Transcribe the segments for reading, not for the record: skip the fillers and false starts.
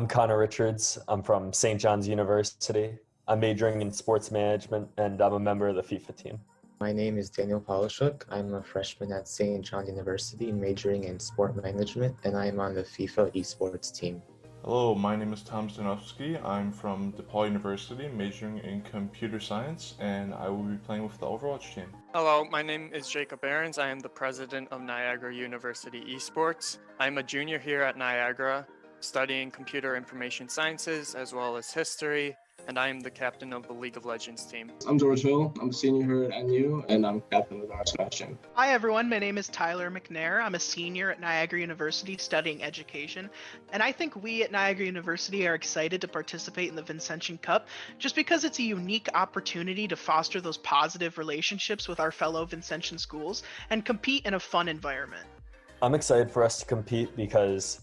I'm Connor Richards. I'm from St. John's University. I'm majoring in sports management and I'm a member of the FIFA team. My name is Daniel Polishuk. I'm a freshman at St. John's University majoring in sport management, and I am on the FIFA Esports team. Hello, my name is Tom Stanowski. I'm from DePaul University majoring in computer science, and I will be playing with the Overwatch team. Hello, my name is Jacob Ahrens. I am the president of Niagara University Esports. I'm a junior here at Niagara, studying computer information sciences as well as history, and I am the captain of the League of Legends team. I'm George Hill. I'm a senior here at NU, and I'm captain of our Smash team. Hi everyone, my name is Tyler McNair. I'm a senior at Niagara University studying education, and I think we at Niagara University are excited to participate in the Vincentian Cup just because it's a unique opportunity to foster those positive relationships with our fellow Vincentian schools and compete in a fun environment. I'm excited for us to compete because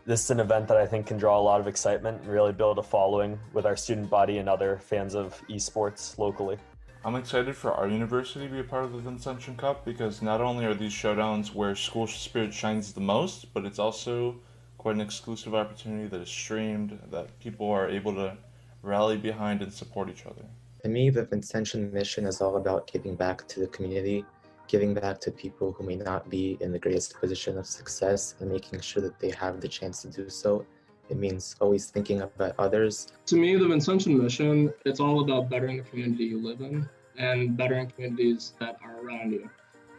this is an event that I think can draw a lot of excitement and really build a following with our student body and other fans of esports locally. I'm excited for our university to be a part of the Vincentian Cup because not only are these showdowns where school spirit shines the most, but it's also quite an exclusive opportunity that is streamed, that people are able to rally behind and support each other. To me, the Vincentian mission is all about giving back to the community, giving back to people who may not be in the greatest position of success and making sure that they have the chance to do so. It means always thinking about others. To me, the Vincentian mission, it's all about bettering the community you live in and bettering communities that are around you.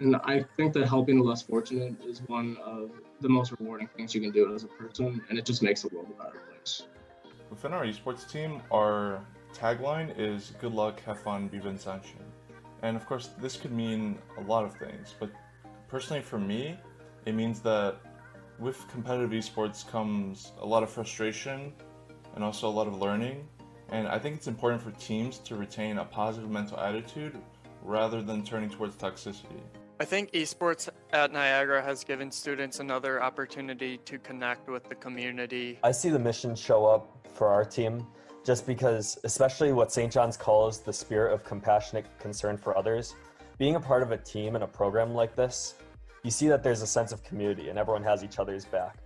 And I think that helping the less fortunate is one of the most rewarding things you can do as a person, and it just makes the world a better place. Within our esports team, our tagline is good luck, have fun, be Vincentian. And of course, this could mean a lot of things, but personally for me, it means that with competitive esports comes a lot of frustration and also a lot of learning. And I think it's important for teams to retain a positive mental attitude rather than turning towards toxicity. I think esports at Niagara has given students another opportunity to connect with the community. I see the mission show up for our team just because, especially what St. John's calls the spirit of compassionate concern for others, being a part of a team and a program like this, you see that there's a sense of community and everyone has each other's back.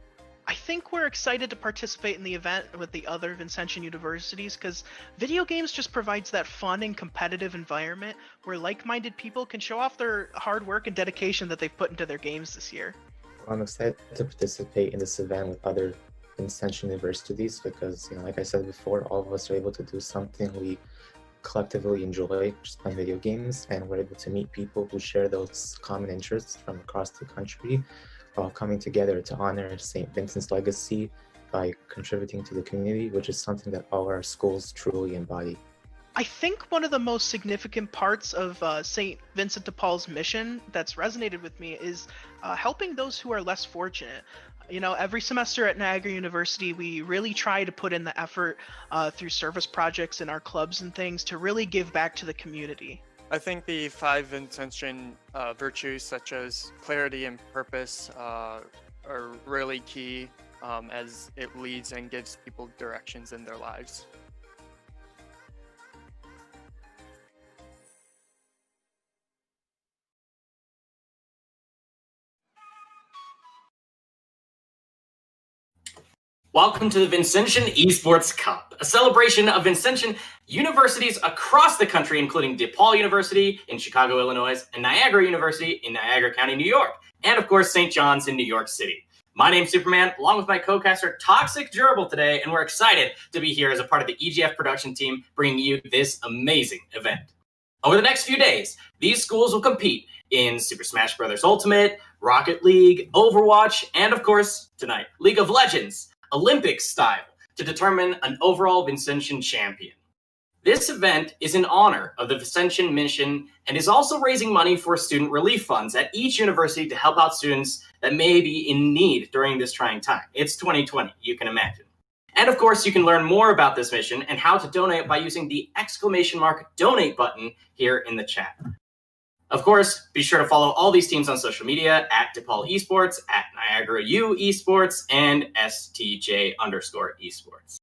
I think we're excited to participate in the event with the other Vincentian universities because video games just provides that fun and competitive environment where like-minded people can show off their hard work and dedication that they've put into their games this year. I'm excited to participate in this event with other Vincentian universities because, like I said before, all of us are able to do something we collectively enjoy, just playing video games, and we're able to meet people who share those common interests from across the country while coming together to honor St. Vincent's legacy by contributing to the community, which is something that all our schools truly embody. I think one of the most significant parts of St. Vincent de Paul's mission that's resonated with me is helping those who are less fortunate. Every semester at Niagara University, we really try to put in the effort through service projects in our clubs and things to really give back to the community. I think the 5 Vincentian virtues such as clarity and purpose are really key as it leads and gives people directions in their lives. Welcome to the Vincentian Esports Cup, a celebration of Vincentian universities across the country, including DePaul University in Chicago, Illinois, and Niagara University in Niagara County, New York, and of course, St. John's in New York City. My name's Superman, along with my co-caster Toxic Gerbil today, and we're excited to be here as a part of the EGF production team, bringing you this amazing event. Over the next few days, these schools will compete in Super Smash Bros. Ultimate, Rocket League, Overwatch, and of course, tonight, League of Legends, Olympic style, to determine an overall Vincentian champion. This event is in honor of the Vincentian mission and is also raising money for student relief funds at each university to help out students that may be in need during this trying time. It's 2020, you can imagine. And of course, you can learn more about this mission and how to donate by using the !donate button here in the chat. Of course, be sure to follow all these teams on social media at DePaul Esports, at Niagara U Esports, and STJ_esports.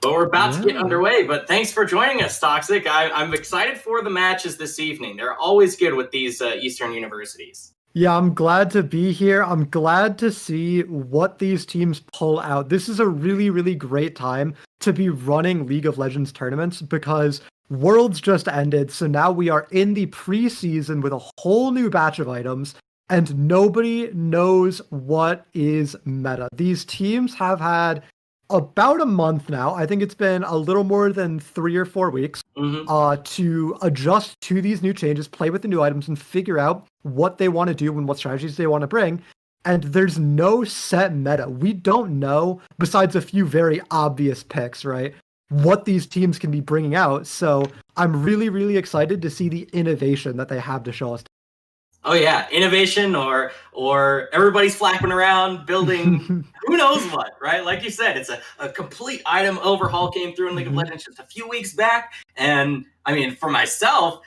But we're about to get underway, but thanks for joining us, Toxic. I'm excited for the matches this evening. They're always good with these Eastern universities. Yeah, I'm glad to be here. I'm glad to see what these teams pull out. This is a really, really great time to be running League of Legends tournaments because Worlds just ended. So now we are in the preseason with a whole new batch of items, and nobody knows what is meta. These teams have had about a month now. I think it's been a little more than 3 or 4 weeks to adjust to these new changes, play with the new items, and figure out what they want to do and what strategies they want to bring. And there's no set meta. We don't know, besides a few very obvious picks, right, what these teams can be bringing out. So I'm really, really excited to see the innovation that they have to show us. Oh yeah, innovation or everybody's flapping around building who knows what, right? Like you said, it's a complete item overhaul came through in League of Legends just a few weeks back. And I mean, for myself,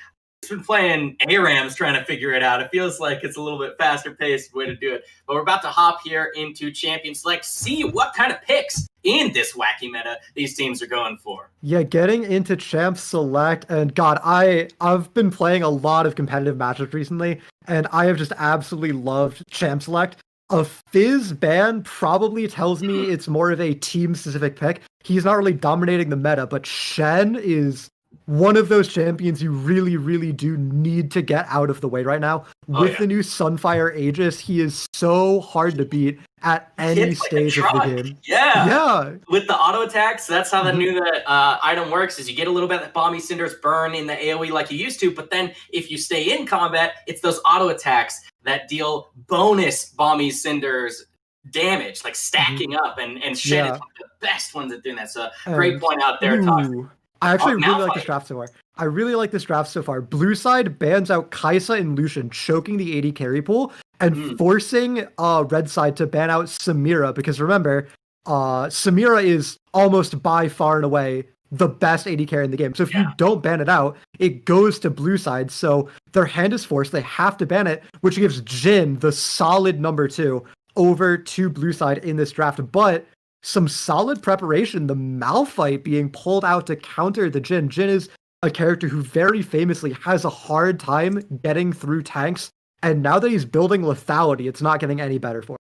I've been playing ARAMs trying to figure it out. It feels like it's a little bit faster paced way to do it. But we're about to hop here into Champion Select, see what kind of picks in this wacky meta these teams are going for. Yeah, getting into Champ Select, and God, I've been playing a lot of competitive matchups recently, and I have just absolutely loved Champ Select. A Fizz ban probably tells me it's more of a team-specific pick. He's not really dominating the meta, but Shen is one of those champions you really, really do need to get out of the way right now. With the new Sunfire Aegis, he is so hard to beat at any stage of the game. Yeah. With the auto attacks, that's how the new item works, is you get a little bit of Balmy Cinder's burn in the AoE like you used to, but then if you stay in combat, it's those auto attacks that deal bonus Balmy Cinder's damage, like stacking up, and Shen is one of the best ones at doing that. So great point out there, Toxic. I actually really like this draft so far. I really like this draft so far. Blue side bans out Kai'Sa and Lucian, choking the AD carry pool, and forcing red side to ban out Samira, because remember, Samira is almost by far and away the best AD carry in the game. So if you don't ban it out, it goes to blue side. So their hand is forced. They have to ban it, which gives Jhin the solid number 2 over to blue side in this draft. But some solid preparation, the Malphite being pulled out to counter the Jhin. Jhin is a character who very famously has a hard time getting through tanks, and now that he's building lethality, it's not getting any better for him.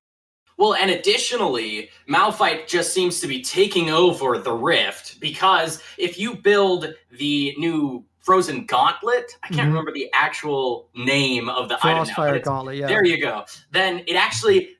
Well, and additionally, Malphite just seems to be taking over the Rift, because if you build the new Frozen Gauntlet, I can't remember the actual name of the item now. Frostfire Gauntlet, yeah. There you go. Then it actually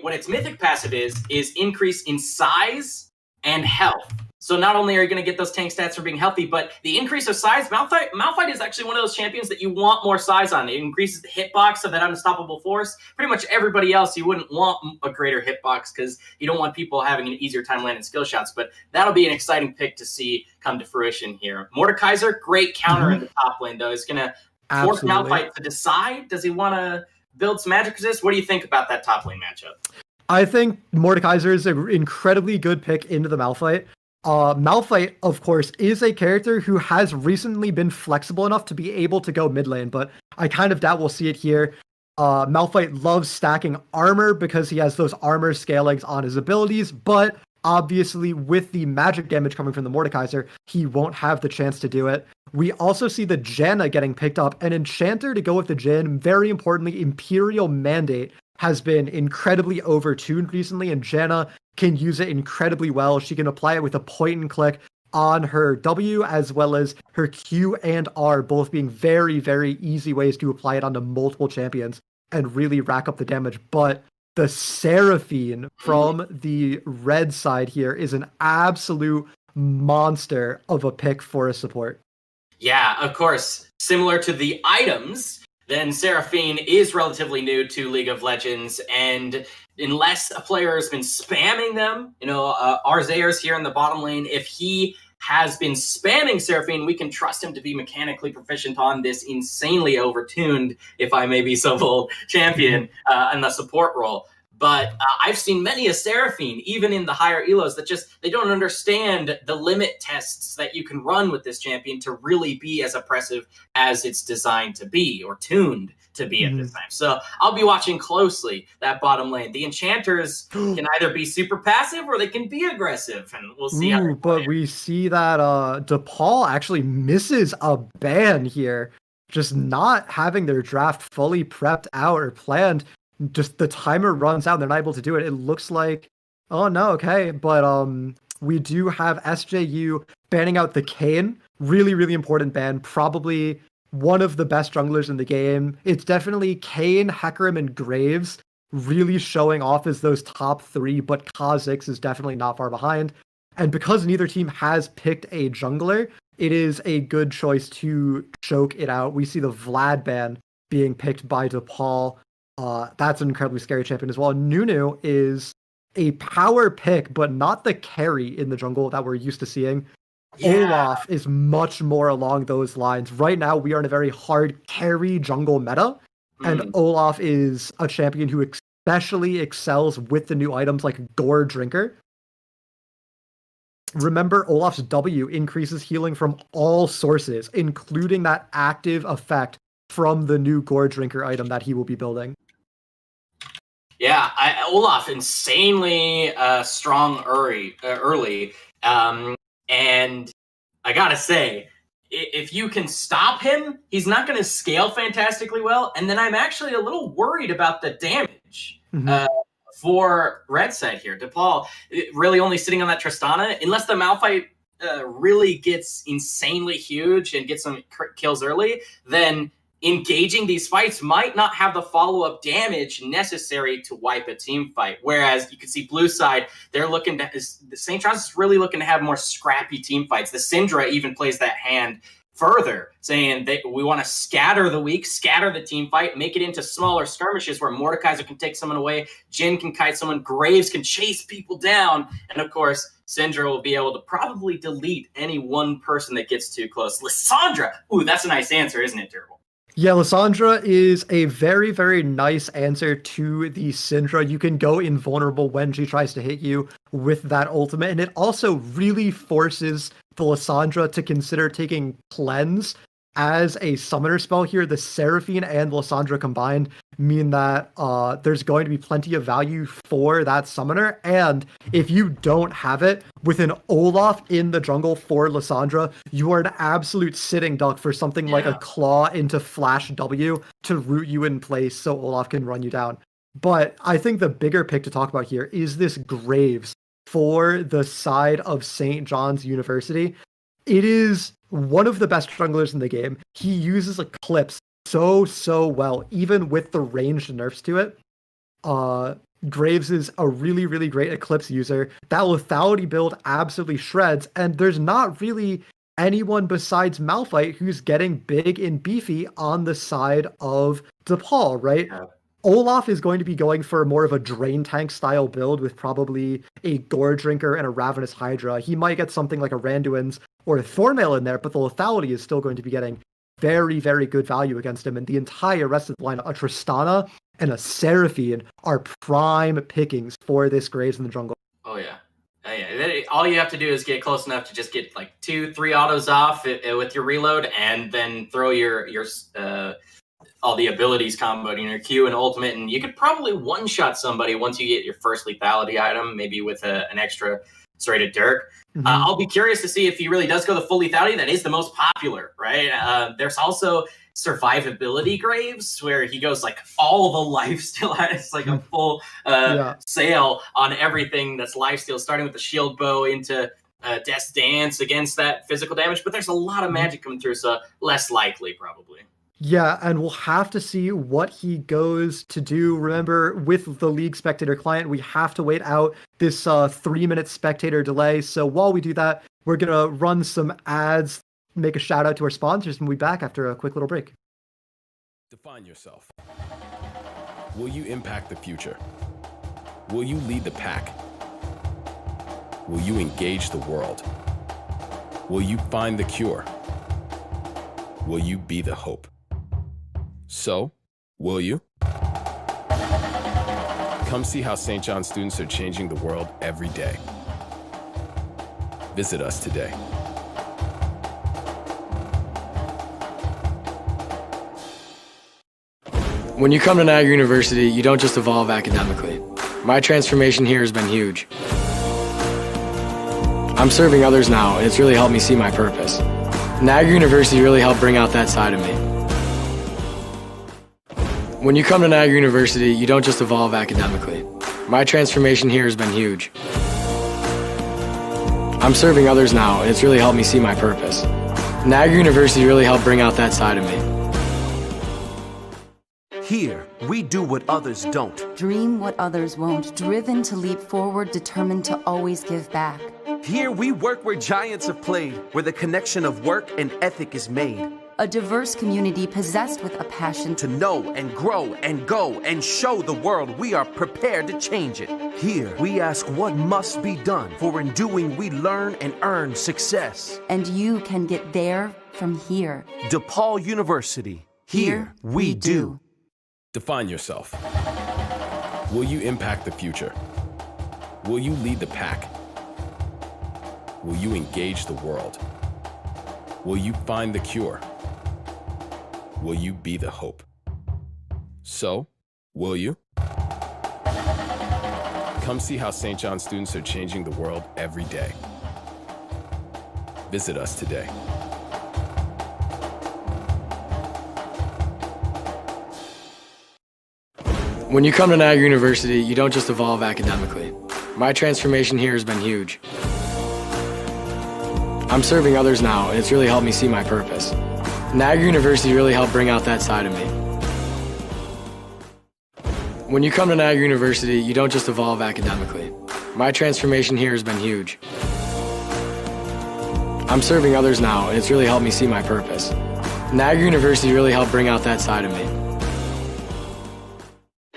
what its mythic passive is increase in size and health. So not only are you going to get those tank stats for being healthy, but the increase of size, Malphite is actually one of those champions that you want more size on. It increases the hitbox of that unstoppable force. Pretty much everybody else, you wouldn't want a greater hitbox because you don't want people having an easier time landing skill shots. But that'll be an exciting pick to see come to fruition here. Mordekaiser, great counter in the top lane, though. He's going to force Malphite to decide. Does he want to build some magic resist? What do you think about that top lane matchup? I think Mordekaiser is an incredibly good pick into the Malphite. Malphite, of course, is a character who has recently been flexible enough to be able to go mid lane, but I kind of doubt we'll see it here. Malphite loves stacking armor because he has those armor scalings on his abilities, but obviously with the magic damage coming from the Mordekaiser, he won't have the chance to do it. We also see the Janna getting picked up, an enchanter to go with the Jhin. Very importantly, Imperial Mandate has been incredibly overtuned recently, and Janna can use it incredibly well. She can apply it with a point and click on her W, as well as her Q and R, both being very, very easy ways to apply it onto multiple champions and really rack up the damage. But the Seraphine from the red side here is an absolute monster of a pick for a support. Yeah, of course. Similar to the items, then Seraphine is relatively new to League of Legends, and unless a player has been spamming them, Arzayers here in the bottom lane, if he has been spamming Seraphine, we can trust him to be mechanically proficient on this insanely overtuned, if I may be so bold, champion in the support role. But I've seen many a Seraphine, even in the higher elos, that they don't understand the limit tests that you can run with this champion to really be as oppressive as it's designed to be, or tuned to be at this time. So I'll be watching closely that bottom lane. The enchanters can either be super passive or they can be aggressive, and we'll see how. But we see that DePaul actually misses a ban here. just not having their draft fully prepped out or planned. Just the timer runs out and they're not able to do it. It looks like, oh no, okay. But we do have SJU banning out the Kayn. Really, really important ban. Probably one of the best junglers in the game. It's definitely Kayn, Hecarim, and Graves really showing off as those top three, but Kha'Zix is definitely not far behind. And because neither team has picked a jungler, it is a good choice to choke it out. We see the Vlad ban being picked by DePaul. That's an incredibly scary champion as well. Nunu is a power pick, but not the carry in the jungle that we're used to seeing. Yeah. Olaf is much more along those lines. Right now, we are in a very hard carry jungle meta, and Olaf is a champion who especially excels with the new items like Gore Drinker. Remember, Olaf's W increases healing from all sources, including that active effect from the new Gore Drinker item that he will be building. Yeah, Olaf insanely strong early. And I gotta say, if you can stop him, he's not going to scale fantastically well. And then I'm actually a little worried about the damage for red side here. DePaul really only sitting on that Tristana. Unless the Malphite really gets insanely huge and gets some kills early, then engaging these fights might not have the follow-up damage necessary to wipe a team fight. Whereas you can see blue side, they're looking to, the St. John's is really looking to have more scrappy team fights. The Syndra even plays that hand further, saying that we want to scatter the weak, scatter the team fight, make it into smaller skirmishes where Mordekaiser can take someone away, Jhin can kite someone, Graves can chase people down, and of course, Syndra will be able to probably delete any one person that gets too close. Lissandra! Ooh, that's a nice answer, isn't it, Terrible? Yeah, Lissandra is a very, very nice answer to the Syndra. You can go invulnerable when she tries to hit you with that ultimate, and it also really forces the Lissandra to consider taking Cleanse as a summoner spell here. The Seraphine and Lissandra combined mean that there's going to be plenty of value for that summoner, and if you don't have it, with an Olaf in the jungle for Lissandra, you are an absolute sitting duck for something like a claw into Flash W to root you in place so Olaf can run you down. But I think the bigger pick to talk about here is this Graves for the side of St. John's University. It is one of the best junglers in the game. He uses Eclipse so well, even with the ranged nerfs to it. Graves is a really, really great Eclipse user. That lethality build absolutely shreds, and there's not really anyone besides Malphite who's getting big and beefy on the side of DePaul, right? Yeah. Olaf is going to be going for more of a drain tank style build with probably a Gore Drinker and a Ravenous Hydra. He might get something like a Randuin's or a Thornmail in there, but the lethality is still going to be getting very, very good value against him. And the entire rest of the lineup, a Tristana and a Seraphine, are prime pickings for this Graves in the jungle. Oh, yeah. All you have to do is get close enough to just get like 2-3 autos off with your reload, and then throw your all the abilities comboing your Q and ultimate, and you could probably one-shot somebody once you get your first lethality item, maybe with an extra serrated Dirk. I'll be curious to see if he really does go the full lethality. That is the most popular, right? There's also survivability Graves, where he goes like all the lifesteal. It's like a full sale on everything that's lifesteal, starting with the shield bow into Death's Dance against that physical damage. But there's a lot of magic coming through, so less likely probably. Yeah, and we'll have to see what he goes to do. Remember, with the League Spectator client, we have to wait out this 3-minute spectator delay. So while we do that, we're going to run some ads, make a shout out to our sponsors, and we'll be back after a quick little break. Define yourself. Will you impact the future? Will you lead the pack? Will you engage the world? Will you find the cure? Will you be the hope? So, will you? Come see how St. John students are changing the world every day. Visit us today. When you come to Niagara University, you don't just evolve academically. My transformation here has been huge. I'm serving others now, and it's really helped me see my purpose. Niagara University really helped bring out that side of me. When you come to Niagara University, you don't just evolve academically. My transformation here has been huge. I'm serving others now, and it's really helped me see my purpose. Niagara University really helped bring out that side of me. Here, we do what others don't. Dream what others won't. Driven to leap forward, determined to always give back. Here, we work where giants have played, where the connection of work and ethic is made. A diverse community possessed with a passion To know and grow and go and show the world we are prepared to change it. Here, we ask what must be done, for in doing we learn and earn success. and you can get there from here. DePaul University. Here, we do. Define yourself. Will you impact the future? Will you lead the pack? Will you engage the world? Will you find the cure? Will you be the hope? So, will you? Come see how St. John students are changing the world every day. Visit us today. When you come to Niagara University, you don't just evolve academically. My transformation here has been huge. I'm serving others now, and it's really helped me see my purpose. Niagara University really helped bring out that side of me. When you come to Niagara University, you don't just evolve academically. My transformation here has been huge. I'm serving others now, and it's really helped me see my purpose. Niagara University really helped bring out that side of me.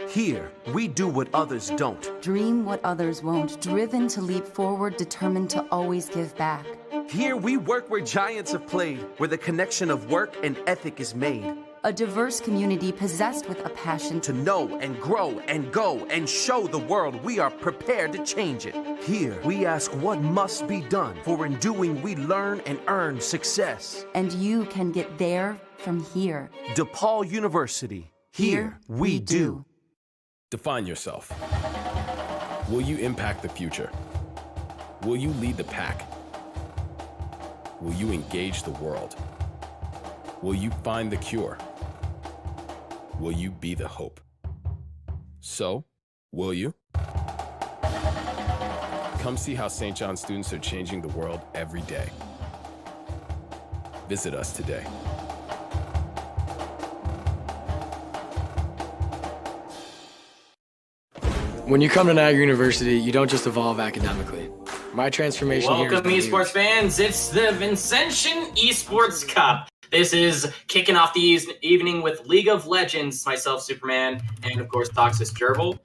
Here, we do what others don't. Dream what others won't. Driven to leap forward, determined to always give back. Here, we work where giants have played, where the connection of work and ethic is made. A diverse community possessed with a passion To know and grow and go and show the world we are prepared to change it. Here, we ask what must be done, for in doing we learn and earn success. and you can get there from here. DePaul University. Here, we do. Define yourself. Will you impact the future? Will you lead the pack? Will you engage the world? Will you find the cure? Will you be the hope? So, will you? Come see how St. John students are changing the world every day. Visit us today. When you come to Niagara University, you don't just evolve academically. My transformation here Welcome, has been esports huge. fans. It's the Vincentian Esports Cup. This is kicking off the evening with League of Legends, myself, Superman, and of course, Toxis Gerbil.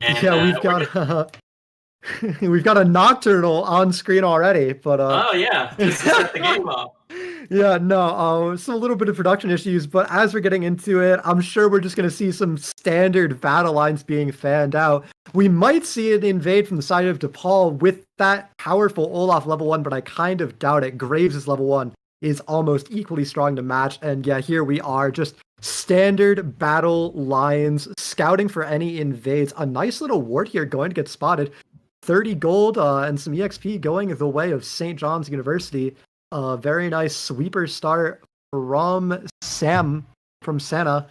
And, Yeah, we've got we've got a Nocturnal on screen already, but Oh, yeah. Just to set the game up. yeah, no, so a little bit of production issues, but as we're getting into it, I'm sure we're just going to see some standard battle lines being fanned out. We might see it invade from the side of DePaul with that powerful Olaf level 1, but I kind of doubt it. Graves' level 1 is almost equally strong to match, and yeah, here we are, just standard battle lines, scouting for any invades. A nice little ward here going to get spotted. 30 gold and some EXP going the way of St. John's University. Very nice sweeper start from Santa.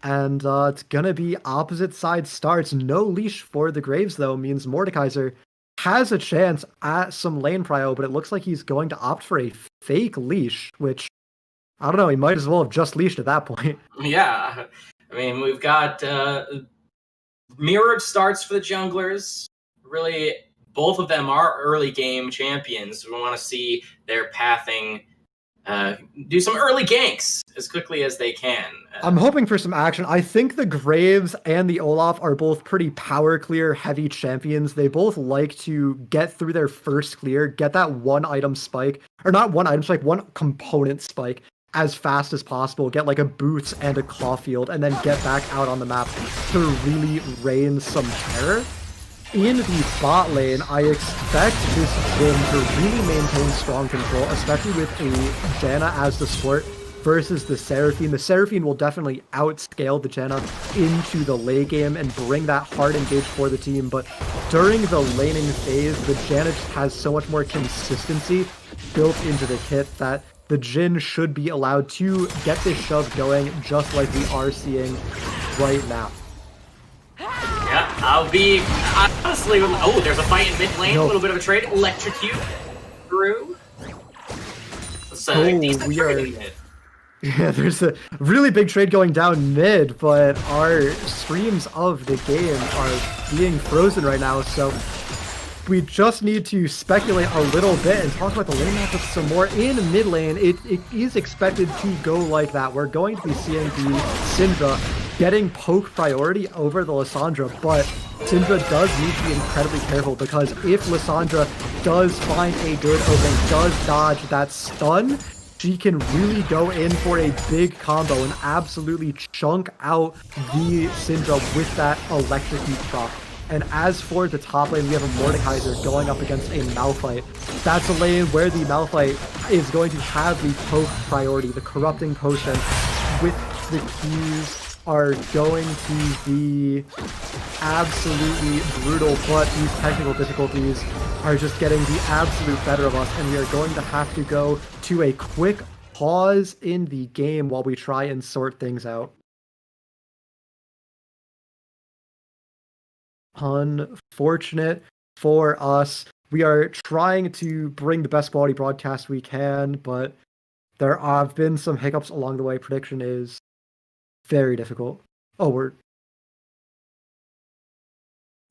And it's going to be opposite side starts. No leash for the Graves, though, means Mordekaiser has a chance at some lane prio, but it looks like he's going to opt for a fake leash, which, I don't know, he might as well have just leashed at that point. Yeah. I mean, we've got mirrored starts for the junglers. Really, both of them are early game champions. We want to see their pathing do some early ganks as quickly as they can. I'm hoping for some action. I think the Graves and the Olaf are both pretty power clear heavy champions. They both like to get through their first clear, get that one item spike, or not one item spike, one component spike as fast as possible, get like a boots and a Caulfield, and then get back out on the map to really rain some terror. In the bot lane, I expect this gym to really maintain strong control, especially with a Janna as the support versus the Seraphine. The Seraphine will definitely outscale the Janna into the late game and bring that hard engage for the team, but during the laning phase, the Janna just has so much more consistency built into the kit that the Jhin should be allowed to get this shove going, just like we are seeing right now. Yeah, honestly, oh, there's a fight in mid lane, a little bit of a trade, electrocute through. Yeah, there's a really big trade going down mid, but our streams of the game are being frozen right now, so we just need to speculate a little bit and talk about the lane matchup some more. In mid lane, it is expected to go like that. We're going to be seeing the Syndra getting poke priority over the Lissandra, but Syndra does need to be incredibly careful, because if Lissandra does find a good opening, does dodge that stun, she can really go in for a big combo and absolutely chunk out the Syndra with that electrocute proc. And as for the top lane, we have a Mordekaiser going up against a Malphite. That's a lane where the Malphite is going to have the poke priority, the corrupting potion with the keys are going to be absolutely brutal, but these technical difficulties are just getting the absolute better of us, and we are going to have to go to a quick pause in the game while we try and sort things out. Unfortunate for us. We are trying to bring the best quality broadcast we can, but there have been some hiccups along the way. Prediction is very difficult. Oh, we're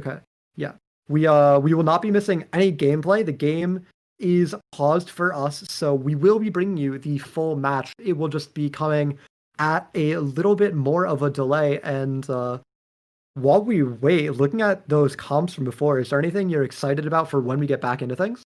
okay. Yeah, we will not be missing any gameplay. The game is paused for us, so we will be bringing you the full match. It will just be coming at a little bit more of a delay. And while we wait, looking at those comps from before, is there anything you're excited about for when we get back into things?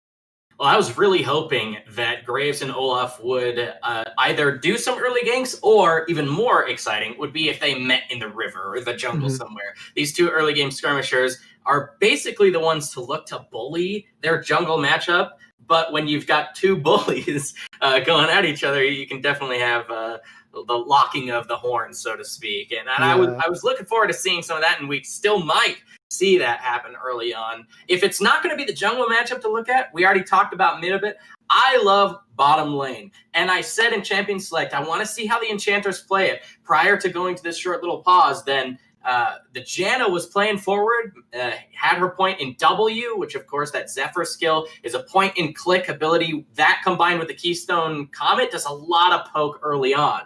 Well, I was really hoping that Graves and Olaf would either do some early ganks, or even more exciting would be if they met in the river or the jungle somewhere. These two early game skirmishers are basically the ones to look to bully their jungle matchup. But when you've got two bullies going at each other, you can definitely have the locking of the horns, so to speak. And I was looking forward to seeing some of that, and we still might see that happen early on. If it's not going to be the jungle matchup to look at, we already talked about mid a bit. I love bottom lane. And I said in Champion Select, I want to see how the Enchanters play it. Prior to going to this short little pause, then the Janna was playing forward, had her point in W, which of course that Zephyr skill is a point and click ability. That combined with the Keystone Comet does a lot of poke early on.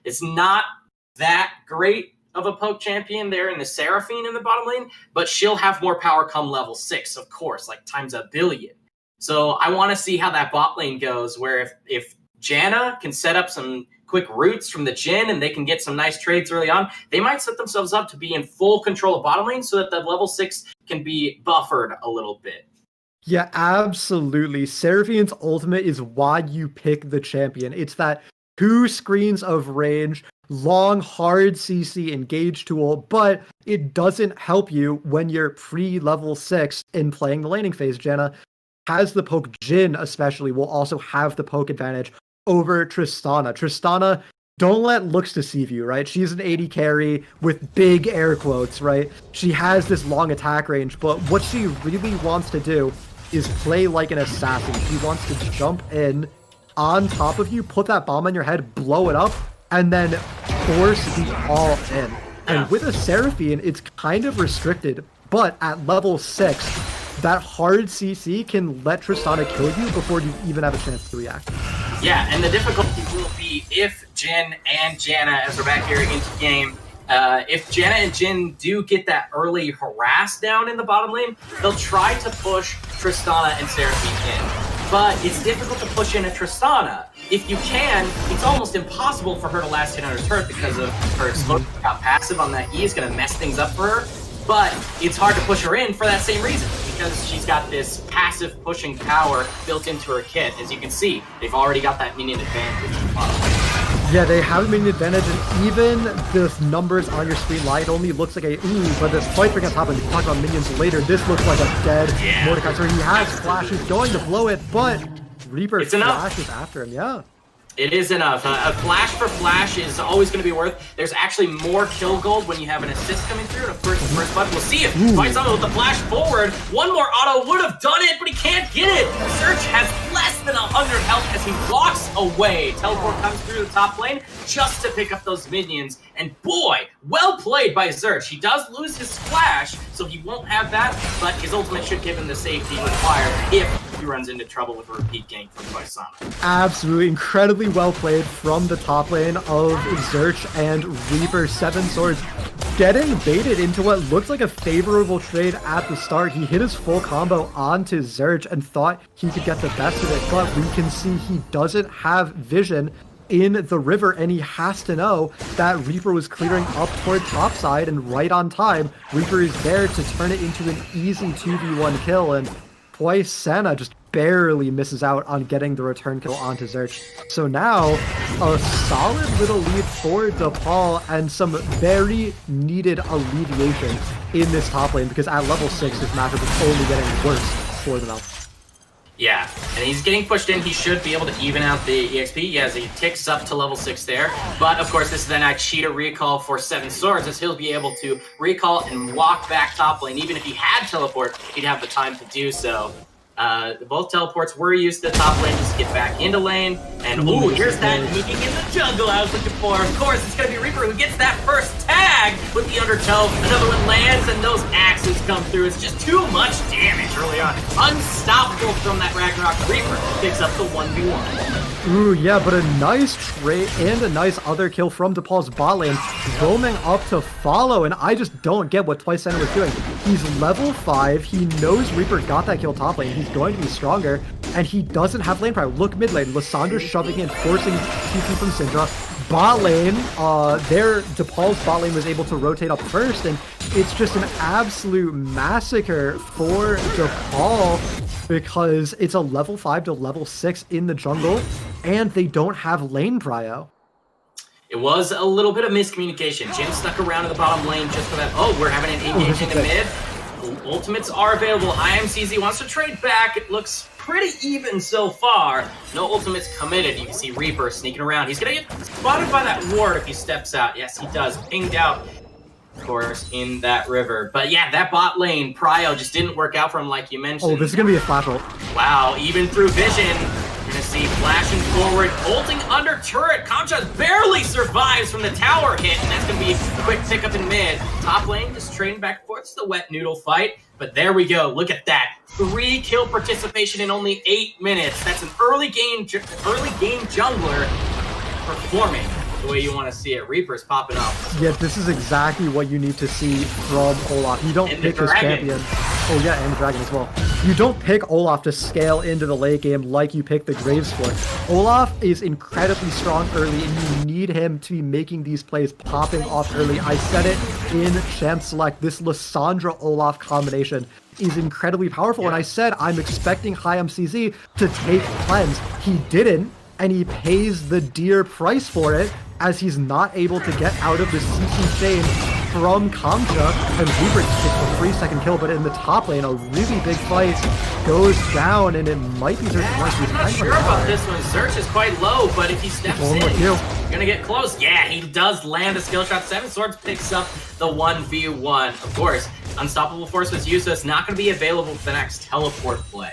It's not that great of a poke champion there in the Seraphine in the bottom lane, but she'll have more power come level 6, of course, like times a billion. So I want to see how that bot lane goes, where if Janna can set up some quick roots from the Jhin and they can get some nice trades early on, they might set themselves up to be in full control of bottom lane so that the level 6 can be buffered a little bit. Yeah, absolutely. Seraphine's ultimate is why you pick the champion. It's that 2 screens of range, long, hard CC engage tool, but it doesn't help you when you're pre-level 6 in playing the laning phase. Janna has the poke. Jhin especially will also have the poke advantage over Tristana. Tristana, don't let looks deceive you, right? She's an 80 carry with big air quotes, right? She has this long attack range, but what she really wants to do is play like an assassin. She wants to jump in on top of you, put that bomb on your head, blow it up, and then force the all in. And with a Seraphine, it's kind of restricted, but at level 6, that hard CC can let Tristana kill you before you even have a chance to react. Yeah, and the difficulty will be if Jhin and Janna, as we're back here into game, if Janna and Jhin do get that early harass down in the bottom lane, they'll try to push Tristana and Seraphine in. But it's difficult to push in a Tristana. If you can, it's almost impossible for her to last hit on her turret because of her exposure. How passive on that E is going to mess things up for her. But it's hard to push her in for that same reason, because she's got this passive pushing power built into her kit. As you can see, they've already got that minion advantage. Yeah, they have a minion advantage, and even the numbers on your screen lie, it only looks like a but this fight bring on top, and we talk about minions later, this looks like a dead Mordekaiser. He has flashes going to blow it, but Reaper flashes after him, It is enough. A flash for flash is always going to be worth. There's actually more kill gold when you have an assist coming through. And of course, the first button, we'll see if Vincentian with the flash forward. One more auto would have done it, but he can't get it. Search has less than 100 health as he walks away. Teleport comes through the top lane just to pick up those minions. And boy, well played by Zerch. He does lose his splash, so he won't have that, but his ultimate should give him the safety required if he runs into trouble with a repeat gank from Vincentian. Absolutely incredibly well played from the top lane of Zerch and Reaper. 7 swords getting baited into what looked like a favorable trade at the start. He hit his full combo onto Zerch and thought he could get the best of it, but we can see he doesn't have vision in the river, and he has to know that Reaper was clearing up toward topside, and right on time, Reaper is there to turn it into an easy 2v1 kill, and Poisena just barely misses out on getting the return kill onto Zerch. So now, a solid little lead for DePaul and some very needed alleviation in this top lane, because at level 6, this matchup is only getting worse for them now. Yeah, and he's getting pushed in. He should be able to even out the EXP. Yes, he ticks up to level 6 there. But, of course, this is then a cheetah recall for 7 swords, as he'll be able to recall and walk back top lane. Even if he had teleport, he'd have the time to do so. Both teleports were used to the top lane just to get back into lane. And, ooh, here's that moving in the jungle I was looking for. Of course, it's going to be Reaper who gets that first tag with the undertow. Another one lands, and those axes come through. It's just too much damage early on. Unstoppable from that Ragnarok. Reaper picks up the 1v1. Ooh, yeah, but a nice trade and a nice other kill from DePaul's bot lane, roaming up to follow, and I just don't get what Poisena was doing. He's level 5, he knows Reaper got that kill top lane, he's going to be stronger, and he doesn't have lane pride. Look mid lane, Lissandra shoving in, forcing TP from Syndra. Bot lane, DePaul's bot lane was able to rotate up first, and it's just an absolute massacre for DePaul because it's a level 5 to level 6 in the jungle, and they don't have lane prio. It was a little bit of miscommunication. Jim stuck around in the bottom lane just for that. Oh, we're having an engage in the mid. Ultimates are available. IMCZ wants to trade back. It looks pretty even so far. No ultimates committed. You can see Reaper sneaking around. He's going to get spotted by that ward if he steps out. Yes, he does. Pinged out, of course, in that river. But yeah, that bot lane, Prio, just didn't work out for him like you mentioned. Oh, this is going to be a flash ult. Wow, even through vision. You're going to see flashing forward, ulting under turret. Kamcha barely survives from the tower hit, and that's going to be a quick pickup in mid. Top lane just trading back and forth. It's the wet noodle fight. But there we go. Look at that. 3 kill participation in only 8 minutes. That's an early game jungler performing the way you want to see it. Reaper's popping up. Yeah, this is exactly what you need to see from Olaf. You don't pick his champion. Oh yeah, and the dragon as well. You don't pick Olaf to scale into the late game like you pick the Graves for. Olaf is incredibly strong early, and you need him to be making these plays popping off early. I said it in Champ Select, this Lissandra Olaf combination is incredibly powerful, and I said I'm expecting High MCZ to take cleanse. He didn't, and he pays the dear price for it, as he's not able to get out of the CC chain from Kamcha, and Reaper gets a 3-second kill, but in the top lane, a really big fight goes down, and it might be Zerch. I'm not sure about this one. Zerch is quite low, but if he steps in, you're gonna get close. Yeah, he does land a skill shot. 7 swords picks up the 1v1. Of course, Unstoppable Force was used, so it's not going to be available for the next teleport play.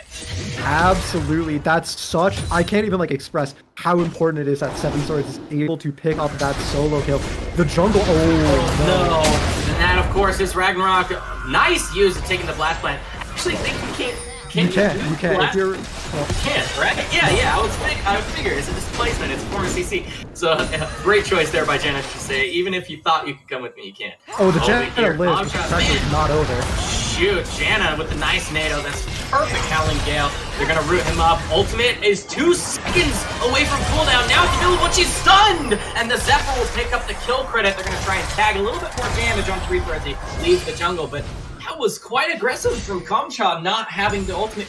Absolutely. That's such... I can't even, express how important it is that 7 swords is able to pick up that solo kill. The jungle... Oh, no. And that, of course, is Ragnarok. Nice use of taking the blast plant. I actually think you can't... You can. If you're... Well, you can, right? Yeah, I would figure. It's a displacement. It's a form of CC. So, great choice there by Jenna to say, even if you thought you could come with me, you can't. Oh, the Janna lives. The pressure's not over. Shoot, Janna with the nice NATO. That's perfect Howling Gale. They're going to root him up. Ultimate is 2 seconds away from cooldown. Now it's Bill, but she's stunned! And the Zephyr will pick up the kill credit. They're going to try and tag a little bit more damage on Reaper as he leaves the jungle, but that was quite aggressive from Kamcha not having the ultimate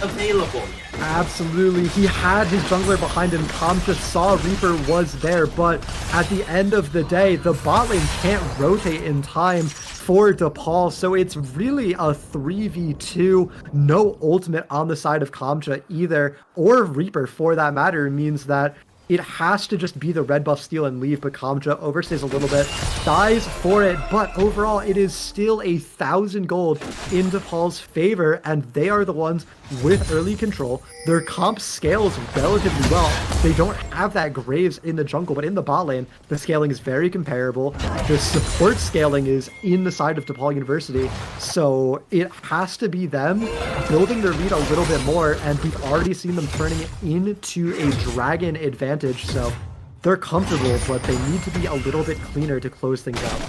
available yet. Absolutely. He had his jungler behind him. Kamcha saw Reaper was there, but at the end of the day, the bot lane can't rotate in time for DePaul, so it's really a 3v2. No ultimate on the side of Kamcha either, or Reaper for that matter, means that it has to just be the red buff steal and leave, but Kamja overstays a little bit, dies for it, but overall it is still 1,000 gold in DePaul's favor, and they are the ones with early control. Their comp scales relatively well. They don't have that Graves in the jungle, but in the bot lane, the scaling is very comparable. The support scaling is in the side of DePaul University, so it has to be them building their lead a little bit more, and we've already seen them turning it into a dragon advantage, so they're comfortable, but they need to be a little bit cleaner to close things out.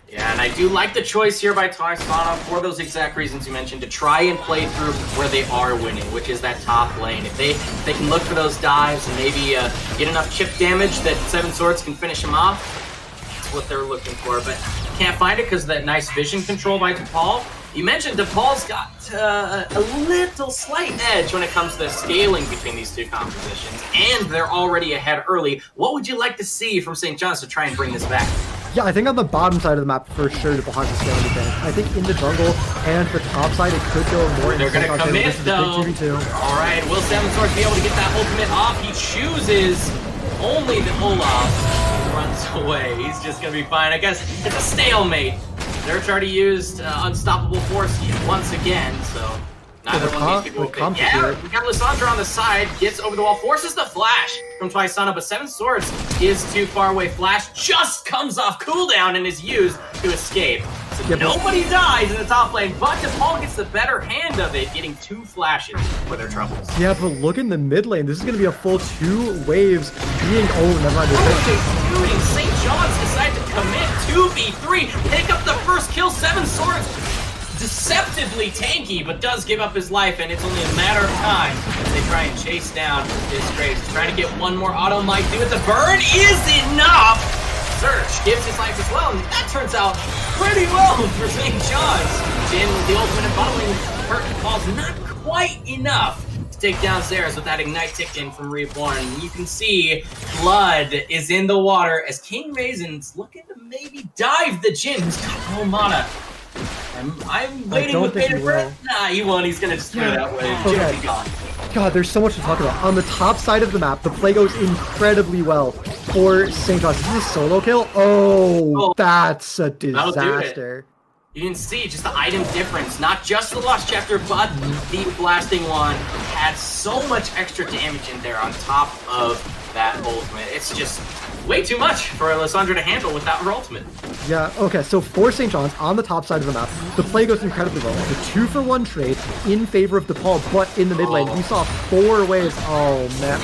Yeah, and I do like the choice here by Taisana for those exact reasons you mentioned, to try and play through where they are winning, which is that top lane. If they can look for those dives and maybe get enough chip damage that Seven Swords can finish them off, that's what they're looking for. But can't find it because of that nice vision control by DePaul. You mentioned DePaul's got a little slight edge when it comes to the scaling between these two compositions, and they're already ahead early. What would you like to see from St. John's to try and bring this back? Yeah, I think on the bottom side of the map, for sure, DePaul has a scaling advantage. I think in the jungle and the top side, it could go more. They're going to commit, though. All right, will Seven Swords be able to get that ultimate off? He chooses only the Olaf. Runs away. He's just going to be fine. I guess it's a stalemate. They're trying to use Unstoppable Force once again, so neither one needs to go okay. Yeah, we got Lissandra on the side, gets over the wall, forces the flash from Taisana, but Seven Swords is too far away. Flash just comes off cooldown and is used to escape. So nobody dies in the top lane, but DePaul gets the better hand of it, getting 2 flashes for their troubles. Yeah, but look in the mid lane. This is going to be a full 2 waves being... Oh, never mind. What are they doing? St. John's decide to commit 2v3, pick up the first kill. Seven Swords, deceptively tanky, but does give up his life, and it's only a matter of time as they try and chase down his Graves. He's trying to get one more auto might do it. The burn is enough. Search gives his life as well, and that turns out pretty well for St. John's. Jin with the ultimate and bundling hurt DePaul's not quite enough to take down Zeras with that ignite tick in from Reborn. You can see blood is in the water as King Mazen's looking to maybe dive the Jin, who's got no mana. I'm waiting with bated breath. Nah, he won't. He's gonna just throw that way. Jin be gone. God, there's so much to talk about. On the top side of the map, the play goes incredibly well for St. John's. This is a solo kill? Oh, that's a disaster. You can see just the item difference. Not just the Lost Chapter, but the blasting one had so much extra damage in there on top of that ultimate. It's just way too much for Lissandra to handle without her ultimate. Yeah, okay, so for St. John's, on the top side of the map, the play goes incredibly well. The 2-for-1 trade in favor of DePaul, but in the mid lane, we saw 4 waves. Oh, man,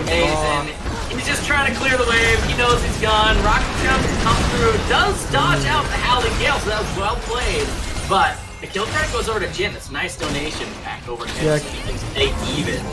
amazing. He's just trying to clear the wave. He knows he's gone. Rocket Jump comes through, does dodge out the Howling Gale, so that was well played. But the kill card goes over to Jin. That's a nice donation back over to him, so he can stay even.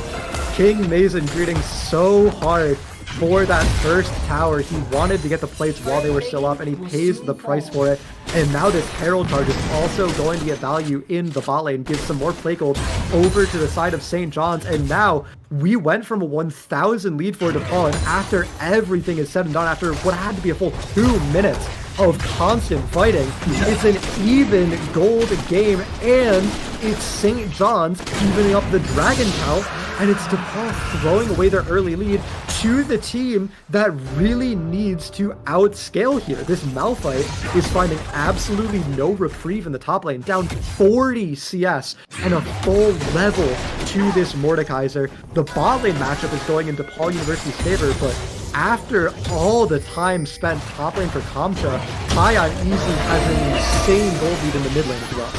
King Mazen greeting so hard for that first tower. He wanted to get the plates while they were still up, and he pays the price for it. And now this Herald charge is also going to get value in the bot lane, gives some more play gold over to the side of St. John's, and now we went from a 1,000 lead for DePaul, and after everything is said and done, after what had to be a full 2 minutes of constant fighting, it's an even gold game, and it's St. John's evening up the Dragon count, and it's DePaul throwing away their early lead to the team that really needs to outscale here. This Malphite is finding absolutely no reprieve in the top lane, down 40 CS and a full level to this Mordekaiser. The bot lane matchup is going in DePaul University's favor, but after all the time spent top lane for Kamcha, Kion easily has an insane gold lead in the mid lane as well.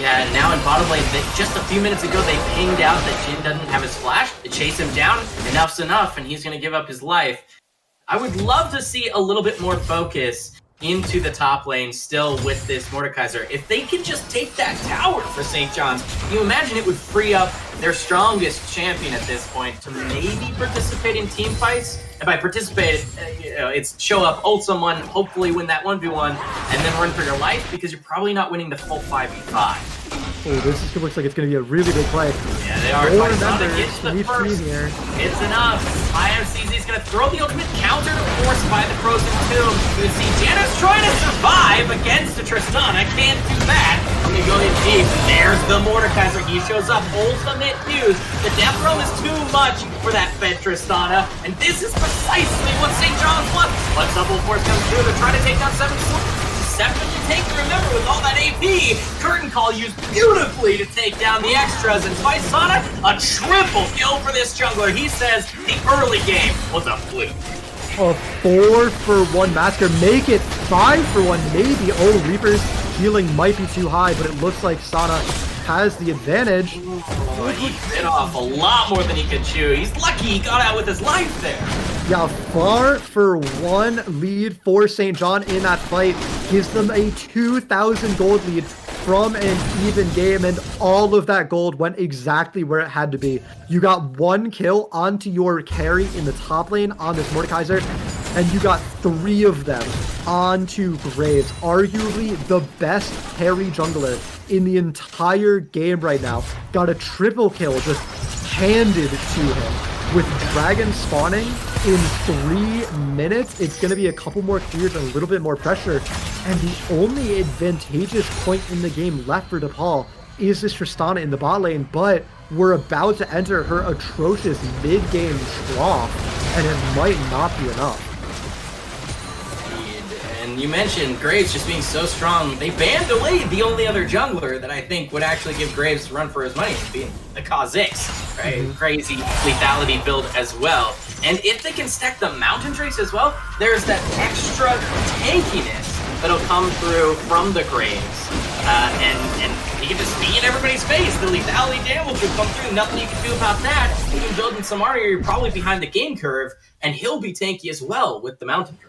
Yeah, and now in bottom lane, just a few minutes ago, they pinged out that Jin doesn't have his flash. They chase him down. Enough's enough, and he's going to give up his life. I would love to see a little bit more focus into the top lane still with this Mordekaiser. If they can just take that tower for St. John's, can you imagine it would free up their strongest champion at this point to maybe participate in team fights? And by participate, it's show up, ult someone, hopefully win that 1v1, and then run for your life, because you're probably not winning the full 5v5. Oh, this looks like it's going to be a really big play. Yeah, they are. Four Sonic members gets the from each first. team here. It's enough. IMCZ is going to throw the ultimate counter forced by the Frozen Tomb. You can see Janus trying to survive against the Tristana. Can't do that. I'm going to go in deep. There's the Mordekaiser. He shows up. Ultimate fuse. The Death Realm is too much for that fed Tristana. And this is precisely what St. John's wants. But Double Force comes through. They're trying to take down 7 Swords. Deceptively taken, remember, with all that AP, Curtain Call used beautifully to take down the extras, and Twisana, a triple kill for this jungler. He says the early game was a fluke. A 4-for-1 massacre, make it 5-for-1 maybe. Oh, Reaper's healing might be too high, but it looks like Sana has the advantage. Oh, he bit off a lot more than he could chew. He's lucky he got out with his life there. Yeah, 4-for-1 lead for St. John in that fight gives them a 2,000 gold lead from an even game, and all of that gold went exactly where it had to be. You got 1 kill onto your carry in the top lane on this Mordekaiser, and you got 3 of them onto Graves, arguably the best carry jungler in the entire game right now. Got a triple kill just handed to him. With Dragon spawning in 3 minutes, it's going to be a couple more clears and a little bit more pressure. And the only advantageous point in the game left for DePaul is this Tristana in the bot lane, but we're about to enter her atrocious mid-game trough, and it might not be enough. And you mentioned Graves just being so strong. They banned delayed the only other jungler that I think would actually give Graves a run for his money, being the Kha'Zix, right? Crazy lethality build as well. And if they can stack the Mountain Drakes as well, there's that extra tankiness that'll come through from the Graves. And he can just be in everybody's face. The lethality damage will come through. Nothing you can do about that. You can build in some armor, you're probably behind the game curve, and he'll be tanky as well with the Mountain Drakes.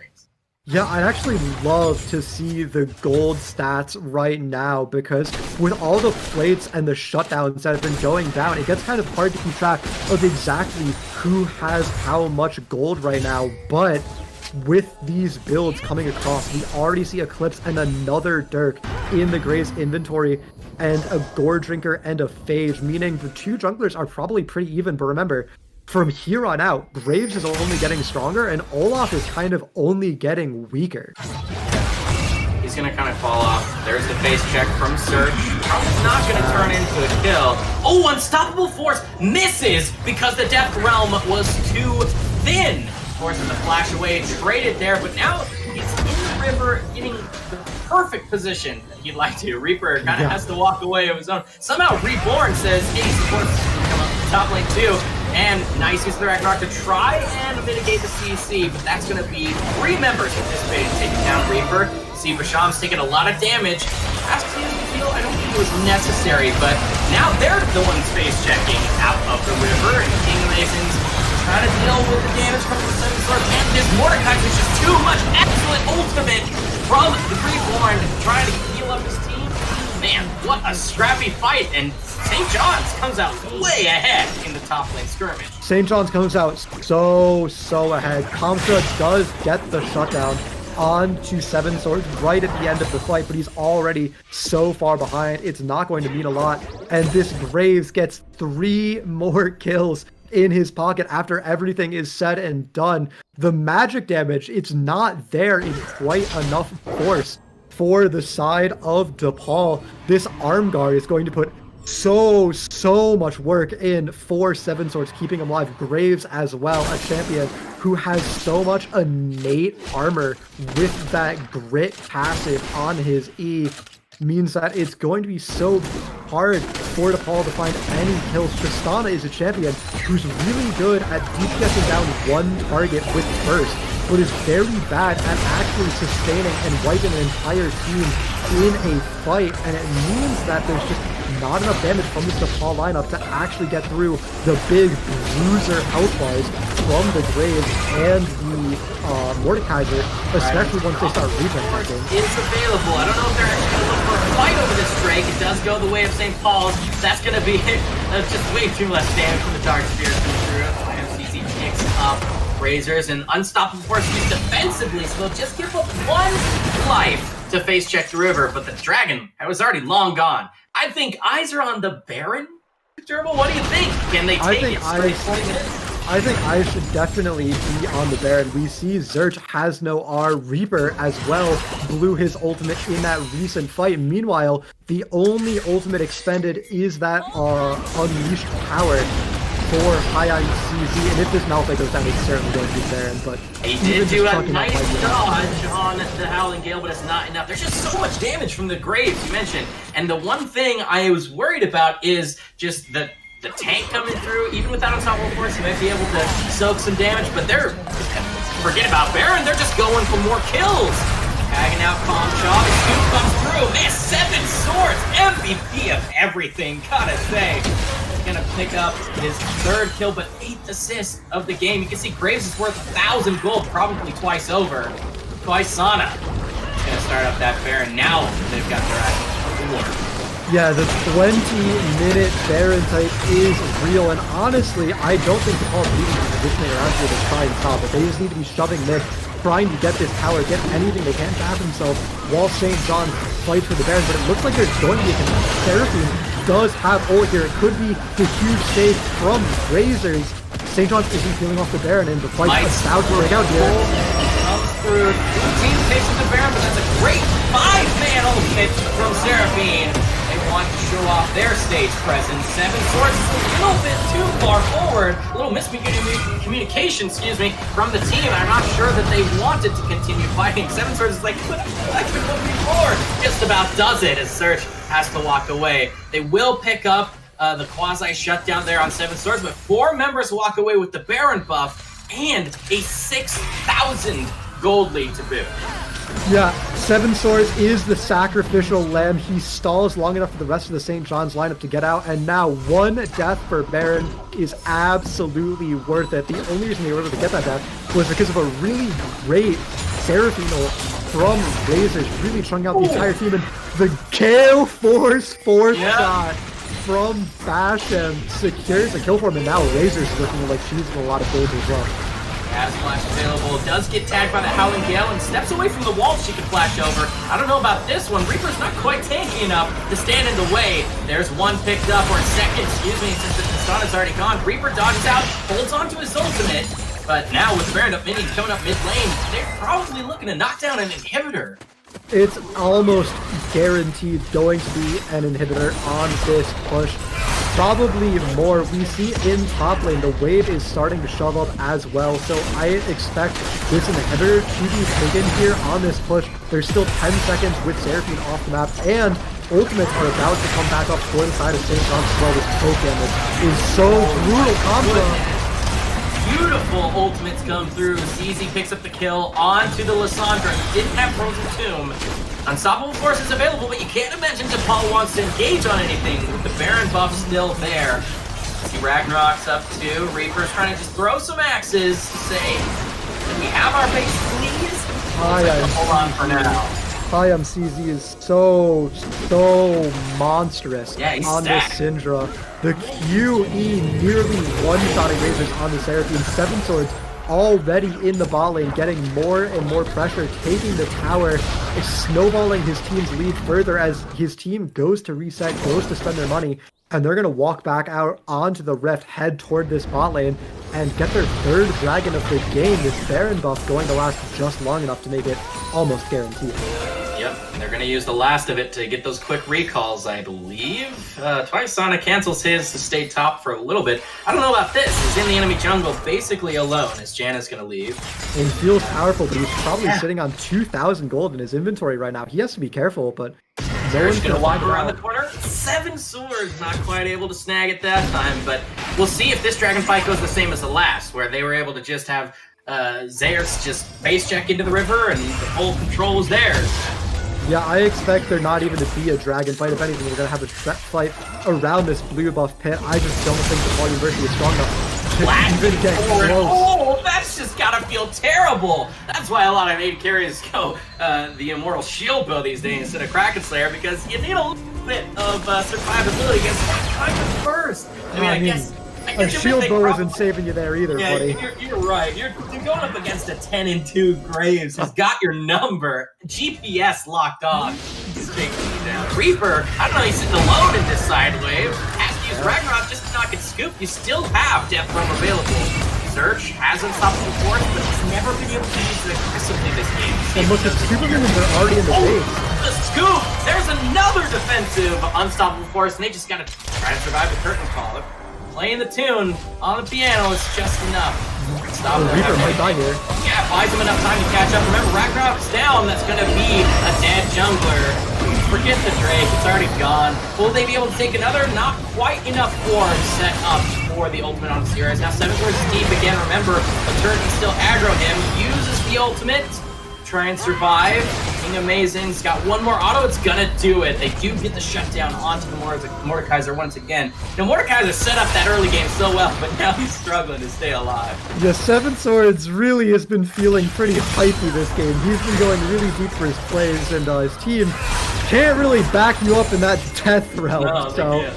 Yeah, I'd actually love to see the gold stats right now, because with all the plates and the shutdowns that have been going down, it gets kind of hard to keep track of exactly who has how much gold right now. But with these builds coming across, we already see Eclipse and another Dirk in the Graves inventory, and a Gore Drinker and a Phage, meaning the 2 junglers are probably pretty even. But remember, from here on out, Graves is only getting stronger, and Olaf is kind of only getting weaker. He's going to kind of fall off. There's the face check from Surge. Probably not going to turn into a kill. Oh, Unstoppable Force misses because the Death Realm was too thin. Forces the flash away, traded there, but now he's in the river, getting the perfect position that he'd like to. Reaper kind of has to walk away of his own. Somehow Reborn says, hey, supports come up the top lane too. And nice use of the Ragnarok to try and mitigate the CC, but that's going to be 3 members participating in taking down Reaper. See, Basham's taking a lot of damage. Last season deal, I don't think it was necessary, but now they're the ones face checking out of the river, and King Mason's trying to deal with the damage coming from the 7 Sword. And this Mordekaiser is just too much. Excellent ultimate from the Reborn, trying to heal up his team. Man, what a scrappy fight, and St. John's comes out way ahead in the top lane skirmish. St. John's comes out so ahead. Kamsa does get the shutdown onto 7 Swords right at the end of the fight, but he's already so far behind, it's not going to mean a lot. And this Graves gets 3 more kills in his pocket after everything is said and done. The magic damage, it's not there in quite enough force for the side of DePaul. This arm guard is going to put so much work in for 7 Swords, keeping him alive. Graves as well, a champion who has so much innate armor with that grit passive on his E, means that it's going to be so hard for DePaul to find any kills. Tristana is a champion who's really good at DPSing down 1 target with burst, but is very bad at actually sustaining and wiping an entire team in a fight, and it means that there's just not enough damage from this DePaul lineup to actually get through the big bruiser health-wise from the Graves and the Mordekaiser, especially once they start regen testing. Is available. I don't know if they're actually going to look for a fight over this Drake. It does go the way of St. Paul's. That's going to be just way too less damage from the Dark Spear coming through. MCC picks up Razors, and Unstoppable Force used defensively, so they'll just give up 1 life to face check the river, but the dragon was already long gone. I think eyes are on the Baron. Gerbil, what do you think? Can they take it straight 40 minutes? I think I should definitely be on the Baron. We see Zerch has no R. Reaper as well blew his ultimate in that recent fight. Meanwhile, the only ultimate expended is that unleashed power for high-end CZ. And if this Malphite goes down, it's certainly going to be Baron. But he did do a nice dodge on the Howling Gale, but it's not enough. There's just so much damage from the Graves you mentioned. And the one thing I was worried about is just the tank coming through. Even without Unstoppable Force, he might be able to soak some damage, but forget about Baron, they're just going for more kills. Tagging out Calm Shaw, the scoop comes through. Man, 7 swords, MVP of everything, gotta say. He's gonna pick up his 3rd kill, but 8th assist of the game. You can see Graves is worth 1,000 gold, probably twice over. Twice-Sana is gonna start up that Baron. Now they've got their eyes on Yeah, the 20-minute Baron type is real, and honestly, I don't think DePaul's leading is positioning around here to try and stop it. They just need to be shoving mid, trying to get this tower, get anything they can to have themselves while St. John fights for the Baron, but it looks like there's going to be a contest. Seraphine does have ult here. It could be the huge save from Razors. St. John isn't peeling off the Baron, and the fight's about to break out here. Comes through. Team takes the Baron, but that's a great 5-man ultimate from Seraphine. They want to show off their stage presence. 7 swords is a little bit too far forward. A little miscommunication, from the team. I'm not sure that they wanted to continue fighting. 7 swords is like, I could go before. Just about does it as Search has to walk away. They will pick up the quasi shutdown there on 7 swords, but 4 members walk away with the Baron buff and a 6,000 gold lead to boot. Yeah, 7 swords is the sacrificial lamb. He stalls long enough for the rest of the St. John's lineup to get out, and now 1 death for Baron is absolutely worth it. The only reason they were able to get that death was because of a really great Seraphine ult from Razors, really chunking out the entire team, and the Gale Force 4th shot from Bashem secures the kill for him, and now Razors is looking like she's in a lot of gold as well. Has flash available, does get tagged by the Howling Gale and steps away from the wall she can flash over. I don't know about this one. Reaper's not quite tanky enough to stand in the way. There's 1 picked up, or 2nd, since the stun is already gone. Reaper dodges out, holds on to his ultimate, but now with Baron up minions coming up mid lane, they're probably looking to knock down an inhibitor. It's almost guaranteed going to be an inhibitor on this push. Probably more. We see in top lane, the wave is starting to shove up as well, so I expect this inhibitor to be taken here on this push. There's still 10 seconds with Seraphine off the map, and ultimates are about to come back up for the side of St. John's as well. This poke damage is so brutal. Combo. Beautiful ultimates come through. CZ picks up the kill onto the Lissandra. He didn't have Frozen Tomb. Unstoppable Force is available, but you can't imagine DePaul wants to engage on anything with the Baron buff still there. See Ragnarok's up too. Reaper's trying to just throw some axes to say, can we have our base, please? Hold on for now. CZ is so monstrous on this Syndra. The QE nearly one-shotting Razors on the Seraphine. 7 swords already in the bot lane, getting more and more pressure, taking the tower, snowballing his team's lead further as his team goes to reset, goes to spend their money, and they're going to walk back out onto the Rift, head toward this bot lane, and get their 3rd dragon of the game. This Baron buff going to last just long enough to make it almost guaranteed. Yep, and they're going to use the last of it to get those quick recalls, I believe. Twice-Sana cancels his to stay top for a little bit. I don't know about this. He's in the enemy jungle basically alone as Janna's going to leave. And feels powerful, but he's probably sitting on 2,000 gold in his inventory right now. He has to be careful, but no one's going to walk around the corner. 7 swords, not quite able to snag it that time, but we'll see if this dragon fight goes the same as the last, where they were able to just have Zayers just base check into the river and the full control was theirs. Yeah, I expect there not even to be a dragon fight. If anything, we're going to have a threat fight around this blue buff pit. I just don't think DePaul University is strong enough to even get close. Oh, that's just got to feel terrible. That's why a lot of AD carriers go the Immortal Shield bow these days instead of Kraken Slayer, because you need a little bit of survivability against that kind of burst. I mean, I guess a shield bow isn't saving you there either, buddy. You're right. You're going up against a 10-2 Graves who's got your number. GPS locked on. taking you down. Reaper, I don't know, he's sitting alone in this side wave. Has to use Ragnarok just to not get scooped. You still have Death Roam available. Search has Unstoppable Force, but he's never been able to use it aggressively this game. And look, the super minions are already in the base. The scoop! There's another defensive Unstoppable Force, and they just gotta try to survive the curtain call. Playing the tune on the piano is just enough. Stop the Reaper might die here. Yeah, buys him enough time to catch up. Remember, Ragnarok's down. That's gonna be a dead jungler. Forget the Drake, it's already gone. Will they be able to take another? Not quite enough form set up for the ultimate on Sierra. Now 7 towards deep again. Remember, the turret can still aggro him. Uses the ultimate. Try and survive. Being amazing. He's got one more auto. It's gonna do it. They do get the shutdown onto the Mordekaiser once again. Now Mordekaiser set up that early game so well, but now he's struggling to stay alive. Yeah, Seven Swords really has been feeling pretty hypey this game. He's been going really deep for his plays, and his team can't really back you up in that death realm. No, so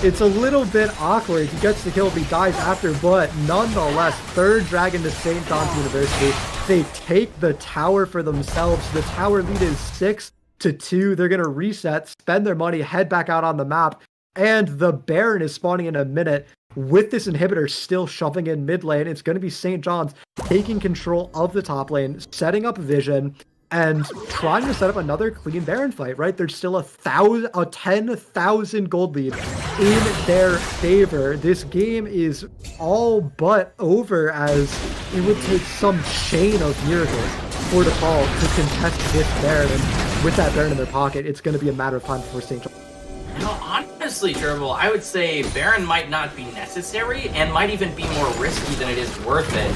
it's a little bit awkward. He gets the kill, but he dies after, but nonetheless, third dragon to St. John's University. They take the tower for themselves. The tower lead is 6-2. They're going to reset, spend their money, head back out on the map, and the Baron is spawning in a minute. With this inhibitor still shoving in mid lane, it's going to be St. John's taking control of the top lane, setting up vision, and trying to set up another clean Baron fight, right? There's still a 10,000 gold lead in their favor. This game is all but over, as it would take some chain of miracles for DePaul to contest this Baron. And with that Baron in their pocket, it's going to be a matter of time before St. John. No, honestly, Dribble, I would say Baron might not be necessary and might even be more risky than it is worth it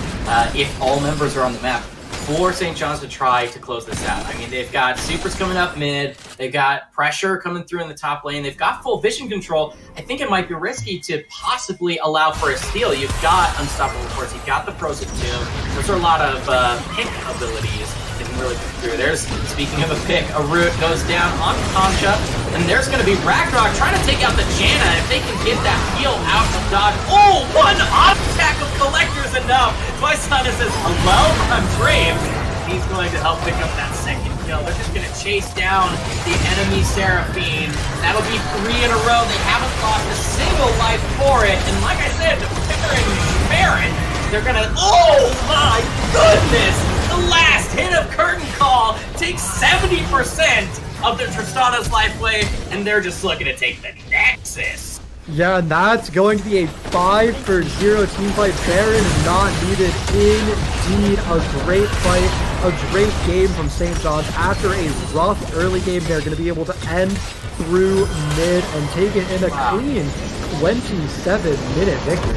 if all members are on the map for St. John's to try to close this out. I mean, they've got supers coming up mid, they've got pressure coming through in the top lane, they've got full vision control. I think it might be risky to possibly allow for a steal. You've got Unstoppable Force, you've got the Prosit 2. Those are a lot of pick abilities that can really come through. There's, speaking of a pick, a root goes down on Concha, and there's going to be Ragnarok trying to take out the Janna. If they can get that heal out of dodge. Oh, one off attack of Collector's enough. Twice-Sana says, hello, I'm brave. He's going to help pick up that second kill. They're just going to chase down the enemy Seraphine. That'll be 3 in a row. They haven't lost a single life for it. And like I said, the Baron, they're going to... Oh, my goodness! The last hit of Curtain Call takes 70% of their Tristana's life wave, and they're just looking to take the Nexus. Yeah, and that's going to be a 5-0 team fight. Baron not needed. Indeed, a great fight, a great game from St. John's. After a rough early game, they're going to be able to end through mid and take it in a clean 27-minute victory.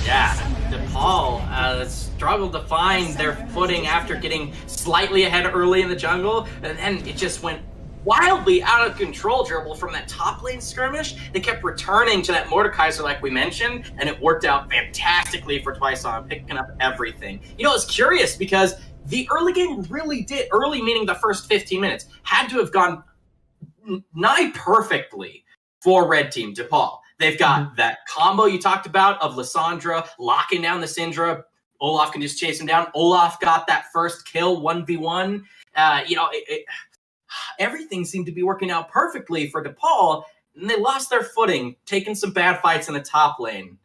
Yeah, DePaul struggled to find their footing after getting slightly ahead early in the jungle, and then it just went wildly out of control, Dribble, from that top lane skirmish. They kept returning to that Mordekaiser like we mentioned, and it worked out fantastically for Twice-On, picking up everything. You know, it's curious because the early game really did, early meaning the first 15 minutes, had to have gone nigh perfectly for Red Team DePaul. They've got that combo you talked about of Lissandra locking down the Syndra. Olaf can just chase him down. Olaf got that first kill, 1v1. You know, everything seemed to be working out perfectly for DePaul, and they lost their footing, taking some bad fights in the top lane.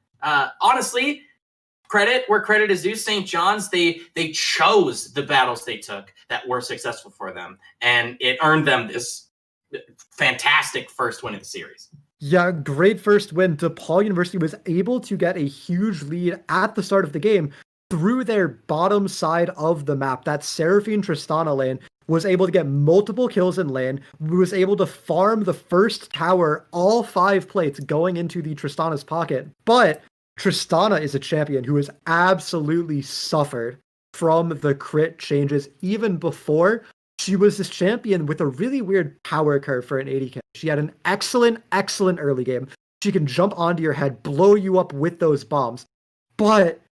Honestly, credit where credit is due. St. John's, they chose the battles they took that were successful for them, and it earned them this fantastic first win of the series. Yeah, great first win. DePaul University was able to get a huge lead at the start of the game through their bottom side of the map. That Seraphine Tristana lane was able to get multiple kills in lane, was able to farm the first tower, all 5 plates going into the Tristana's pocket. But Tristana is a champion who has absolutely suffered from the crit changes even before. She was this champion with a really weird power curve for an AD carry. She had an excellent early game. She can jump onto your head, blow you up with those bombs.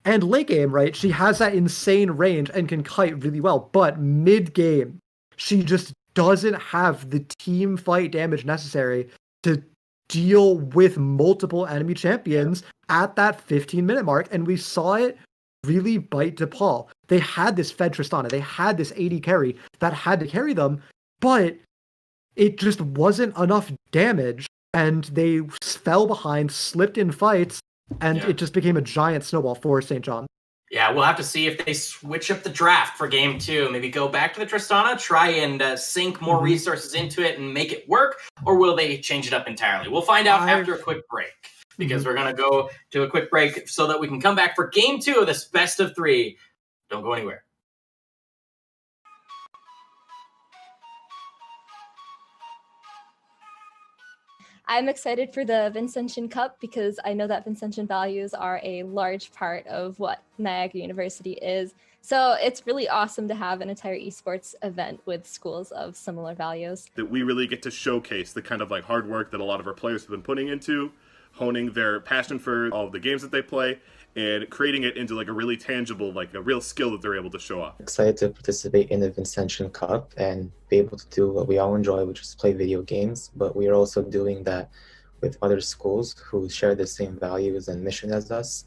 And late game, right, she has that insane range and can kite really well. But mid game, she just doesn't have the team fight damage necessary to deal with multiple enemy champions at that 15-minute mark. And we saw it really bite DePaul. They had this Fed Tristana. They had this AD carry that had to carry them, but it just wasn't enough damage, and they fell behind, slipped in fights, and it just became a giant snowball for St. John. Yeah, we'll have to see if they switch up the draft for game 2. Maybe go back to the Tristana, try and sink more resources into it and make it work, or will they change it up entirely? We'll find out after a quick break, because we're going to go to a quick break so that we can come back for game 2 of this best of 3. Don't go anywhere. I'm excited for the Vincentian Cup because I know that Vincentian values are a large part of what Niagara University is. So it's really awesome to have an entire esports event with schools of similar values. That we really get to showcase the kind of like hard work that a lot of our players have been putting into, honing their passion for all of the games that they play, and creating it into like a really tangible, like a real skill that they're able to show off. Excited to participate in the Vincentian Cup and be able to do what we all enjoy, which is play video games, but we are also doing that with other schools who share the same values and mission as us,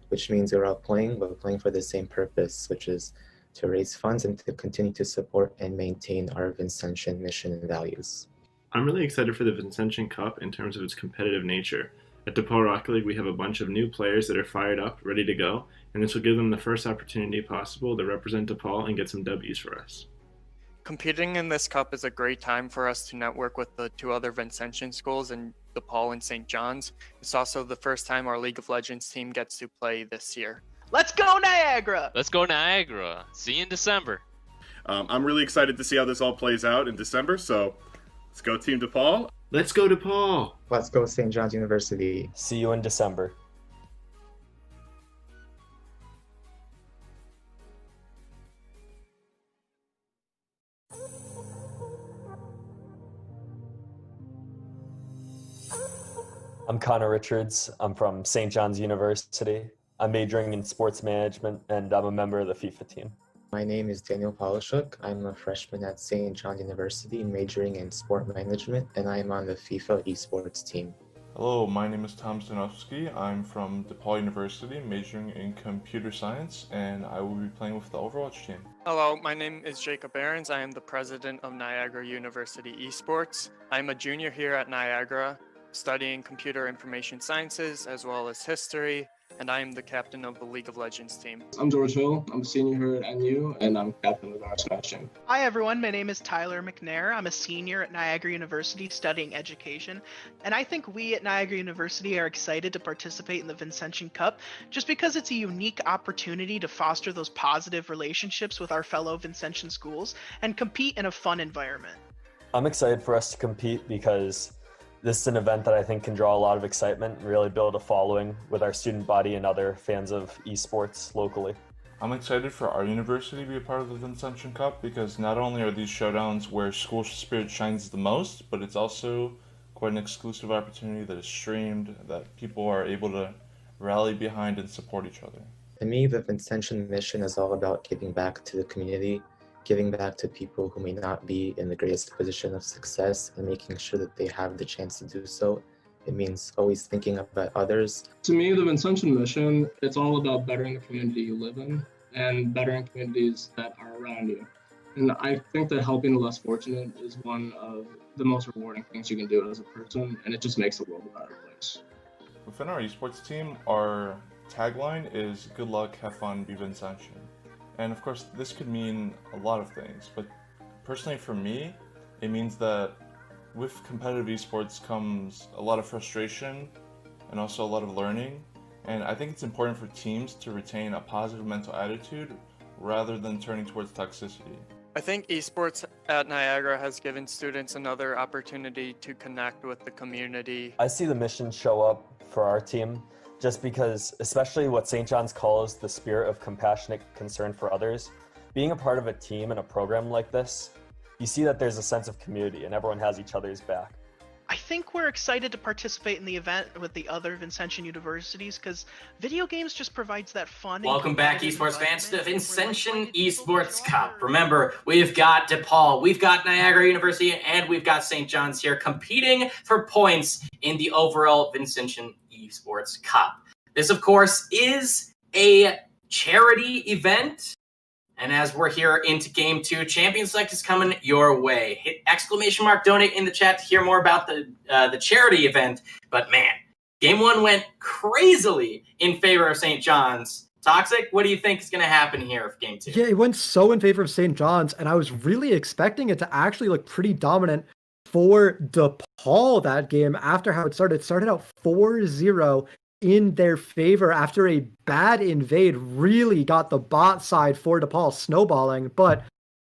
which means we're all playing, but we're playing for the same purpose, which is to raise funds and to continue to support and maintain our Vincentian mission and values. I'm really excited for the Vincentian Cup in terms of its competitive nature. At DePaul Rocket League, we have a bunch of new players that are fired up, ready to go, and this will give them the first opportunity possible to represent DePaul and get some W's for us. Competing in this cup is a great time for us to network with the 2 other Vincentian schools in DePaul and St. John's. It's also the first time our League of Legends team gets to play this year. Let's go Niagara! Let's go Niagara. See you in December. I'm really excited to see how this all plays out in December, so let's go Team DePaul. Let's go DePaul. Let's go St. John's University. See you in December. I'm Connor Richards. I'm from St. John's University. I'm majoring in sports management, and I'm a member of the FIFA team. My name is Daniel Polishuk. I'm a freshman at St. John's University, majoring in sport management, and I am on the FIFA Esports team. Hello, my name is Tom Stanowski. I'm from DePaul University, majoring in computer science, and I will be playing with the Overwatch team. Hello, my name is Jacob Ahrens. I am the president of Niagara University Esports. I'm a junior here at Niagara, studying computer information sciences as well as history, and I am the captain of the League of Legends team. I'm George Hill. I'm a senior here at NU, and I'm captain of our Smash team. Hi everyone, my name is Tyler McNair. I'm a senior at Niagara University studying education, and I think we at Niagara University are excited to participate in the Vincentian Cup just because it's a unique opportunity to foster those positive relationships with our fellow Vincentian schools and compete in a fun environment. I'm excited for us to compete because this is an event that I think can draw a lot of excitement and really build a following with our student body and other fans of esports locally. I'm excited for our university to be a part of the Vincentian Cup because not only are these showdowns where school spirit shines the most, but it's also quite an exclusive opportunity that is streamed, that people are able to rally behind and support each other. To me, the Vincentian mission is all about giving back to the community, giving back to people who may not be in the greatest position of success and making sure that they have the chance to do so. It means always thinking about others. To me, the Vincentian mission, it's all about bettering the community you live in and bettering communities that are around you. And I think that helping the less fortunate is one of the most rewarding things you can do as a person, and it just makes the world a better place. Within our esports team, our tagline is good luck, have fun, be Vincentian. And of course, this could mean a lot of things, but personally for me, it means that with competitive esports comes a lot of frustration and also a lot of learning. And I think it's important for teams to retain a positive mental attitude rather than turning towards toxicity. I think esports at Niagara has given students another opportunity to connect with the community. I see the mission show up for our team just because, especially what St. John's calls the spirit of compassionate concern for others, being a part of a team and a program like this, you see that there's a sense of community and everyone has each other's back. I think we're excited to participate in the event with the other Vincentian universities because video games just provides that fun. Welcome back, esports fans, to the Vincentian Esports Cup. Remember, we've got DePaul, we've got Niagara University, and we've got St. John's here competing for points in the overall Vincentian Esports Cup. This, of course, is a charity event, And as we're here into Game 2, Champion Select is coming your way. Hit ! Donate in the chat to hear more about the charity event. But man, Game 1 went crazily in favor of St. John's. Toxic, what do you think is going to happen here for Game 2? Yeah, it went so in favor of St. John's, and I was really expecting it to actually look pretty dominant for DePaul that game after how it started. It started out 4-0 in their favor after a bad invade really got the bot side for DePaul snowballing, but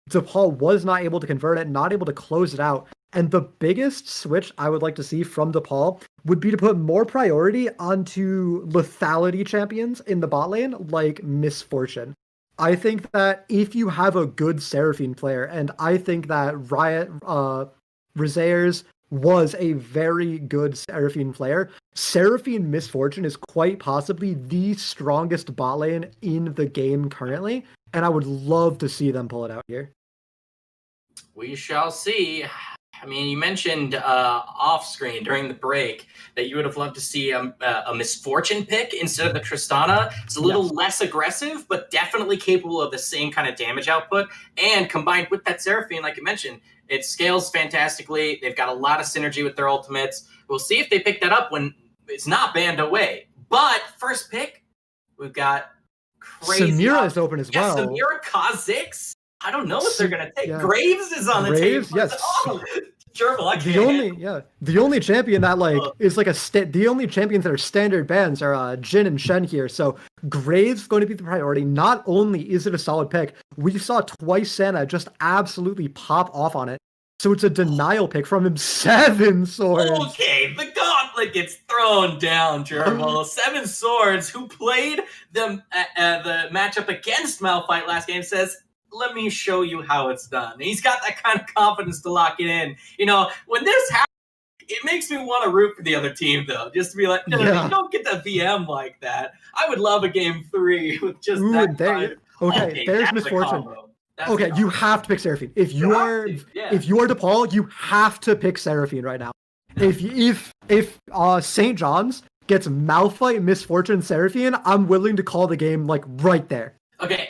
DePaul was not able to convert it, not able to close it out. And the biggest switch I would like to see from DePaul would be to put more priority onto lethality champions in the bot lane, like Misfortune. I think that if you have a good Seraphine player, and I think that Rizairs was a very good Seraphine player, Seraphine Misfortune is quite possibly the strongest bot lane in the game currently, and I would love to see them pull it out here. We shall see. I mean, you mentioned off screen during the break that you would have loved to see a Misfortune pick instead of the Tristana. It's a little less aggressive, but definitely capable of the same kind of damage output. And combined with that Seraphine, like you mentioned, it scales fantastically. They've got a lot of synergy with their ultimates. We'll see if they pick that up when it's not banned away. But first pick, we've got crazy. Samira is open as well. Samira Kha'Zix. I don't know what they're gonna take. Yeah. Graves is on the table. Yes. Oh, Gerbil, I can't. The only champion that is like the only champions that are standard bans are Jin and Shen here. So Graves is going to be the priority. Not only is it a solid pick, we saw twice Santa just absolutely pop off on it. So it's a denial pick from him. 7 swords. Okay, the gauntlet gets thrown down, Gerbil. 7 swords, who played the matchup against Malphite last game, says, let me show you how it's done. And he's got that kind of confidence to lock it in. You know, when this happens, it makes me want to root for the other team, though. Just to be like, no, you don't get the VM like that. I would love a Game 3 with just that. Okay, there's Misfortune. Okay, you have to pick Seraphine. If you are DePaul, you have to pick Seraphine right now. If St. John's gets Malphite, Misfortune, Seraphine, I'm willing to call the game like right there. Okay,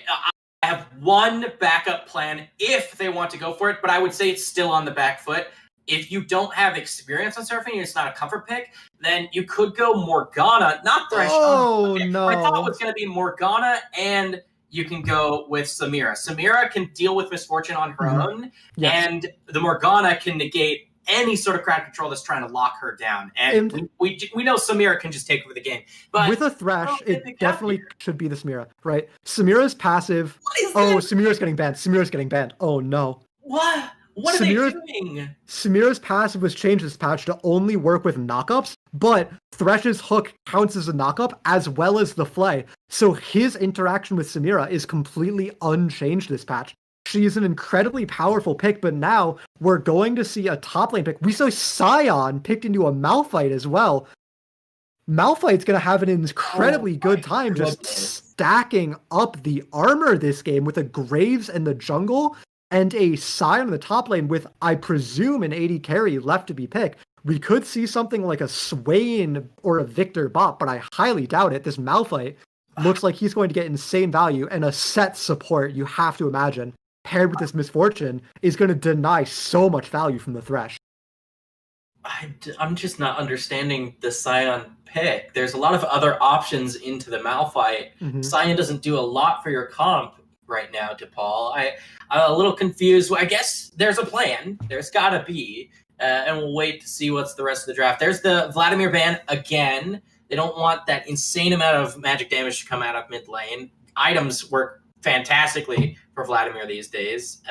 I have one backup plan if they want to go for it, but I would say it's still on the back foot. If you don't have experience on Seraphine, it's not a comfort pick, then you could go Morgana, not Thresh. No. I thought it was going to be Morgana, and you can go with Samira. Samira can deal with Misfortune on her own, and the Morgana can negate any sort of crowd control that's trying to lock her down. And we know Samira can just take over the game. But with a Thresh, it definitely should be the Samira, right? Samira's passive. Samira's getting banned. Samira's getting banned. Oh, no. What? What are they doing? Samira's passive was changed this patch to only work with knockups, but Thresh's hook counts as a knockup as well as the flay. So his interaction with Samira is completely unchanged this patch. She's an incredibly powerful pick, but now we're going to see a top lane pick. We saw Sion picked into a Malphite as well. Malphite's going to have an incredibly good time just stacking up the armor this game with a Graves in the jungle and a Sion in the top lane with, I presume, an AD carry left to be picked. We could see something like a Swain or a Victor bot, but I highly doubt it. This Malphite looks like he's going to get insane value, and a set support, you have to imagine, paired with this Misfortune, is going to deny so much value from the Thresh. I'm just not understanding the Sion pick. There's a lot of other options into the Malphite. Sion doesn't do a lot for your comp right now, DePaul. I'm a little confused. I guess there's a plan. There's got to be. And we'll wait to see what's the rest of the draft. There's the Vladimir ban again. They don't want that insane amount of magic damage to come out of mid lane. Items work fantastically for Vladimir these days.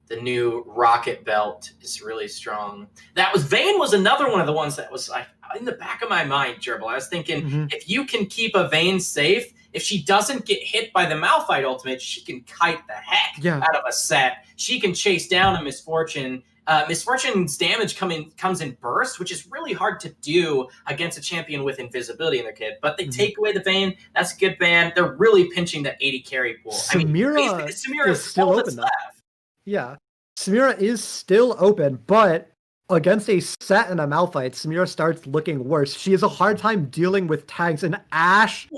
The new rocket belt is really strong. Vayne was another one of the ones that was like in the back of my mind, Gerbil. I was thinking, if you can keep a Vayne safe, if she doesn't get hit by the Malphite ultimate, she can kite the heck out of a set. She can chase down a Misfortune. Misfortune's damage comes in burst, which is really hard to do against a champion with invisibility in their kit. But they take away the Vayne. That's a good ban. They're really pinching that 80 carry pool. Samira is still open though. Yeah, Samira is still open, but against a set and a Malphite, Samira starts looking worse. She has a hard time dealing with tags, and Ashe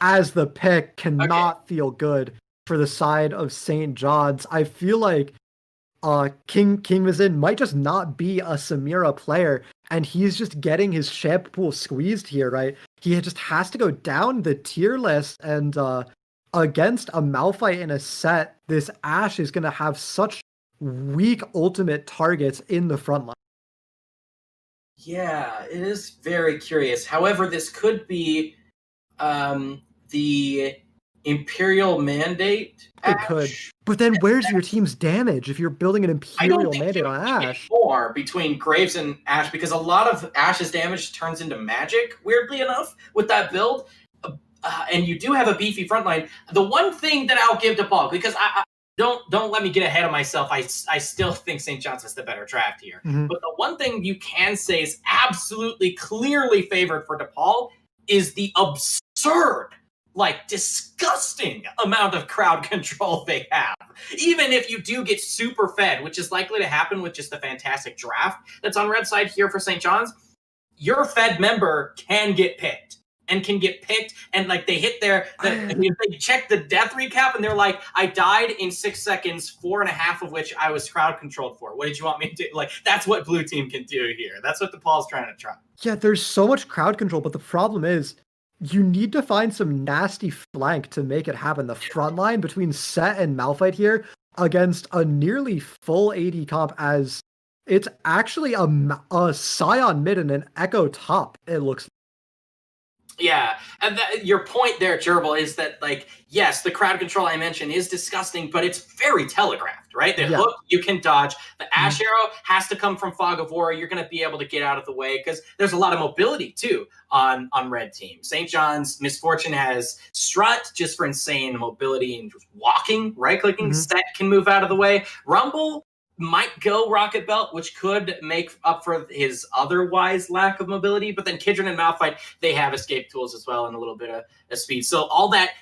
as the pick cannot feel good for the side of St. John's. I feel like King Vizin might just not be a Samira player, and he's just getting his champ pool squeezed here, right? He just has to go down the tier list, and against a Malphite in a set, this Ashe is going to have such weak ultimate targets in the front line. Yeah, it is very curious. However, this could be the Imperial Mandate. It could. But then where's your team's damage if you're building an Imperial Mandate on Ashe? More between Graves and Ashe, because a lot of Ashe's damage turns into magic, weirdly enough, with that build. And you do have a beefy front line. The one thing that I'll give DePaul, because I don't let me get ahead of myself. I still think St. John's is the better draft here. Mm-hmm. But the one thing you can say is absolutely clearly favored for DePaul is the absurd, like disgusting amount of crowd control they have. Even if you do get super fed, which is likely to happen with just the fantastic draft that's on red side here for St. John's, your fed member can get picked. And like they hit they check the death recap and they're like, I died in 6 seconds, 4.5 of which I was crowd controlled for. What did you want me to do? Like, that's what blue team can do here. That's what DePaul's trying to try. Yeah, there's so much crowd control, but the problem is you need to find some nasty flank to make it happen. The front line between Set and Malphite here against a nearly full AD comp, as it's actually a Scion mid and an Echo top, it looks like. Yeah, and your point there, Gerbil, is that, like, yes, the crowd control I mentioned is disgusting, but it's very telegraphed, right? The hook you can dodge. The Ashe arrow has to come from Fog of War. You're going to be able to get out of the way because there's a lot of mobility, too, on red team. St. John's Misfortune has Strut just for insane mobility and just walking, right-clicking. Set can move out of the way. Rumble might go Rocket Belt, which could make up for his otherwise lack of mobility. But then Kidron and Malphite, they have escape tools as well and a little bit of speed. So all that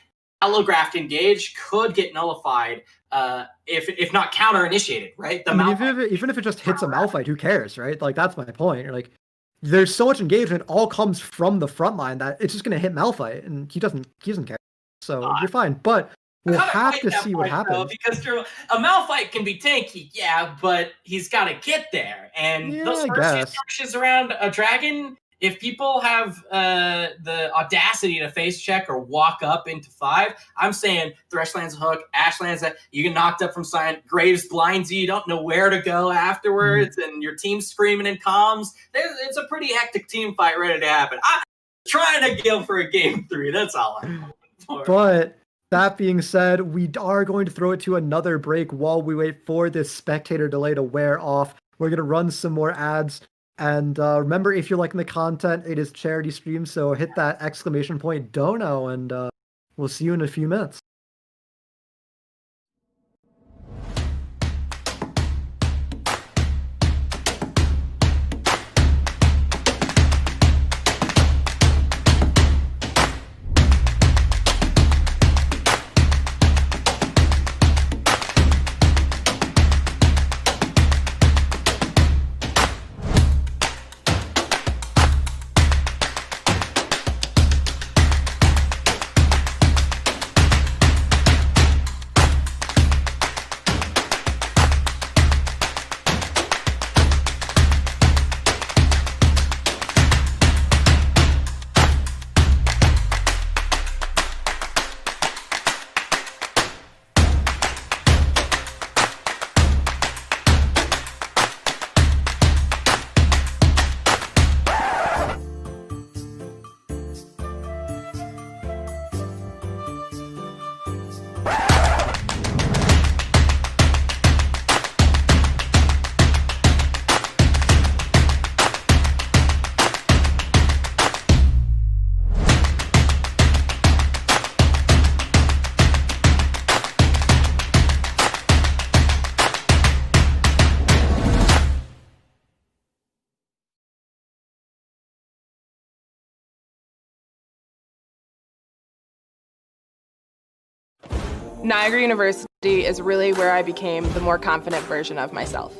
holographed engage could get nullified if not counter-initiated, right? Even if it just hits a Malphite, who cares, right? Like, that's my point. You're like, there's so much engagement, all comes from the front line that it's just going to hit Malphite, and he doesn't care. So you're fine. But we'll have to see what happens. Though, because a Malphite can be tanky, yeah, but he's got to get there. And those first few skirmishes around a dragon, if people have the audacity to face check or walk up into 5, I'm saying Thresh lands a hook, Ashe lands a, you get knocked up from Scion, Graves blinds you don't know where to go afterwards, and your team's screaming in comms. It's a pretty hectic team fight ready to happen. I'm trying to go for a game 3. That's all I'm hoping for. But that being said, we are going to throw it to another break while we wait for this spectator delay to wear off. We're going to run some more ads. And remember, if you're liking the content, it is charity stream, so hit that exclamation point dono, and we'll see you in a few minutes. Niagara University is really where I became the more confident version of myself.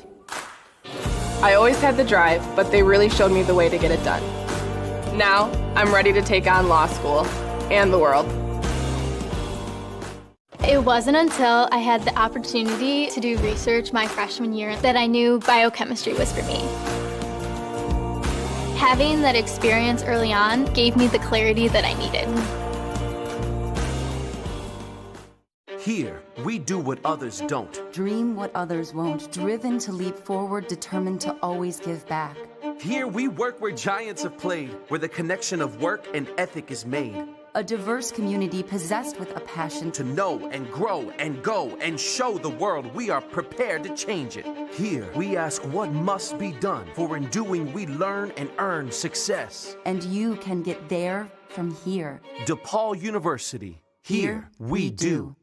I always had the drive, but they really showed me the way to get it done. Now, I'm ready to take on law school and the world. It wasn't until I had the opportunity to do research my freshman year that I knew biochemistry was for me. Having that experience early on gave me the clarity that I needed. Here, we do what others don't. Dream what others won't. Driven to leap forward, determined to always give back. Here, we work where giants have played, where the connection of work and ethic is made. A diverse community possessed with a passion to know and grow and go and show the world we are prepared to change it. Here, we ask what must be done, for in doing we learn and earn success. And you can get there from here. DePaul University. Here we do.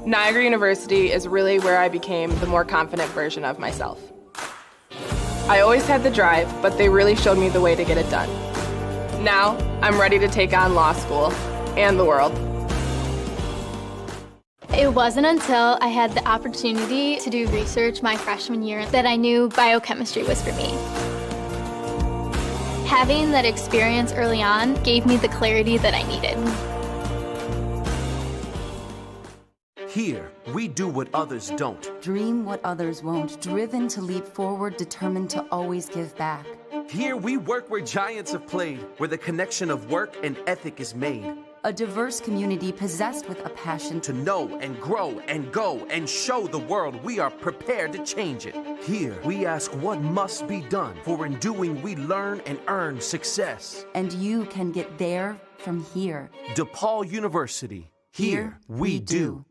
Niagara University is really where I became the more confident version of myself. I always had the drive, but they really showed me the way to get it done. Now, I'm ready to take on law school and the world. It wasn't until I had the opportunity to do research my freshman year that I knew biochemistry was for me. Having that experience early on gave me the clarity that I needed. Here, we do what others don't. Dream what others won't. Driven to leap forward, determined to always give back. Here, we work where giants have played, where the connection of work and ethic is made. A diverse community possessed with a passion to know and grow and go and show the world we are prepared to change it. Here, we ask what must be done, for in doing we learn and earn success. And you can get there from here. DePaul University. Here we do.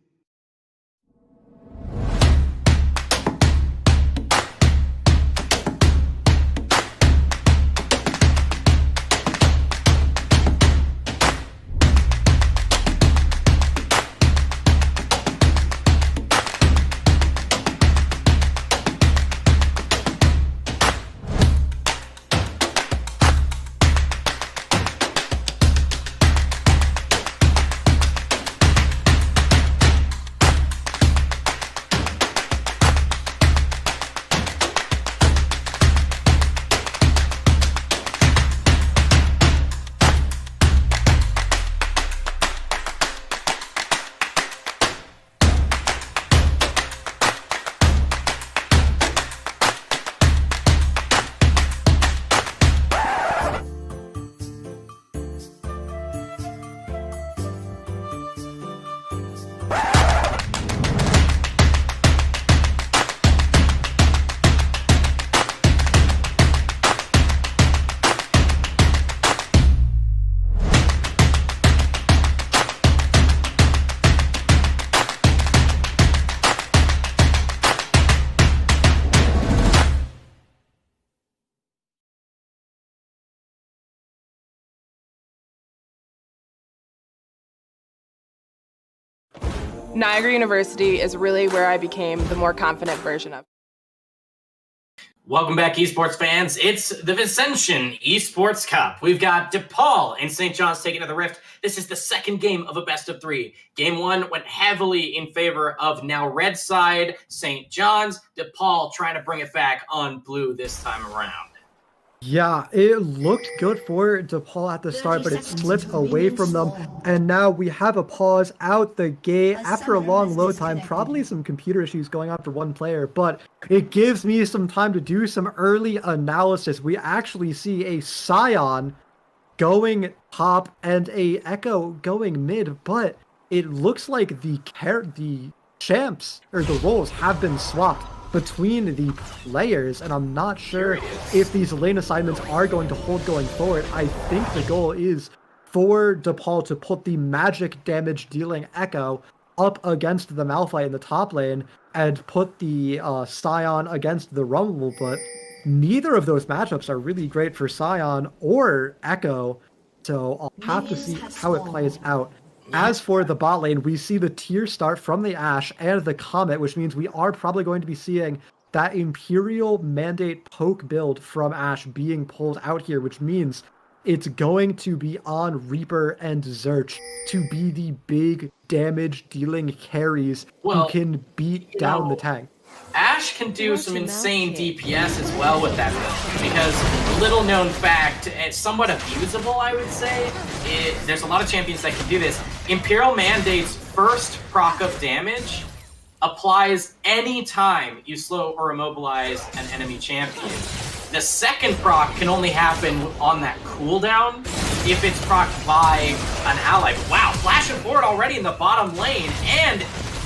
Niagara University is really where I became the more confident version of. Welcome back, esports fans. It's the Vincentian Esports Cup. We've got DePaul and St. John's taking to the Rift. This is the second game of a best of 3. Game 1 went heavily in favor of now red side St. John's. DePaul trying to bring it back on blue this time around. Yeah, it looked good for DePaul at the start, but it slipped away from them. And now we have a pause out the gate after a long load time, probably some computer issues going on for one player, but it gives me some time to do some early analysis. We actually see a Scion going top and a Echo going mid, but it looks like the champs or the roles have been swapped between the players, and I'm not sure if these lane assignments are going to hold going forward. I think the goal is for DePaul to put the magic damage dealing Echo up against the Malphite in the top lane and put the Scion against the Rumble, but neither of those matchups are really great for Scion or Echo, so I'll have to see how it plays out. As for the bot lane, we see the tier start from the Ashe and the Comet, which means we are probably going to be seeing that Imperial Mandate poke build from Ashe being pulled out here, which means it's going to be on Reaper and Zerch to be the big damage dealing carries who can beat down the tank. Ashe can do some insane DPS as well with that build, because little known fact, it's somewhat abusable, I would say. There's a lot of champions that can do this. Imperial Mandate's first proc of damage applies anytime you slow or immobilize an enemy champion. The second proc can only happen on that cooldown if it's procced by an ally. Wow, flashing forward already in the bottom lane and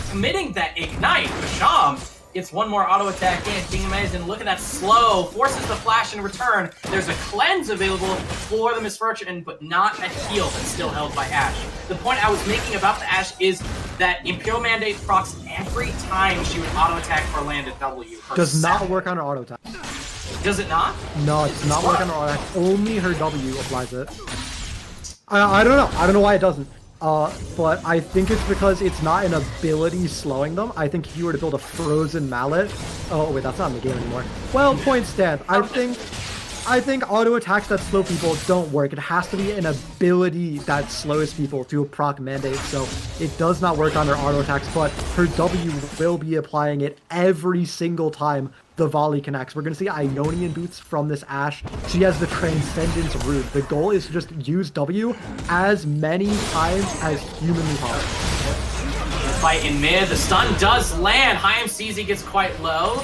committing that ignite. Basham gets one more auto attack in. King Amazing, look at that slow, forces the flash in return. There's a cleanse available for the Misfortune, but not a heal that's still held by Ashe. The point I was making about the Ashe is that Imperial Mandate procs every time she would auto attack or land a W. Does not work on her auto attack. Does it not? No, it's not work on her auto attack. Only her W applies it. I don't know. I don't know why it doesn't. But I think it's because it's not an ability slowing them. I think if you were to build a frozen mallet... Oh, wait, that's not in the game anymore. Well, point stand. I think auto attacks that slow people don't work. It has to be an ability that slows people to a proc mandate, so it does not work on her auto attacks, but her W will be applying it every single time the volley connects. We're going to see Ionian boots from this Ashe. She has the Transcendence root. The goal is to just use W as many times as humanly possible. Fight in mid. The stun does land. Haim CZ gets quite low,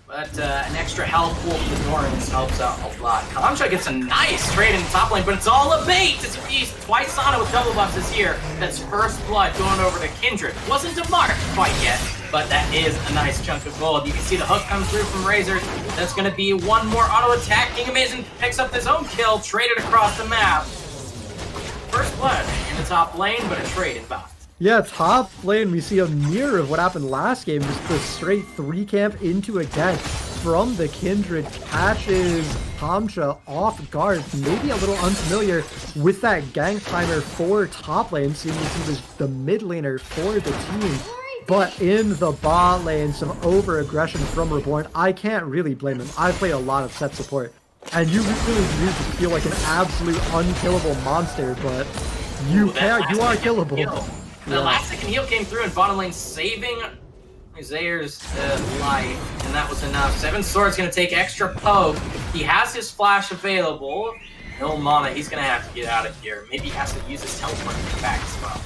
but an extra health pool from the Dorans helps out a lot. Kalamcha gets a nice trade in the top lane, but it's all a bait. It's Beast. Twice Sana with double buffs this year. That's first blood going over to Kindred. Wasn't a mark quite yet, but that is a nice chunk of gold. You can see the hook come through from Razor. That's going to be one more auto attack. King Amazing picks up his own kill, traded across the map. First blood in the top lane, but a trade in buff. Yeah, top lane, we see a mirror of what happened last game. Just the straight 3-camp into a gank from the Kindred. Catches Kamcha off guard, maybe a little unfamiliar with that gank timer for top lane, seeing as he was the mid laner for the team. But in the bot lane, some over-aggression from Reborn. I can't really blame him. I played a lot of set support, and you really do feel like an absolute unkillable monster, but you are killable. The last second heal came through in bottom lane, saving Zayre's life, and that was enough. Seven Swords going to take extra poke. He has his flash available. No mana, he's going to have to get out of here. Maybe he has to use his teleport to get back as well.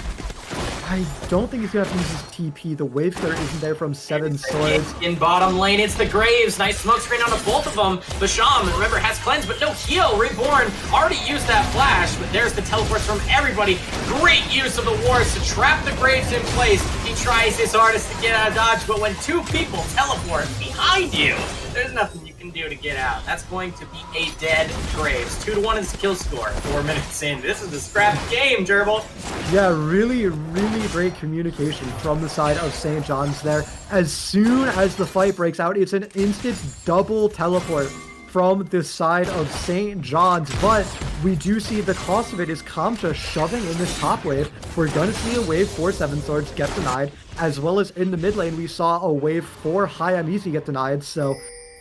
I don't think he's going to have to use his TP. The wave clear isn't there from Seven Swords. In bottom lane, it's the Graves. Nice smoke screen onto both of them. Basham, remember, has cleanse, but no heal. Reborn already used that flash, but there's the teleports from everybody. Great use of the wards to trap the Graves in place. He tries his hardest to get out of dodge, but when two people teleport behind you, there's nothing you can do to get out. That's going to be a dead Graves. 2-1 is kill score. 4 minutes in. This is a scrap game, Gerbil. Yeah, really, really great communication from the side of St. John's there. As soon as the fight breaks out, it's an instant double teleport from the side of St. John's, but we do see the cost of it is Kamcha shoving in this top wave. We're going to see a wave for Seven Swords get denied, as well as in the mid lane we saw a wave for Hayamizi get denied, so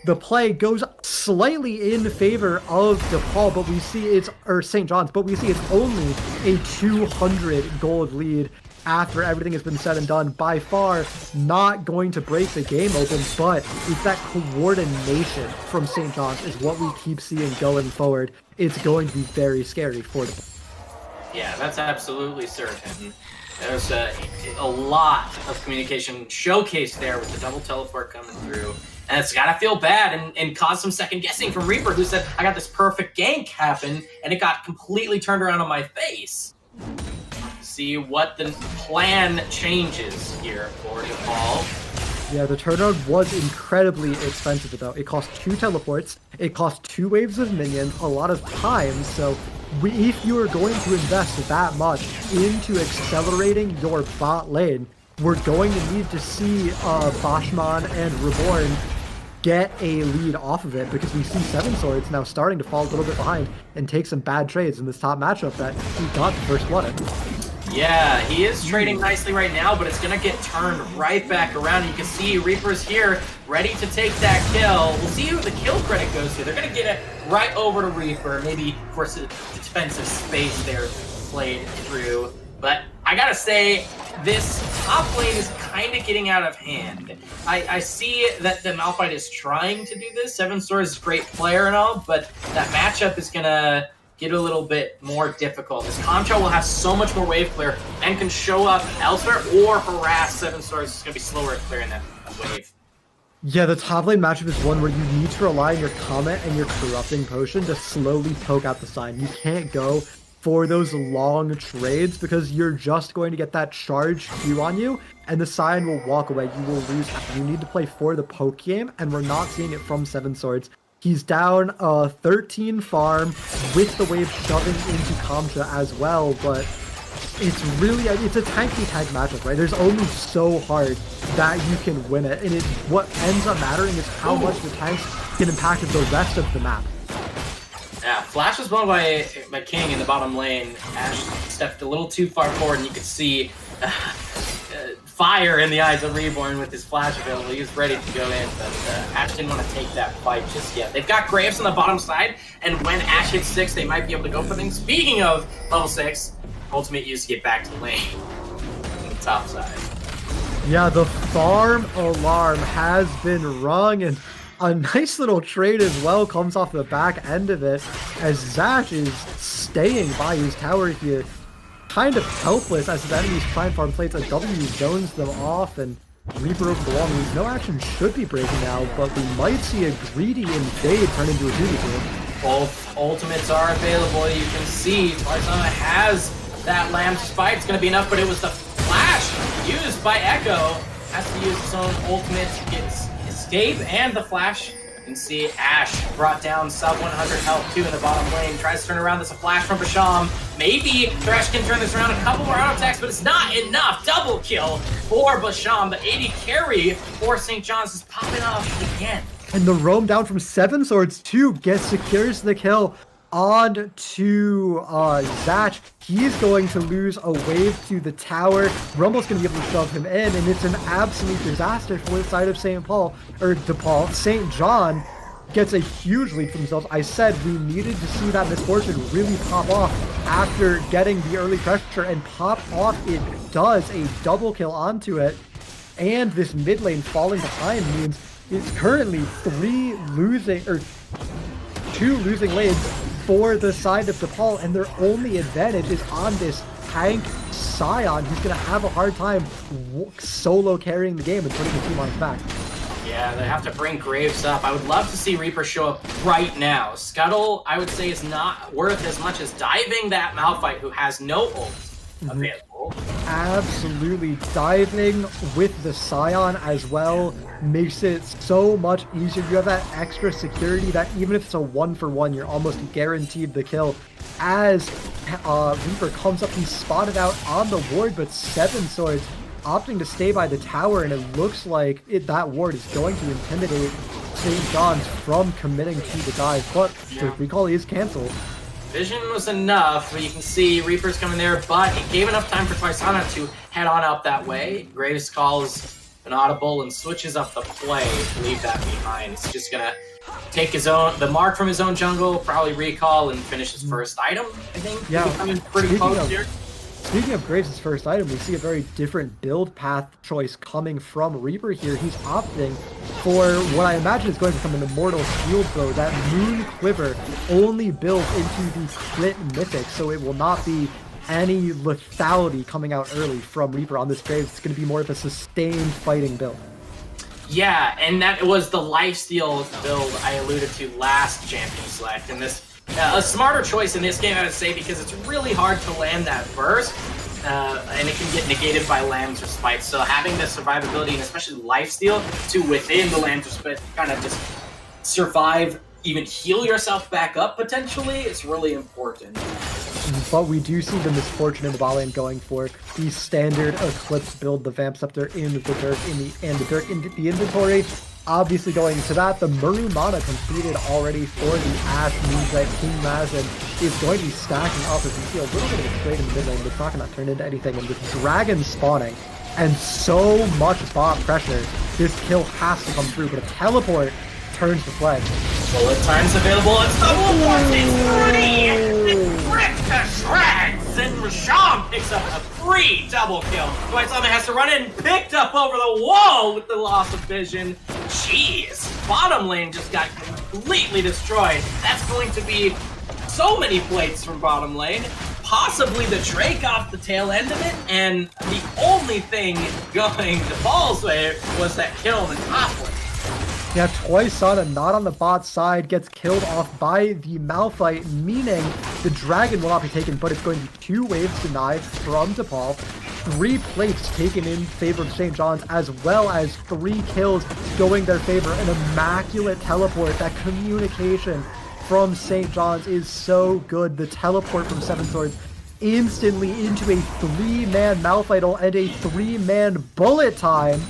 the play goes slightly in favor of DePaul, but we see or St. John's, but we see it's only a 200 gold lead after everything has been said and done. By far not going to break the game open, but it's that coordination from St. John's is what we keep seeing going forward. It's going to be very scary for DePaul. Yeah, that's absolutely certain. There's a lot of communication showcased there with the double teleport coming through. And it's got to feel bad and cause some second guessing from Reaper, who said, I got this perfect gank happen, and it got completely turned around on my face. See what the plan changes here for DePaul. Yeah, the turnaround was incredibly expensive, though. It cost 2 teleports, it cost 2 waves of minions, a lot of time, so if you are going to invest that much into accelerating your bot lane, we're going to need to see Bashman and Reborn get a lead off of it, because we see Seven Swords now starting to fall a little bit behind and take some bad trades in this top matchup that he got the first blood in. Yeah, he is trading nicely right now, but it's going to get turned right back around. You can see Reaper's here, ready to take that kill. We'll see who the kill credit goes to. They're going to get it right over to Reaper, maybe for some defensive space there played through. But I got to say, this top lane is kind of getting out of hand. I see that the Malphite is trying to do this. Seven Swords is a great player and all, but that matchup is going to get a little bit more difficult. This Contra will have so much more wave clear and can show up elsewhere or harass Seven Swords. It's going to be slower at clearing that wave. Yeah, the top lane matchup is one where you need to rely on your Comet and your Corrupting Potion to slowly poke out the sign. You can't go for those long trades because you're just going to get that charge Q on you and the sign will walk away. You will lose. You need to play for the poke game, and we're not seeing it from Seven Swords. He's down 13 farm with the wave shoving into Kamcha as well, but it's really, it's a tanky tank matchup, right? There's only so hard that you can win it, and what ends up mattering is how much the tanks can impact the rest of the map. Yeah, Flash was blown by King in the bottom lane. Ash stepped a little too far forward, and you could see fire in the eyes of Reborn with his flash available. He was ready to go in, but Ash didn't want to take that fight just yet. They've got Graves on the bottom side, and when Ash hits 6, they might be able to go for things. Speaking of level 6, ultimate use to get back to the lane on the top side. Yeah, the farm alarm has been rung, and a nice little trade as well comes off the back end of it, as Zach is staying by his tower here, kind of helpless as his enemies try and farm plates. A W zones them off, and Reaper over the wall means no action should be breaking now, but we might see a greedy invade turn into a duty here. Both ultimates are available. You can see Farzana has that Lamb Spite. It's going to be enough, but it was the flash used by Echo. Has to use his own ultimate to get escape and the flash. You can see Ash brought down sub 100 health too in the bottom lane. Tries to turn around. There's a flash from Basham. Maybe Thresh can turn this around. A couple more auto attacks, but it's not enough. Double kill for Basham. The 80 carry for St. John's is popping off again. And the roam down from Seven Swords too secures the kill on to Zach. He's going to lose a wave to the tower. Rumble's going to be able to shove him in, and it's an absolute disaster for the side of St. Paul, or DePaul. St. John gets a huge lead for themselves. I said we needed to see that misfortune really pop off after getting the early pressure, and pop off it does. A double kill onto it, and this mid lane falling behind means it's currently 2 losing lanes for the side of DePaul, and their only advantage is on this tank Scion, who's going to have a hard time solo carrying the game and putting the team on his back. Yeah, they have to bring Graves up. I would love to see Reaper show up right now. Scuttle, I would say, is not worth as much as diving that Malphite, who has no ult available. Absolutely. Diving with the Scion as well makes it so much easier. You have that extra security that even if it's a 1-for-1, you're almost guaranteed the kill. As Reaper comes up, he's spotted out on the ward, but Seven Swords opting to stay by the tower, and it looks like that ward is going to intimidate St. John's from committing to the dive, but the recall is cancelled. Vision was enough, but you can see Reaper's coming there, but it gave enough time for Twisana to head on up that way. Graves calls an audible and switches up the play to leave that behind. He's just gonna take the mark from his own jungle, probably recall and finish his first item, I think. Yeah. Becoming pretty close here. Speaking of Graves' first item, we see a very different build path choice coming from Reaper here. He's opting for what I imagine is going to become an Immortal Shield bow. That Moon Quiver only builds into the crit mythic, so it will not be any lethality coming out early from Reaper on this Graves. It's going to be more of a sustained fighting build. Yeah, and that was the lifesteal build I alluded to last Champion Select, and this a smarter choice in this game, I would say, because it's really hard to land that burst, and it can get negated by Lamb's Respite. So having the survivability and especially lifesteal to within the Lamb's Respite kind of just survive, even heal yourself back up potentially, is really important. But we do see the misfortune in the bot lane going for the standard Eclipse build, the Vamp Scepter in the Dirk and the Dirk in the inventory. Obviously going into that, the Muru mana completed already for the Ashe means that King Mazin is going to be stacking up as we see a little bit of a trade in the mid lane, but it's not going to turn into anything. And with Dragon spawning and so much bot pressure, this kill has to come through, but a teleport turns the flag. Bullet time's available, it's double one, it's 3! Ripped to shreds! And Rasham picks up a free double kill. Dwight Summon has to run in, picked up over the wall with the loss of vision. Jeez, bottom lane just got completely destroyed. That's going to be so many plates from bottom lane. Possibly the Drake off the tail end of it, and the only thing going DePaul's way was that kill in the top lane. Yeah, Toysana not on the bot side gets killed off by the Malphite, meaning the dragon will not be taken, but it's going to be 2 waves denied from DePaul, 3 plates taken in favor of St. John's, as well as 3 kills going their favor. An immaculate teleport. That communication from St. John's is so good. The teleport from Seven Swords instantly into a 3-man Malphite and a 3-man bullet time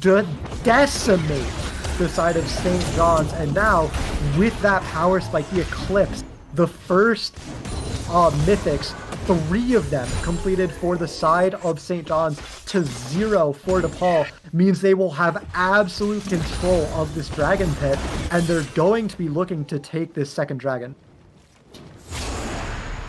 to decimate the side of St. John's. And now with that power spike, the Eclipse, the first mythics, 3 of them completed for the side of St. John's to 0 for DePaul, means they will have absolute control of this dragon pit, and they're going to be looking to take this second dragon.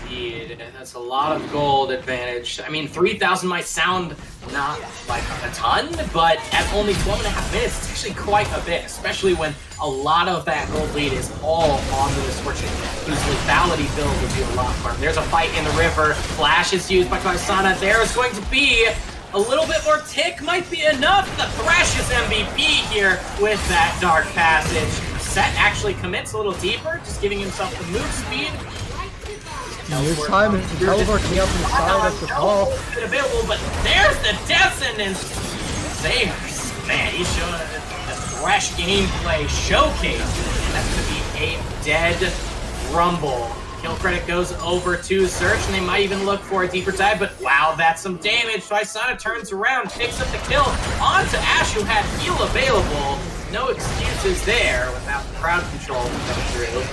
Indeed, that's a lot of gold advantage. I mean, 3,000 might sound not like a ton, but at only 12.5 minutes, it's actually quite a bit, especially when a lot of that gold lead is all on the Misfortune, whose lethality build would be a lot more. There's a fight in the river, flash is used by Toysana. There's going to be a little bit more tick, might be enough. The Thresh is MVP here with that Dark Passage. Set actually commits a little deeper, just giving himself the move speed. And this time, it's the teleport coming out from the side of DePaul. Available, but there's the death sentence. Savers, man, he's showing a fresh gameplay showcase. And that's going to be a dead Rumble. Kill credit goes over to Search, and they might even look for a deeper dive, but wow, that's some damage. Toysana turns around, picks up the kill onto Ashe, who had heal available. No excuses there without the crowd control coming through.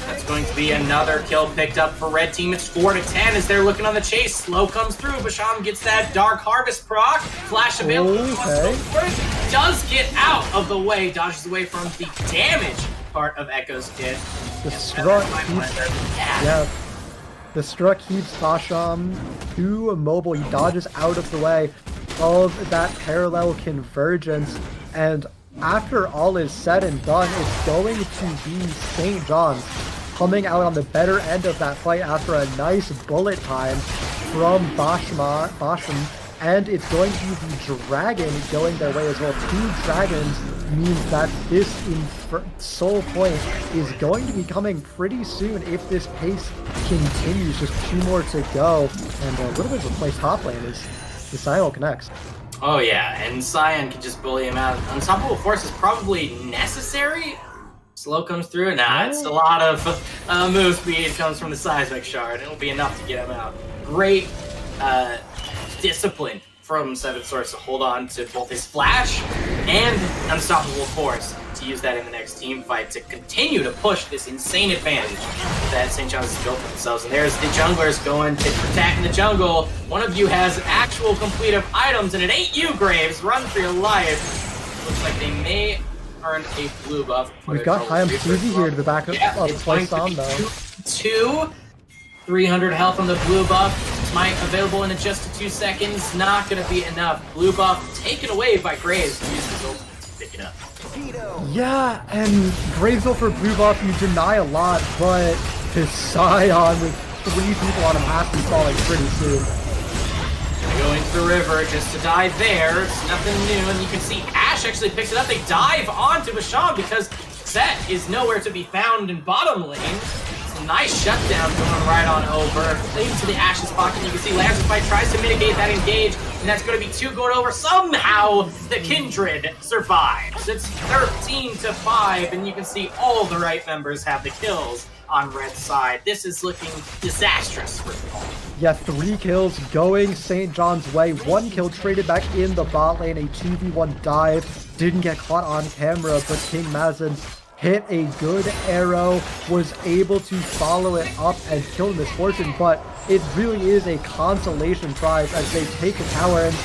That's going to be another kill picked up for Red Team. It's 4-10 as they're looking on the chase. Slow comes through. Basham gets that Dark Harvest proc. Flash available. Okay. Does get out of the way. Dodges away from the damage part of Echo's kit. The Struck keeps, the Struck keeps Basham too immobile. He dodges out of the way of that parallel convergence. And after all is said and done, it's going to be St. John's coming out on the better end of that fight after a nice bullet time from Basham, and it's going to be the dragon going their way as well. 2 dragons means that this soul point is going to be coming pretty soon if this pace continues. Just 2 more to go, and a little bit of a place top lane as the Cyan connects. Oh yeah, and Cyan can just bully him out. Unstoppable Force is probably necessary. Slow comes through. Nah, it's a lot of move speed comes from the Seismic Shard. It'll be enough to get him out. Great discipline from Seven Swords to hold on to both his Flash and Unstoppable Force to to use that in the next team fight to continue to push this insane advantage that St. John's has built for themselves. And there's the junglers going to protect in the jungle. One of you has actual completive items, and it ain't you, Graves. Run for your life. Looks like they may earn a blue buff. We've got Hyam Suzy here to the back of play on though. 300 health on the blue buff. Smite available in just 2 seconds. Not going to be enough. Blue buff taken away by Graves. Use his ultimate to pick it up. Yeah, and Graves for blue buff, you deny a lot, but to Scion with 3 people on him has to be falling pretty soon. Going to the river just to die there. It's nothing new, and you can see Ash actually picks it up. They dive onto Bashan because Set is nowhere to be found in bottom lane. It's a nice shutdown going right on over. Into the Ash's pocket. You can see Lazarus tries to mitigate that engage, and that's going to be 2 going over. Somehow, the Kindred survives. It's 13-5, and you can see all the right members have the kills on red side. This is looking disastrous for DePaul. Yeah, 3 kills going St. John's way. 1 kill traded back in the bot lane. A 2v1 dive. Didn't get caught on camera, but King Mazin hit a good arrow, was able to follow it up and kill Misfortune, but it really is a consolation prize as they take a tower and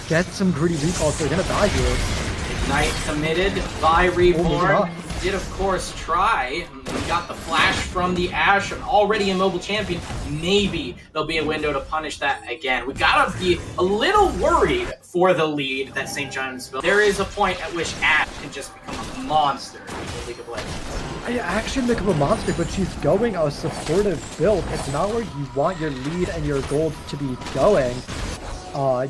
get some gritty recalls. They're gonna die here. Ignite committed by Reborn. Did of course try. We got the flash from the Ash, an already immobile champion. Maybe there'll be a window to punish that again. We gotta be a little worried for the lead that St. John's built. There is a point at which Ash can just become a monster in League of Legends. Ash can become a monster, but she's going a supportive build. It's not where you want your lead and your gold to be going.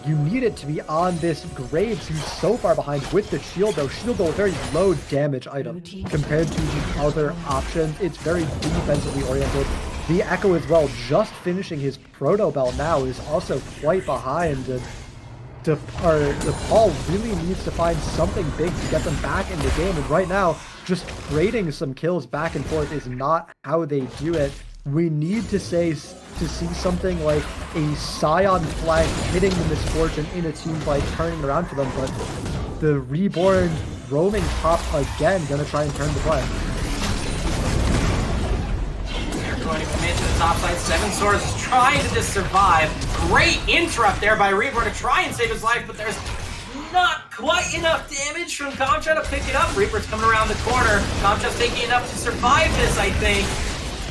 You need it to be on this Graves, who's so far behind with the shield, though. Shield, though, a very low damage item compared to the other options. It's very defensively oriented. The Echo as well, just finishing his Proto Belt now, is also quite behind. DePaul really needs to find something big to get them back in the game, and right now, just trading some kills back and forth is not how they do it. We need to see something like a Scion flag hitting the Misfortune in a team fight, turning around for them, but the Reborn roaming top again, gonna try and turn the play. They're going to commit to the top side. Seven Swords is trying to just survive. Great interrupt there by Reborn to try and save his life, but there's not quite enough damage from Comcha to pick it up. Reaper's coming around the corner. Comcha's taking enough to survive this, I think.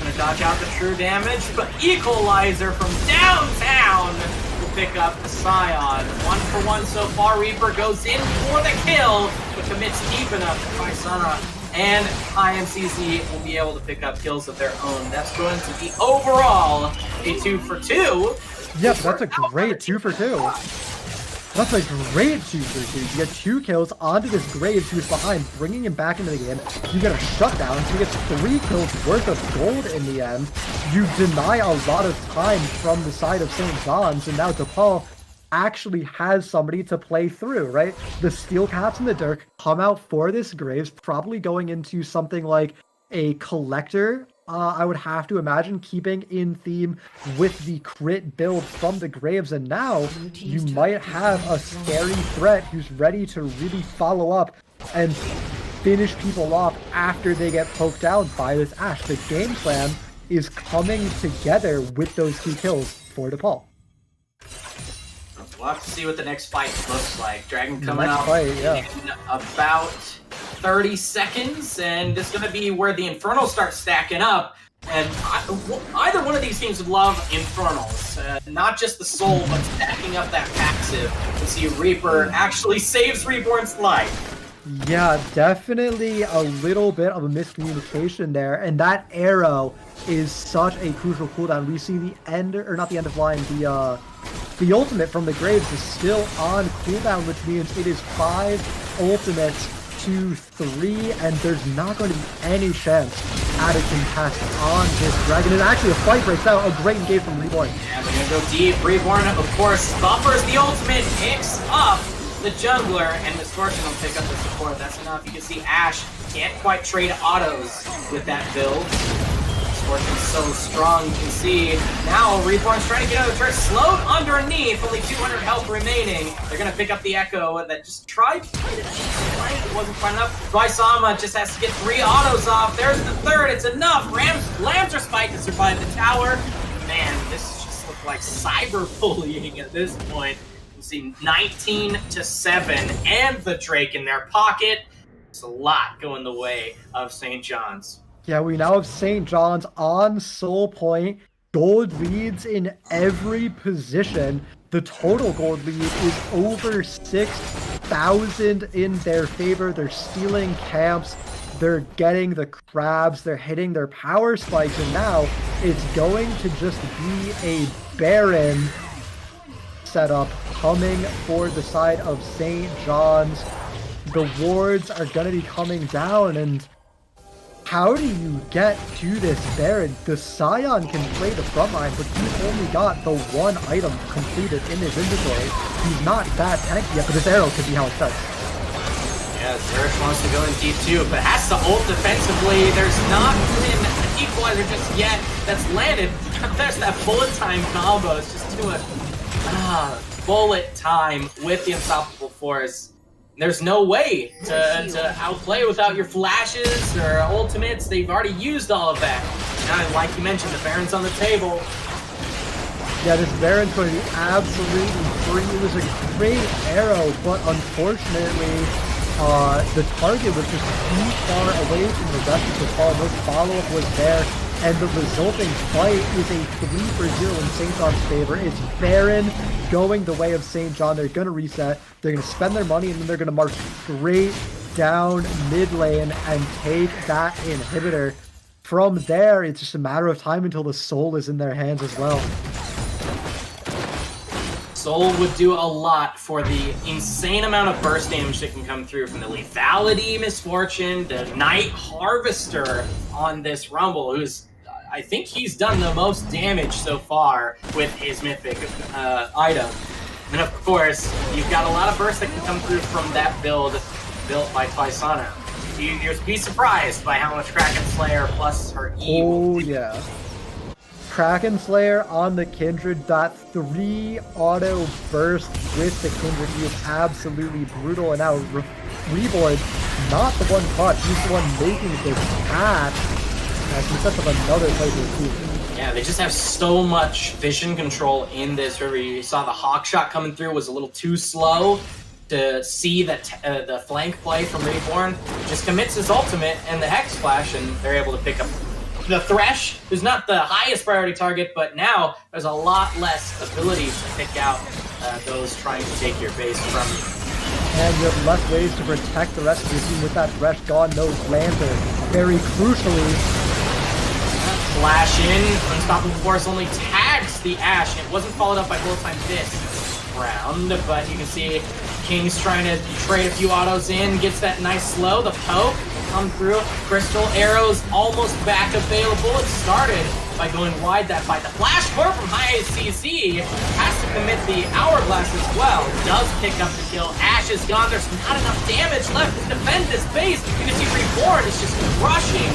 Gonna dodge out the true damage, but Equalizer from downtown will pick up the Scion. 1-for-1 so far. Reaper goes in for the kill, but commits deep enough to Paisana, and IMCC will be able to pick up kills of their own. That's going to be overall a 2-for-2. Yep, that's a great 2-for-2. That's a great 2-for-2. You get 2 kills onto this Graves who's behind, bringing him back into the game. You get a shutdown, so he gets 3 kills worth of gold in the end. You deny a lot of time from the side of St. John's, and now DePaul actually has somebody to play through, right? The Steel Cats and the Dirk come out for this Graves, probably going into something like a Collector. I would have to imagine, keeping in theme with the crit build from the Graves, and now you might have a scary threat who's ready to really follow up and finish people off after they get poked out by this Ash. The game plan is coming together with those 2 kills for DePaul. We'll have to see what the next fight looks like. Dragon coming out in about 30 seconds, and this is going to be where the Infernals start stacking up. And either one of these teams would love Infernals. Not just the soul, but stacking up that passive to see Reaper actually saves Reborn's life. Yeah, definitely a little bit of a miscommunication there, and that arrow is such a crucial cooldown. We see the end, or not the end of line, the ultimate from the Graves is still on cooldown, which means it is 5 ultimates to 3, and there's not going to be any chance at a contest on this Dragon. And actually a fight breaks out, a great engage from Reborn. Yeah, they're going to go deep. Reborn, of course, buffers the ultimate, picks up the jungler, and Misfortune will pick up the support. That's enough. You can see Ash can't quite trade autos with that build. Misfortune's so strong, you can see. Now Reborn's trying to get out of the turret, slowed underneath, only 200 health remaining. They're going to pick up the Echo that just tried to get it It wasn't quite enough. Vaisama just has to get 3 autos off. There's the third. It's enough. Lambs are spiked to survive the tower. Man, this just looked like cyberbullying at this point. You see 19-7 and the Drake in their pocket. It's a lot going the way of St. John's. Yeah, we now have St. John's on Soul Point. Gold leads in every position. The total gold lead is over 6,000 in their favor. They're stealing camps. They're getting the crabs. They're hitting their power spikes. And now it's going to just be a Baron setup coming for the side of St. John's. The wards are going to be coming down, and how do you get to this Baron? The Scion can play the front line, but he's only got the one item completed in his inventory. He's not that tanky yet, but his arrow could be how it starts. Yeah, Zerish wants to go in deep too, but has to ult defensively. There's not been an equalizer just yet that's landed. There's that bullet time combo. It's just too much bullet time with the Unstoppable Force. There's no way to outplay without your flashes or ultimates. They've already used all of that. Now, like you mentioned, the Baron's on the table. Yeah, this Baron's going to be absolutely free. It was a great arrow, but unfortunately, the target was just too far away from the rest of the ball. No follow-up was there, and the resulting fight is a 3-0 in St. John's favor. It's Baron going the way of St. John. They're going to reset. They're going to spend their money, and then they're going to march straight down mid lane and take that inhibitor. From there, it's just a matter of time until the soul is in their hands as well. Soul would do a lot for the insane amount of burst damage that can come through from the lethality, Misfortune, the Night Harvester on this Rumble, who's, I think he's done the most damage so far with his mythic item. And of course, you've got a lot of burst that can come through from that build built by Twisana. You'd be surprised by how much Kraken Slayer plus her E. Oh, yeah. Kraken Slayer on the Kindred, that 3 auto burst with the Kindred is absolutely brutal, and now Reborn, not the one caught, he's the one making this catch as he sets up another play for the team. Yeah, they just have so much vision control in this river. You saw the Hawk shot coming through was a little too slow to see that the flank play from Reborn. Just commits his ultimate and the Hex Splash, and they're able to pick up the Thresh, who's not the highest priority target, but now there's a lot less ability to pick out those trying to take your base from you. And you have less ways to protect the rest of your team with that Thresh gone, no Lantern. Very crucially, flash in, Unstoppable Force only tags the Ashe, and it wasn't followed up by bullet time this round, but you can see King's trying to trade a few autos in, gets that nice slow, the poke come through, Crystal Arrows almost back available. It started by going wide that fight. The flash core from High CC has to commit the Hourglass as well. Does pick up the kill. Ashe is gone. There's not enough damage left to defend this base. You can see Reborn is just crushing.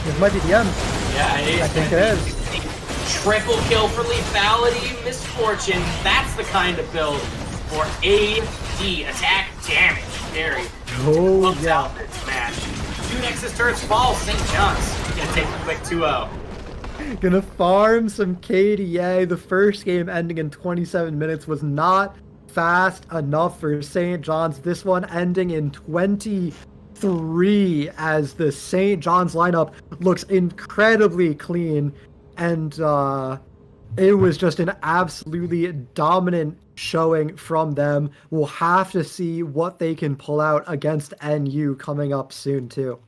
This might be the end. Yeah, it is. I think it is. Triple kill for lethality, Misfortune. That's the kind of build for AD, attack damage. Very out this match. 2 Nexus turrets fall. St. John's gonna take a quick 2-0. Gonna farm some KDA. The first game ending in 27 minutes was not fast enough for St. John's. This one ending in 23 as the St. John's lineup looks incredibly clean, and it was just an absolutely dominant showing from them. We'll have to see what they can pull out against NU coming up soon too.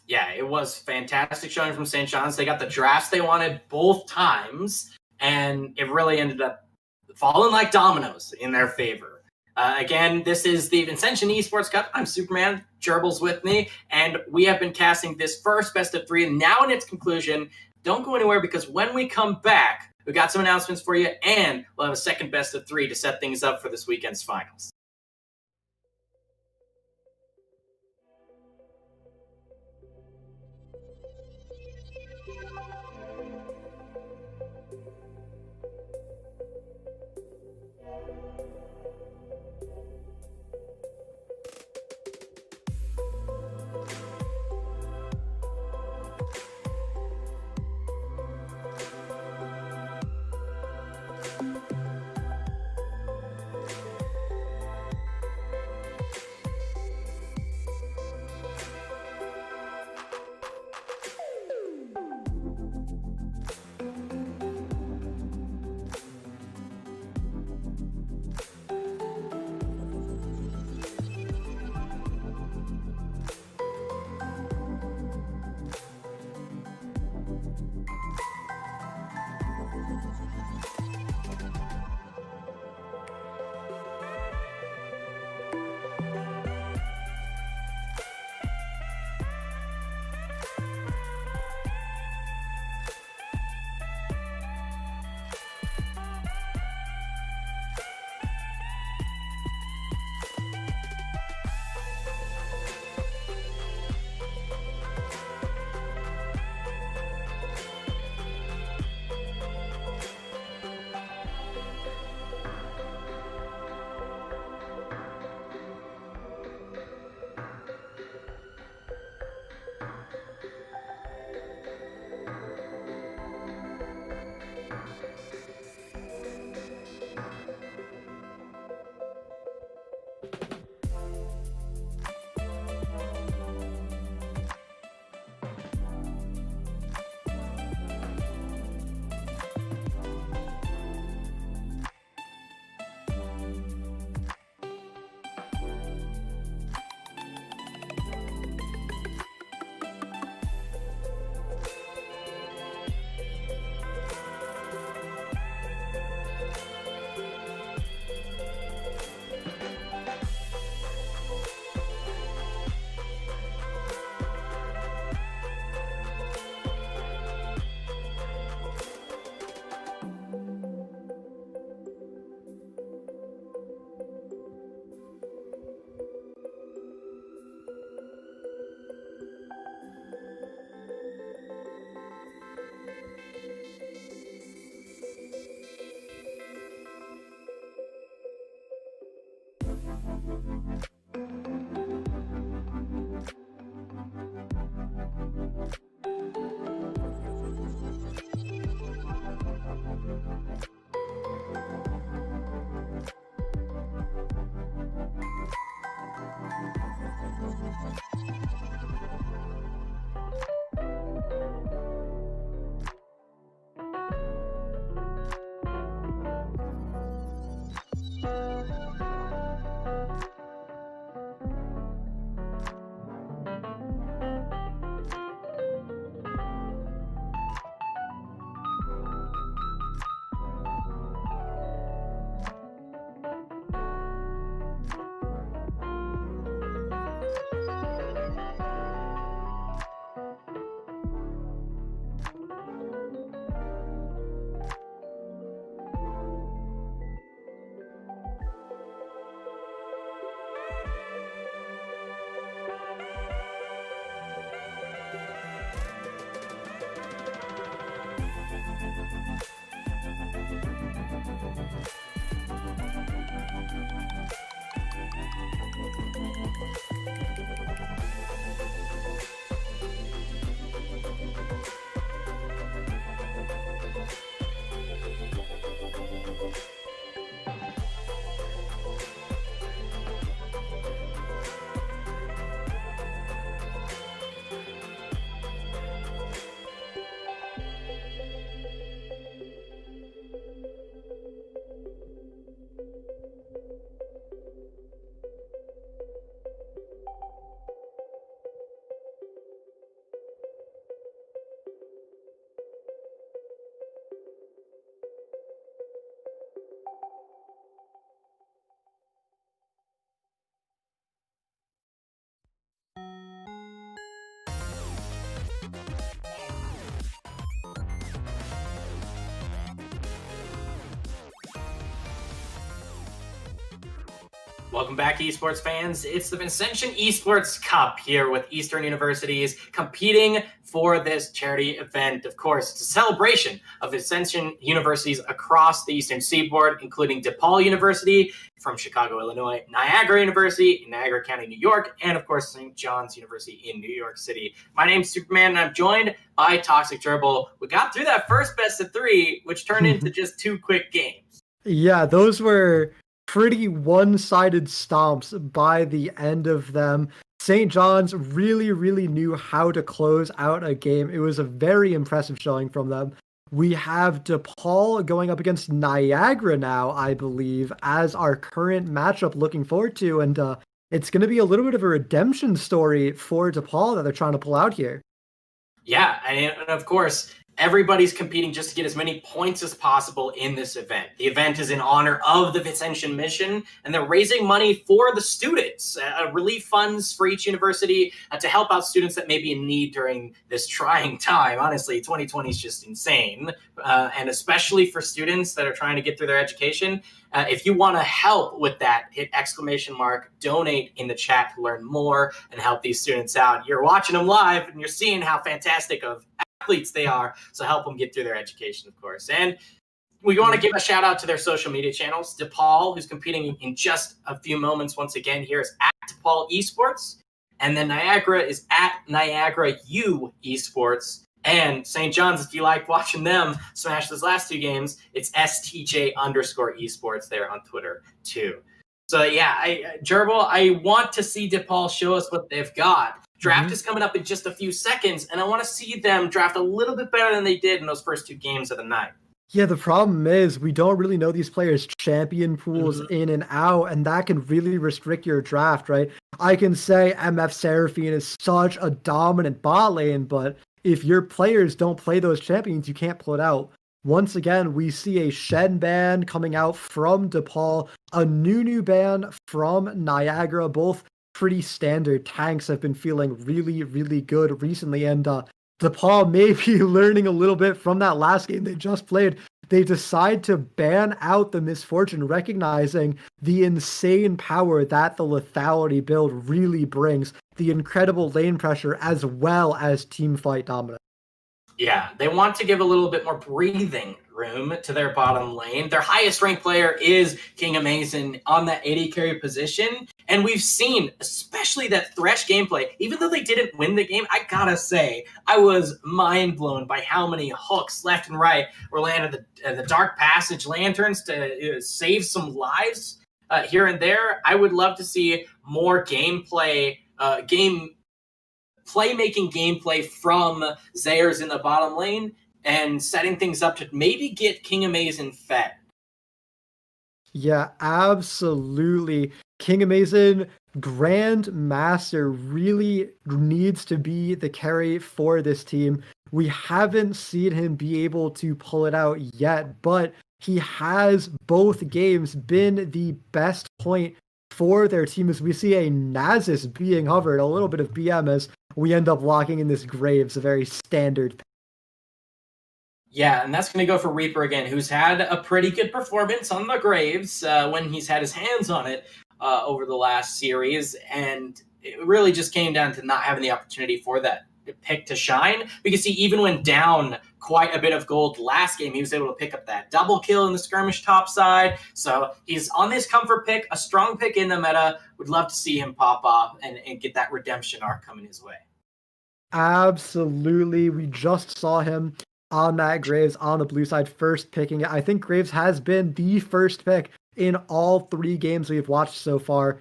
Yeah, it was fantastic showing from St. John's. They got the drafts they wanted both times, and it really ended up falling like dominoes in their favor. Again, this is the Vincentian Esports Cup. I'm Superman, Gerbil's with me, and we have been casting this first best of 3, and now in its conclusion. Don't go anywhere, because when we come back, we've got some announcements for you, and we'll have a second best of 3 to set things up for this weekend's finals. Welcome back, esports fans. It's the Vincentian Esports Cup here with Eastern Universities competing for this charity event. Of course, it's a celebration of Vincentian universities across the Eastern Seaboard, including DePaul University from Chicago, Illinois, Niagara University in Niagara County, New York, and of course, St. John's University in New York City. My name's Superman, and I'm joined by Toxic Gerbil. We got through that first best of three, which turned into just 2 quick games. Yeah, those were pretty one-sided stomps by the end of them. St. John's really knew how to close out a game. It was a very impressive showing from them. We have DePaul going up against Niagara now, I believe, as our current matchup looking forward to, and it's going to be a little bit of a redemption story for DePaul that they're trying to pull out here. Yeah, and of course, everybody's competing just to get as many points as possible in this event. The event is in honor of the Vincentian mission, and they're raising money for the students, relief funds for each university to help out students that may be in need during this trying time. Honestly, 2020 is just insane, and especially for students that are trying to get through their education. If you want to help with that, hit !donate in the chat to learn more and help these students out. You're watching them live, and you're seeing how fantastic of athletes they are, so help them get through their education, of course. And we want to give a shout out to their social media channels. DePaul, who's competing in just a few moments once again here, is at DePaul Esports, and then Niagara is at Niagara U Esports. And St. John's, if you like watching them smash those last 2 games, it's STJ_esports there on Twitter too. So yeah, Gerbil, I want to see DePaul show us what they've got. Draft is coming up in just a few seconds, and I want to see them draft a little bit better than they did in those first 2 games of the night. Yeah, the problem is we don't really know these players' champion pools in and out, and that can really restrict your draft, right? I can say MF Seraphine is such a dominant bot lane, but if your players don't play those champions, you can't pull it out. Once again, we see a Shen ban coming out from DePaul, a Nunu ban from Niagara. Both pretty standard tanks have been feeling really good recently, and DePaul may be learning a little bit from that last game they just played. They decide to ban out the Misfortune, recognizing the insane power that the lethality build really brings, the incredible lane pressure as well as team fight dominance. Yeah, they want to give a little bit more breathing room to their bottom lane. Their highest ranked player is King Amazing on that AD carry position. And we've seen, especially that Thresh gameplay, even though they didn't win the game, I gotta say, I was mind blown by how many hooks left and right were landed at the Dark Passage Lanterns to save some lives here and there. I would love to see more playmaking gameplay from Zayers in the bottom lane and setting things up to maybe get King Amazing fed. Yeah, absolutely. King Amazing, Grand Master, really needs to be the carry for this team. We haven't seen him be able to pull it out yet, but he has both games been the best point for their team as we see a Nasus being hovered, a little bit of BM as we end up locking in this Graves, a very standard. Yeah, and that's going to go for Reaper again, who's had a pretty good performance on the Graves when he's had his hands on it over the last series, and it really just came down to not having the opportunity for that pick to shine, because he even went down quite a bit of gold last game. He was able to pick up that double kill in the skirmish top side, so he's on this comfort pick, a strong pick in the meta. Would love to see him pop off and get that redemption arc coming his way. Absolutely, we just saw him on that Graves on the blue side, first picking it. I think Graves has been the first pick in all 3 games we've watched so far.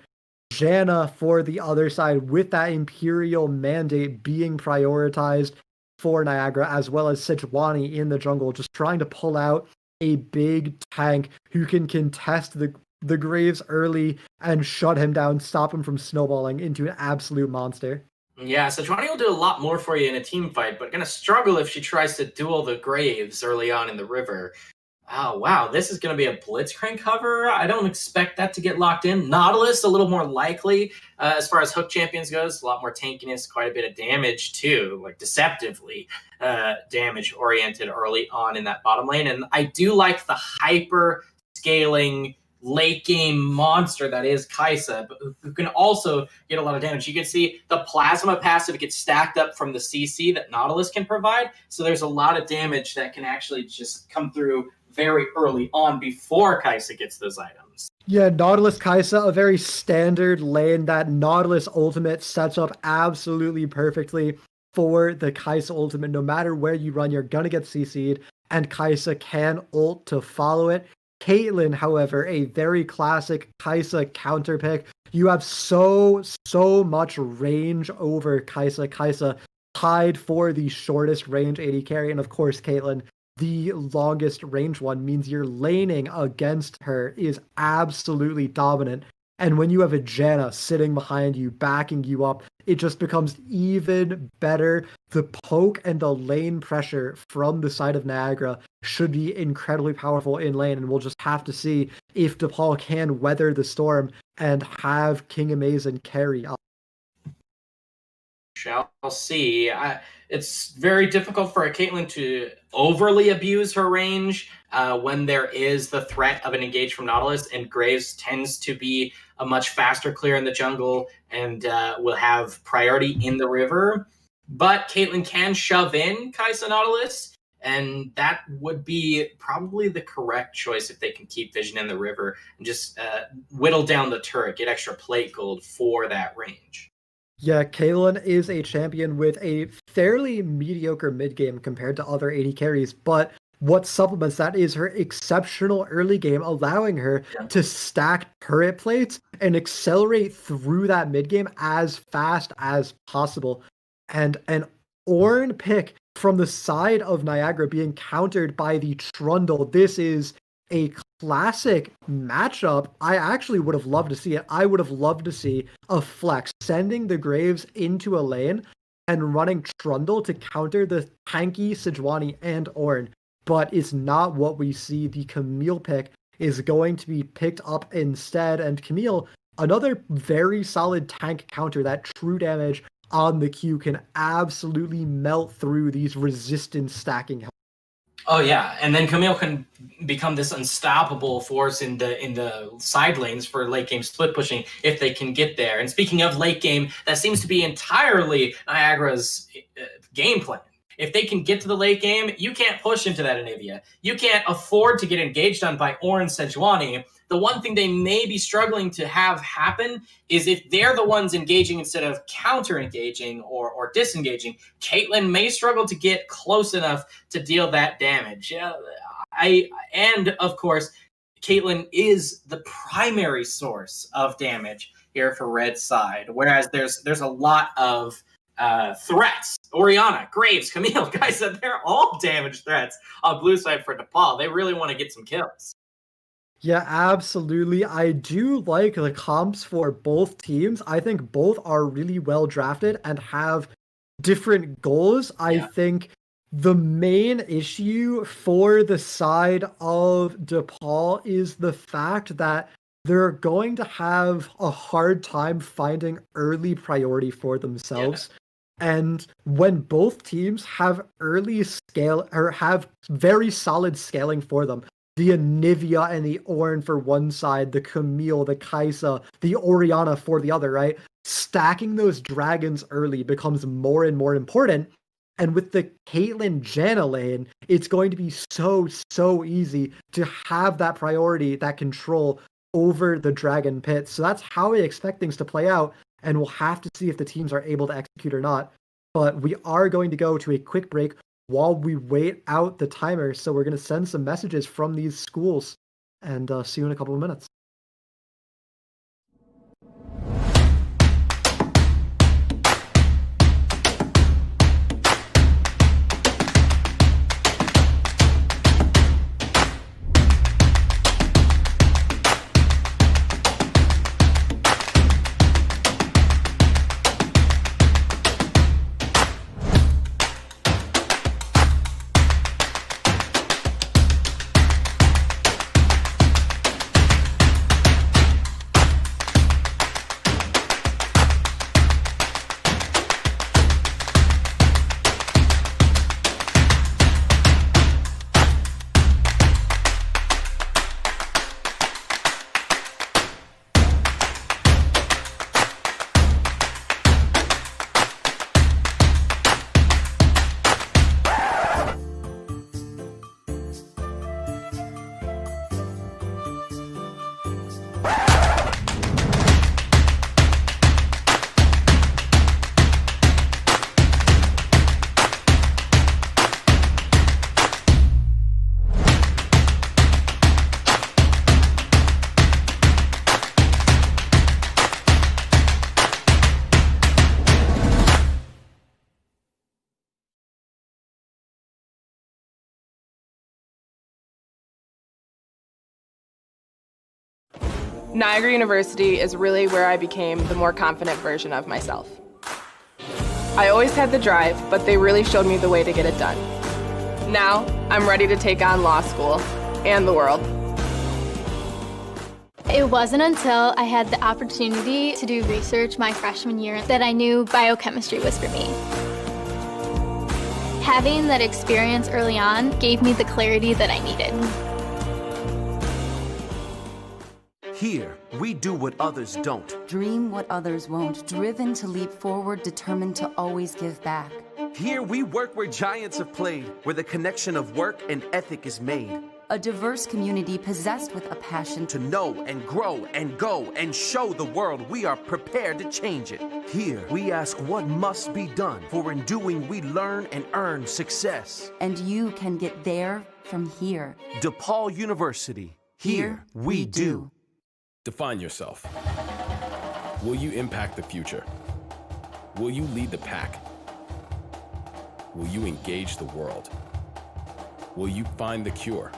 Janna for the other side with that Imperial mandate being prioritized for Niagara, as well as Sejuani in the jungle, just trying to pull out a big tank who can contest the Graves early and shut him down, stop him from snowballing into an absolute monster. Yeah, Sejuani will do a lot more for you in a team fight, but going to struggle if she tries to duel the Graves early on in the river. Oh, wow, this is going to be a Blitzcrank cover. I don't expect that to get locked in. Nautilus, a little more likely. As far as hook champions goes, a lot more tankiness, quite a bit of damage too, like deceptively damage-oriented early on in that bottom lane. And I do like the hyper-scaling late game monster that is Kai'Sa, but who can also get a lot of damage. You can see the plasma passive gets stacked up from the CC that Nautilus can provide. So there's a lot of damage that can actually just come through very early on before Kai'Sa gets those items. Yeah, Nautilus Kai'Sa, a very standard lane that Nautilus ultimate sets up absolutely perfectly for the Kai'Sa ultimate. No matter where you run, you're gonna get CC'd, and Kai'Sa can ult to follow it. Caitlyn, however, a very classic Kai'Sa counter pick. You have so much range over Kai'Sa. Kai'Sa tied for the shortest range AD carry, and of course Caitlyn, the longest range one, means your laning against her is absolutely dominant. And when you have a Janna sitting behind you, backing you up, it just becomes even better. The poke and the lane pressure from the side of Niagara should be incredibly powerful in lane, and we'll just have to see if DePaul can weather the storm and have King Amazen carry up. Shall see. It's very difficult for a Caitlyn to overly abuse her range when there is the threat of an engage from Nautilus, and Graves tends to be a much faster clear in the jungle and will have priority in the river. But Caitlyn can shove in Kai'Sa Nautilus, and that would be probably the correct choice if they can keep vision in the river and just whittle down the turret, get extra plate gold for that range. Yeah, Caitlyn is a champion with a fairly mediocre mid game compared to other AD carries, but what supplements that is her exceptional early game, allowing her to stack turret plates and accelerate through that mid game as fast as possible. And an Ornn pick from the side of Niagara being countered by the Trundle. This is a classic matchup. I actually would have loved to see it. I would have loved to see a flex sending the Graves into a lane and running Trundle to counter the tanky Sejuani and Ornn. But it's not what we see. The Camille pick is going to be picked up instead. And Camille, another very solid tank counter, that true damage on the Q can absolutely melt through these resistance stacking. Oh yeah, and then Camille can become this unstoppable force in the side lanes for late game split pushing if they can get there. And speaking of late game, that seems to be entirely Niagara's game plan. If they can get to the late game, you can't push into that Anivia. You can't afford to get engaged on by Ornn Sejuani. The one thing they may be struggling to have happen is if they're the ones engaging instead of counter-engaging or disengaging, Caitlyn may struggle to get close enough to deal that damage. And, of course, Caitlyn is the primary source of damage here for Red side, whereas there's a lot of threats. Orianna, Graves, Camille, guys, they're all damage threats on blue side for DePaul. They really want to get some kills. Yeah, absolutely. I do like the comps for both teams. I think both are really well drafted and have different goals. I think the main issue for the side of DePaul is the fact that they're going to have a hard time finding early priority for themselves. Yeah. And when both teams have early scale or have very solid scaling for them, the Anivia and the Ornn for one side, the Camille, the Kai'Sa, the Orianna for the other, right? Stacking those dragons early becomes more and more important. And with the Caitlyn Janna lane, it's going to be so easy to have that priority, that control over the dragon pit. So that's how I expect things to play out. And we'll have to see if the teams are able to execute or not. But we are going to go to a quick break while we wait out the timer. So we're going to send some messages from these schools and see you in a couple of minutes. Niagara University is really where I became the more confident version of myself. I always had the drive, but they really showed me the way to get it done. Now, I'm ready to take on law school and the world. It wasn't until I had the opportunity to do research my freshman year that I knew biochemistry was for me. Having that experience early on gave me the clarity that I needed. Here, we do what others don't. Dream what others won't, driven to leap forward, determined to always give back. Here, we work where giants have played, where the connection of work and ethic is made. A diverse community possessed with a passion to know and grow and go and show the world we are prepared to change it. Here, we ask what must be done, for in doing we learn and earn success. And you can get there from here. DePaul University. Here we do. Define yourself. Will you impact the future? Will you lead the pack? Will you engage the world? Will you find the cure?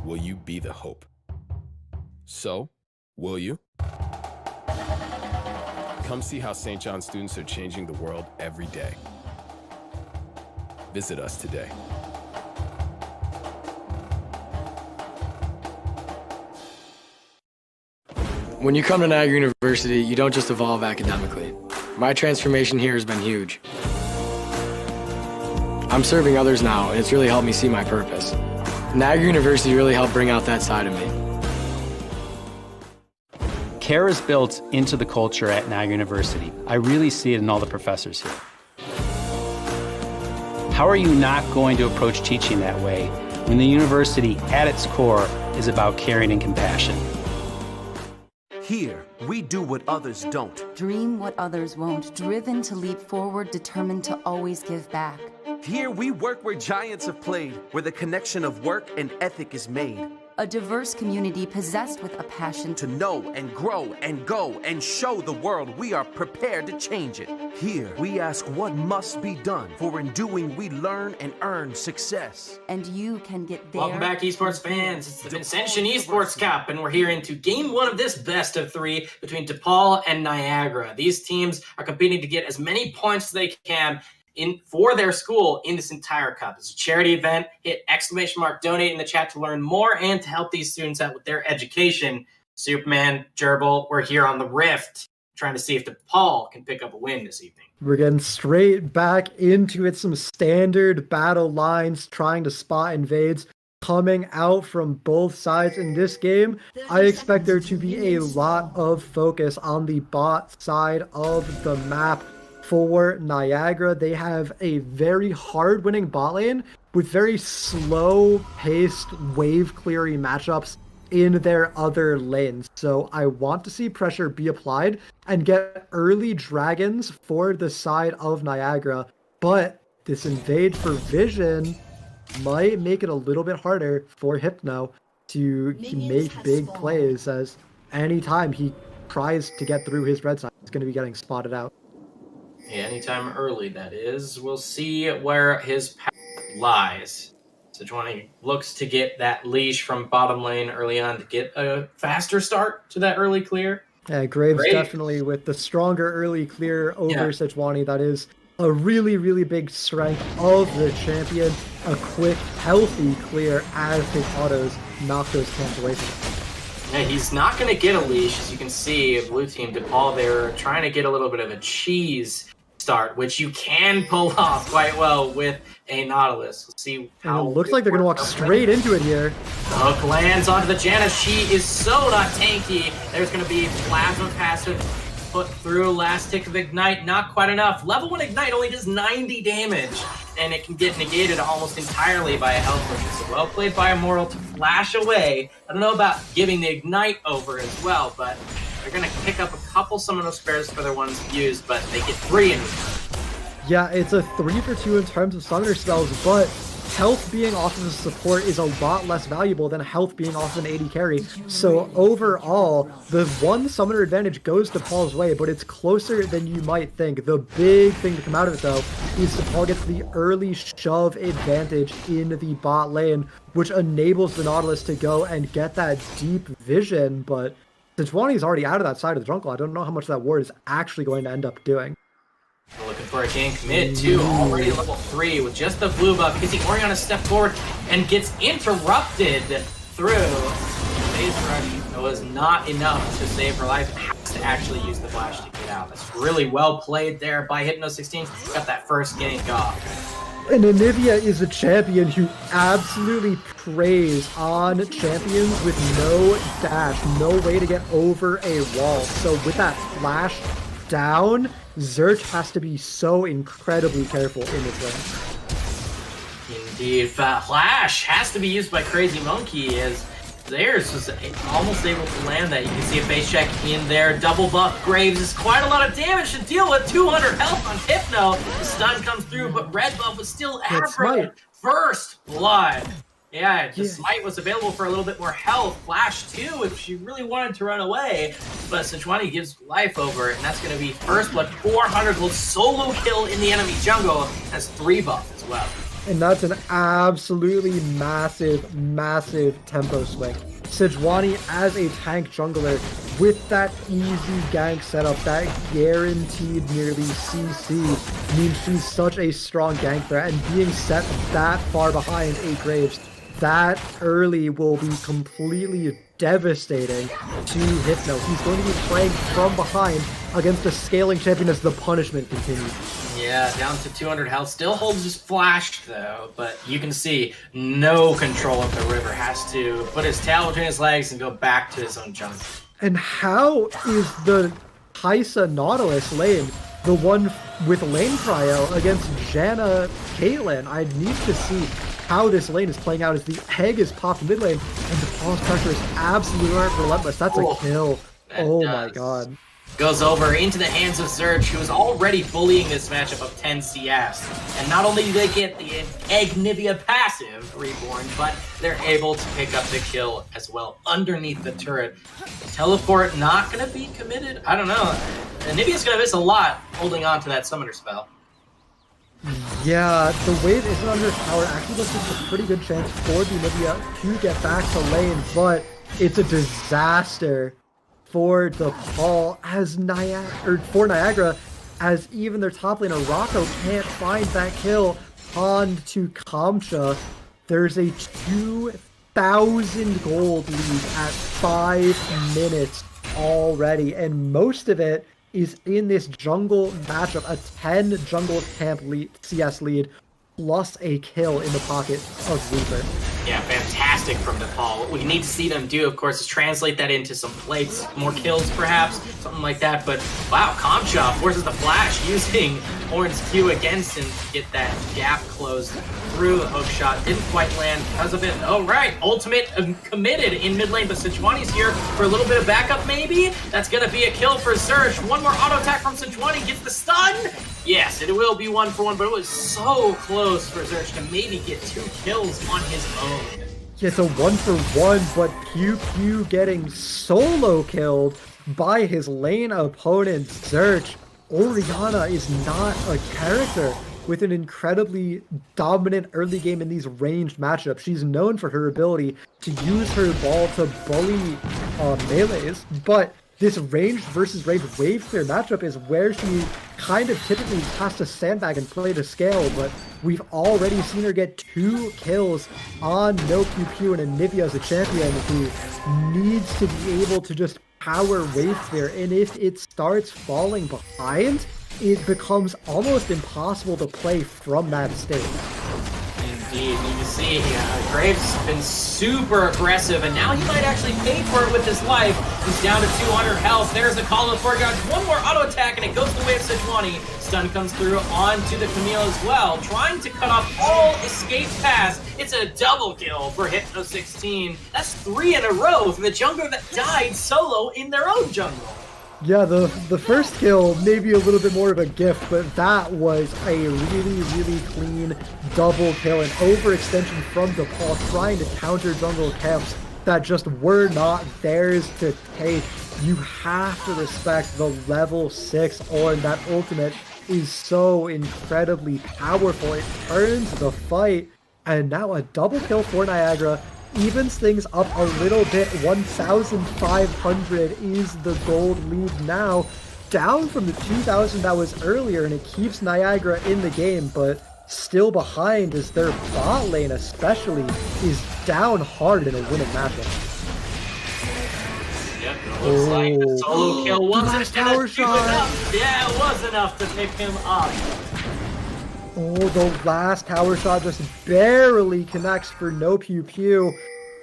Will you be the hope? So, will you? Come see how St. John students are changing the world every day. Visit us today. When you come to Niagara University, you don't just evolve academically. My transformation here has been huge. I'm serving others now, and it's really helped me see my purpose. Niagara University really helped bring out that side of me. Care is built into the culture at Niagara University. I really see it in all the professors here. How are you not going to approach teaching that way when the university, at its core, is about caring and compassion? Here, we do what others don't. Dream what others won't, driven to leap forward, determined to always give back. Here, we work where giants have played, where the connection of work and ethic is made. A diverse community possessed with a passion to know and grow and go and show the world we are prepared to change it. Here, we ask what must be done, for in doing we learn and earn success. And you can get there. Welcome back, esports fans. It's the Vincentian Esports Cup, and we're here into game one of this best of three between DePaul and Niagara. These teams are competing to get as many points as they can for their school in this entire cup. It's a charity event. Hit !donate in the chat to learn more and to help these students out with their education. Superman, Gerbil, we're here on the Rift trying to see if DePaul can pick up a win this evening. We're getting straight back into it. Some standard battle lines, trying to spot invades coming out from both sides in this game. I expect there to be a lot of focus on the bot side of the map. For Niagara, they have a very hard winning bot lane with very slow-paced wave-clearing matchups in their other lanes. So I want to see pressure be applied and get early dragons for the side of Niagara. But this invade for vision might make it a little bit harder for Hypno to make big plays, as anytime he tries to get through his red side, he's going to be getting spotted out. Yeah, anytime early, that is. We'll see where his path lies. Sejuani looks to get that leash from bottom lane early on to get a faster start to that early clear. Yeah, Graves definitely with the stronger early clear over Sejuani. That is a really, really big strength of the champion. A quick, healthy clear as his autos knock those camps away from him. Yeah, he's not going to get a leash. As you can see, blue team DePaul, they're trying to get a little bit of a cheese start, which you can pull off quite well with a Nautilus. Let's see how it looks like they're going to walk straight into it here. The hook lands onto the Janus. She is so not tanky. There's going to be Plasma passive put through. Last tick of Ignite, not quite enough. Level 1 Ignite only does 90 damage, and it can get negated almost entirely by a health potion. So well played by Immortal to flash away. I don't know about giving the Ignite over as well, but they're going to pick up a couple Summoner Spares for their ones used, but they get 3 in return. Yeah, it's a 3 for 2 in terms of Summoner spells, but health being off of a support is a lot less valuable than health being off of an AD carry. So overall, the one summoner advantage goes DePaul's way, but it's closer than you might think. The big thing to come out of it, though, is DePaul gets the early shove advantage in the bot lane, which enables the Nautilus to go and get that deep vision, but Sejuani is already out of that side of the jungle. I don't know how much that ward is actually going to end up doing. Looking for a gank mid too, already level 3 with just the blue buff. You can see Orianna step forward and gets interrupted through. Phase rush was not enough to save her life. Has to actually use the flash to get out. That's really well played there by Hypno16. Got that first gank off. And Anivia is a champion who absolutely preys on champions with no dash, no way to get over a wall. So with that flash down, Zerch has to be so incredibly careful in this lane. Indeed, flash has to be used by Crazy Monkey as theirs was almost able to land that. You can see a face check in there. Double buff Graves is quite a lot of damage to deal with. 200 health on Hypno. The stun comes through, but red buff was still aggro. First blood. Yeah, the smite was available for a little bit more health. Flash too, if she really wanted to run away. But Sejuani gives life over it, and that's going to be first blood. 400 gold solo kill in the enemy jungle. Has 3 buff as well. And that's an absolutely massive, massive tempo swing. Sejuani as a tank jungler with that easy gank setup, that guaranteed nearly CC, means she's such a strong gank threat, and being set that far behind a Graves that early will be completely devastating to Hypno. He's going to be playing from behind against a scaling champion as the punishment continues. Yeah, down to 200 health. Still holds his flash, though, but you can see no control of the river. Has to put his tail between his legs and go back to his own jungle. And how is the Kaisa Nautilus lane the one with lane cryo against Janna Caitlyn? I need to see how this lane is playing out as the egg is popped mid lane and the pause pressure is absolutely relentless. That's a kill. Oh my god. Goes over into the hands of Zerch, who is already bullying this matchup of 10 CS. And not only do they get the Egg Nivea passive reborn, but they're able to pick up the kill as well underneath the turret. Teleport not going to be committed? I don't know. Nivea's going to miss a lot holding on to that summoner spell. Yeah, the wave isn't under his tower. Actually looks like a pretty good chance for the Nivea to get back to lane, but it's a disaster for DePaul as for Niagara, as even their top laner Rocco can't find that kill onto Kamcha. There's a 2,000 gold lead at 5 minutes already, and most of it is in this jungle matchup, a 10 jungle camp CS lead, plus a kill in the pocket of Reaper. Yeah, fantastic from DePaul. What we need to see them do, of course, is translate that into some plates, more kills perhaps, something like that. But wow, Kamcha forces the flash using Horn's Q against him to get that gap closed through the hook shot. Didn't quite land because of it. Oh, right, ultimate committed in mid lane, but Sejuani's here for a little bit of backup maybe. That's going to be a kill for Zerch. One more auto attack from Sejuani, gets the stun. Yes, it will be 1-for-1, but it was so close for Zerch to maybe get 2 kills on his own. Yeah, it's a 1-for-1, but QQ getting solo killed by his lane opponent, Zerch. Orianna is not a character with an incredibly dominant early game in these ranged matchups. She's known for her ability to use her ball to bully melees, but this ranged versus ranged wave clear matchup is where she kind of typically has to sandbag and play to scale, but we've already seen her get 2 kills on no QQ, and Anivia is a champion who needs to be able to just power wave clear, and if it starts falling behind, it becomes almost impossible to play from that state. Indeed, you can see Graves has been super aggressive, and now he might actually pay for it with his life. He's down to 200 health. There's the call of Forgotten. One more auto attack, and it goes the way of Sejuani. Stun comes through onto the Camille as well, trying to cut off all escape paths. It's a double kill for Hypno16. That's 3 in a row for the jungler that died solo in their own jungle. Yeah, the first kill, maybe a little bit more of a gift, but that was a really, really clean double kill, an overextension from DePaul trying to counter jungle camps that just were not theirs to take. You have to respect the level 6 Ornn. That ultimate is so incredibly powerful. It turns the fight, and now a double kill for Niagara. Evens things up a little bit. 1,500 is the gold lead now, down from the 2,000 that was earlier, and it keeps Niagara in the game, but still behind as their bot lane especially is down hard in a winning matchup. Yep, it looks like the solo kill wasn't tower shot. enough. Yeah, it was enough to pick him up. Oh, the last tower shot just barely connects for no pew pew.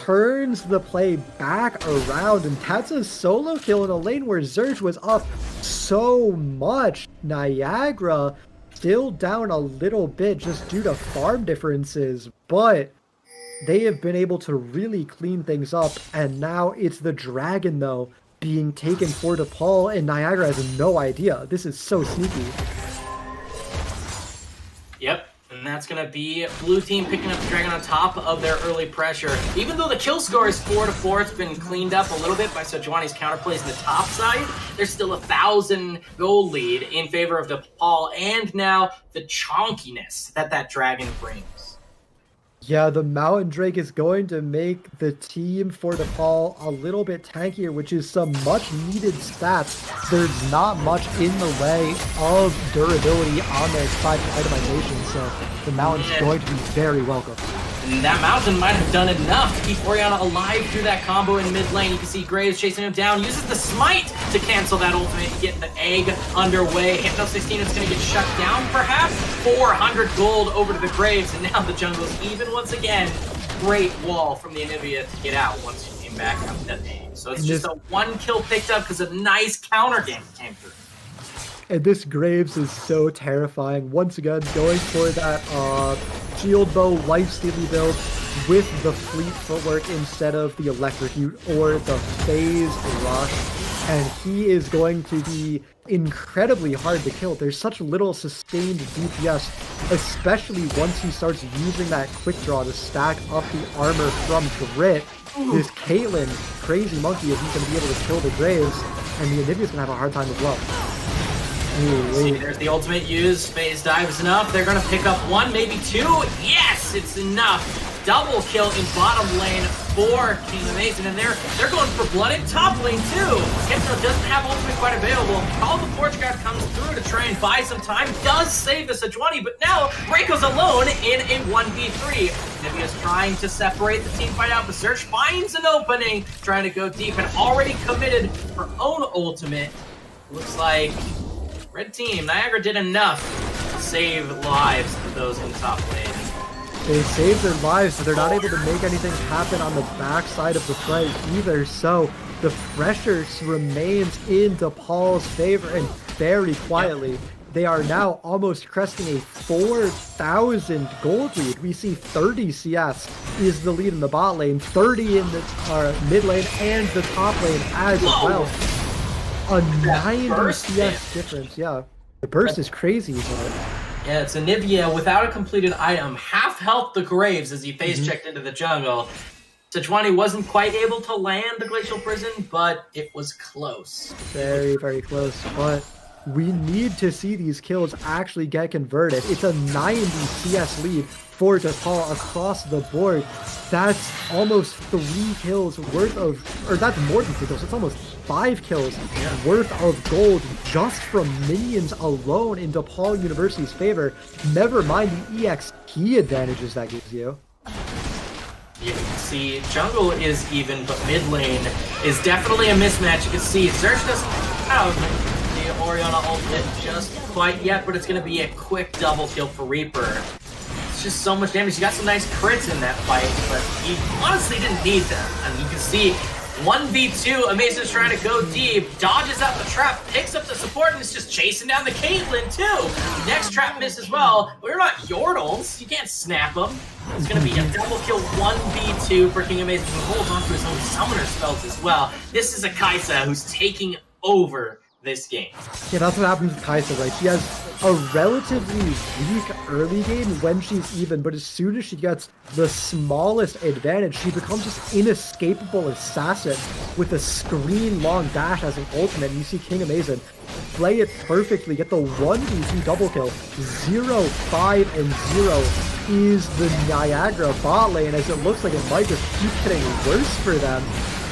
Turns the play back around, and that's a solo kill in a lane where Zerge was up so much. Niagara still down a little bit just due to farm differences, but they have been able to really clean things up, and now it's the dragon, though, being taken for DePaul, and Niagara has no idea. This is so sneaky. Yep, and that's going to be blue team picking up the dragon on top of their early pressure. Even though the kill score is 4-4, it's been cleaned up a little bit by Sejuani's counterplays in the top side. There's still 1,000 gold lead in favor of DePaul, and now the chonkiness that dragon brings. Yeah, the Mountain Drake is going to make the team for DePaul a little bit tankier, which is some much needed stats. There's not much in the way of durability on their side for itemization, so the Mountain's going to be very welcome. And that Mountain might have done enough to keep Orianna alive through that combo in mid lane. You can see Graves chasing him down, uses the smite to cancel that ultimate, get the egg underway. Hypno 16 is going to get shut down, perhaps. 400 gold over to the Graves, and now the jungle's even once again. Great wall from the Anivia to get out once she came back after that aim. So it's just a 1 kill picked up because a nice counter game came through. And this Graves is so terrifying. Once again, going for that shield bow lifestealing build with the fleet footwork instead of the electrocute or the phase rush. And he is going to be incredibly hard to kill. There's such little sustained DPS, especially once he starts using that quick draw to stack up the armor from Grit. This Caitlyn, crazy monkey, isn't going to be able to kill the Graves, and the Anivia's going to have a hard time as well. See, there's the ultimate use. Phase dive is enough. They're going to pick up 1, maybe 2. Yes, it's enough. Double kill in bottom lane for King Amazing, and they're going for blood in top lane too. Hypno doesn't have ultimate quite available. Call the Forge Guard comes through to try and buy some time. Does save the Sejuani, but now Reiko's alone in a 1v3. Nivea's trying to separate the team fight out, but Search finds an opening, trying to go deep, and already committed her own ultimate. Looks like Red Team, Niagara did enough to save lives for those in the top lane. They saved their lives, but they're not able to make anything happen on the backside of the fight either. So the pressure remains in DePaul's favor, and very quietly, they are now almost cresting a 4,000 gold lead. We see 30 CS is the lead in the bot lane, 30 in the mid lane, and the top lane as well. A 90 CS difference, yeah. The burst is crazy, but... Yeah, it's Anivia without a completed item. Half health the Graves as he phase checked into the jungle. Sejuani wasn't quite able to land the Glacial Prison, but it was close. Very, very close, but we need to see these kills actually get converted. It's a 90 CS lead for DePaul across the board. That's almost 3 kills worth of, or that's more than 3 kills, it's almost 5 kills worth of gold just from minions alone in DePaul University's favor. Never mind the EXP advantages that gives you. You can see jungle is even, but mid lane is definitely a mismatch. You can see Zerch doesn't have the Orianna ultimate just quite yet, but it's going to be a quick double kill for Reaper. It's just so much damage. He got some nice crits in that fight, but he honestly didn't need them. And you can see 1v2, Amaze's trying to go deep, dodges out the trap, picks up the support, and is just chasing down the Caitlyn too. Next trap miss as well. We're not Yordles. You can't snap them. It's going to be a double kill 1v2 for King Amazing, who holds onto his own summoner spells as well. This is a Kaisa who's taking over this game. Yeah, that's what happens with Kaisa, right? She has a relatively weak early game when she's even, but as soon as she gets the smallest advantage, she becomes this inescapable assassin with a screen-long dash as an ultimate. And you see King Amazin play it perfectly, get the 1v2 double kill. 0, 5, and 0 is the Niagara bot lane, as it looks like it might just keep getting worse for them.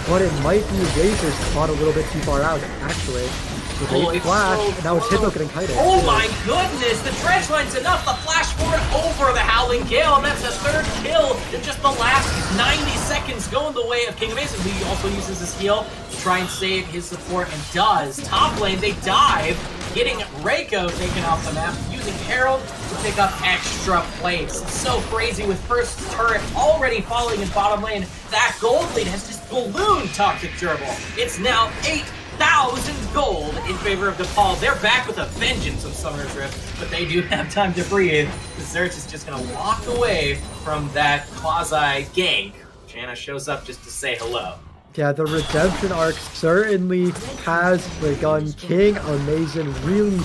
But it might be Razor's spot a little bit too far out, actually. With a flash, and now it's Hippo getting kited. Oh my goodness, the dredge line's enough. The flash forward over the Howling Gale, and that's a third kill in just the last 90 seconds, going the way of King Amazin, who also uses his heal to try and save his support, and does. Top lane, they dive, getting Reiko taken off the map, using Herald to pick up extra plates. It's so crazy with first turret already falling in bottom lane. That gold lead has just ballooned Toxic Gerbil. It's now 8,000 gold in favor of DePaul. They're back with a vengeance of Summoner's Rift, but they do have time to breathe. The Zerch is just going to walk away from that quasi-gank. Janna shows up just to say hello. Yeah, the redemption arc certainly has begun. King Amazin really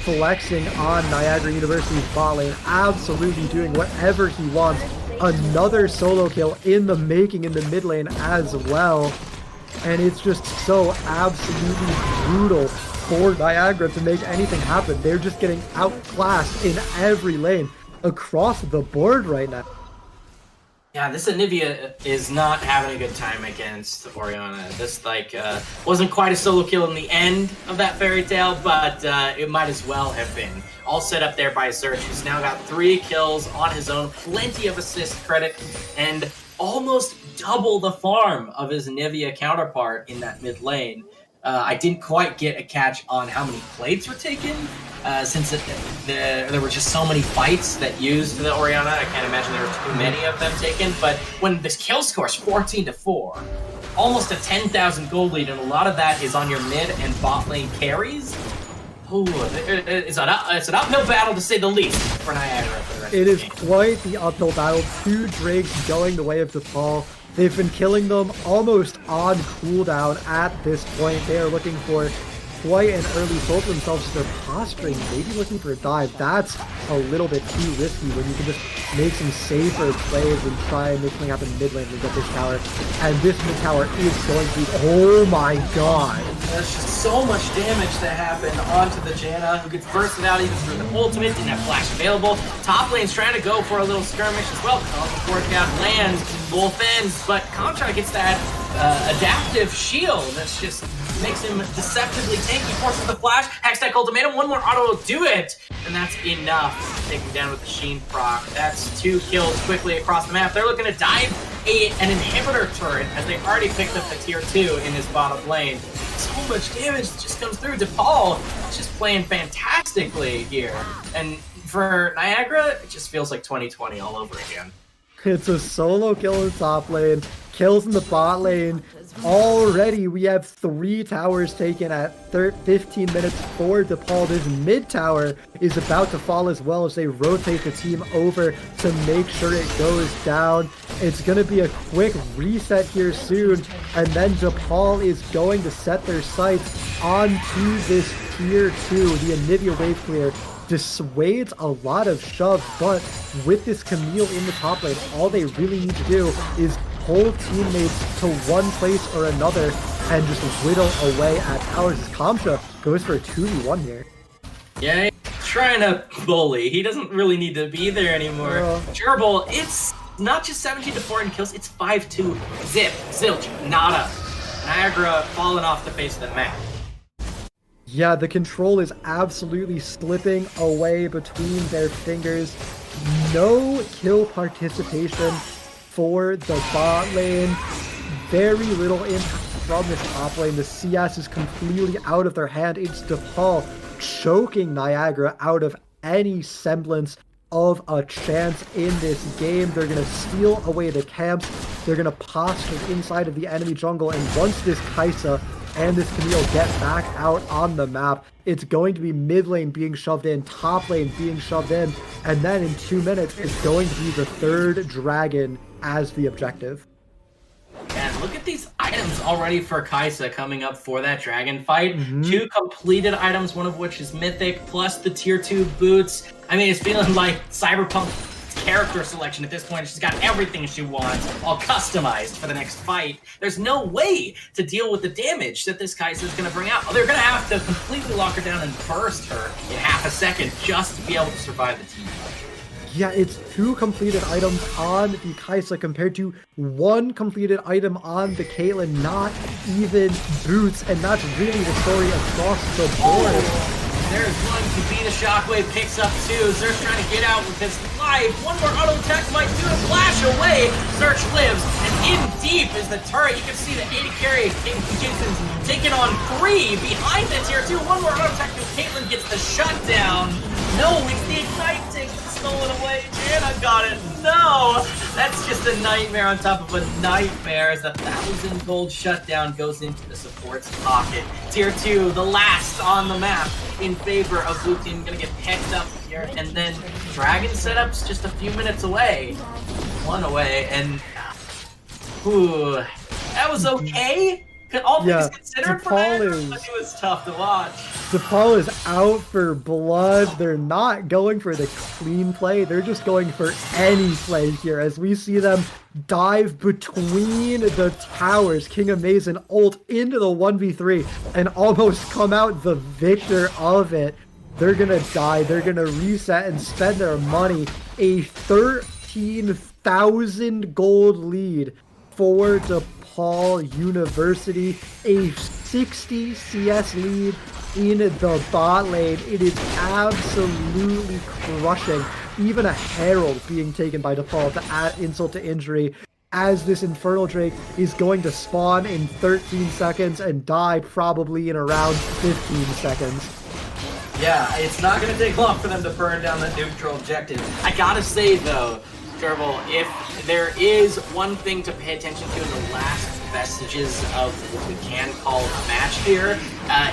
flexing on Niagara University's bot lane, absolutely doing whatever he wants. Another solo kill in the making in the mid lane as well. And it's just so absolutely brutal for Niagara to make anything happen. They're just getting outclassed in every lane across the board right now. Yeah, this Anivia is not having a good time against Oriana. This, wasn't quite a solo kill in the end of that fairy tale, but it might as well have been. All set up there by Zerch, who's now got 3 kills on his own, plenty of assist credit, and almost double the farm of his Anivia counterpart in that mid lane. I didn't quite get a catch on how many plates were taken, since there were just so many fights that used the Oriana. I can't imagine there were too many of them taken, but when this kill score is 14-4, almost a 10,000 gold lead, and a lot of that is on your mid and bot lane carries, ooh, it's an uphill battle to say the least for Niagara for the rest of the game. It is quite the uphill battle. 2 Drakes going the way of DePaul. They've been killing them almost on cooldown at this point. They are looking for quite an early soul for themselves as they're posturing, maybe looking for a dive. That's a little bit too risky when you can just make some safer plays and try and make something happen mid lane and get this tower. And this mid tower is going to be, oh my god. There's just so much damage that happened onto the Janna, who gets bursted out even through the ultimate, didn't have flash available. Top lane's trying to go for a little skirmish as well. Before Cap lands both ends, but Contra gets that adaptive shield that's just makes him deceptively tanky, forces the flash, Hextech Ultimatum, one more auto will do it, and that's enough to take him down with the Sheen proc. That's 2 kills quickly across the map. They're looking to dive an inhibitor turret as they already picked up the tier 2 in his bottom lane. So much damage just comes through. DePaul is just playing fantastically here, and for Niagara, it just feels like 2020 all over again. It's a solo kill in top lane, kills in the bot lane. Already we have 3 towers taken at 15 minutes for DePaul. This mid tower is about to fall as well as they rotate the team over to make sure it goes down. It's going to be a quick reset here soon, and then DePaul is going to set their sights onto this tier 2, the Anivia wave clear. Dissuades a lot of shove, but with this Camille in the top lane, all they really need to do is pull teammates to one place or another and just whittle away at towers. Kamcha goes for a 2v1 here. Yeah, he's trying to bully. He doesn't really need to be there anymore. Gerbil, it's not just 17-4 in kills, it's 5-2. Zip, zilch, nada. Niagara falling off the face of the map. Yeah, the control is absolutely slipping away between their fingers. No kill participation for the bot lane. Very little impact from this top lane. The CS is completely out of their hand. It's DePaul choking Niagara out of any semblance of a chance in this game. They're going to steal away the camps. They're going to posture inside of the enemy jungle. And once this Kaisa and this Camille get back out on the map, it's going to be mid lane being shoved in, top lane being shoved in, and then in 2 minutes, it's going to be the 3rd dragon as the objective. And look at these items already for Kaisa coming up for that dragon fight. 2 completed items, one of which is mythic, plus the tier 2 boots. I mean, it's feeling like Cyberpunk character selection at this point. She's got everything she wants, all customized for the next fight. There's no way to deal with the damage that this Kaisa is going to bring out. They're going to have to completely lock her down and burst her in half a second just to be able to survive the team. Yeah, it's 2 completed items on the Kaisa compared to 1 completed item on the Caitlyn, not even boots, and that's really the story across the board. There's going to be the Shockwave, picks up 2. Zerk's trying to get out with his life. One more auto attack might do it. Flash away. Zerk lives, and in deep is the turret. You can see the 80 carry. Jason's taking on 3 behind the tier 2. One more auto attack, and Caitlyn gets the shutdown. No, it's the Ignite takes it stolen away. Jana got it. No, that's just a nightmare on top of a nightmare as the 1,000 gold shutdown goes into the support's pocket. Tier 2, the last on the map in favor of blue team, gonna get picked up here, and then dragon setup's just a few minutes away. 1 away, and ooh, that was okay. All things considered for that, but it was tough to watch. DePaul is out for blood. They're not going for the clean play. They're just going for any play here as we see them dive between the towers. King Amazing ult into the 1v3 and almost come out the victor of it. They're gonna die. They're gonna reset and spend their money. A 13,000 gold lead for DePaul University. A 60 CS lead in the bot lane. It is absolutely crushing. Even a Herald being taken by DePaul to add insult to injury, as this Infernal Drake is going to spawn in 13 seconds and die probably in around 15 seconds. Yeah, it's not going to take long for them to burn down the neutral objective. I gotta say though, Gerbil, if there is one thing to pay attention to in the last vestiges of what we can call a match here,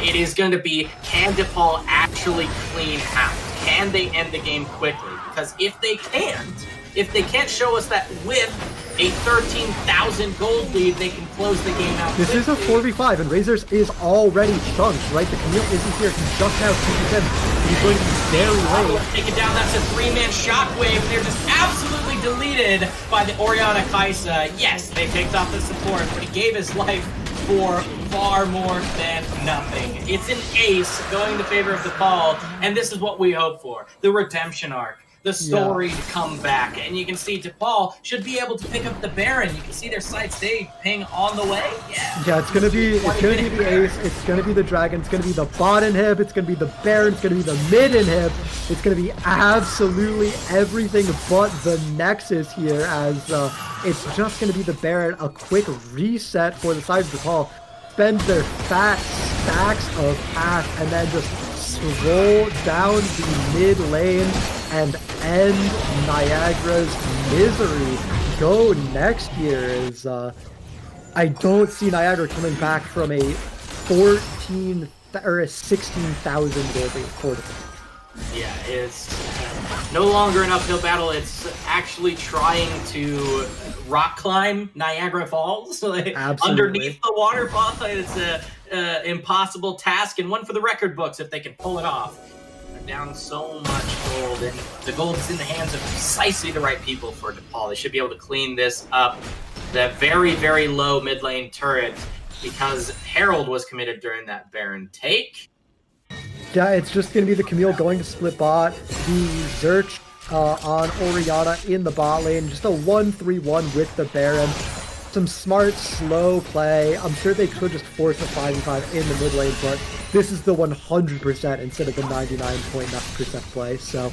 it is going to be, can DePaul actually clean out? Can they end the game quickly? Because if they can't show us that with a 13,000 gold lead, they can close the game out This quickly. is a 4v5, and Razors is already chunked, right? The Camille isn't here. He's just now 2%. He's going to be very late. Take it down, that's a 3-man shockwave, and they're just absolutely deleted by the Orianna Kaisa. Yes, they picked off the support, but he gave his life for far more than nothing. It's an ace going in the favor of DePaul, and this is what we hope for. The redemption arc. The story to come back, and you can see DePaul should be able to pick up the Baron. You can see their side stage ping on the way. Yeah, it's gonna be the ace, it's gonna be the dragon, it's gonna be the bot inhib, it's gonna be the Baron, it's gonna be the mid inhib, it's gonna be absolutely everything but the Nexus here, as it's just gonna be the Baron. A quick reset for the side of DePaul, spend their fat stacks of cash, and then just roll down the mid lane and end Niagara's misery. Go next here is I don't see Niagara coming back from a 14 or a 16,000 gold lead for the Yeah, it's no longer an uphill battle. It's actually trying to rock climb Niagara Falls, like underneath the waterfall. It's a impossible task, and one for the record books if they can pull it off. They're down so much gold, and the gold is in the hands of precisely the right people for DePaul. They should be able to clean this up. The very, very low mid lane turret, because Herald was committed during that Baron take. Yeah, it's just going to be the Camille going to split bot, the Zerch on Orianna in the bot lane, just a 1-3-1 with the Baron. Some smart, slow play. I'm sure they could just force a 5v5 in the mid lane, but this is the 100% instead of the 99.9% play. So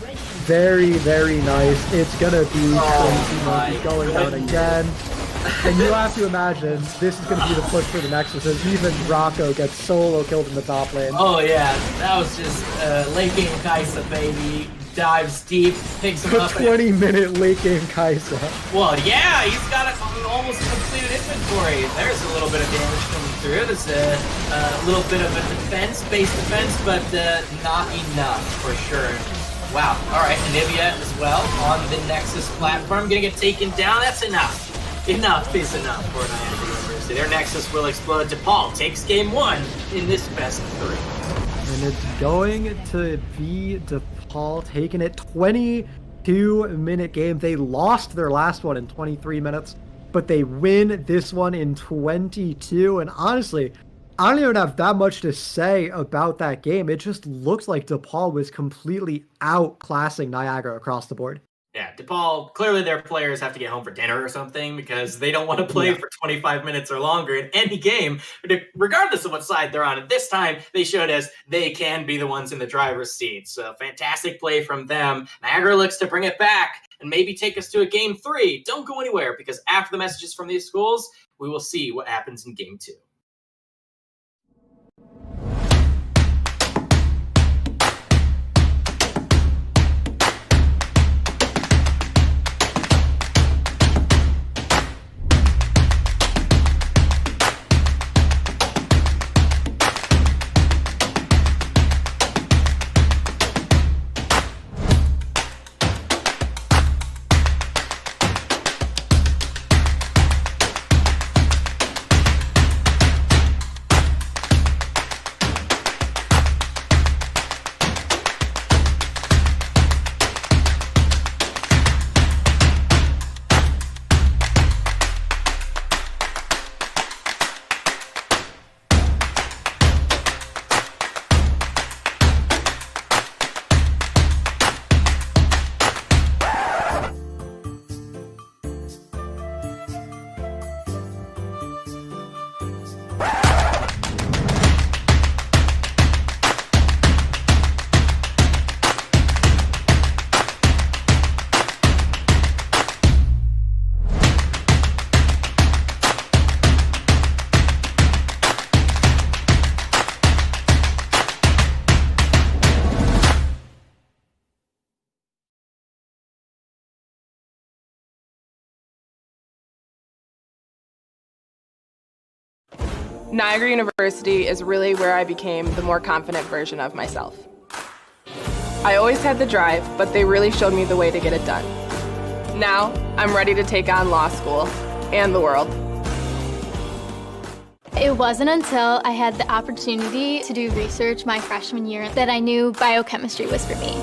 very, very nice. It's going to be crazy going down again. And you have to imagine this is going to be the push for the Nexus, as even Rocco gets solo killed in the top lane. Oh yeah, that was just late game Kaisa, baby. Dives deep, picks him up. 20-minute late game Kaisa. Well, yeah, he's got almost completed inventory. There's a little bit of damage coming through. There's a little bit of a defense, base defense, but not enough for sure. Wow, alright, Anivia as well on the Nexus platform. Gonna get taken down. That's enough. Enough is enough for Niagara University. University. Their nexus will explode. DePaul takes game 1 in this best of 3. And it's going to be DePaul taking it 22-minute game. They lost their last one in 23 minutes, but they win this one in 22. And honestly, I don't even have that much to say about that game. It just looks like DePaul was completely outclassing Niagara across the board. Yeah, DePaul, clearly their players have to get home for dinner or something because they don't want to play for 25 minutes or longer in any game, regardless of what side they're on. And this time, they showed us they can be the ones in the driver's seat. So fantastic play from them. Niagara looks to bring it back and maybe take us to a game 3. Don't go anywhere because after the messages from these schools, we will see what happens in game 2. Niagara University is really where I became the more confident version of myself. I always had the drive, but they really showed me the way to get it done. Now, I'm ready to take on law school and the world. It wasn't until I had the opportunity to do research my freshman year that I knew biochemistry was for me.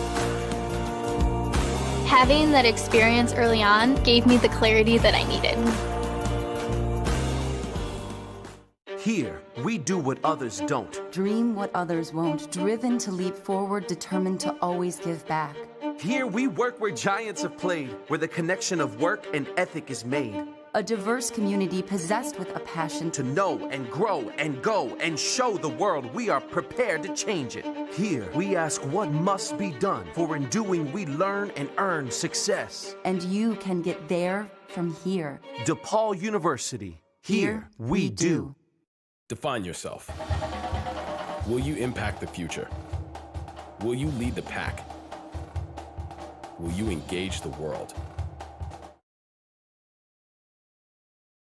Having that experience early on gave me the clarity that I needed. Here, we do what others don't. Dream what others won't. Driven to leap forward, determined to always give back. Here, we work where giants have played, where the connection of work and ethic is made. A diverse community possessed with a passion to know and grow and go and show the world we are prepared to change it. Here, we ask what must be done, for in doing we learn and earn success. And you can get there from here. DePaul University. Here, we do. Define yourself. Will you impact the future? Will you lead the pack? Will you engage the world?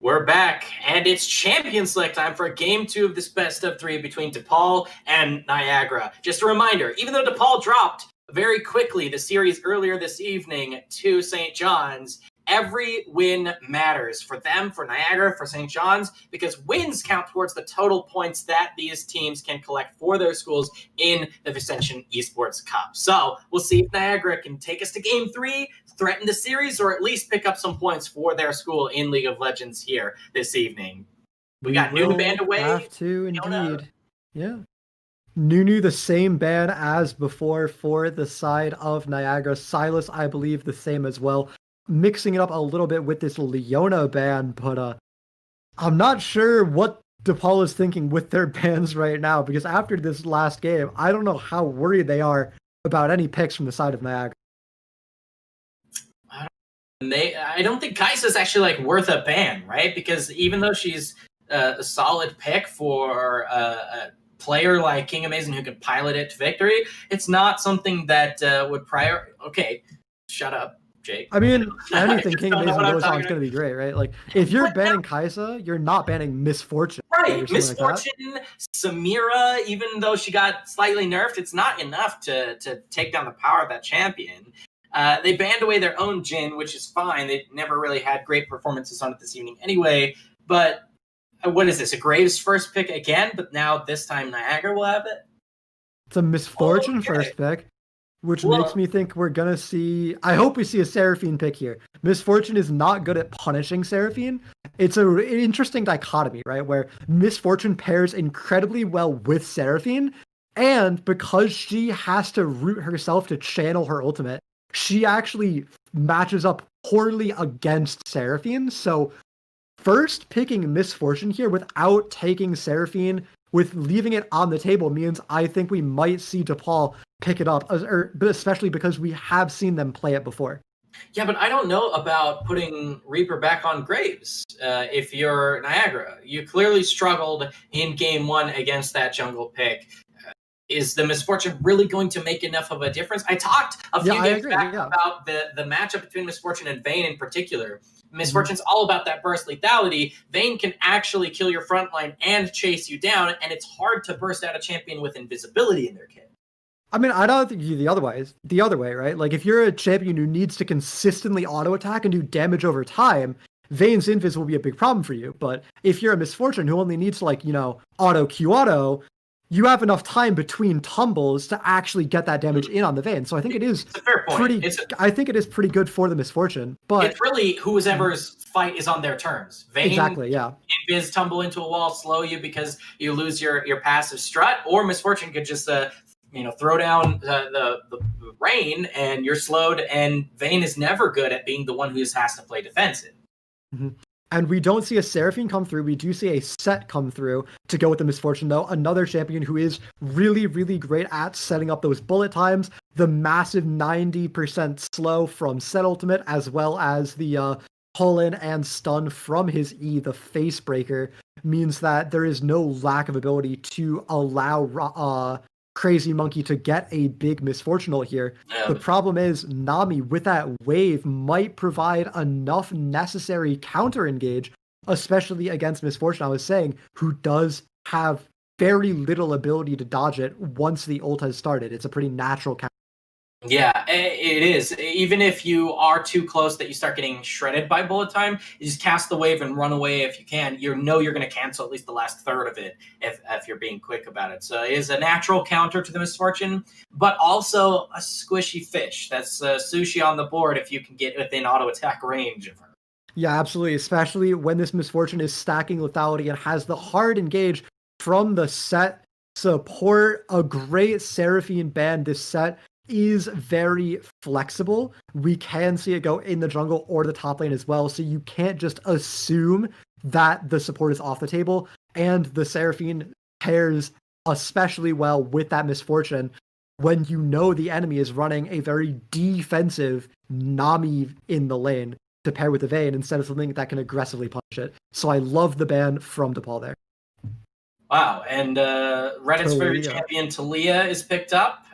We're back, and it's Champions Select time for Game 2 of this best of 3 between DePaul and Niagara. Just a reminder, even though DePaul dropped very quickly the series earlier this evening to St. John's, every win matters for them, for Niagara, for St. John's, because wins count towards the total points that these teams can collect for their schools in the Vincentian Esports Cup. So we'll see if Niagara can take us to Game 3, threaten the series, or at least pick up some points for their school in League of Legends here this evening. We got Nunu band away. Have to indeed. Yeah. Nunu, the same ban as before for the side of Niagara. Silas, I believe, the same as well. Mixing it up a little bit with this Leona ban, but I'm not sure what DePaul is thinking with their bans right now, because after this last game, I don't know how worried they are about any picks from the side of Niagara. I don't think Kaisa's actually worth a ban, right? Because even though she's a solid pick for a player like King Amazing who can pilot it to victory, it's not something that would Okay, shut up, Jake. I mean, anything King Amazing goes on is going to be great, right? If you're banning Kaisa, you're not banning Misfortune. Right, Misfortune, Samira, even though she got slightly nerfed, it's not enough to take down the power of that champion. They banned away their own Jhin, which is fine. They never really had great performances on it this evening anyway. But what is this? A Graves first pick again, but now this time Niagara will have it? It's a Misfortune first pick, which makes me think we're going to see... I hope we see a Seraphine pick here. Misfortune is not good at punishing Seraphine. It's an interesting dichotomy, right? Where Misfortune pairs incredibly well with Seraphine, and because she has to root herself to channel her ultimate, she actually matches up poorly against Seraphine. So first picking Misfortune here without taking Seraphine, with leaving it on the table, means I think we might see DePaul pick it up, but especially because we have seen them play it before. Yeah, but I don't know about putting Reaper back on Graves. If you're Niagara, you clearly struggled in game 1 against that jungle pick. Is the Misfortune really going to make enough of a difference? I talked a few days back about the matchup between Misfortune and Vayne in particular. Misfortune's all about that burst lethality. Vayne can actually kill your front line and chase you down, and it's hard to burst out a champion with invisibility in their kit. I mean, I don't think you the other way, right? Like, if you're a champion who needs to consistently auto attack and do damage over time, Vayne's invis will be a big problem for you. But if you're a Misfortune who only needs to, like, auto Q auto, you have enough time between tumbles to actually get that damage in on the Vayne. So I think it is I think it is pretty good for the Misfortune. But it's really whoever's fight is on their terms. Vayne, exactly, yeah. Invis tumble into a wall, slow you because you lose your passive strut, or Misfortune could just throw down the rain and you're slowed. And Vayne is never good at being the one who has to play defensive. Mm-hmm. And we don't see a Seraphine come through. We do see a Set come through to go with the Misfortune, though. Another champion who is really, really great at setting up those bullet times. The massive 90% slow from Set ultimate, as well as the pull-in and stun from his E, the Face Breaker, means that there is no lack of ability to allow Crazy Monkey to get a big Misfortunal here. The problem is Nami with that wave might provide enough necessary counter engage, especially against Misfortune, I was saying, who does have very little ability to dodge it once the ult has started. It's a pretty natural counter. Yeah, it is. Even if you are too close that you start getting shredded by bullet time, you just cast the wave and run away if you can. You're going to cancel at least the last third of it if you're being quick about it. So it is a natural counter to the Misfortune, but also a squishy fish. That's sushi on the board if you can get within auto attack range of her. Yeah, absolutely. Especially when this Misfortune is stacking lethality and has the hard engage from the Set support. A great Seraphine ban this set is very flexible. We can see it go in the jungle or the top lane as well, so you can't just assume that the support is off the table. And the Seraphine pairs especially well with that Misfortune when you know the enemy is running a very defensive Nami in the lane to pair with the Vayne instead of something that can aggressively punish it. So I love the ban from DePaul there. Wow, and Reddit's favorite champion Talia is picked up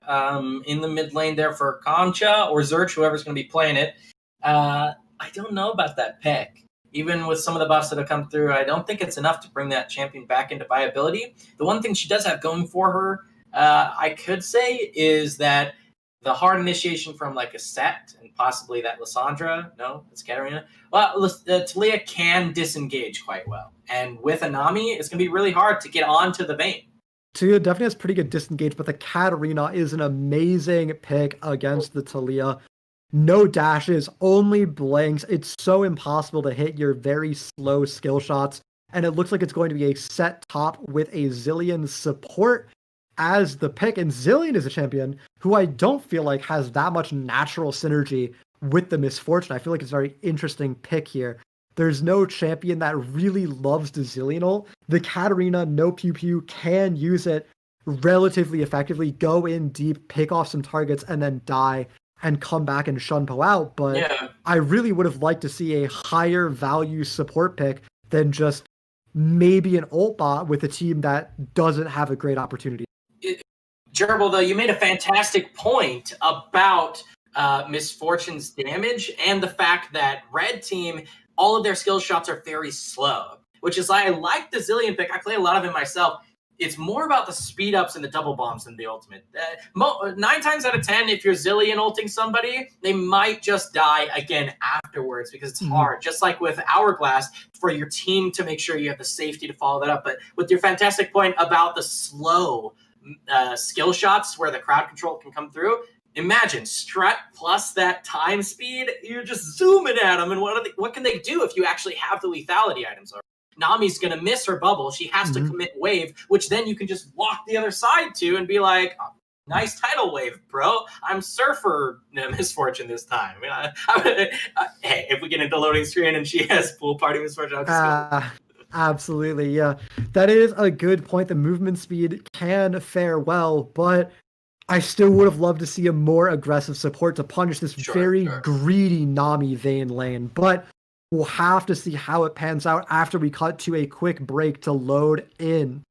in the mid lane there for Concha or Zerch, whoever's going to be playing it. I don't know about that pick. Even with some of the buffs that have come through, I don't think it's enough to bring that champion back into viability. The one thing she does have going for her, I could say, is that the hard initiation from like a Set and possibly that Lissandra. No, it's Katarina. Well, Talia can disengage quite well. And with Anami, it's going to be really hard to get onto the Vayne. Talia definitely has pretty good disengage, but the Katarina is an amazing pick against the Talia. No dashes, only blanks. It's so impossible to hit your very slow skill shots. And it looks like it's going to be a Set top with a Zilean support as the pick. And Zilean is a champion who I don't feel like has that much natural synergy with the Misfortune. I feel like it's a very interesting pick here. There's no champion that really loves the Zilean ult. The Katarina, no pew pew, can use it relatively effectively, go in deep, pick off some targets, and then die and come back and shun Po out. But I really would have liked to see a higher value support pick than just maybe an ult bot with a team that doesn't have a great opportunity. Gerbil, though, you made a fantastic point about Misfortune's damage and the fact that Red Team, all of their skill shots are very slow, which is why I like the Zilean pick. I play a lot of it myself. it's more about the speed ups and the double bombs than the ultimate. 9 times out of 10, if you're Zillion ulting somebody, they might just die again afterwards because it's hard. Just like with Hourglass, for your team to make sure you have the safety to follow that up. But with your fantastic point about the slow skill shots where the crowd control can come through, imagine Strut plus that time speed, you're just zooming at them, and what can they do if you actually have the lethality items? Nami's going to miss her bubble. She has to commit wave, which then you can just walk the other side to and be like, oh, nice tidal wave, bro. I'm Surfer Misfortune this time. Hey, if we get into loading screen and she has Pool Party Misfortune, I'll just go. Absolutely, yeah. That is a good point. The movement speed can fare well, but I still would have loved to see a more aggressive support to punish this very greedy Nami Vayne lane. But we'll have to see how it pans out after we cut to a quick break to load in.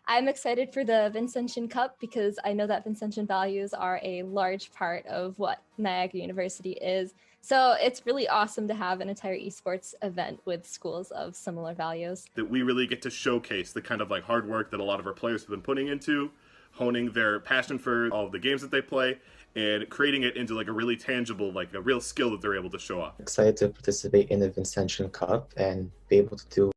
I'm excited for the Vincentian Cup because I know that Vincentian values are a large part of what Niagara University is. So it's really awesome to have an entire esports event with schools of similar values. That we really get to showcase the kind of like hard work that a lot of our players have been putting into, honing their passion for all of the games that they play, and creating it into like a really tangible, like a real skill that they're able to show off. Excited to participate in the Vincentian Cup and be able to do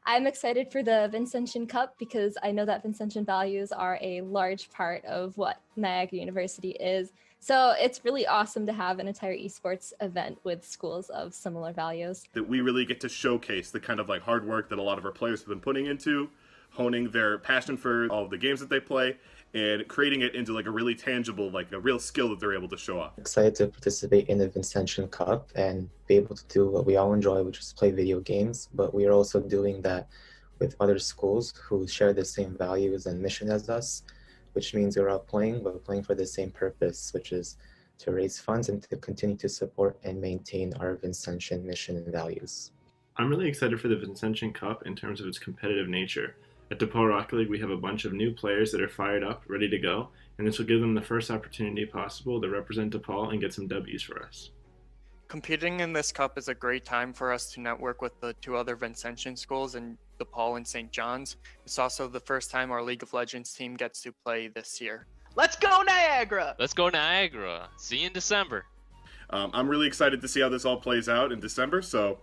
I'm excited for the Vincentian Cup because I know that Vincentian values are a large part of what Niagara University is. So it's really awesome to have an entire esports event with schools of similar values. That we really get to showcase the kind of like hard work that a lot of our players have been putting into, honing their passion for all of the games that they play, and creating it into like a really tangible, like a real skill that they're able to show off. Excited to participate in the Vincentian Cup and be able to do what we all enjoy, which is play video games, but we are also doing that with other schools who share the same values and mission as us, which means we're all playing, but we're playing for the same purpose, which is to raise funds and to continue to support and maintain our Vincentian mission and values. I'm really excited for the Vincentian Cup in terms of its competitive nature. At DePaul Rocket League, we have a bunch of new players that are fired up, ready to go, and this will give them the first opportunity possible to represent DePaul and get some W's for us. Competing in this cup is a great time for us to network with the 2 other Vincentian schools in DePaul and St. John's. It's also the first time our League of Legends team gets to play this year. Let's go Niagara! Let's go Niagara. See you in December. I'm really excited to see how this all plays out in December, so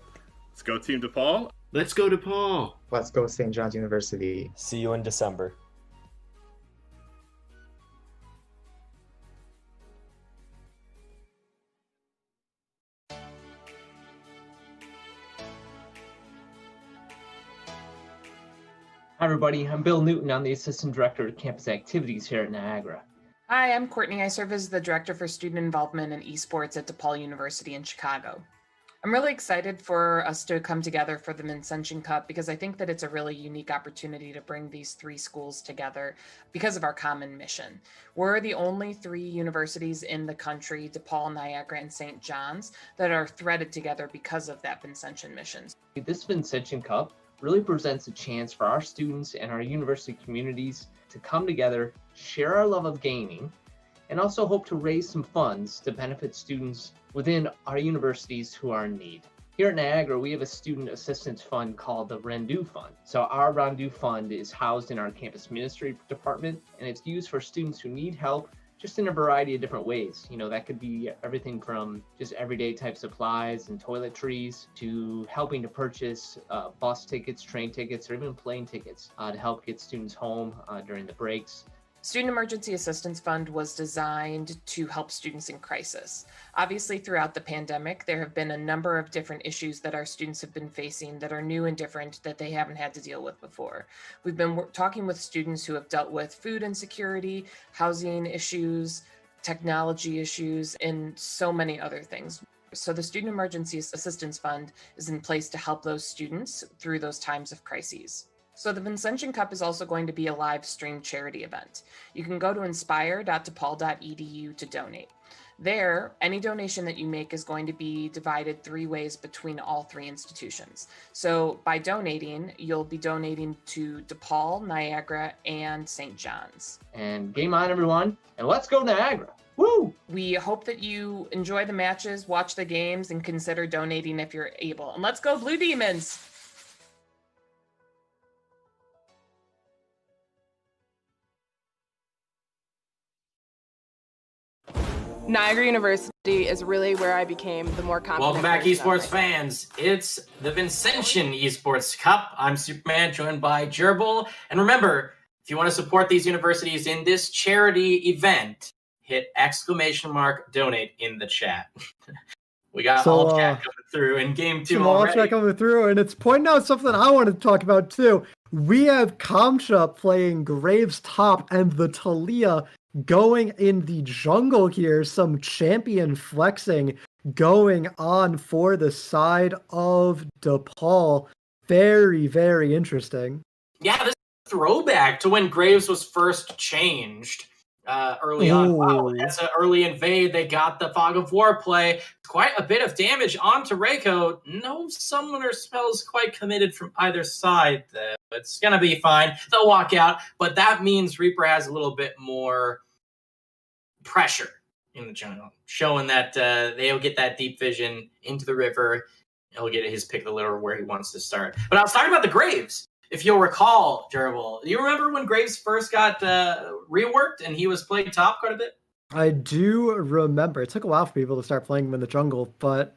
let's go Team DePaul. Let's go DePaul. Let's go St. John's University. See you in December. Hi everybody, I'm Bill Newton. I'm the Assistant Director of Campus Activities here at Niagara. Hi, I'm Courtney. I serve as the Director for Student Involvement in Esports at DePaul University in Chicago. I'm really excited for us to come together for the Vincentian Cup because I think that it's a really unique opportunity to bring these 3 schools together because of our common mission. We're the only 3 universities in the country, DePaul, Niagara, and St. John's, that are threaded together because of that Vincentian mission. This Vincentian Cup really presents a chance for our students and our university communities to come together, share our love of gaming, and also hope to raise some funds to benefit students within our universities who are in need. Here at Niagara, we have a student assistance fund called the Rendu Fund. So our Rendu Fund is housed in our campus ministry department, and it's used for students who need help just in a variety of different ways. You know, that could be everything from just everyday type supplies and toiletries to helping to purchase bus tickets, train tickets, or even plane tickets to help get students home during the breaks. Student Emergency Assistance Fund was designed to help students in crisis. Obviously, throughout the pandemic, there have been a number of different issues that our students have been facing that are new and different that they haven't had to deal with before. We've been talking with students who have dealt with food insecurity, housing issues, technology issues, and so many other things. So the Student Emergency Assistance Fund is in place to help those students through those times of crises. So the Vincentian Cup is also going to be a live stream charity event. You can go to inspire.depaul.edu to donate. There, any donation that you make is going to be divided 3 ways between all 3 institutions. So by donating, you'll be donating to DePaul, Niagara, and St. John's. And game on, everyone, and let's go Niagara. Woo! We hope that you enjoy the matches, watch the games, and consider donating if you're able. And let's go Blue Demons! Niagara University is really where I became the more confident. Welcome back, version of esports myself. fans. It's the Vincentian Esports Cup. I'm Superman, joined by Gerbil. And remember, if you want to support these universities in this charity event, hit !donate in the chat. We got all chat coming through in game 2 already. Chat coming through, and it's pointing out something I wanted to talk about too. We have Kamcha playing Graves top and the Talia going in the jungle here. Some champion flexing going on for the side of DePaul. Very, very interesting. Yeah, this is a throwback to when Graves was first changed early on. Wow, that's an early invade. They got the Fog of War play. Quite a bit of damage onto Reiko. No summoner spells quite committed from either side, though. It's going to be fine. They'll walk out, but that means Reaper has a little bit more pressure in the jungle, showing that they'll get that deep vision into the river. He'll get his pick of the litter where he wants to start. But I was talking about the Graves. If you'll recall, Gerbil, you remember when Graves first got reworked and he was playing top quite a bit? I do remember. It took a while for people to start playing him in the jungle, but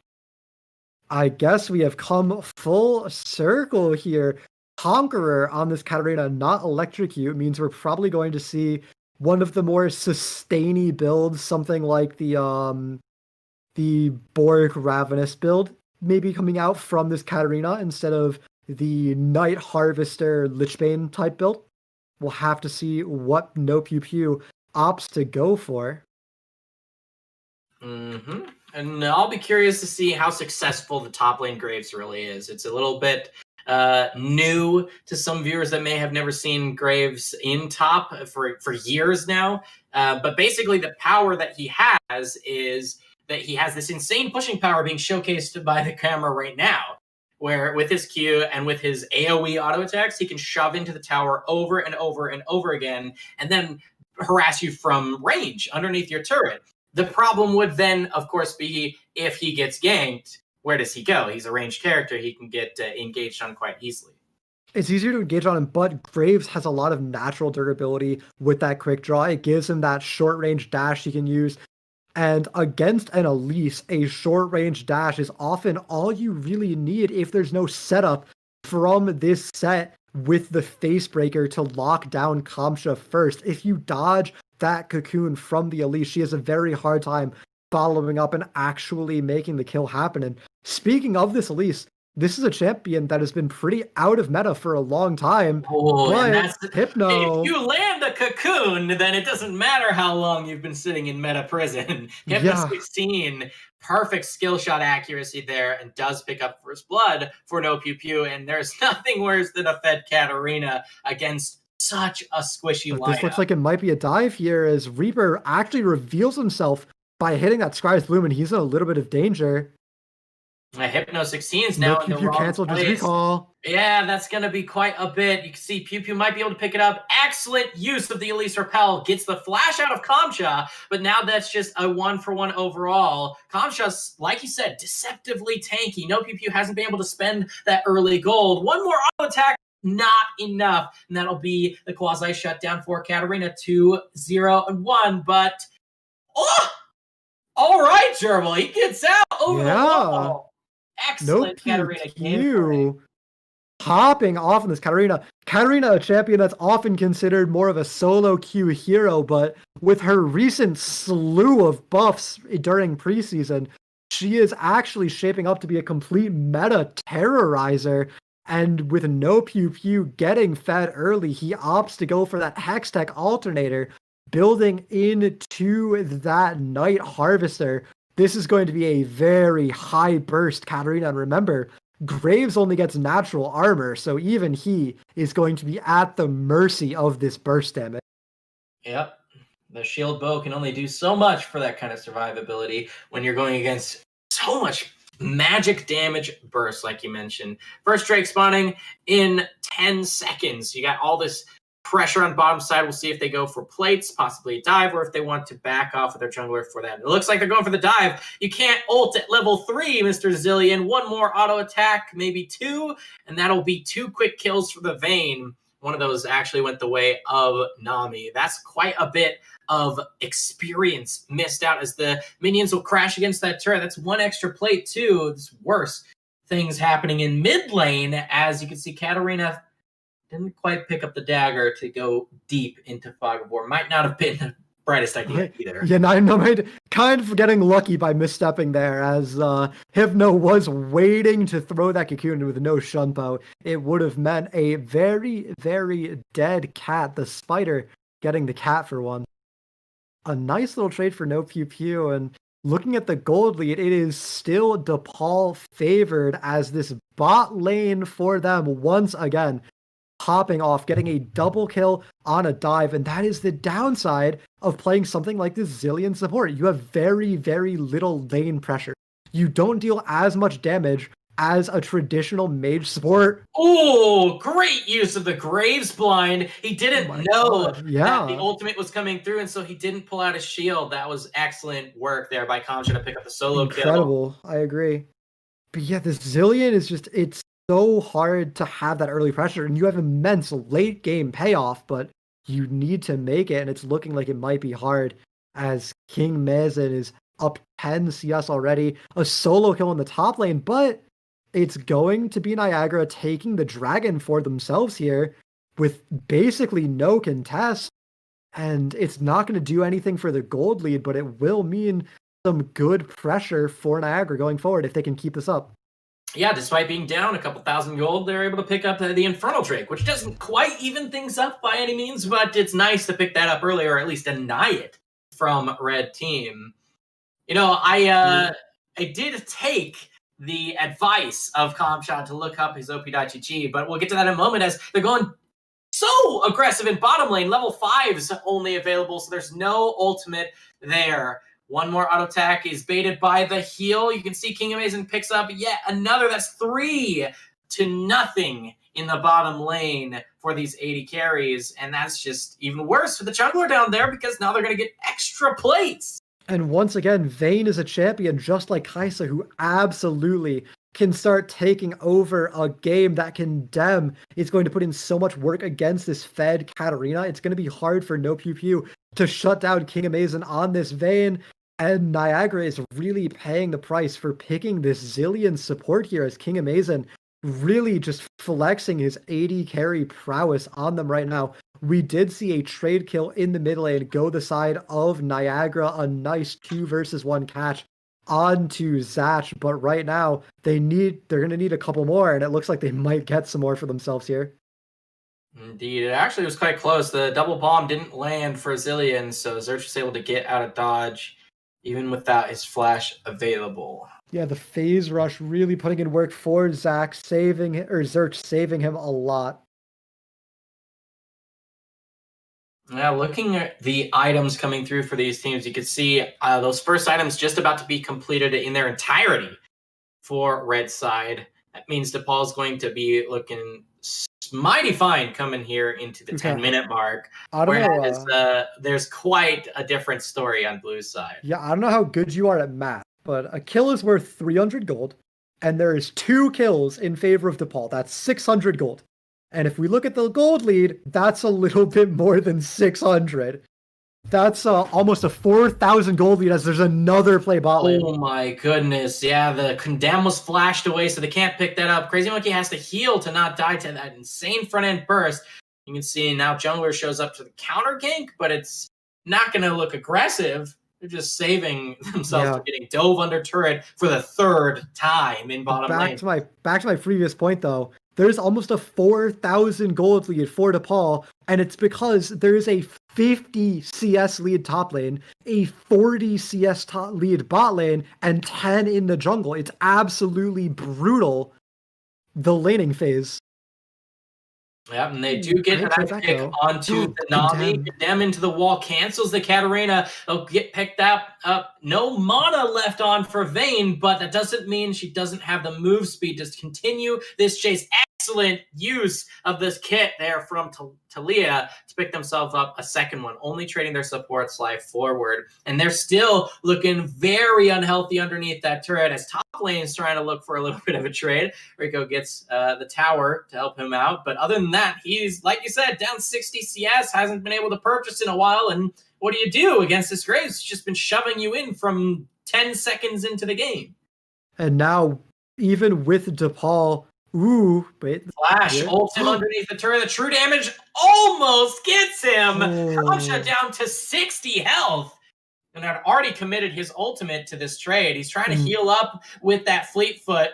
I guess we have come full circle here. Conqueror on this Katarina, not Electrocute, means we're probably going to see one of the more sustainy builds, something like the Borg Ravenous build, maybe coming out from this Katarina instead of the Night Harvester Lichbane type build. We'll have to see what No Pew Pew opts to go for. Mm-hmm. And I'll be curious to see how successful the top lane Graves really is. It's a little bit new to some viewers that may have never seen Graves in top for years now. But basically the power that he has is that he has this insane pushing power being showcased by the camera right now, where with his Q and with his AoE auto attacks, he can shove into the tower over and over and over again, and then harass you from range underneath your turret. The problem would then, of course, be if he gets ganked, where does he go? He's a ranged character. He can get engaged on quite easily. It's easier to engage on him, but Graves has a lot of natural durability with that quick draw. It gives him that short range dash he can use. And against an Elise, a short range dash is often all you really need if there's no setup from this set with the Facebreaker to lock down Kamcha first. If you dodge that cocoon from the Elise, she has a very hard time following up and actually making the kill happen. And speaking of this Elise, this is a champion that has been pretty out of meta for a long time. Oh, but and that's Hypno, if you land a cocoon, then it doesn't matter how long you've been sitting in meta prison. Hypno 16, perfect skill shot accuracy there, and does pick up first blood for No Pew Pew. And there's nothing worse than a fed Katarina against such a squishy lineup. This looks like it might be a dive here as Reaper actually reveals himself by hitting that Scry's Bloom, and he's in a little bit of danger. Hypno 16 is now in the wrong canceled his place. recall. Yeah, that's going to be quite a bit. You can see Pew Pew might be able to pick it up. Excellent use of the Elise Repel. Gets the flash out of Kamcha, but now that's just a 1-for-1 overall. Kamcha's, like you said, deceptively tanky. No Pew Pew hasn't been able to spend that early gold. One more auto attack, not enough. And that'll be the quasi shutdown for Katarina 2-0-1. But, all right, Gerbil. He gets out over the wall. Excellent Katarina game. Hopping off in this Katarina. Katarina, a champion that's often considered more of a solo queue hero, but with her recent slew of buffs during preseason, she is actually shaping up to be a complete meta terrorizer. And with No Pew Pew getting fed early, he opts to go for that Hextech alternator, building into that Night Harvester. This is going to be a very high burst Katarina. And remember, Graves only gets natural armor, so even he is going to be at the mercy of this burst damage. Yep. The shield bow can only do so much for that kind of survivability when you're going against so much magic damage burst, like you mentioned. First Drake spawning in 10 seconds. You got all this pressure on bottom side. We'll see if they go for plates, possibly a dive, or if they want to back off with their jungler for that. It looks like they're going for the dive. You can't ult at level 3, Mr. Zillion. One more auto attack, maybe 2, and that'll be 2 quick kills for the Vayne. One of those actually went the way of Nami. That's quite a bit of experience missed out as the minions will crash against that turret. That's 1 extra plate too. It's worse things happening in mid lane. As you can see, Katarina didn't quite pick up the dagger to go deep into Fog of War. Might not have been the brightest idea either. Yeah, no, kind of getting lucky by misstepping there, as Hypno was waiting to throw that cocoon with no shunpo. It would have meant a very, very dead cat, the spider, getting the cat for one. A nice little trade for no pew pew, and looking at the gold lead, it is still DePaul favored as this bot lane for them once again popping off, getting a double kill on a dive, and that is the downside of playing something like this Zillion support. You have very, very little lane pressure. You don't deal as much damage as a traditional mage support. Oh, great use of the Graves blind. He didn't know that the ultimate was coming through, and so he didn't pull out his shield. That was excellent work there by Kamsha to pick up the solo kill. Incredible, I agree. But yeah, this Zillion is just, it's so hard to have that early pressure, and you have immense late game payoff, but you need to make it, and it's looking like it might be hard as King Mazen is up 10 CS already, a solo kill in the top lane, but it's going to be Niagara taking the dragon for themselves here with basically no contest, and it's not going to do anything for the gold lead, but it will mean some good pressure for Niagara going forward if they can keep this up. Yeah, despite being down a couple thousand gold, they're able to pick up the Infernal Drake, which doesn't quite even things up by any means, but it's nice to pick that up early, or at least deny it from Red Team. You know, I did take the advice of Kamshan to look up his OP.GG, but we'll get to that in a moment as they're going so aggressive in bottom lane. Level 5's only available, so there's no ultimate there. One more auto attack is baited by the heal. You can see King Amazing picks up yet another. That's 3-0 in the bottom lane for these 80 carries. And that's just even worse for the jungler down there because now they're going to get extra plates. And once again, Vayne is a champion just like Kaisa, who absolutely can start taking over a game that Condemn is going to put in so much work against this fed Katarina. It's going to be hard for No Pew Pew to shut down King Amazing on this Vayne. And Niagara is really paying the price for picking this Zillion support here as King Amazing really just flexing his 80 carry prowess on them right now. We did see a trade kill in the mid lane go the side of Niagara, a nice 2 versus 1 catch onto Zach, but right now they're going to need a couple more, and it looks like they might get some more for themselves here. Indeed, it actually was quite close. The double bomb didn't land for Zillion, so Zerch was able to get out of dodge even without his flash available. Yeah, the phase rush really putting in work for Zerch saving him a lot. Yeah, looking at the items coming through for these teams, you can see those first items just about to be completed in their entirety for Red side. That means DePaul is going to be looking mighty fine coming here into the 10-minute mark. Whereas there's quite a different story on Blue's side. Yeah, I don't know how good you are at math, but a kill is worth 300 gold, and there is 2 kills in favor of DePaul. That's 600 gold. And if we look at the gold lead, that's a little bit more than 600. That's almost a 4,000 gold lead as there's another play bot lane. Oh my goodness. Yeah, the Condemn was flashed away, so they can't pick that up. Crazy Monkey has to heal to not die to that insane front-end burst. You can see now Jungler shows up to the counter gank, but it's not going to look aggressive. They're just saving themselves from getting dove under turret for the 3rd time in bottom lane. Back to my previous point, though. There's almost a 4,000 gold lead for DePaul, and it's because there is a 50 CS lead top lane, a 40 CS lead bot lane, and 10 in the jungle. It's absolutely brutal, the laning phase. Yep, and they do get Great that trade pick go. onto the Nami. Condemn into the wall, cancels the Katarina. They'll get picked up. No mana left on for Vayne, but that doesn't mean she doesn't have the move speed to continue this chase. Excellent use of this kit there from Talia to pick themselves up a second one, only trading their support slide forward. And they're still looking very unhealthy underneath that turret as top lane's trying to look for a little bit of a trade. Rico gets the tower to help him out. But other than that, he's, like you said, down 60 CS, hasn't been able to purchase in a while. And what do you do against this Graves? It's just been shoving you in from 10 seconds into the game. And now, even with DePaul, Flash ults him underneath the turret. The true damage almost gets him. Kamcha down to 60 health. And had already committed his ultimate to this trade. He's trying to heal up with that fleet foot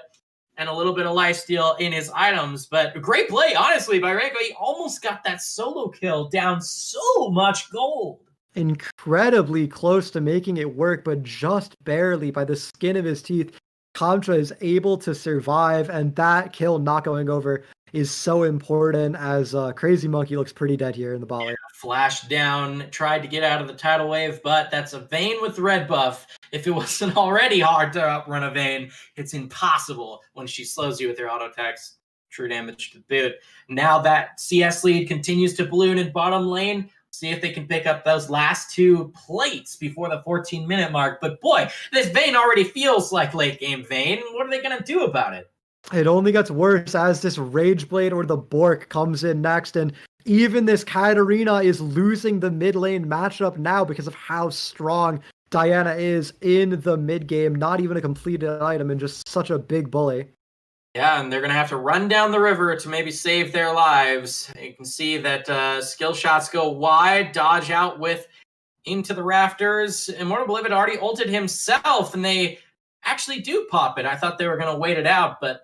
and a little bit of lifesteal in his items. But great play, honestly, by Reiko. He almost got that solo kill down so much gold. Incredibly close to making it work, but just barely by the skin of his teeth. Kamcha is able to survive, and that kill not going over is so important as Crazy Monkey looks pretty dead here in the bot lane. Flash down, tried to get out of the tidal wave, but that's a Vayne with the red buff. If it wasn't already hard to outrun a Vayne, it's impossible when she slows you with her auto attacks. True damage to boot. Now that CS lead continues to balloon in bottom lane. See if they can pick up those last two plates before the 14-minute mark. But boy, this Vayne already feels like late game Vayne. What are they going to do about it? It only gets worse as this Rage Blade or the Bork comes in next. And even this Katarina is losing the mid lane matchup now because of how strong Diana is in the mid game. Not even a completed item and just such a big bully. Yeah, and they're going to have to run down the river to maybe save their lives. You can see that skill shots go wide, dodge out with into the rafters. Immortal Beloved already ulted himself, and they actually do pop it. I thought they were going to wait it out, but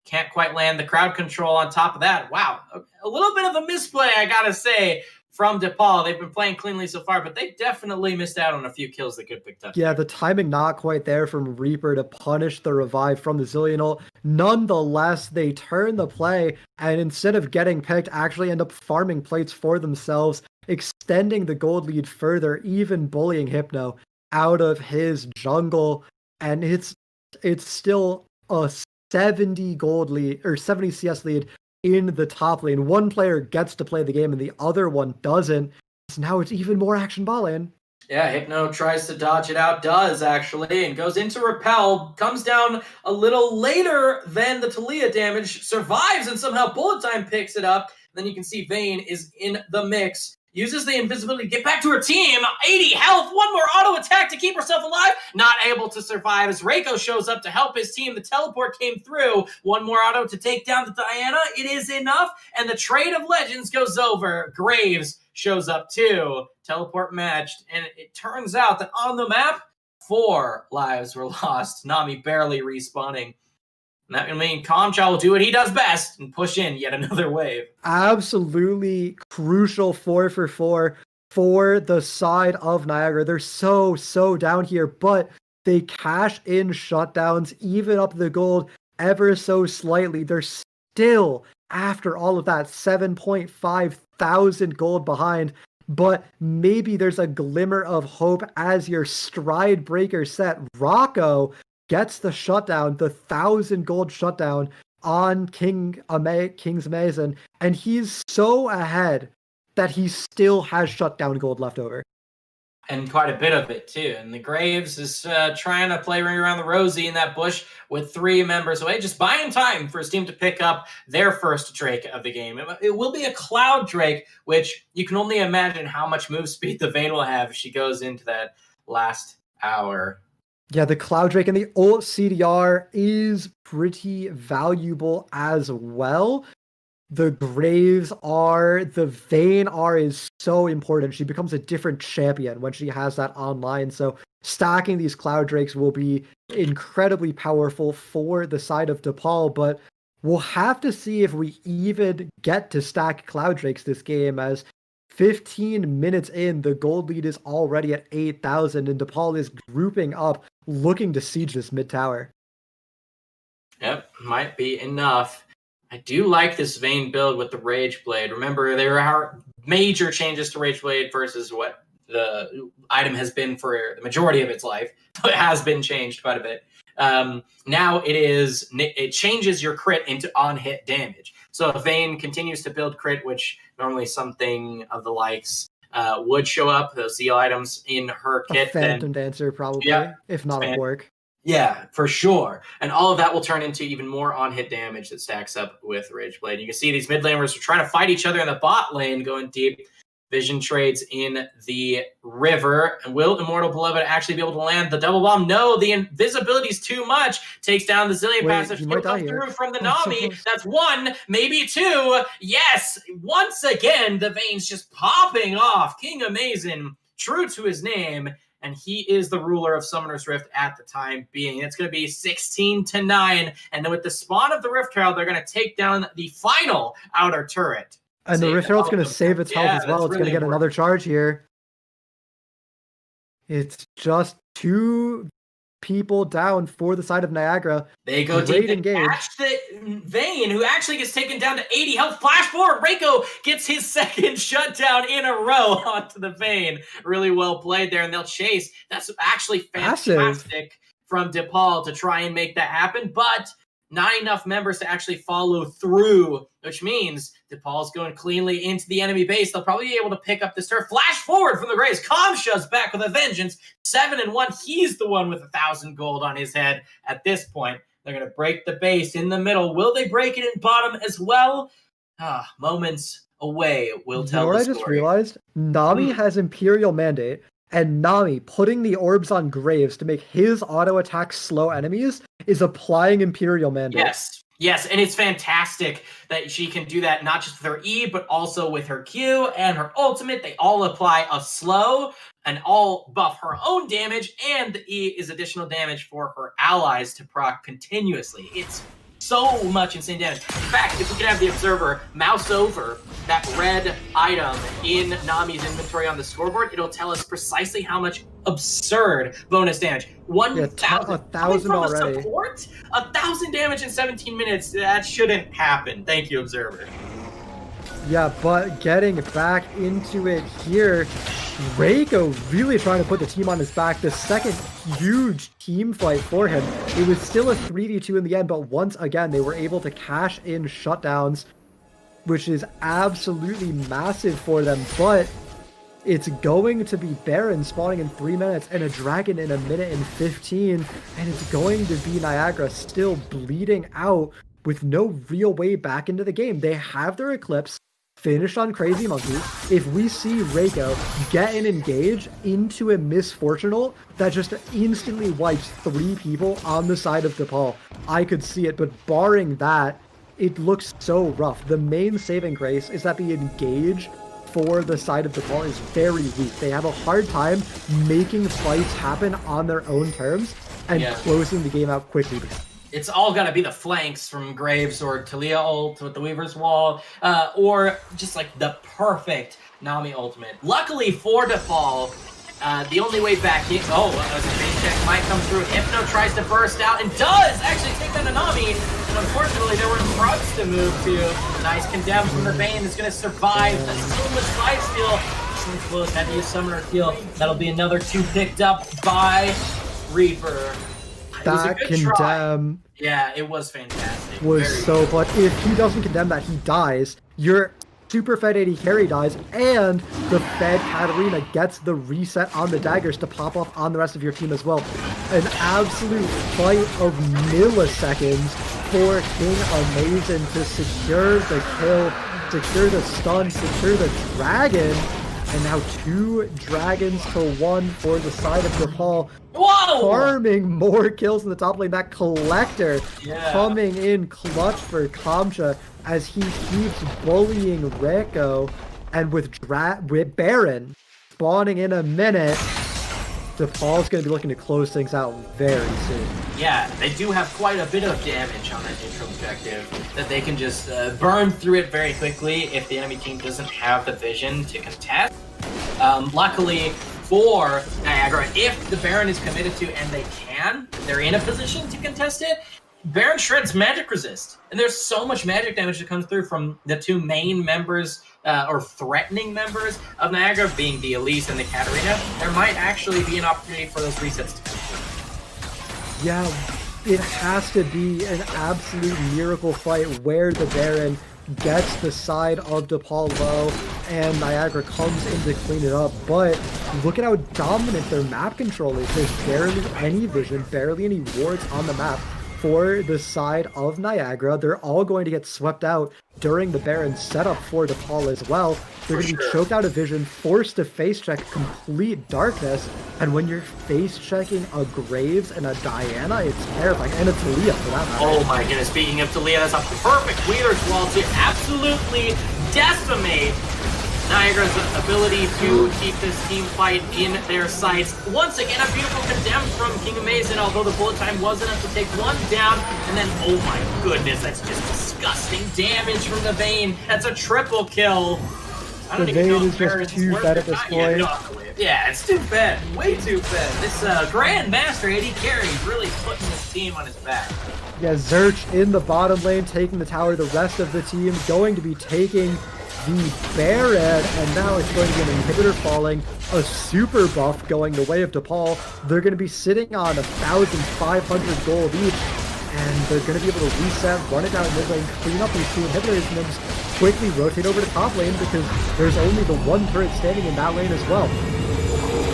can't quite land the crowd control on top of that. Wow, a little bit of a misplay, I got to say, from DePaul. They've been playing cleanly so far, but they definitely missed out on a few kills that could have picked up. Yeah, the timing not quite there from Reaper to punish the revive from the Zillion ult. Nonetheless, they turn the play, and instead of getting picked, actually end up farming plates for themselves, extending the gold lead further, even bullying Hypno out of his jungle. And it's still a 70 gold lead, or 70 CS lead in the top lane. One player gets to play the game and the other one doesn't. So now it's even more action ball lane. Yeah, Hypno tries to dodge it out, does actually, and goes into Repel, comes down a little later than the Talia damage, survives, and somehow Bullet Time picks it up. Then you can see Vayne is in the mix. Uses the invisibility to get back to her team. 80 health, one more auto attack to keep herself alive. Not able to survive as Reiko shows up to help his team. The teleport came through. One more auto to take down the Diana. It is enough, and the Trade of Legends goes over. Graves shows up too. Teleport matched, and it turns out that on the map, 4 lives were lost. Nami barely respawning. And that would mean Kamcha will do what he does best and push in yet another wave. Absolutely crucial 4-for-4 for the side of Niagara. They're so down here, but they cash in shutdowns, even up the gold ever so slightly. They're still, after all of that, 7.5 thousand gold behind. But maybe there's a glimmer of hope as your stride breaker set. Rocco gets the shutdown, the 1,000 gold shutdown on King's Amazon, and he's so ahead that he still has shutdown gold left over. And quite a bit of it, too. And the Graves is trying to play ring around the rosy in that bush with 3 members away, just buying time for his team to pick up their first Drake of the game. It will be a Cloud Drake, which you can only imagine how much move speed the Vayne will have if she goes into that last hour. Yeah, the Cloud Drake and the ult CDR is pretty valuable as well. The Graves are, the Vayne are is so important. She becomes a different champion when she has that online. So stacking these Cloud Drakes will be incredibly powerful for the side of DePaul, but we'll have to see if we even get to stack Cloud Drakes this game, as 15 minutes in, the gold lead is already at 8,000, and DePaul is grouping up, looking to siege this mid tower. Yep, might be enough. I do like this Vayne build with the Rage Blade. Remember, there are major changes to Rage Blade versus what the item has been for the majority of its life. It has been changed quite a bit. Now it changes your crit into on-hit damage. So if Vayne continues to build crit, which normally something of the likes would show up, those seal items in her kit. A Phantom Dancer, probably, if not a Pork. Yeah, for sure. And all of that will turn into even more on-hit damage that stacks up with Rage Blade. You can see these mid laners are trying to fight each other in the bot lane, going deep. Vision trades in the river. And will Immortal Beloved actually be able to land the double bomb? No, the invisibility is too much. Takes down the Zillion passive. She'll come through from the Nami. That's one, maybe two. Yes, once again, the Vayne's just popping off. King Amazing, true to his name. And he is the ruler of Summoner's Rift at the time being. It's going to be 16-9. And then with the spawn of the Rift Herald, they're going to take down the final outer turret. And the Rift Herald's going to save its health as well. It's going to get another charge here. It's just 2 people down for the side of Niagara. They go deep and catch the Vayne, who actually gets taken down to 80 health. Flash forward. Reiko gets his second shutdown in a row onto the Vayne. Really well played there, and they'll chase. That's actually fantastic from DePaul to try and make that happen, but not enough members to actually follow through, which means DePaul's going cleanly into the enemy base. They'll probably be able to pick up this turret. Flash forward from the Grays. Kamsha's back with a vengeance. 7-1. He's the one with 1,000 gold on his head at this point. They're going to break the base in the middle. Will they break it in bottom as well? Moments away will tell the story. I just realized? Nami has Imperial Mandate, and Nami putting the orbs on Graves to make his auto attacks slow enemies is applying Imperial Mandate. Yes, and it's fantastic that she can do that not just with her E, but also with her Q and her ultimate. They all apply a slow and all buff her own damage, and the E is additional damage for her allies to proc continuously. It's so much insane damage. In fact, if we could have the observer mouse over that red item in Nami's inventory on the scoreboard, it'll tell us precisely how much absurd bonus damage. 1,000 already. Support? 1,000 damage in 17 minutes. That shouldn't happen. Thank you, observer. Yeah, but getting back into it here, Reiko really trying to put the team on his back. The second huge team fight for him. It was still a 3v2 in the end, but once again, they were able to cash in shutdowns, which is absolutely massive for them. But it's going to be Baron spawning in 3 minutes and a Dragon in 1:15, and it's going to be Niagara still bleeding out with no real way back into the game. They have their Eclipse finished on Crazy Monkey. If we see Reiko get an engage into a Misfortunal that just instantly wipes 3 people on the side of DePaul, I could see it, but barring that, it looks so rough. The main saving grace is that the engage for the side of DePaul is very weak. They have a hard time making fights happen on their own terms and closing the game out quickly. It's all got to be the flanks from Graves or Talia ult with the Weaver's Wall, or just like the perfect Nami ultimate. Luckily for DePaul, the only way back in... Oh, a base check might come through. Hypno tries to burst out and does actually take down a Nami. And unfortunately, there were fronts to move to. Nice condemn from the Vayne is going to survive. That's so much lifesteal. So close. Had to use Summoner Heal. That'll be another 2 picked up by Reaper. That condemn... Yeah, it was fantastic. Was so, but if he doesn't condemn that, he dies. Your super fed AD carry dies, and the fed Katarina gets the reset on the daggers to pop off on the rest of your team as well. An absolute fight of milliseconds for King Amazing to secure the kill, secure the stun, secure the dragon. And now 2 dragons to 1 for the side of DePaul. Whoa! Farming more kills in the top lane. That Collector coming in clutch for Kamsha as he keeps bullying Reiko. And with Baron spawning in a minute, DePaul's going to be looking to close things out very soon. Yeah, they do have quite a bit of damage on that neutral objective that they can just burn through it very quickly if the enemy team doesn't have the vision to contest. Luckily for Niagara, if the Baron is committed to, and they're in a position to contest it, Baron shreds magic resist, and there's so much magic damage that comes through from the two main members, or threatening members of Niagara, being the Elise and the Katarina. There might actually be an opportunity for those resets to come through. Yeah, it has to be an absolute miracle fight where the Baron gets the side of DePaul low and Niagara comes in to clean it up. But look at how dominant their map control is. There's barely any vision, barely any wards on the map for the side of Niagara. They're all going to get swept out during the Baron setup for DePaul as well. They're going to be choked out of vision, forced to face check complete darkness, and when you're face checking a Graves and a Diana, it's terrifying, and a Talia for that matter. Oh my goodness, speaking of Talia, that's a perfect Wheeler's Wall to absolutely decimate Niagara's ability to keep this team fight in their sights. Once again, a beautiful condemned from King Amazing, although the bullet time was enough to take one down. And then, oh my goodness, that's just disgusting damage from the Vayne. That's a triple kill. I don't The even know Vayne if is just Baron's too worth bad it. at this Yeah, point. no, yeah, it's too bad. Way too bad. This Grand Master AD carry is really putting this team on his back. Yeah, Zerch in the bottom lane, taking the tower. The rest of the team going to be taking the Baron, and now it's going to be an inhibitor falling, a super buff going the way of DePaul. They're going to be sitting on 1,500 gold each, and they're going to be able to reset, run it down mid lane, clean up these two inhibitors, and then just quickly rotate over to top lane because there's only the one turret standing in that lane as well.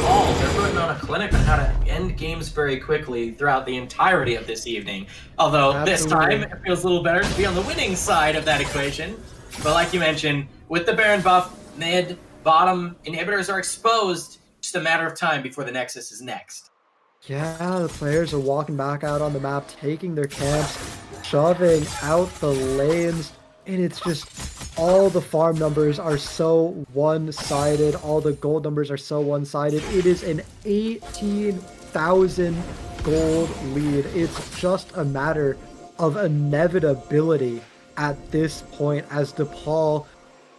Oh, they're putting on a clinic on how to end games very quickly throughout the entirety of this evening. Although this time it feels a little better to be on the winning side of that equation. But like you mentioned, with the Baron buff, mid, bottom inhibitors are exposed. Just a matter of time before the Nexus is next. Yeah, the players are walking back out on the map, taking their camps, shoving out the lanes, and it's just all the farm numbers are so one-sided, all the gold numbers are so one-sided. It is an 18,000 gold lead. It's just a matter of inevitability at this point as DePaul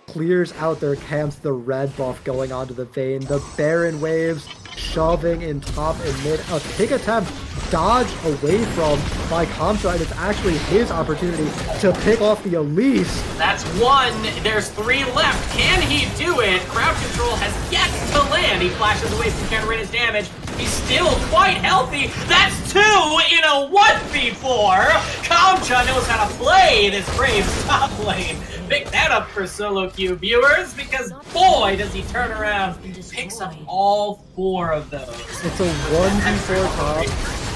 clears out their camps, the red buff going onto the Vayne, the Baron waves shoving in top and mid, a pick attempt dodged away from by Comtra, and it's actually his opportunity to pick off the Elise. That's one. There's three left. Can he do it? Crowd control has yet to land. He flashes away from Katarina's damage. He's still quite healthy. That's two in a 1v4. Comtra knows how to play this brave top lane. Pick that up for solo queue viewers, because boy does he turn around. Picks up all four of those. It's a 1v4 top.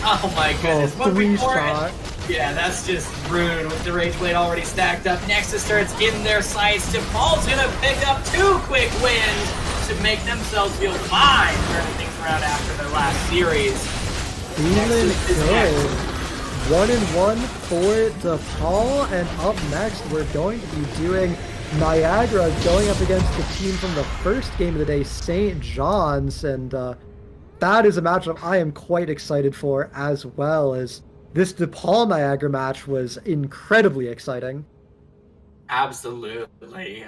Oh my goodness. Oh, 3 shot. Yeah, that's just rude with the Rage Blade already stacked up. Nexus turrets in their sights. DePaul's gonna pick up 2 quick wins to make themselves feel fine, turning things around after their last series. Feeling good. 1-1 for DePaul, and up next we're going to be doing Niagara going up against the team from the first game of the day, St. John's, and that is a matchup I am quite excited for, as well as this DePaul Niagara match was incredibly exciting. Absolutely.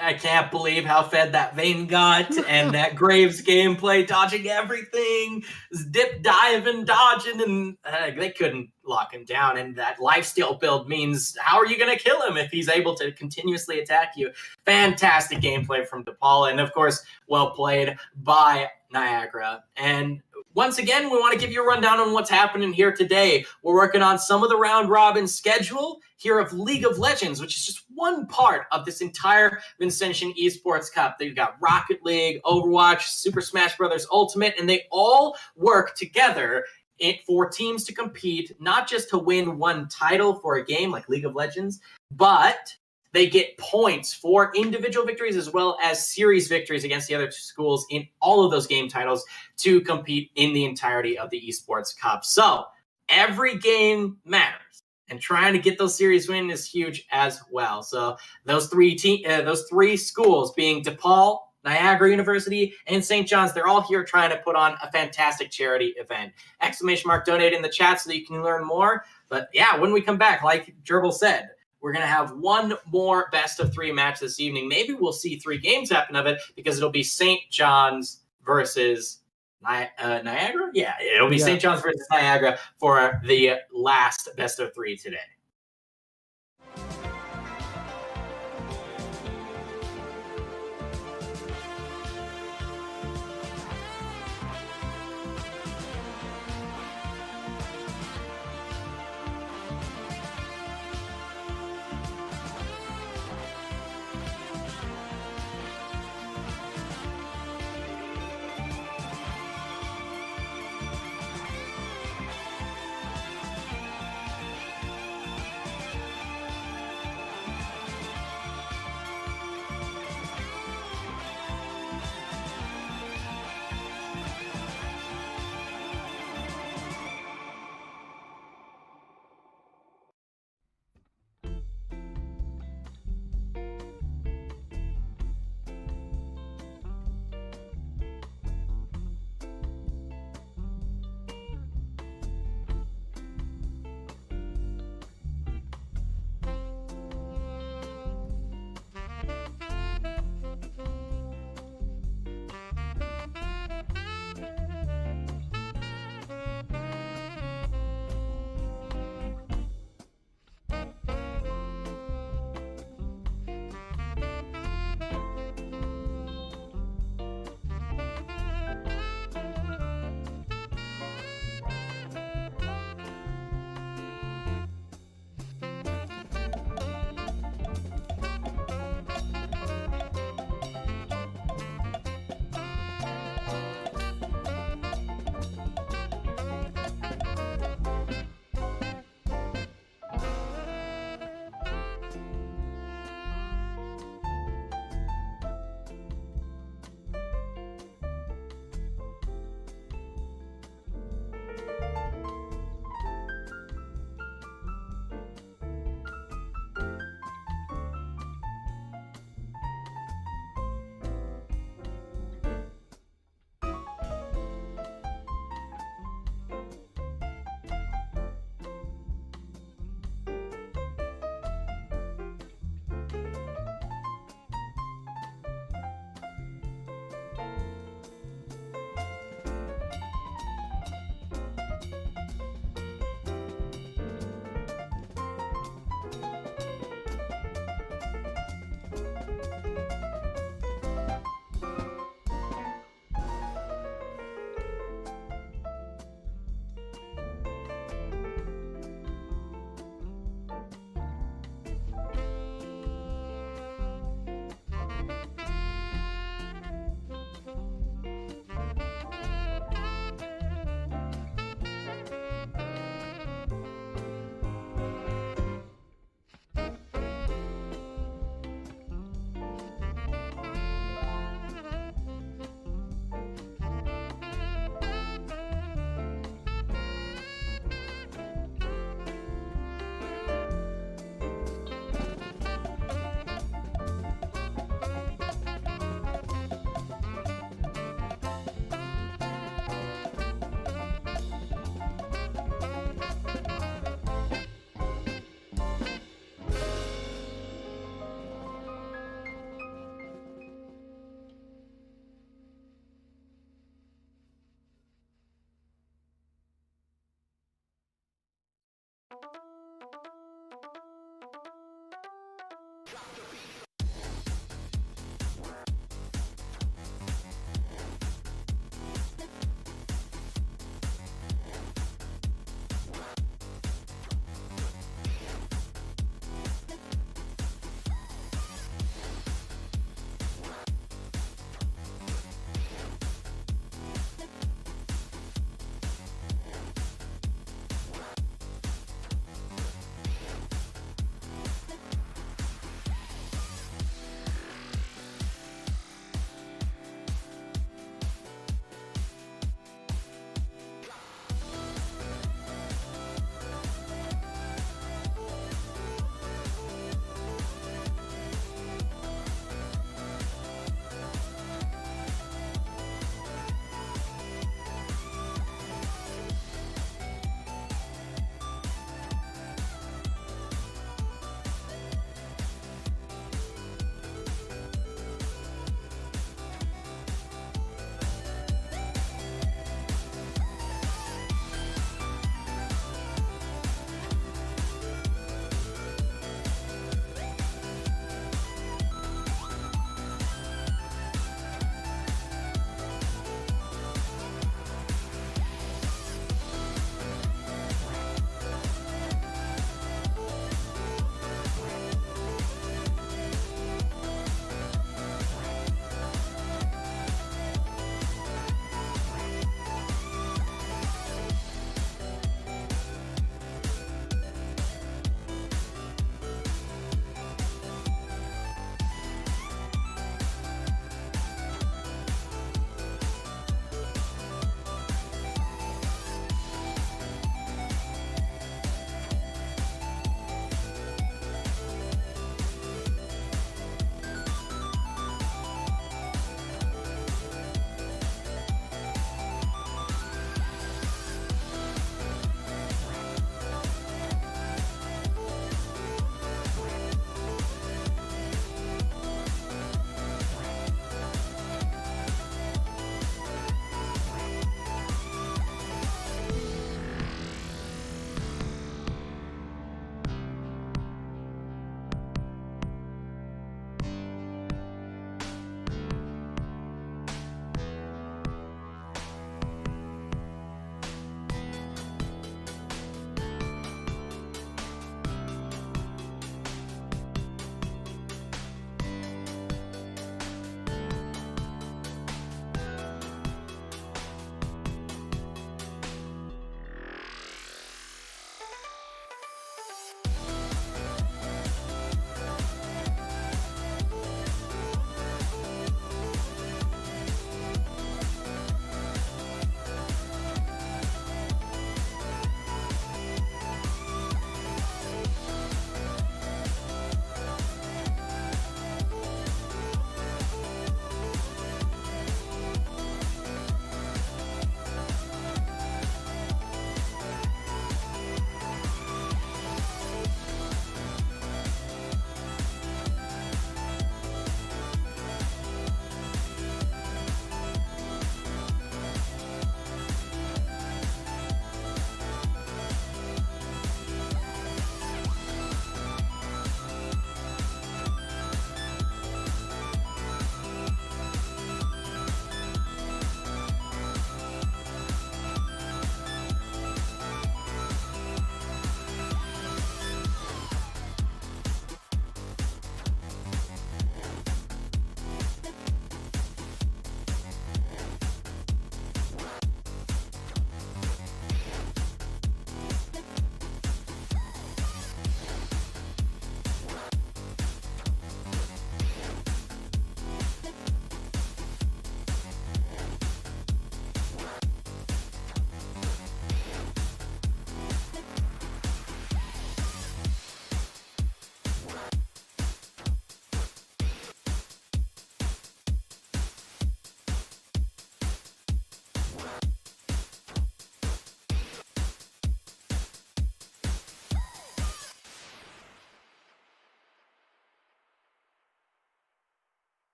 I can't believe how fed that Vayne got, and that Graves gameplay, dodging everything, dip diving, dodging, and they couldn't lock him down. And that lifesteal build means, how are you going to kill him if he's able to continuously attack you? Fantastic gameplay from DePaul, and of course, well played by Niagara. And once again, we want to give you a rundown on what's happening here today. We're working on some of the round robin schedule here of League of Legends, which is just one part of this entire Vincentian Esports Cup. They've got Rocket League, Overwatch, Super Smash Bros. Ultimate, and they all work together for teams to compete, not just to win one title for a game like League of Legends, but they get points for individual victories as well as series victories against the other schools in all of those game titles to compete in the entirety of the Esports Cup. So every game matters, and trying to get those series wins is huge as well. So those three schools being DePaul, Niagara University, and St. John's, they're all here trying to put on a fantastic charity event. ! Donate in the chat so that you can learn more. But yeah, when we come back, like Gerbil said, we're going to have one more best of 3 match this evening. Maybe we'll see 3 games happen of it, because it'll be St. John's versus Niagara? Yeah, it'll be Yeah. St. John's versus Niagara for the last best of 3 today.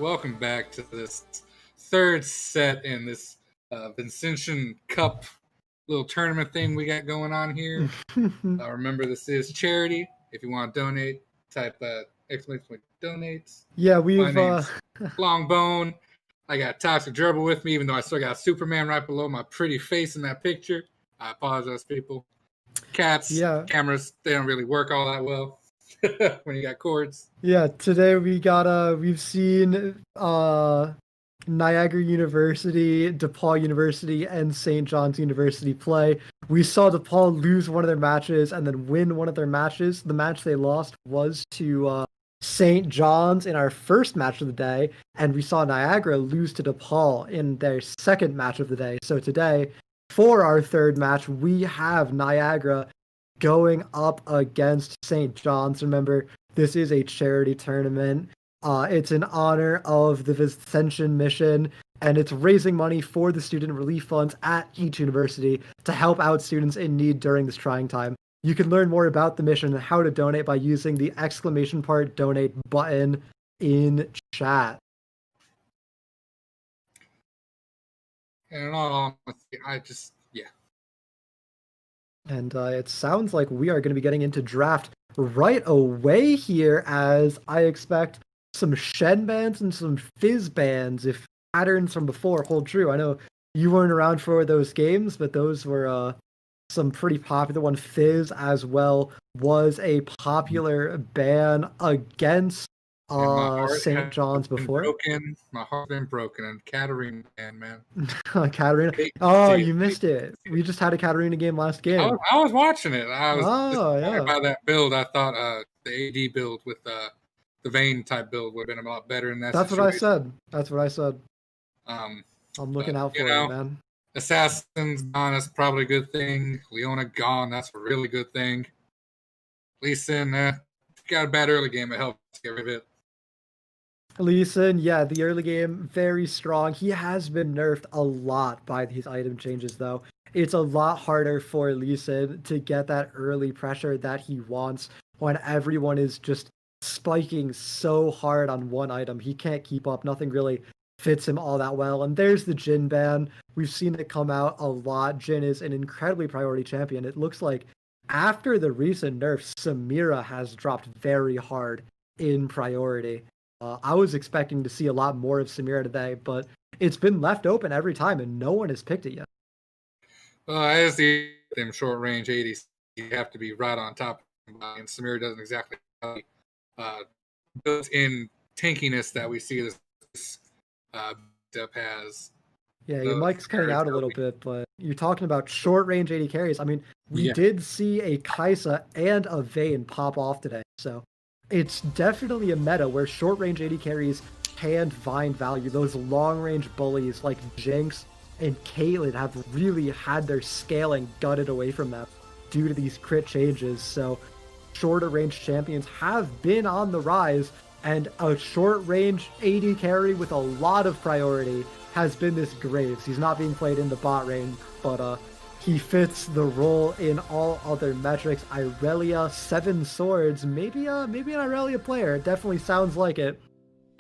welcome back to this third set in this Vincentian Cup little tournament thing we got going on here. Remember, this is charity. If you want to donate, type exclamation point donates. Yeah, My name's Longbone. I got Toxic Gerbil with me, even though I still got Superman right below my pretty face in that picture. I apologize, people. Cats, cameras, they don't really work all that well when you got cords. Yeah, today we've seen Niagara University, DePaul University, and St. John's University play. We saw DePaul lose one of their matches and then win one of their matches. The match they lost was to St. John's in our first match of the day, and we saw Niagara lose to DePaul in their second match of the day. So today, for our third match, we have Niagara going up against St. John's. Remember, this is a charity tournament. It's in honor of the Vincentian mission, and it's raising money for the student relief funds at each university to help out students in need during this trying time. You can learn more about the mission and how to donate by using the ! donate button in chat. And in all honesty, And it sounds like we are going to be getting into draft right away here, as I expect some Shen bans and some Fizz bans, if patterns from before hold true. I know you weren't around for those games, but those were some pretty popular one. Fizz as well was a popular ban against St. John's before. My heart's been broken, and Katarina ban, man. Katarina. Oh, you missed it. We just had a Katarina game last game. I was watching it. I was disappointed by that build. I thought the AD build with the Vayne type build would have been a lot better in that That's situation. What I said. I'm looking out for it, man. Assassin's gone, that's probably a good thing. Leona gone, that's a really good thing. Lee Sin, got a bad early game, it helps get rid of it. Lee Sin, yeah, the early game, very strong. He has been nerfed a lot by these item changes, though. It's a lot harder for Lee Sin to get that early pressure that he wants when everyone is just spiking so hard on one item. He can't keep up. Nothing really fits him all that well. And there's the Jhin ban. We've seen it come out a lot. Jhin is an incredibly priority champion. It looks like after the recent nerfs, Samira has dropped very hard in priority. I was expecting to see a lot more of Samira today, but it's been left open every time and no one has picked it yet. As the them short range 80s, you have to be right on top of them, and Samira doesn't exactly have built-in tankiness that we see this Dep has. Yeah, your mic's cutting out a little bit, but you're talking about short range 80 carries. I mean, we did see a Kaisa and a Vayne pop off today, so it's definitely a meta where short range 80 carries can find value. Those long range bullies like Jinx and Caitlyn have really had their scaling gutted away from them due to these crit changes. So shorter range champions have been on the rise, and a short range 80 carry with a lot of priority has been this Graves. He's not being played in the bot lane, but he fits the role in all other metrics. Irelia, 7 swords, maybe an Irelia player. It definitely sounds like it.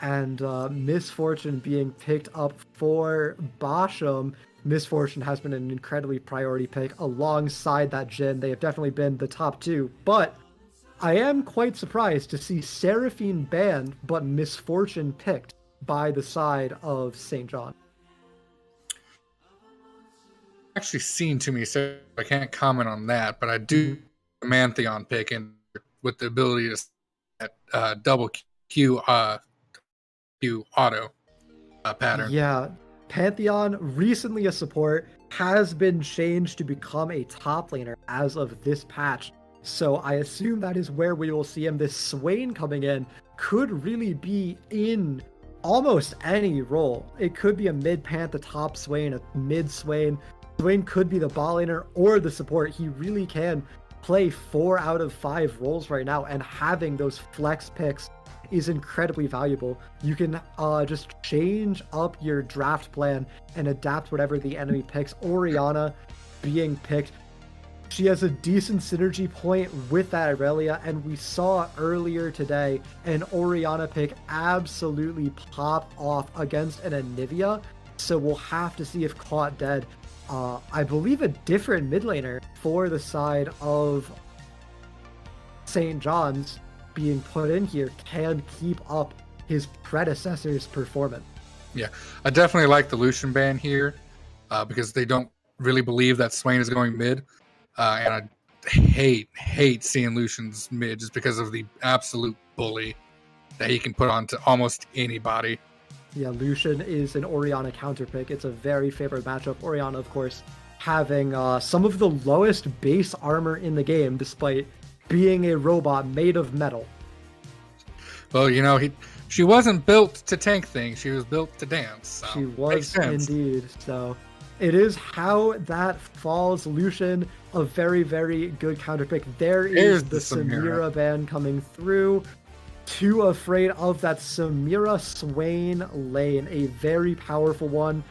And Misfortune being picked up for Basham. Misfortune has been an incredibly priority pick alongside that Jhin. They have definitely been the top two, but I am quite surprised to see Seraphine banned, but Misfortune picked by the side of St. John. Actually seen too many, so I can't comment on that, but I do a Mantheon pick and with the ability to set double Q auto pattern. Yeah, Pantheon, recently a support, has been changed to become a top laner as of this patch. So I assume that is where we will see him. This Swain coming in could really be in almost any role. It could be a mid-Panth, a top Swain, a mid-Swain. Swain could be the bot laner or the support. He really can play 4 out of 5 roles right now, and having those flex picks is incredibly valuable. You can just change up your draft plan and adapt whatever the enemy picks. Orianna being picked She has a decent synergy point with that Irelia, and we saw earlier today an Orianna pick absolutely pop off against an Anivia, so we'll have to see if caught dead. I believe a different mid laner for the side of St. John's being put in here can keep up his predecessor's performance. Yeah, I definitely like the Lucian ban here because they don't really believe that Swain is going mid. And I hate seeing Lucian's mid just because of the absolute bully that he can put onto almost anybody. Yeah, Lucian is an Orianna counter pick. It's a very favorite matchup. Orianna, of course, having some of the lowest base armor in the game, despite being a robot made of metal. Well, you know, she wasn't built to tank things. She was built to dance. So she was indeed. So it is how that falls. Lucian, a very, very good counter pick. There's the Samira ban coming through. Too afraid of that Samira Swain lane, a very powerful one.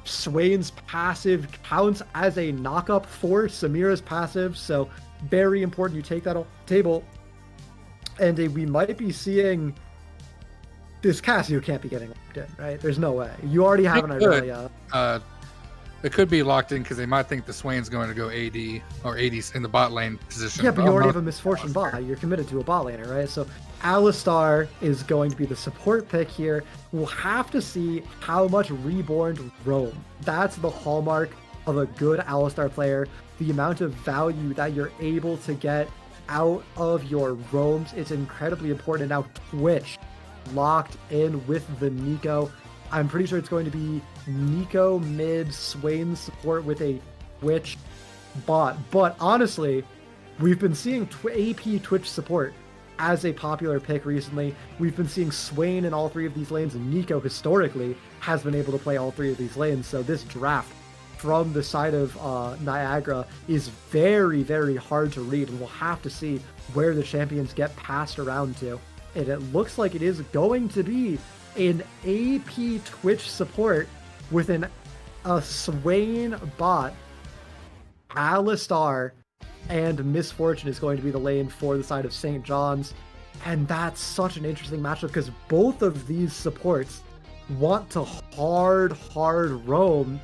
Swain's passive counts as a knockup for Samira's passive, so very important you take that off the table. And we might be seeing this Cassio can't be getting locked in, right? There's no way. You already have an Irelia. It could be locked in because they might think the Swain's going to go AD or AD's in the bot lane position. Yeah, but you already have a Misfortune bot. You're committed to a bot laner, right? So Alistar is going to be the support pick here. We'll have to see how much Reborn roam. That's the hallmark of a good Alistar player. The amount of value that you're able to get out of your roams is incredibly important. Now Twitch locked in with the Nico. I'm pretty sure it's going to be Nico mid, Swain support with a Twitch bot. But honestly, we've been seeing AP Twitch support as a popular pick recently. We've been seeing Swain in all three of these lanes, and Nico historically has been able to play all three of these lanes. So this draft from the side of Niagara is very, very hard to read, and we'll have to see where the champions get passed around to. And it looks like it is going to be an AP Twitch support with a Swain bot, Alistar, and Misfortune is going to be the lane for the side of St. John's. And that's such an interesting matchup because both of these supports want to hard roam.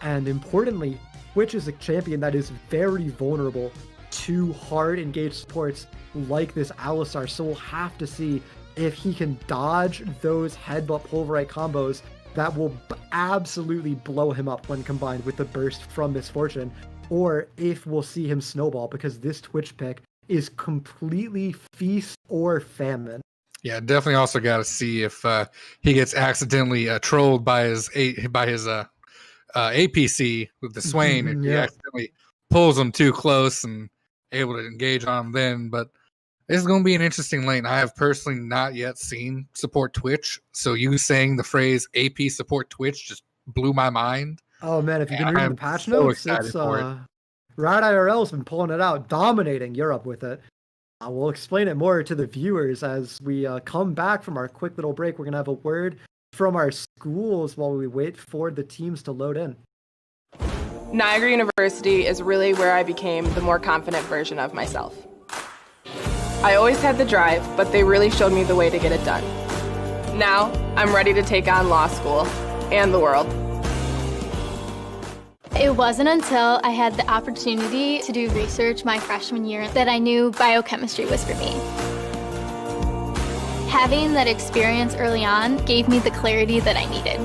And importantly, Twitch is a champion that is very vulnerable to hard engaged supports like this Alistar. So we'll have to see if he can dodge those headbutt pulverite combos that will absolutely blow him up when combined with the burst from Misfortune, or if we'll see him snowball, because this Twitch pick is completely feast or famine. Yeah, definitely also got to see if he gets accidentally trolled by his APC with the Swain, and he accidentally pulls him too close and able to engage on him then. But this is going to be an interesting lane. I have personally not yet seen support Twitch, so you saying the phrase AP support Twitch just blew my mind. Oh man, if you've been reading the patch notes, it's Rad IRL's been pulling it out, dominating Europe with it. We'll explain it more to the viewers as we come back from our quick little break. We're going to have a word from our schools while we wait for the teams to load in. Niagara University is really where I became the more confident version of myself. I always had the drive, but they really showed me the way to get it done. Now, I'm ready to take on law school and the world. It wasn't until I had the opportunity to do research my freshman year that I knew biochemistry was for me. Having that experience early on gave me the clarity that I needed.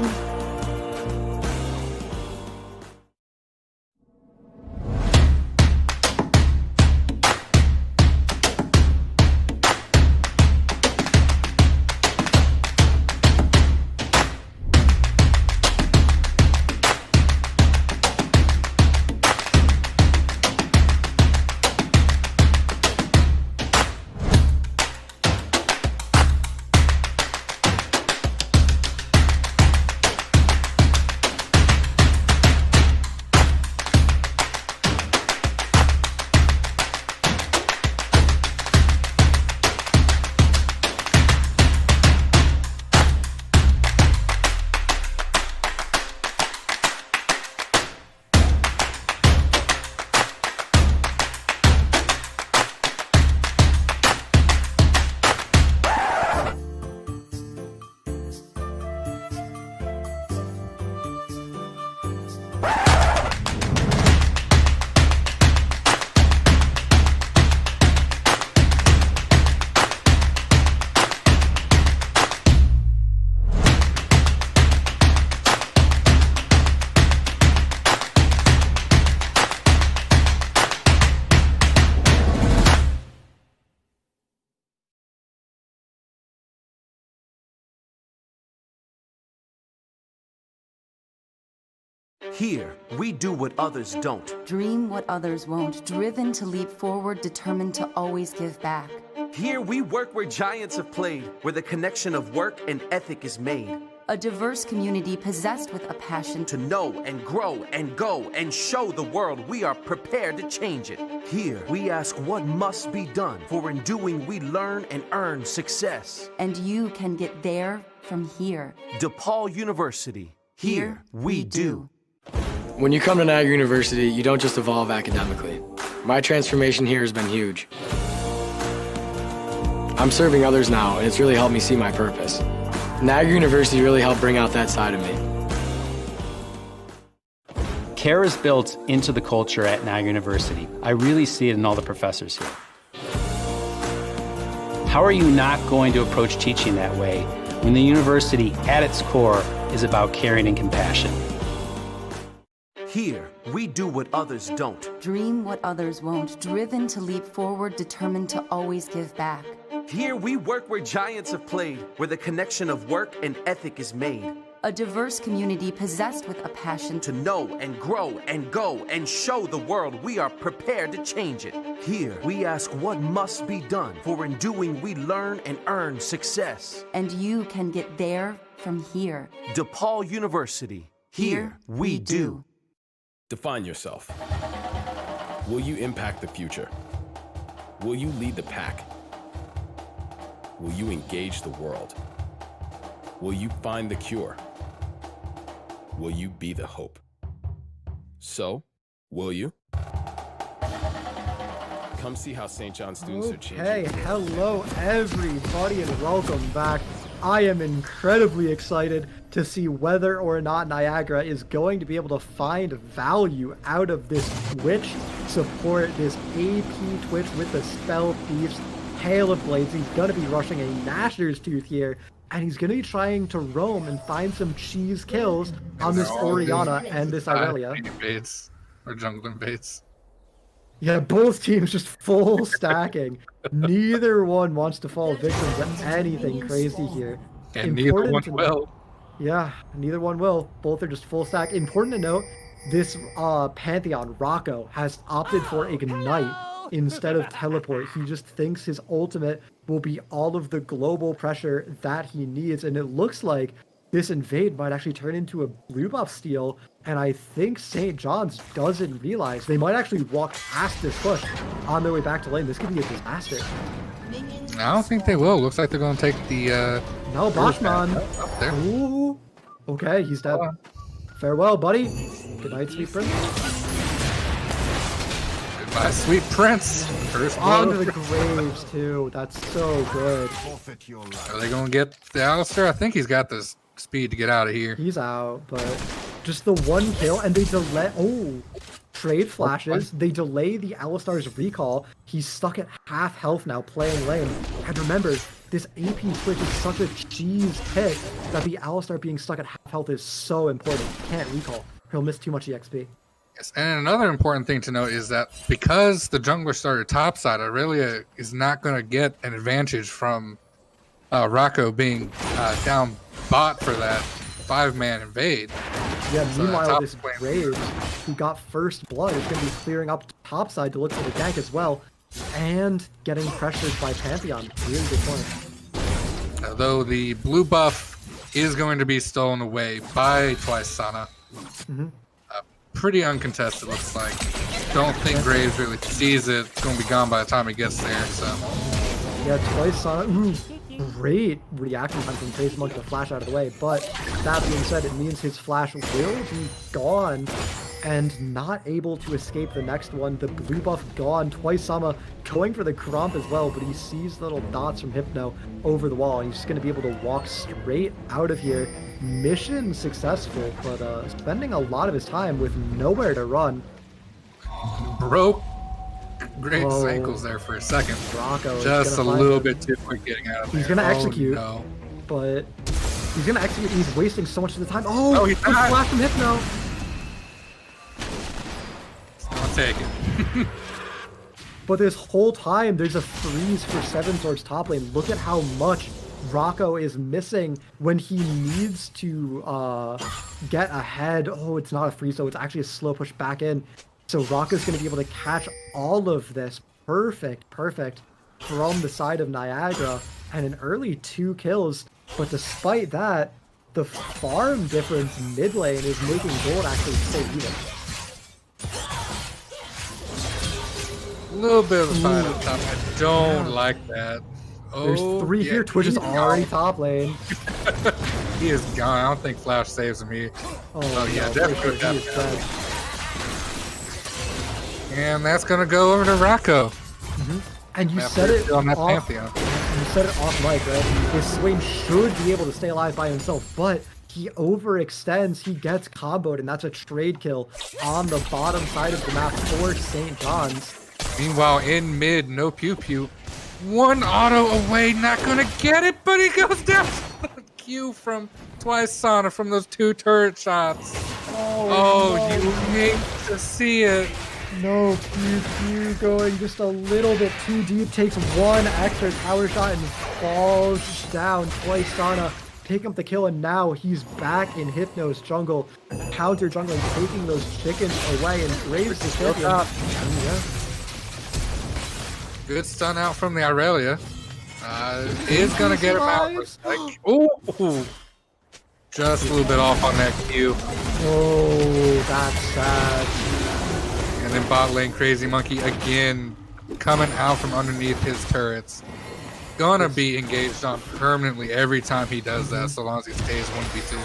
Here, we do what others don't. Dream what others won't, driven to leap forward, determined to always give back. Here, we work where giants have played, where the connection of work and ethic is made. A diverse community possessed with a passion To know and grow and go and show the world we are prepared to change it. Here, we ask what must be done, for in doing we learn and earn success. and you can get there from here. DePaul University. Here, we do. When you come to Niagara University, you don't just evolve academically. My transformation here has been huge. I'm serving others now, and it's really helped me see my purpose. Niagara University really helped bring out that side of me. Care is built into the culture at Niagara University. I really see it in all the professors here. How are you not going to approach teaching that way when the university at its core is about caring and compassion? Here, we do what others don't. Dream what others won't, driven to leap forward, determined to always give back. Here, we work where giants have played, where the connection of work and ethic is made. A diverse community possessed with a passion To know and grow and go and show the world we are prepared to change it. Here, we ask what must be done, for in doing we learn and earn success. and you can get there from here. DePaul University. Here, we do. Define yourself. Will you impact the future? Will you lead the pack? Will you engage the world? Will you find the cure? Will you be the hope? So, will you? Come see how St. John students are changing. Okay, hello everybody and welcome back. I am incredibly excited to see whether or not Niagara is going to be able to find value out of this Twitch support, this AP Twitch with the Spell Thieves Hail of Blades. He's going to be rushing a Gnasher's Tooth here, and he's going to be trying to roam and find some cheese kills on this Oriana and this Irelia. Baits or jungling baits. Yeah, both teams just full stacking. Neither one wants to fall victim to anything crazy here. And neither one will. Yeah, neither one will. Both are just full stack. Important to note, this Pantheon, Rocco, has opted for Ignite instead of Teleport. He just thinks his ultimate will be all of the global pressure that he needs, and it looks like this invade might actually turn into a blue buff steal, and I think St. John's doesn't realize they might actually walk past this push on their way back to lane. This could be a disaster. I don't think they will. Looks like they're going to take the... No, Boschman. Up there. Ooh. Okay, he's dead. Farewell, buddy. Good night, sweet prince. Goodbye, sweet prince. First Onto blow. the graves, too. That's so good. Are they going to get the Alistair? I think he's got the speed to get out of here. He's out, but just the one kill, and they delay. Oh, trade flashes. They delay the Alistar's recall. He's stuck at half health now, playing lane. And remember, this AP Twitch is such a cheese pick that the Alistar being stuck at half health is so important. He can't recall. He'll miss too much EXP. Yes, and another important thing to note is that because the jungler started topside, Irelia is not going to get an advantage from Rocco being down bot for that 5-man invade. Yeah, So meanwhile, top this lane- Graves, who got first blood, is going to be clearing up topside to look for the gank as well, and getting pressured by Pantheon. Really good point. Although the blue buff is going to be stolen away by Twice Sana. Pretty uncontested, looks like. Don't think Graves really sees it. It's going to be gone by the time he gets there, so... Yeah, Twice on great reaction time from Face Monk to flash out of the way, but that being said, it means his flash will be gone and not able to escape the next one. The blue buff gone. Twice Sama going for the Gromp as well, but he sees little dots from Hypno over the wall. He's just going to be able to walk straight out of here. Mission successful, but spending a lot of his time with nowhere to run. Broke Graves' ankles there for a second. Rocco is just a gonna find little him. bit too quick getting out of there. He's going to execute, No. but he's going to execute. He's wasting so much of the time. Oh, he good died. flash from Hypno. I'll take it. But this whole time, there's a freeze for Seven Swords top lane. Look at how much Rocco is missing when he needs to get ahead. Oh, it's not a freeze, so it's actually a slow push back in. So Rocco's going to be able to catch all of this. Perfect from the side of Niagara, and an early 2 kills. But despite that, the farm difference mid lane is making gold actually stay even. A little bit of a fight up top. I don't like that. There's 3 here. Twitch is already top lane. He is gone. I don't think Flash saves him here. Oh yeah, no, definitely. he is dead. And that's gonna go over to Rocco. And you said it on that off, Pantheon. You said it off mic, right? His Swain should be able to stay alive by himself, but he overextends, he gets comboed, and that's a trade kill on the bottom side of the map for St. John's. Meanwhile, in mid, no pew pew. 1 auto away, not gonna get it, but he goes down to the Q from Twice Sauna from those 2 turret shots. Oh, no. You hate to see it. No, Pew going just a little bit too deep, takes 1 extra tower shot and falls down. Twice Sauna pick up the kill, and now he's back in Hypno's jungle, counter jungling, taking those chickens away, and Graves the champion. Yeah. Good stun out from the Irelia. Is gonna get him out. Ooh, just a little bit off on that Q. Oh, that's sad. And then bot lane Crazy Monkey again coming out from underneath his turrets. Gonna be engaged on permanently every time he does that, so long as he stays 1v2.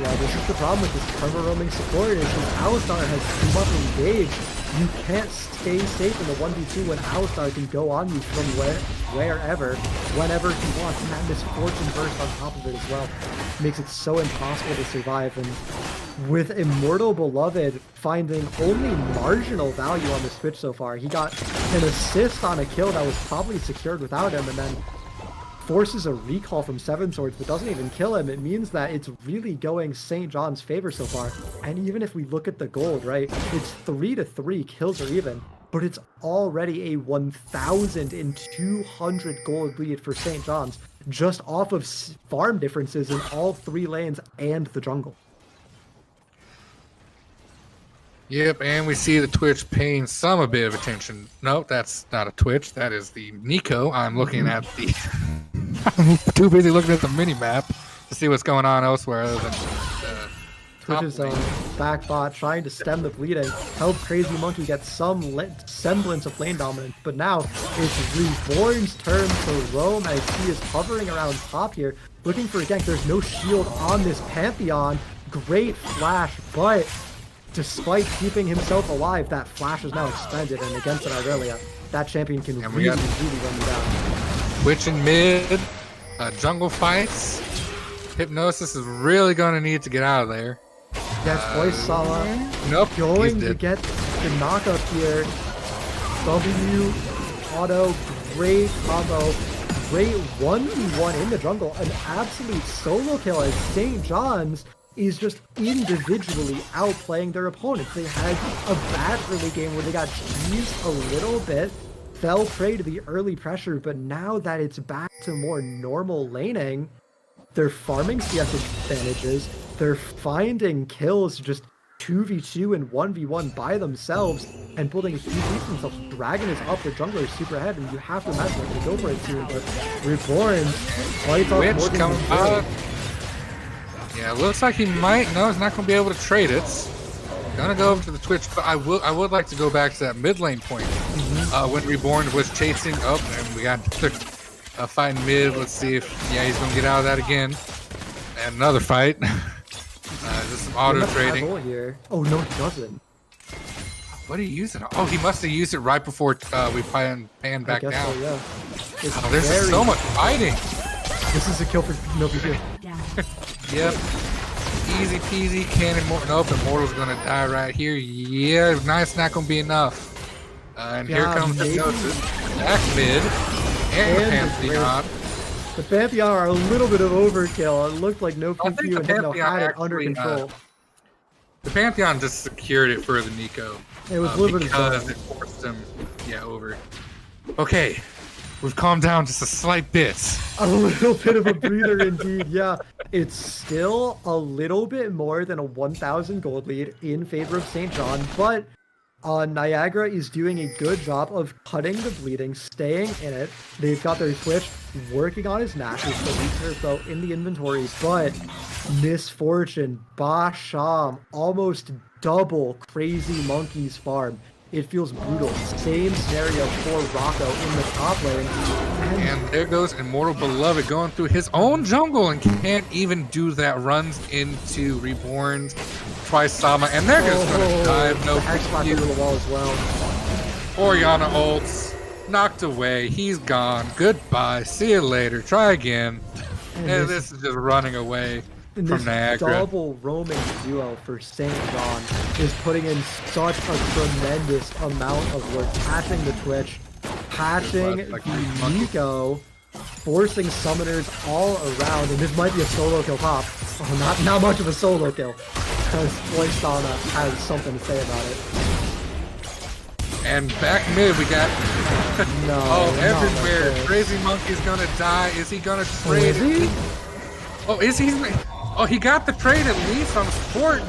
Yeah, this is the problem with this perma roaming support is when Alistar has too much engaged, you can't stay safe in the 1v2 when Alistar can go on you from wherever, whenever he wants, and that misfortune burst on top of it as well makes it so impossible to survive. And with Immortal Beloved finding only marginal value on the Switch so far, he got an assist on a kill that was probably secured without him, and then forces a recall from Seven Swords but doesn't even kill him. It means that it's really going St. John's favor so far. And even if we look at the gold, right, it's 3-3, kills are even, but it's already a 1,200 gold lead for St. John's, just off of farm differences in all 3 lanes and the jungle. Yep, and we see the Twitch paying a bit of attention. No, that's not a Twitch. That is the Nico. I'm looking at the... I'm too busy looking at the mini-map to see what's going on elsewhere other than Twitch's back bot trying to stem the bleeding, help Crazy Monkey get some semblance of lane dominance, but now it's Reborn's turn to roam as he is hovering around top here, looking for a gank. There's no shield on this Pantheon. Great flash, but despite keeping himself alive, that flash is now expended, and against an Irelia, that champion can really run you down. Twitch in mid, jungle fights. Hypnosis is really going to need to get out of there. Yes, Voice Sala. Nope, going to get the knockup here. W, auto, great combo. Great 1v1 in the jungle. An absolute solo kill as St. John's is just individually outplaying their opponents. They had a bad early game where they got teased a little bit, fell prey to the early pressure, but now that it's back to more normal laning, they're farming CS advantages, they're finding kills just 2v2 and 1v1 by themselves, and building a huge lead for themselves. Dragon is up, the jungler is super ahead, and you have to imagine they're going to go for it soon, but Reborn fights off more than yeah, looks like he might. No, he's not going to be able to trade it. Gonna go over to the Twitch, but I would like to go back to that mid lane point when Reborn was chasing up, and we got a fight in mid. Let's see if he's gonna get out of that again. And another fight. Just some auto trading. Here. Oh no, he doesn't. What did he use it? Oh, he must have used it right before we pan back down. So, yeah. Oh, there's so much fighting. This is a kill for no PG. Yep. Easy peasy, cannon. Nope, Immortal's gonna die right here. Yeah, nice, not gonna be enough. And here comes the Hypnosis. Back mid. And Pantheon. The Pantheon are a little bit of overkill. It looked like no PP and Hypno had it under control. The Pantheon just secured it for the Nico. It was a little bit because it forced him over. Okay. We've calmed down just a slight bit. A little bit of a breather indeed, yeah. It's still a little bit more than a 1,000 gold lead in favor of St. John, but Niagara is doing a good job of cutting the bleeding, staying in it. They've got their Twitch working on his Nashes, so we turbo in the inventory, but Misfortune, Basham, almost double Crazy Monkey's farm. It feels brutal. Same scenario for Rocco in the top lane. And there goes Immortal Beloved going through his own jungle and can't even do that. Runs into Reborn's Twice Sama, and they're just gonna dive. No X-Pac into the wall as well. Orianna ults, knocked away. He's gone. Goodbye. See you later. Try again. And this is just running away from this Niagara. Double roaming duo for St. John is putting in such a tremendous amount of work, patching the Twitch, patching the Nico, forcing summoners all around, and this might be a solo kill pop. Oh, not much of a solo kill, because Boystana has something to say about it. And back mid, we got everywhere. Crazy Monkey's gonna die. Is he gonna trade? Is he? Oh, he got the trade at least on support.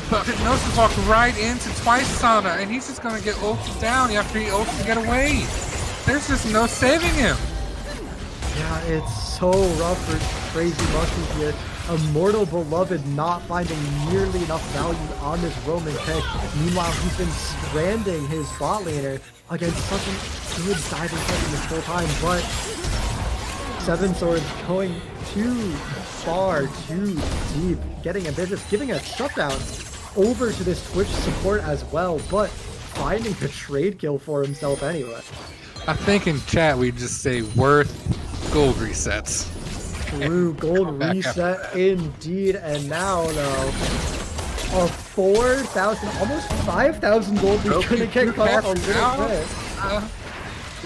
But Hypnosis walked right into Twice Sana, and he's just gonna get ulted down after he ults to get away. There's just no saving him. Yeah, it's so rough for Crazy Monkey here. Immortal Beloved not finding nearly enough value on this roaming pick. Meanwhile, he's been stranding his bot laner against such a good diving pick this whole time, but Seven Swords going too far, too deep, getting ambitious, giving a shutdown over to this Twitch support as well, but finding the trade kill for himself anyway. I think in chat we just say worth gold resets. True gold reset indeed, and now though, a 4,000, almost 5,000 gold is going to get caught a little bit.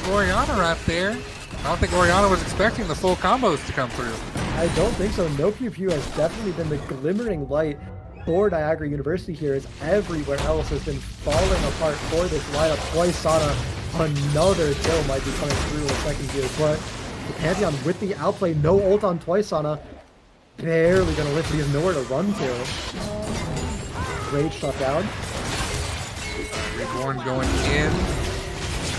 Orianna right there. I don't think Orianna was expecting the full combos to come through. I don't think so. No Pew Pew has definitely been the glimmering light for Niagara University here, as everywhere else has been falling apart for this lineup. Twice on another kill might be coming through a second here, but the Pantheon with the outplay, no ult on Twice-Sana, barely gonna live, he has nowhere to run to. Great shutdown. Reborn going in.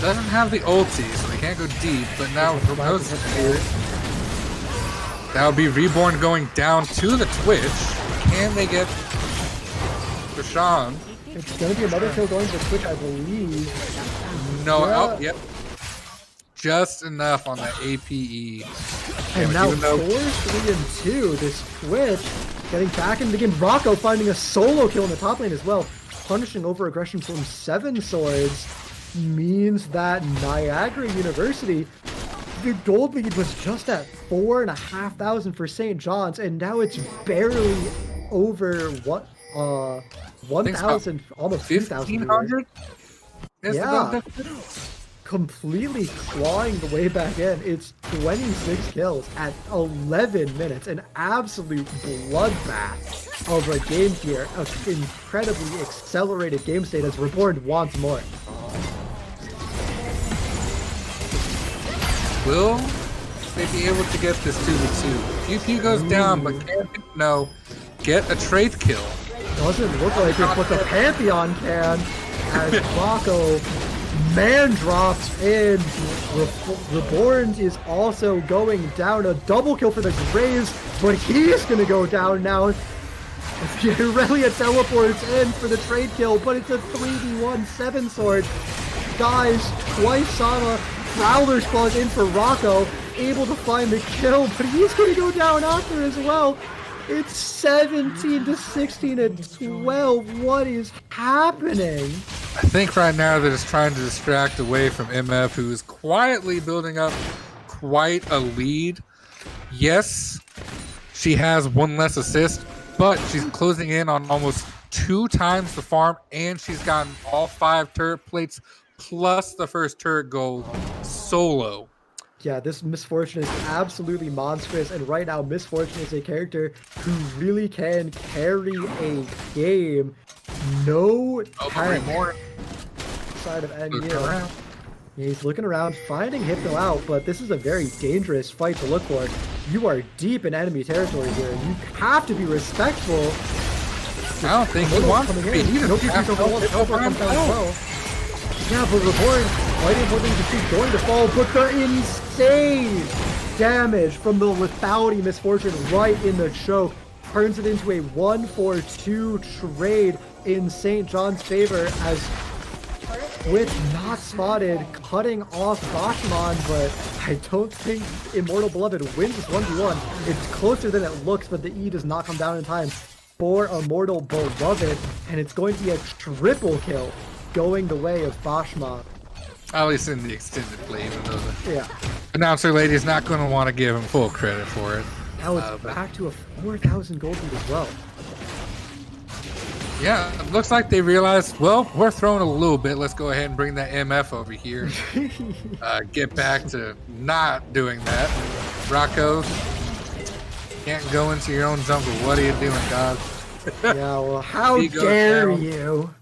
Doesn't have the ulti, so they can't go deep, but now Hypnosis here. That would be Reborn going down to the Twitch. Can they get Rashawn? It's gonna be another kill going to Twitch, I believe. No, yeah. Yep. Just enough on the APE. And now 4, 3, and 2. This Twitch getting back in the game. Rocco finding a solo kill in the top lane as well. Punishing over aggression from Seven Swords means that Niagara University, the gold lead was just at 4,500 for St. John's, and now it's barely over 1,000, almost 2,000. Yeah. Completely clawing the way back in. It's 26 kills at 11 minutes. An absolute bloodbath of a game here. An incredibly accelerated game state as Reborn wants more. Will they be able to get this 2v2? Pew Pew goes down, but can't get a trade kill. Doesn't look like it, but the Pantheon can, as Rocco man drops in. Reborn is also going down. A double kill for the Graves, but he's going to go down now. Aurelia teleports in for the trade kill, but it's a 3v1 Seven Sword. Guys, Twice Sama, Prowler's Claws in for Rocco, able to find the kill, but he's going to go down after as well. It's 17 to 16 and 12. What is happening? I think right now they're just trying to distract away from MF, who is quietly building up quite a lead. Yes, she has 1 less assist, but she's closing in on almost 2 times the farm, and she's gotten all 5 turret plates plus the first turret gold solo. Yeah, this Misfortune is absolutely monstrous, and right now Misfortune is a character who really can carry a game. No time side of NU. Yeah, he's looking around, finding Hypno out, but this is a very dangerous fight to look for. You are deep in enemy territory here, and you have to be respectful. I don't think he wants to be. He's no PP over the wall. Helper comes down as well. Yeah, but Reborn, quite important to see, going to fall, but the insane damage from the lethality misfortune right in the choke turns it into a 1-4-2 trade in St. John's favor as with not spotted, cutting off Bashman, but I don't think Immortal Beloved wins this 1v1. It's closer than it looks, but the E does not come down in time for Immortal Beloved, and it's going to be a triple kill going the way of Bashman. At least in the extended play, even though the Yeah. announcer lady is not going to want to give him full credit for it. Now it's back to a 4,000 gold lead as well. Yeah, it looks like they realized, well, we're throwing a little bit. Let's go ahead and bring that MF over here. Get back to not doing that. Rocco, can't go into your own jungle. What are you doing, dog? Yeah, well, how dare you?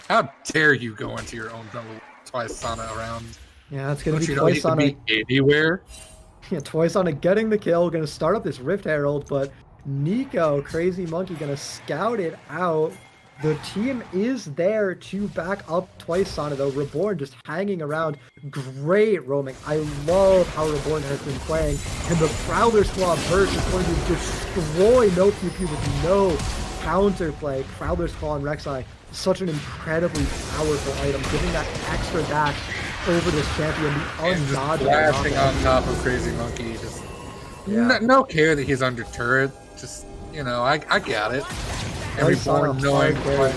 How dare you go into your own jungle twice on around? Yeah, it's going to Don't be you know twice you on can be anywhere. Yeah, twice on getting the kill. Going to start up this Rift Herald, but Nico, Crazy Monkey, going to scout it out. The team is there to back up Twice on it, though. Reborn just hanging around. Great roaming. I love how Reborn has been playing. And the Prowler's Claw burst is going to destroy No Pew Pew with no counterplay. Prowler's Claw and Rek'Sai, such an incredibly powerful item, giving that extra dash over this champion. The just flashing on top of Crazy Monkey. Just no care that he's under turret. Just, you know, I got it. Everyone knowing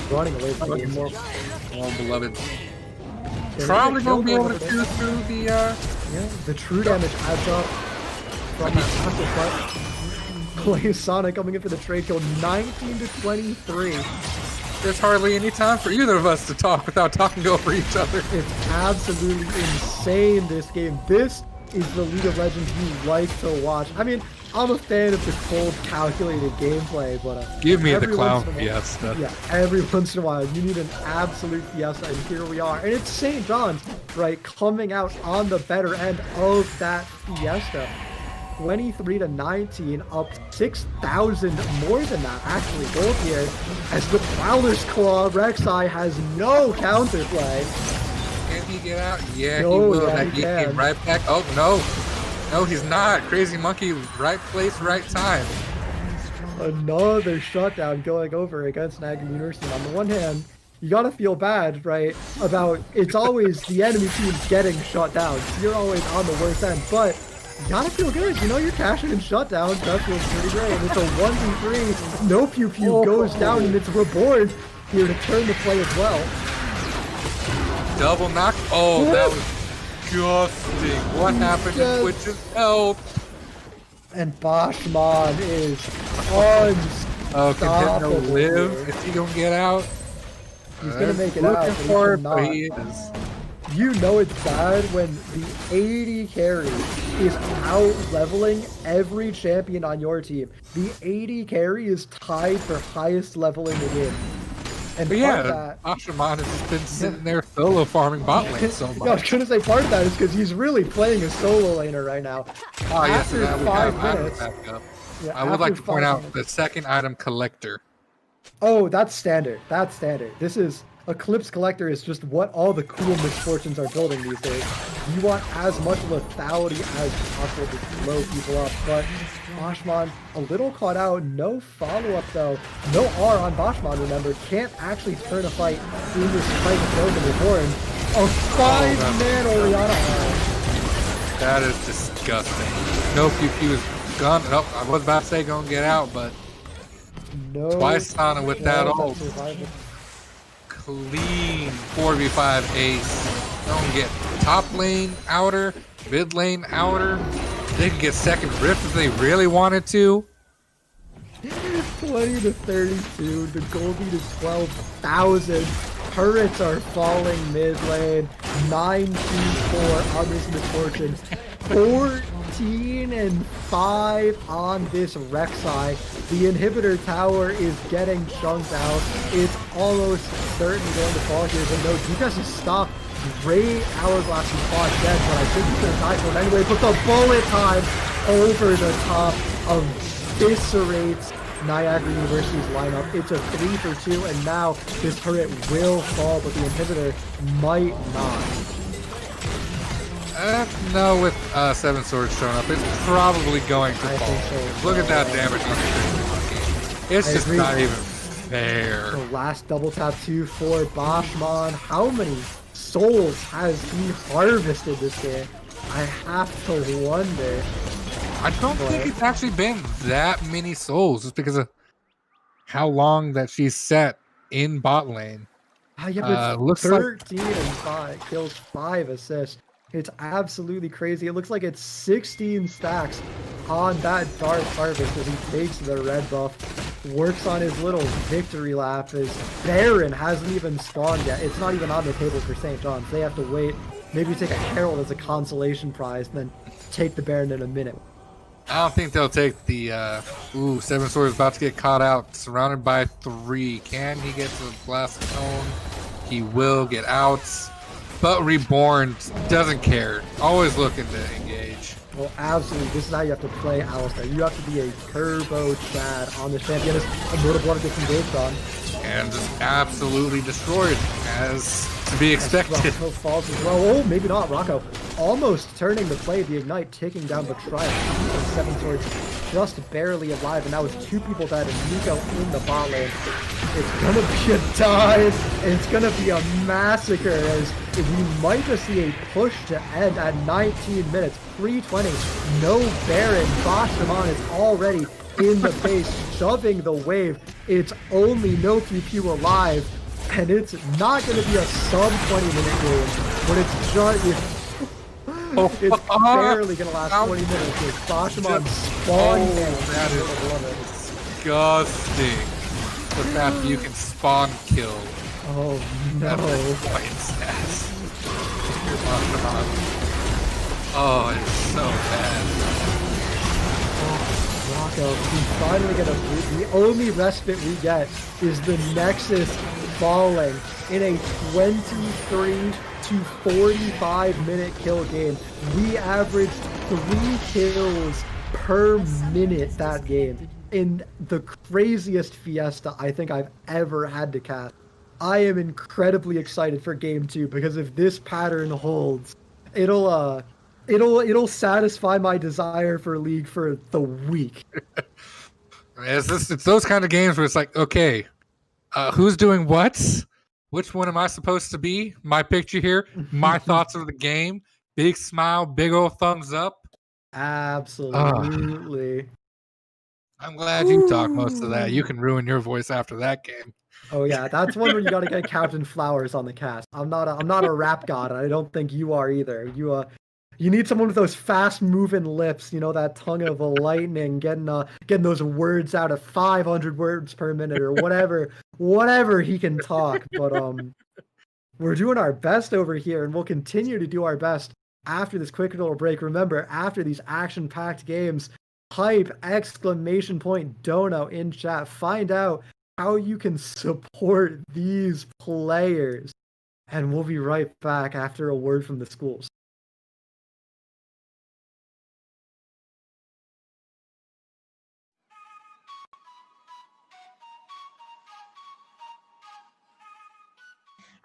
running away from the more beloved. Probably won't be able to do through the true damage adds up from the passive, but Blaze Sonic coming in for the trade kill, 19-23. There's hardly any time for either of us to talk without talking over each other. It's absolutely insane, this game. This is the League of Legends you like to watch. I mean, I'm a fan of the cold, calculated gameplay, but give me the clown fiesta. Yeah, every once in a while, you need an absolute fiesta, and here we are. And it's St. John's, right, coming out on the better end of that fiesta. 23-19, up 6,000 more than that, actually, gold here, as the Prowler's Claw, Rek'Sai has no counterplay. Can he get out? Yeah, he will. Yeah, he came right back. Oh, no. No, he's not. Crazy Monkey, right place, right time. Another shutdown going over against Niagara University. On the one hand, you gotta feel bad, right, about it's always the enemy team getting shut down. So you're always on the worst end, but you gotta feel good. You know you're cashing in shutdowns. That feels pretty great. And it's a 1v3. No Pew Pew goes down, and it's Reborn here to turn the play as well. Double knock. Oh, that was disgusting. What happened to Twitch's health? And Bashman is unstoppable. Oh, can Hypno live? Is he gonna get out? He's gonna make it out, but he is. You know it's bad when the 80 carry is out leveling every champion on your team. The 80 carry is tied for highest level in the game. And but yeah, Ashaman has been sitting there solo farming bot lane so much. Yeah, I was gonna say part of that is because he's really playing a solo laner right now. Oh yes, after 5 minutes. I would like to point out the second item collector. Oh, that's standard. That's standard. This is Eclipse Collector is just what all the cool misfortunes are building these days. You want as much lethality as possible to blow people up, but Bashman a little caught out. No follow-up though. No R on Bashman, remember. Can't actually turn a fight in this fight with the Reborn. A 5-man Orianna R. That is disgusting. No Pew Pew is gone. Nope, I was about to say gonna get out, but no, Twice on with that ult. Clean 4v5 ace. Don't get top lane outer, mid lane outer. They could get second rift if they really wanted to. 20-32. The gold lead is 12,000. Turrets are falling mid lane. 9-2-4 on this misfortune. 14-5 on this Rek'Sai. The inhibitor tower is getting chunked out. It's almost certainly going to fall here. But no, Dukas is stopped great hourglass response then, but I think he's going to die for it anyway. But the bullet time over the top eviscerates Niagara University's lineup. It's a 3 for 2, and now this turret will fall, but the inhibitor might not. No, with 7 swords showing up, it's probably going to fall. So. Look at that damage on the It's just not even fair. The last double tap 2 for Bashman. How many souls has he harvested this game? I have to wonder. I don't think it's actually been that many souls, just because of how long that she's set in bot lane. Yeah, but it's looks 13 and 5 kills, 5 assists. It's absolutely crazy. It looks like it's 16 stacks on that Dark Harvest as he takes the red buff, works on his little victory lap as Baron hasn't even spawned yet. It's not even on the table for St. John's. They have to wait, maybe take a Herald as a consolation prize, and then take the Baron in a minute. I don't think they'll take the, 7 Swords about to get caught out, surrounded by 3. Can he get to the Blast Cone? He will get out. But Reborn doesn't care. Always looking to engage. Well, absolutely. This is how you have to play Alistar. You have to be a turbo Chad on the champion. A notable one gets engaged on. And just absolutely destroyed, as to be expected. Rocco falls as well. Oh, maybe not. Rocco almost turning the play. The Ignite taking down Betrayal. 7 Swords just barely alive, and now with 2 people dead and Nico in the bot lane. It's gonna be a dive. It's gonna be a massacre as we might just see a push to end at 19 minutes. 3:20. No Baron. Bashman is already in the base, shoving the wave. It's only no PP alive, and it's not going to be a sub 20-minute game, but it's just it's barely going to last 20 minutes with Bashman spawning in. That is disgusting. The fact that you can spawn kill. Oh no. Oh, it's so bad. Rocco, we finally get the only respite we get is the Nexus falling in a 23 to 45 minute kill game. We averaged 3 kills per minute that game in the craziest fiesta I think I've ever had to cast. I am incredibly excited for game 2 because if this pattern holds, it'll satisfy my desire for League for the week. It's those kind of games where it's like, okay, who's doing what? Which one am I supposed to be? My picture here, my thoughts of the game, big smile, big old thumbs up. Absolutely. I'm glad you talked most of that. You can ruin your voice after that game. Oh yeah, that's one where you got to get Captain Flowers on the cast. I'm not a rap god, and I don't think you are either. You need someone with those fast-moving lips, that tongue of lightning, getting those words out of 500 words per minute or whatever he can talk. But we're doing our best over here, and we'll continue to do our best after this quick little break. Remember, after these action-packed games, type !Dono in chat. Find out how you can support these players, and we'll be right back after a word from the schools.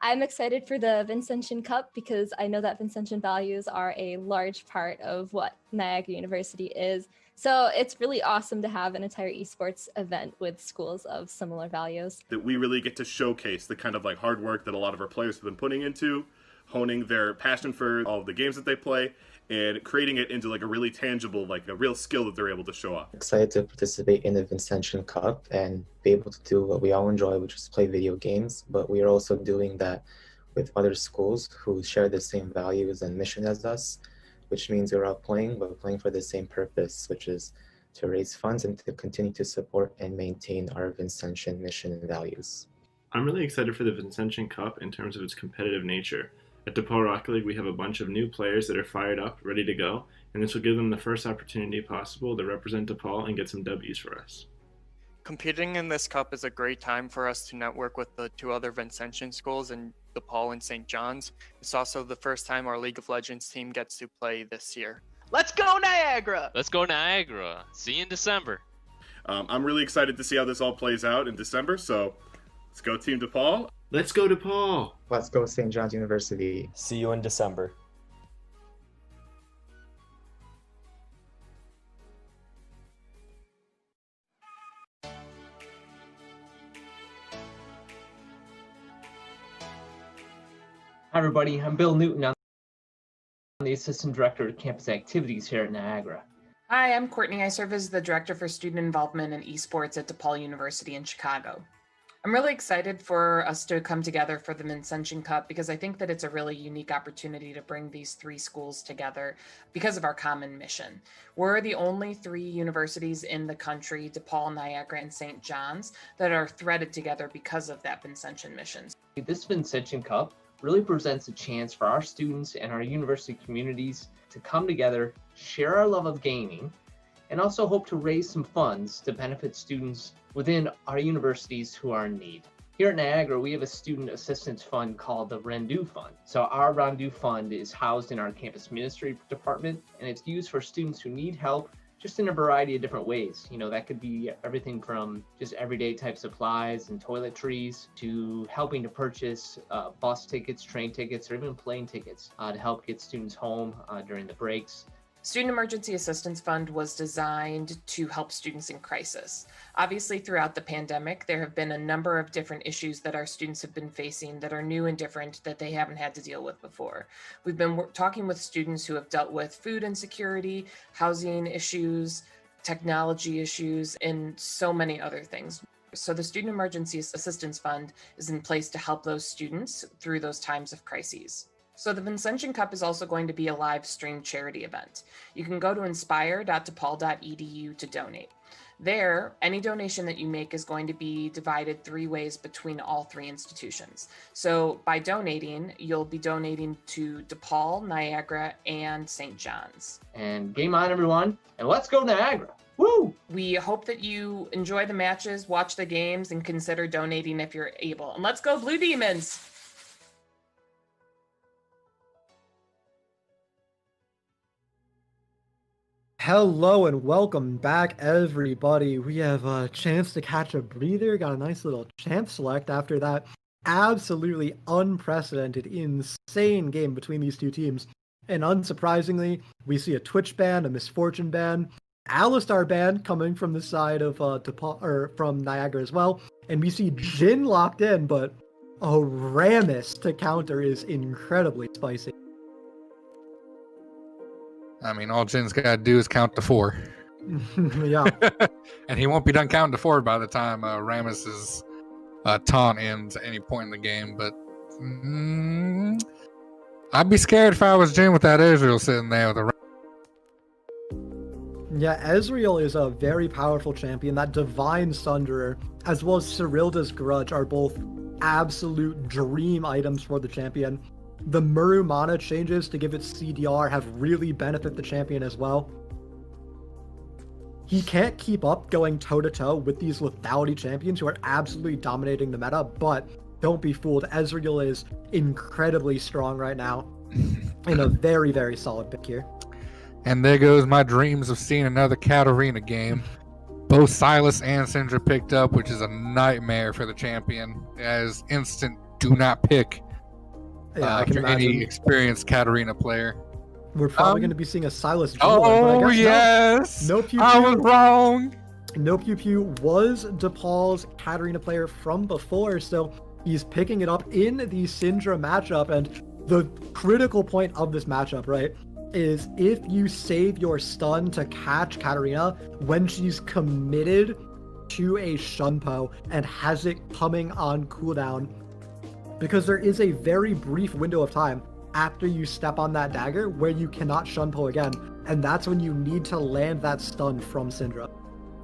I'm excited for the Vincentian Cup because I know that Vincentian values are a large part of what Niagara University is. So it's really awesome to have an entire esports event with schools of similar values. That we really get to showcase the kind of hard work that a lot of our players have been putting into, honing their passion for all of the games that they play, and creating it into a really tangible, a real skill that they're able to show off. Excited to participate in the Vincentian Cup and be able to do what we all enjoy, which is play video games, but we are also doing that with other schools who share the same values and mission as us, which means we're all playing, but playing for the same purpose, which is to raise funds and to continue to support and maintain our Vincentian mission and values. I'm really excited for the Vincentian Cup in terms of its competitive nature. At DePaul Rocket League, we have a bunch of new players that are fired up, ready to go, and this will give them the first opportunity possible to represent DePaul and get some W's for us. Competing in this cup is a great time for us to network with the 2 other Vincentian schools and DePaul and St. John's. It's also the first time our League of Legends team gets to play this year. Let's go Niagara! Let's go Niagara. See you in December. I'm really excited to see how this all plays out in December, so let's go Team DePaul. Let's go DePaul. Let's go St. John's University. See you in December. Hi everybody, I'm Bill Newton. I'm the Assistant Director of Campus Activities here at Niagara. Hi, I'm Courtney. I serve as the Director for Student Involvement in Esports at DePaul University in Chicago. I'm really excited for us to come together for the Vincentian Cup because I think that it's a really unique opportunity to bring these three schools together because of our common mission. We're the only three universities in the country, DePaul, Niagara, and St. John's, that are threaded together because of that Vincentian mission. This Vincentian Cup really presents a chance for our students and our university communities to come together, share our love of gaming, and also hope to raise some funds to benefit students within our universities who are in need. Here at Niagara, we have a student assistance fund called the Rendu Fund. So our Rendu Fund is housed in our campus ministry department, and it's used for students who need help just in a variety of different ways. You know, that could be everything from just everyday type supplies and toiletries to helping to purchase bus tickets, train tickets, or even plane tickets to help get students home during the breaks. Student Emergency Assistance Fund was designed to help students in crisis. Obviously, throughout the pandemic, there have been a number of different issues that our students have been facing that are new and different that they haven't had to deal with before. We've been talking with students who have dealt with food insecurity, housing issues, technology issues, and so many other things. So the Student Emergency Assistance Fund is in place to help those students through those times of crises. So the Vincentian Cup is also going to be a live stream charity event. You can go to inspire.depaul.edu to donate. There, any donation that you make is going to be divided three ways between all three institutions. So by donating, you'll be donating to DePaul, Niagara, and St. John's. And game on, everyone, and let's go Niagara. Woo! We hope that you enjoy the matches, watch the games, and consider donating if you're able. And let's go Blue Demons! Hello and welcome back, everybody. We have a chance to catch a breather. Got a nice little champ select after that absolutely unprecedented, insane game between these two teams. And unsurprisingly, we see a Twitch ban, a Misfortune ban, Alistar ban coming from the side of DePaul, or from Niagara as well. And we see Jin locked in, but a Rammus to counter is incredibly spicy. I mean, all Jin's got to do is count to 4. Yeah. And he won't be done counting to 4 by the time Rammus's taunt ends at any point in the game. But I'd be scared if I was Jin with that Israel sitting there with a. Yeah, Ezreal is a very powerful champion. That Divine Sunderer, as well as Cyrilda's Grudge, are both absolute dream items for the champion. The Muru mana changes to give it CDR have really benefited the champion as well. He can't keep up going toe-to-toe with these lethality champions who are absolutely dominating the meta, but don't be fooled. Ezreal is incredibly strong right now and a very, very solid pick here. And there goes my dreams of seeing another Katarina game. Both Silas and Syndra picked up, which is a nightmare for the champion, as instant do not pick for any experienced Katarina player. We're probably going to be seeing a Silas. Oh, yes! No Pew Pew. I was wrong! No Pew Pew was DePaul's Katarina player from before, so he's picking it up in the Syndra matchup. And the critical point of this matchup, right, is if you save your stun to catch Katarina when she's committed to a Shunpo and has it coming on cooldown, because there is a very brief window of time after you step on that dagger where you cannot Shunpo again, and that's when you need to land that stun from Syndra.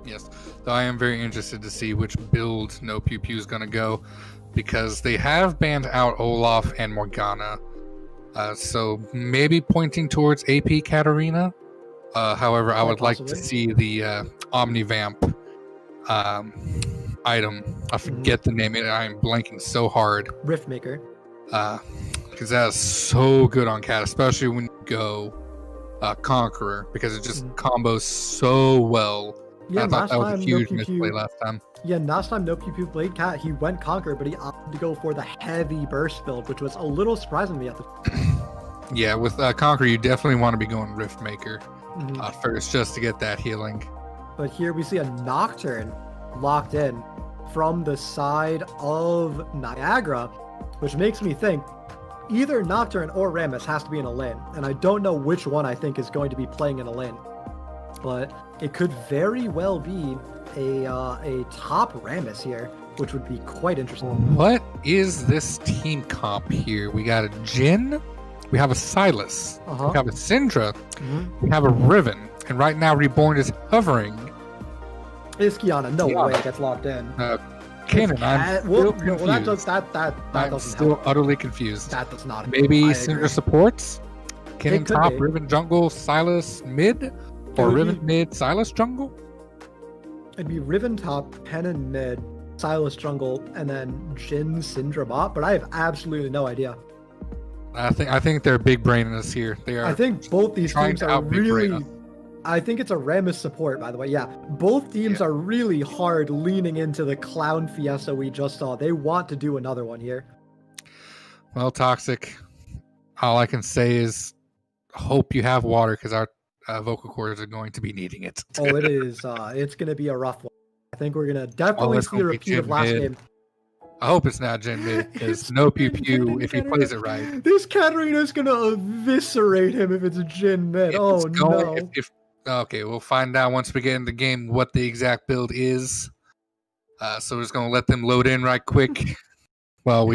Yes, though I am very interested to see which build No Pew Pew is going to go, because they have banned out Olaf and Morgana, so maybe pointing towards AP Katarina. However, I would like to see the Omnivamp item. I forget the name. I'm blanking so hard. Riftmaker. because that's so good on Cat, especially when you go Conqueror, because it just combos so well. Yeah, I thought that was a huge No misplay last time. Yeah, last time No Pew Pew played Cat, he went Conqueror, but he opted to go for the heavy burst build, which was a little surprising to me at the Yeah, with Conqueror, you definitely want to be going Riftmaker first, just to get that healing. But here we see a Nocturne locked in from the side of Niagara, which makes me think either Nocturne or Rammus has to be in a lane, and I don't know which one I think is going to be playing in a lane. But it could very well be a top Rammus here, which would be quite interesting. What is this team comp here? We got a Jin, we have a Silas, we have a Syndra, we have a Riven, and right now Reborn is hovering. It's Kiana. No way it gets locked in. Kanan, I'm still confused. That I'm doesn't still help. utterly confused. That does not. Maybe I Syndra agree. supports? Kanan It could top, be. Riven jungle, Silas mid? Or would Riven be- mid, Silas jungle? It'd be Riven top, Pennon mid, Silas jungle, and then Jin Syndra bot, but I have absolutely no idea. I think they're big braining us here. They are. I think both these trying teams to are out-big brain really. us. I think it's a Rammus support, by the way. Yeah, both teams are really hard leaning into the clown fiesta we just saw. They want to do another one here. Well, Toxic, all I can say is hope you have water, because our vocal cords are going to be needing it. Oh, it is. It's going to be a rough one. I think we're going to definitely it's see a gonna be repeat of Jin last mid. game. I hope it's not Jin mid, because No Pew Pew, if he plays it right. This Katarina's going to eviscerate him if it's a Jin mid. Oh, no. Okay, we'll find out once we get in the game what the exact build is. So we're just going to let them load in right quick. Well,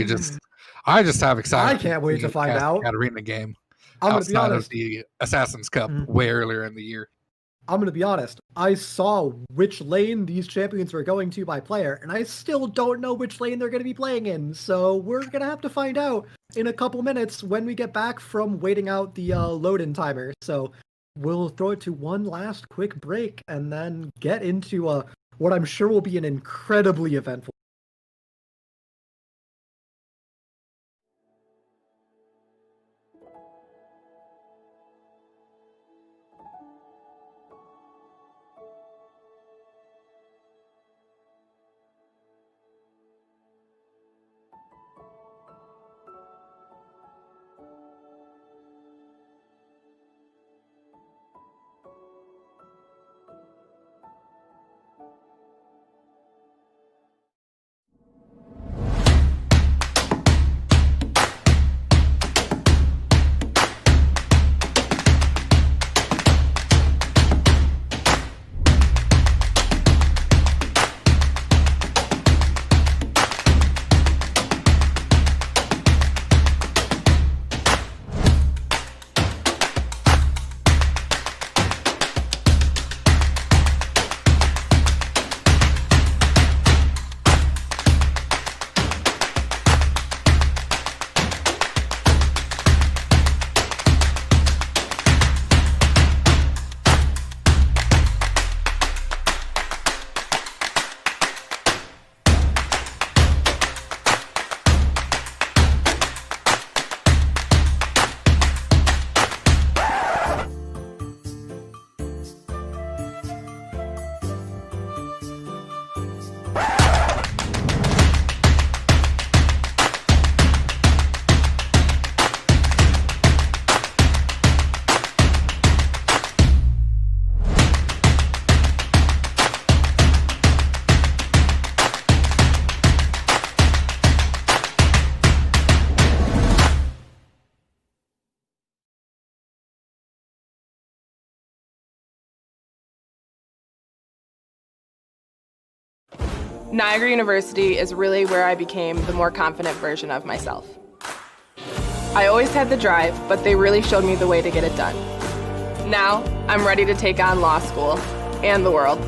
I just have excited. I can't wait to find out. Katarina game. I'm going to be outside honest. of the Assassin's Cup way earlier in the year. I'm going to be honest. I saw which lane these champions were going to by player, and I still don't know which lane they're going to be playing in. So we're going to have to find out in a couple minutes when we get back from waiting out the load-in timer. So we'll throw it to one last quick break and then get into what I'm sure will be an incredibly eventful. Niagara University is really where I became the more confident version of myself. I always had the drive, but they really showed me the way to get it done. Now, I'm ready to take on law school and the world.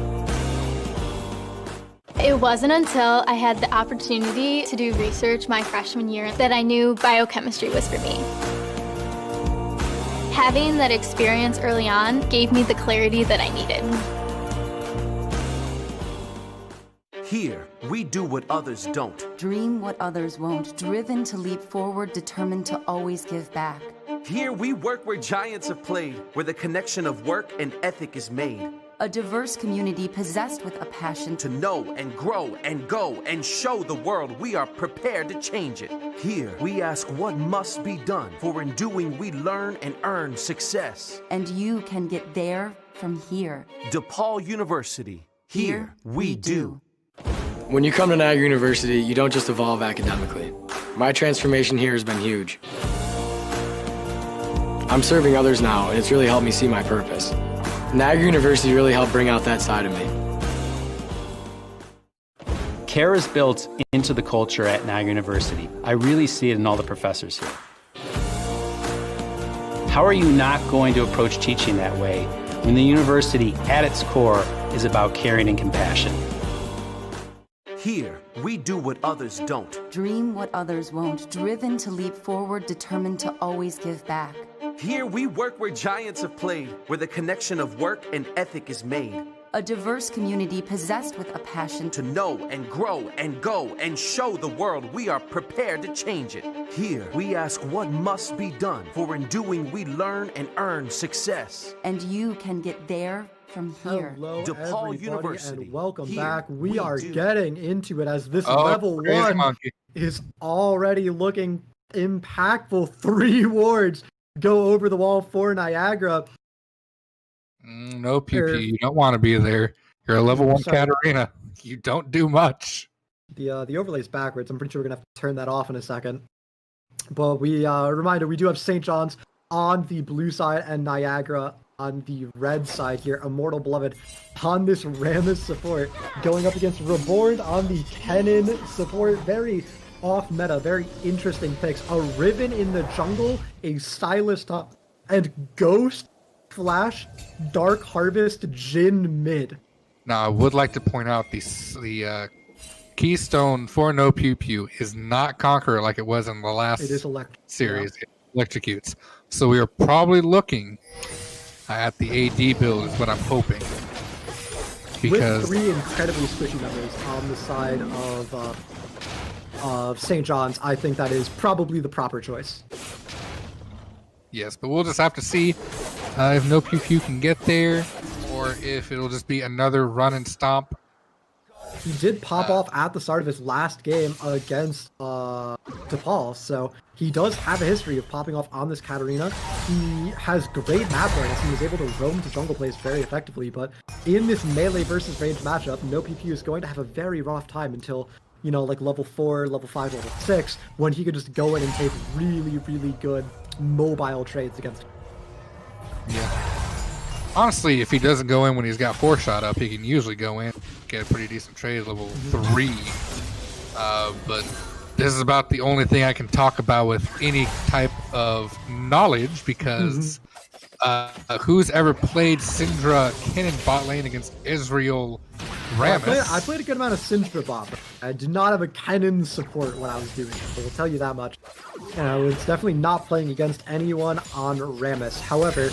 It wasn't until I had the opportunity to do research my freshman year that I knew biochemistry was for me. Having that experience early on gave me the clarity that I needed. Here, we do what others don't. Dream what others won't, driven to leap forward, determined to always give back. Here, we work where giants have played, where the connection of work and ethic is made. A diverse community possessed with a passion to know and grow and go and show the world we are prepared to change it. Here, we ask what must be done, for in doing we learn and earn success. And you can get there from here. DePaul University. Here we do. When you come to Niagara University, you don't just evolve academically. My transformation here has been huge. I'm serving others now, and it's really helped me see my purpose. Niagara University really helped bring out that side of me. Care is built into the culture at Niagara University. I really see it in all the professors here. How are you not going to approach teaching that way when the university at its core is about caring and compassion? Here, we do what others don't. Dream what others won't, driven to leap forward, determined to always give back. Here, we work where giants have played, where the connection of work and ethic is made. A diverse community possessed with a passion to know and grow and go and show the world we are prepared to change it. Here, we ask what must be done, for in doing we learn and earn success. And you can get there from here. Hello, DePaul University. And welcome Here back. We are do. getting into it as this level one is already looking impactful. 3 wards go over the wall for Niagara. No PP. You don't want to be there. You're a level 1 Katarina. You don't do much. The overlay's backwards. I'm pretty sure we're gonna have to turn that off in a second. But we reminder, we do have St. John's on the blue side and Niagara on the red side here. Immortal Beloved on this Rammus support, going up against Reborn on the Kennen support. Very off meta, very interesting picks. A Riven in the jungle, a Stylist top, and Ghost Flash Dark Harvest Jhin mid. Now, I would like to point out the keystone for No Pew Pew is not Conqueror like it was in the last series. It electrocutes. So we are probably looking at the AD build is what I'm hoping. Because with 3 incredibly squishy members on the side of St. John's, I think that is probably the proper choice. Yes, but we'll just have to see if No Pew Pew can get there, or if it'll just be another run and stomp. He did pop off at the start of his last game against DePaul, so he does have a history of popping off on this Katarina. He has great map awareness. He was able to roam to jungle plays very effectively, but in this melee versus range matchup, No PP is going to have a very rough time until, you know, like level 4, level 5, level 6, when he could just go in and take really, really good mobile trades against him. Yeah. Honestly, if he doesn't go in when he's got 4-shot up, he can usually go in, get a pretty decent trade level 3. But this is about the only thing I can talk about with any type of knowledge, because who's ever played Syndra Kennen bot lane against Israel Rammus? I played a good amount of Syndra bot, but I did not have a Kennen support when I was doing it, so we'll tell you that much. And I was definitely not playing against anyone on Rammus. However,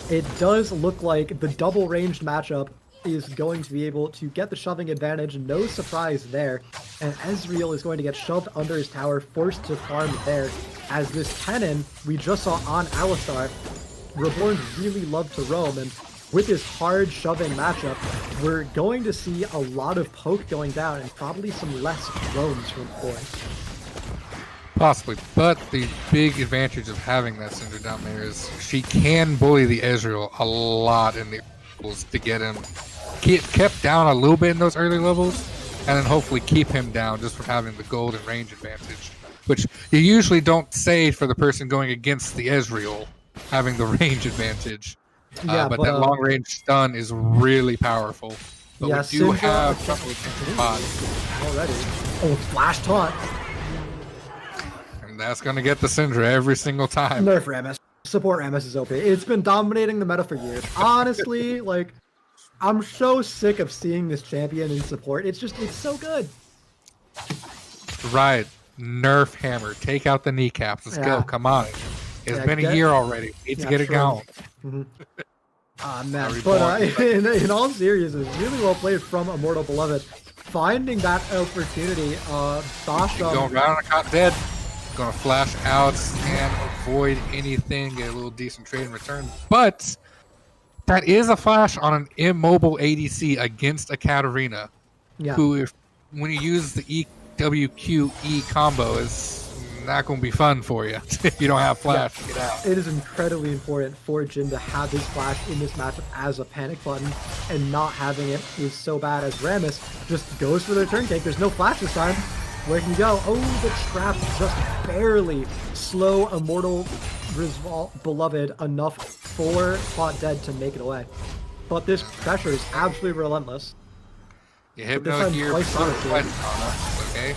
it does look like the double ranged matchup is going to be able to get the shoving advantage. No surprise there. And Ezreal is going to get shoved under his tower, forced to farm there. As this Kennen we just saw on Alistar, Reborn really loved to roam, and with this hard shoving matchup, we're going to see a lot of poke going down and probably some less roams from Reborn. Possibly, but the big advantage of having that Syndra down there is she can bully the Ezreal a lot in the levels to get him kept down a little bit in those early levels, and then hopefully keep him down just from having the gold and range advantage, which you usually don't say for the person going against the Ezreal having the range advantage. Yeah, but that long range stun is really powerful. But yeah, we do Syndra have trouble with spots already. Oh, flash taunt. That's going to get the Syndra every single time. Nerf Rammus. Support Rammus is OP. It's been dominating the meta for years. Honestly, like, I'm so sick of seeing this champion in support. It's so good. Right. Nerf Hammer. Take out the kneecaps. Let's go. Come on. It's been a year already. Need to get it going. Man. But in all seriousness, really well played from Immortal Beloved. finding that opportunity. Basham Going right on a caught dead. Gonna flash out and avoid anything, get a little decent trade in return. But that is a flash on an immobile ADC against a Katarina. Yeah. Who, when you use the EWQE combo, is not going to be fun for you if you don't have flash to get out. It is incredibly important for Jin to have his flash in this matchup as a panic button, and not having it is so bad as Rammus just goes for the turn cake. There's no flash this time. Where can you go? Oh, the trap just barely slow Immortal Beloved enough for Caught Dead to make it away. But this pressure is absolutely relentless. You Hypno here, okay.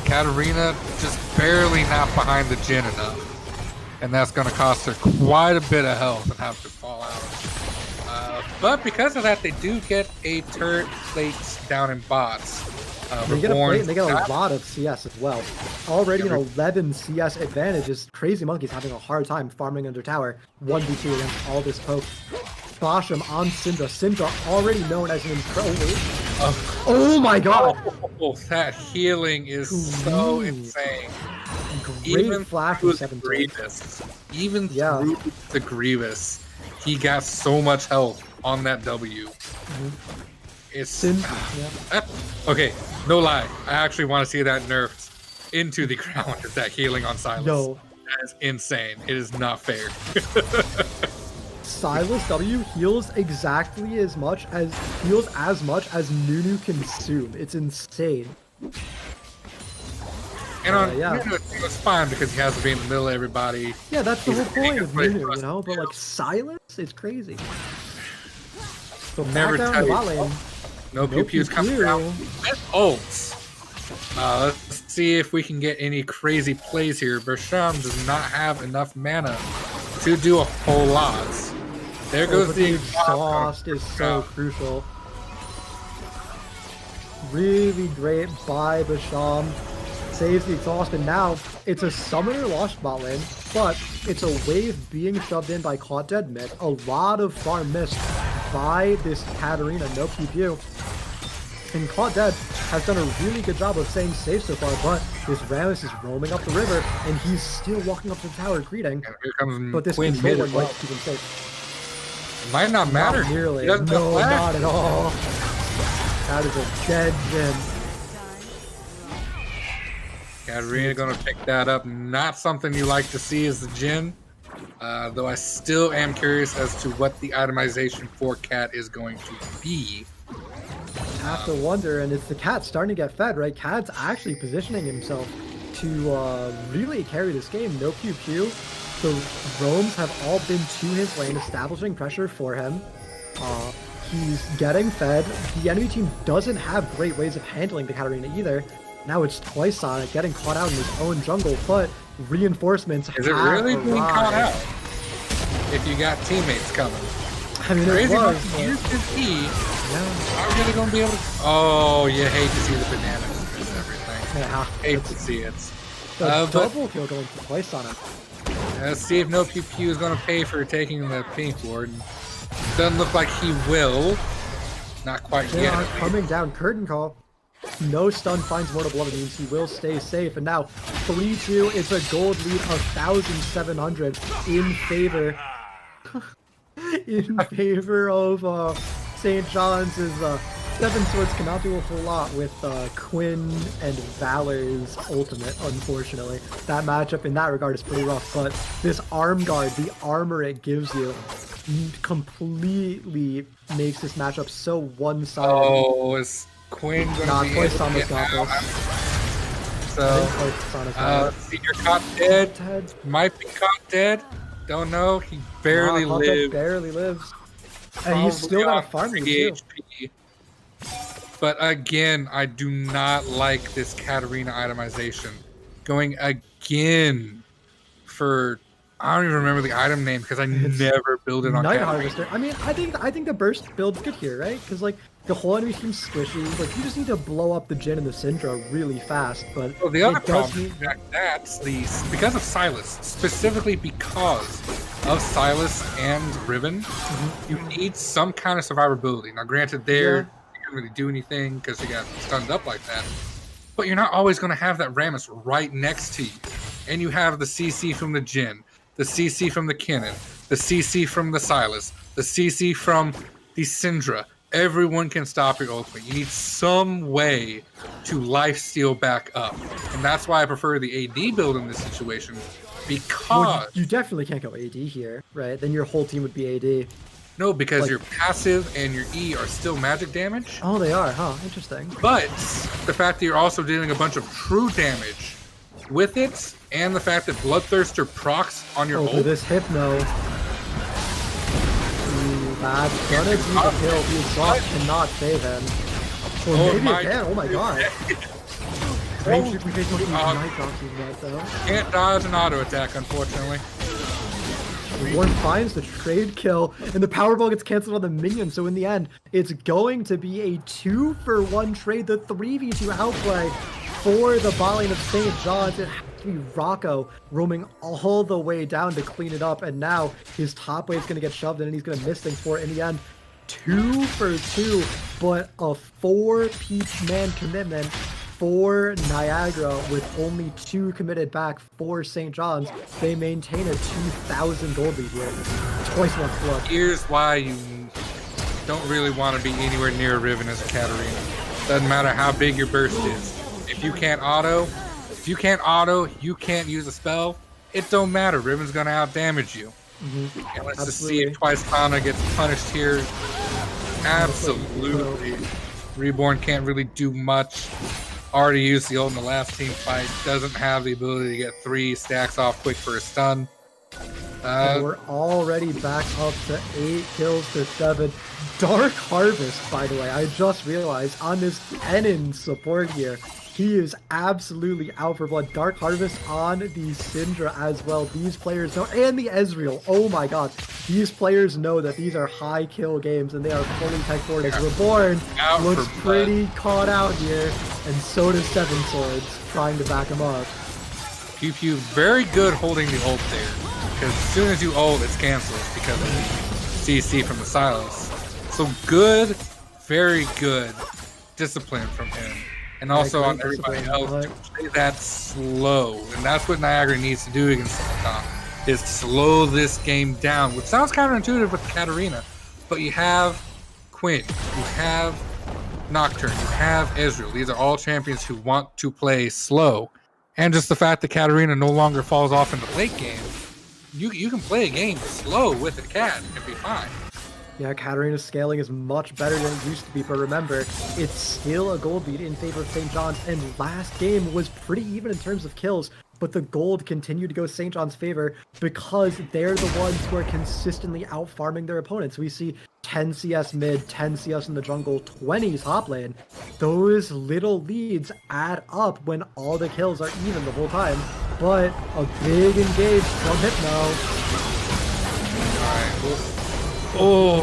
Katarina just barely not behind the Jin enough. And that's going to cost her quite a bit of health and have to fall out. But because of that, they do get a turret plates down in bots. They get a plate and they get a lot of CS as well. Already an 11 CS advantage is Crazy Monkey's having a hard time farming under tower. 1v2 against all this poke. Basham on Syndra. Syndra already known as an incredible. Oh my god! Oh, that healing is so insane. Great even flash from 17. Even through the Grievous, he got so much health on that W. It's okay, no lie. I actually want to see that nerfed into the ground with that healing on Silas. No. That is insane. It is not fair. Silas W heals exactly as much as Nunu can consume. It's insane. And on Nunu, it's fine because he has to be in the middle of everybody. Yeah, that's the whole point of Nunu, you know? But like Silas, it's crazy. So never back down the bot lane. No pew-pews coming down with ults. Let's see if we can get any crazy plays here. Bersham does not have enough mana to do a whole lot. There goes the exhaust is so crucial. Really great by Basham. Saves the exhaust, and now it's a summoner lost bot lane, but it's a wave being shoved in by Caught Dead mid. A lot of farm missed by this Katarina, no pew. And Caught Dead has done a really good job of staying safe so far, but this Rammus is roaming up the river, and he's still walking up the tower greeting. Here comes but this Quinn controller mid might keep him safe. It might not matter. Not nearly. No, not at all. That is a dead Jin. Katarina gonna pick that up. Not something you like to see as the Jin. Though I still am curious as to what the itemization for Cat is going to be. Have to wonder, and it's the Cat starting to get fed, right? Cat's actually positioning himself to really carry this game. No pew. The roams have all been to his lane, establishing pressure for him. He's getting fed. The enemy team doesn't have great ways of handling the Katarina either. Now it's Twice Sonic getting caught out in his own jungle, but reinforcements Is it really being caught out? If you got teammates coming. I mean, Crazy it was. Used his E. Not really going to be able to... Oh, you hate to see the banana and everything. Yeah. Hate to see it. The double kill going to Twice Sonic. Let's see if no pew is going to pay for taking the pink ward. Doesn't look like he will. Not quite They yet. are coming down. Curtain call. No stun finds Mortal Beloved, means he will stay safe. And now 3-2. It's a gold lead of 1,700 in favor of St. John's. Seven Swords cannot do a whole lot with Quinn and Valor's ultimate, unfortunately. That matchup in that regard is pretty rough, but this arm guard, the armor it gives you, completely makes this matchup so one-sided. Oh, is Quinn going to be able to get out? So, see, you're caught dead. Might be caught dead. Don't know. He barely lives. Barely lives. And he's still got a farm too. HP. But again, I do not like this Katarina itemization. Going again for... I don't even remember the item name because I never build it on Night Katarina. Harvester. I mean, I think the burst build's good here, right? Because like the whole enemy team's squishy. Like you just need to blow up the Jin and the Syndra really fast. But well, the other problem that's because of Silas, specifically because of Silas and Riven, you need some kind of survivability. Now, granted, they're can't really do anything because you got stunned up like that. But you're not always going to have that Rammus right next to you. And you have the CC from the Jhin, the CC from the Kennen, the CC from the Sylas, the CC from the Syndra. Everyone can stop your ultimate. You need some way to lifesteal back up. And that's why I prefer the AD build in this situation. Because... Well, you definitely can't go AD here, right? Then your whole team would be AD. No, because Like- your passive and your E are still magic damage. Oh, they are, huh? Interesting. But the fact that you're also dealing a bunch of true damage with it, and the fact that Bloodthirster procs on your Over ult. this Hypno. That's gonna be the kill. The exhaust cannot save him. Or Oh maybe my- it can. Oh my god. Maybe we don't even Night Doxing that though. Can't dodge an auto attack, unfortunately. Warren finds the trade kill, and the Powerball gets canceled on the minion, so in the end, it's going to be a 2-for-1 trade, the 3v2 outplay for the bot lane of St. John's. It has to be Rocco roaming all the way down to clean it up, and now his top wave's going to get shoved in, and he's going to miss things for it. In the end, 2 for 2, but a 4-man commitment for Niagara with only 2 committed back for St. John's. They maintain a 2,000 gold lead here. Twice once blood. Here's why you don't really want to be anywhere near Riven as a Katarina. Doesn't matter how big your burst is. If you can't auto, you can't use a spell, it don't matter. Riven's gonna out damage you. And let's just see if Twice Fauna gets punished here. Absolutely. Reborn can't really do much. Already used the ult in the last team fight. Doesn't have the ability to get 3 stacks off quick for a stun. And we're already back up to 8 kills to 7. Dark Harvest, by the way, I just realized on this Kennen support here, he is absolutely out for blood. Dark Harvest on the Syndra as well. These players know, and the Ezreal. Oh my god. These players know that these are high kill games, and they are fully tech forward. As Reborn looks pretty caught out here, and so does Seven Swords, trying to back him up. Pew Pew, very good holding the ult there. Because as soon as you ult, it's canceled because of the CC from the Sylas. So good, very good discipline from him. And also on everybody else to play that slow. And that's what Niagara needs to do against Sultan, is slow this game down, which sounds counterintuitive with Katarina. But you have Quinn, you have Nocturne, you have Ezreal. These are all champions who want to play slow. And just the fact that Katarina no longer falls off in the late game, you can play a game slow with a cat and be fine. Yeah, Katarina's scaling is much better than it used to be, but remember, it's still a gold lead in favor of St. John's, and last game was pretty even in terms of kills, but the gold continued to go St. John's favor because they're the ones who are consistently out-farming their opponents. We see 10 CS mid, 10 CS in the jungle, 20 top lane. Those little leads add up when all the kills are even the whole time, but a big engage from Hypno. Alright, oh,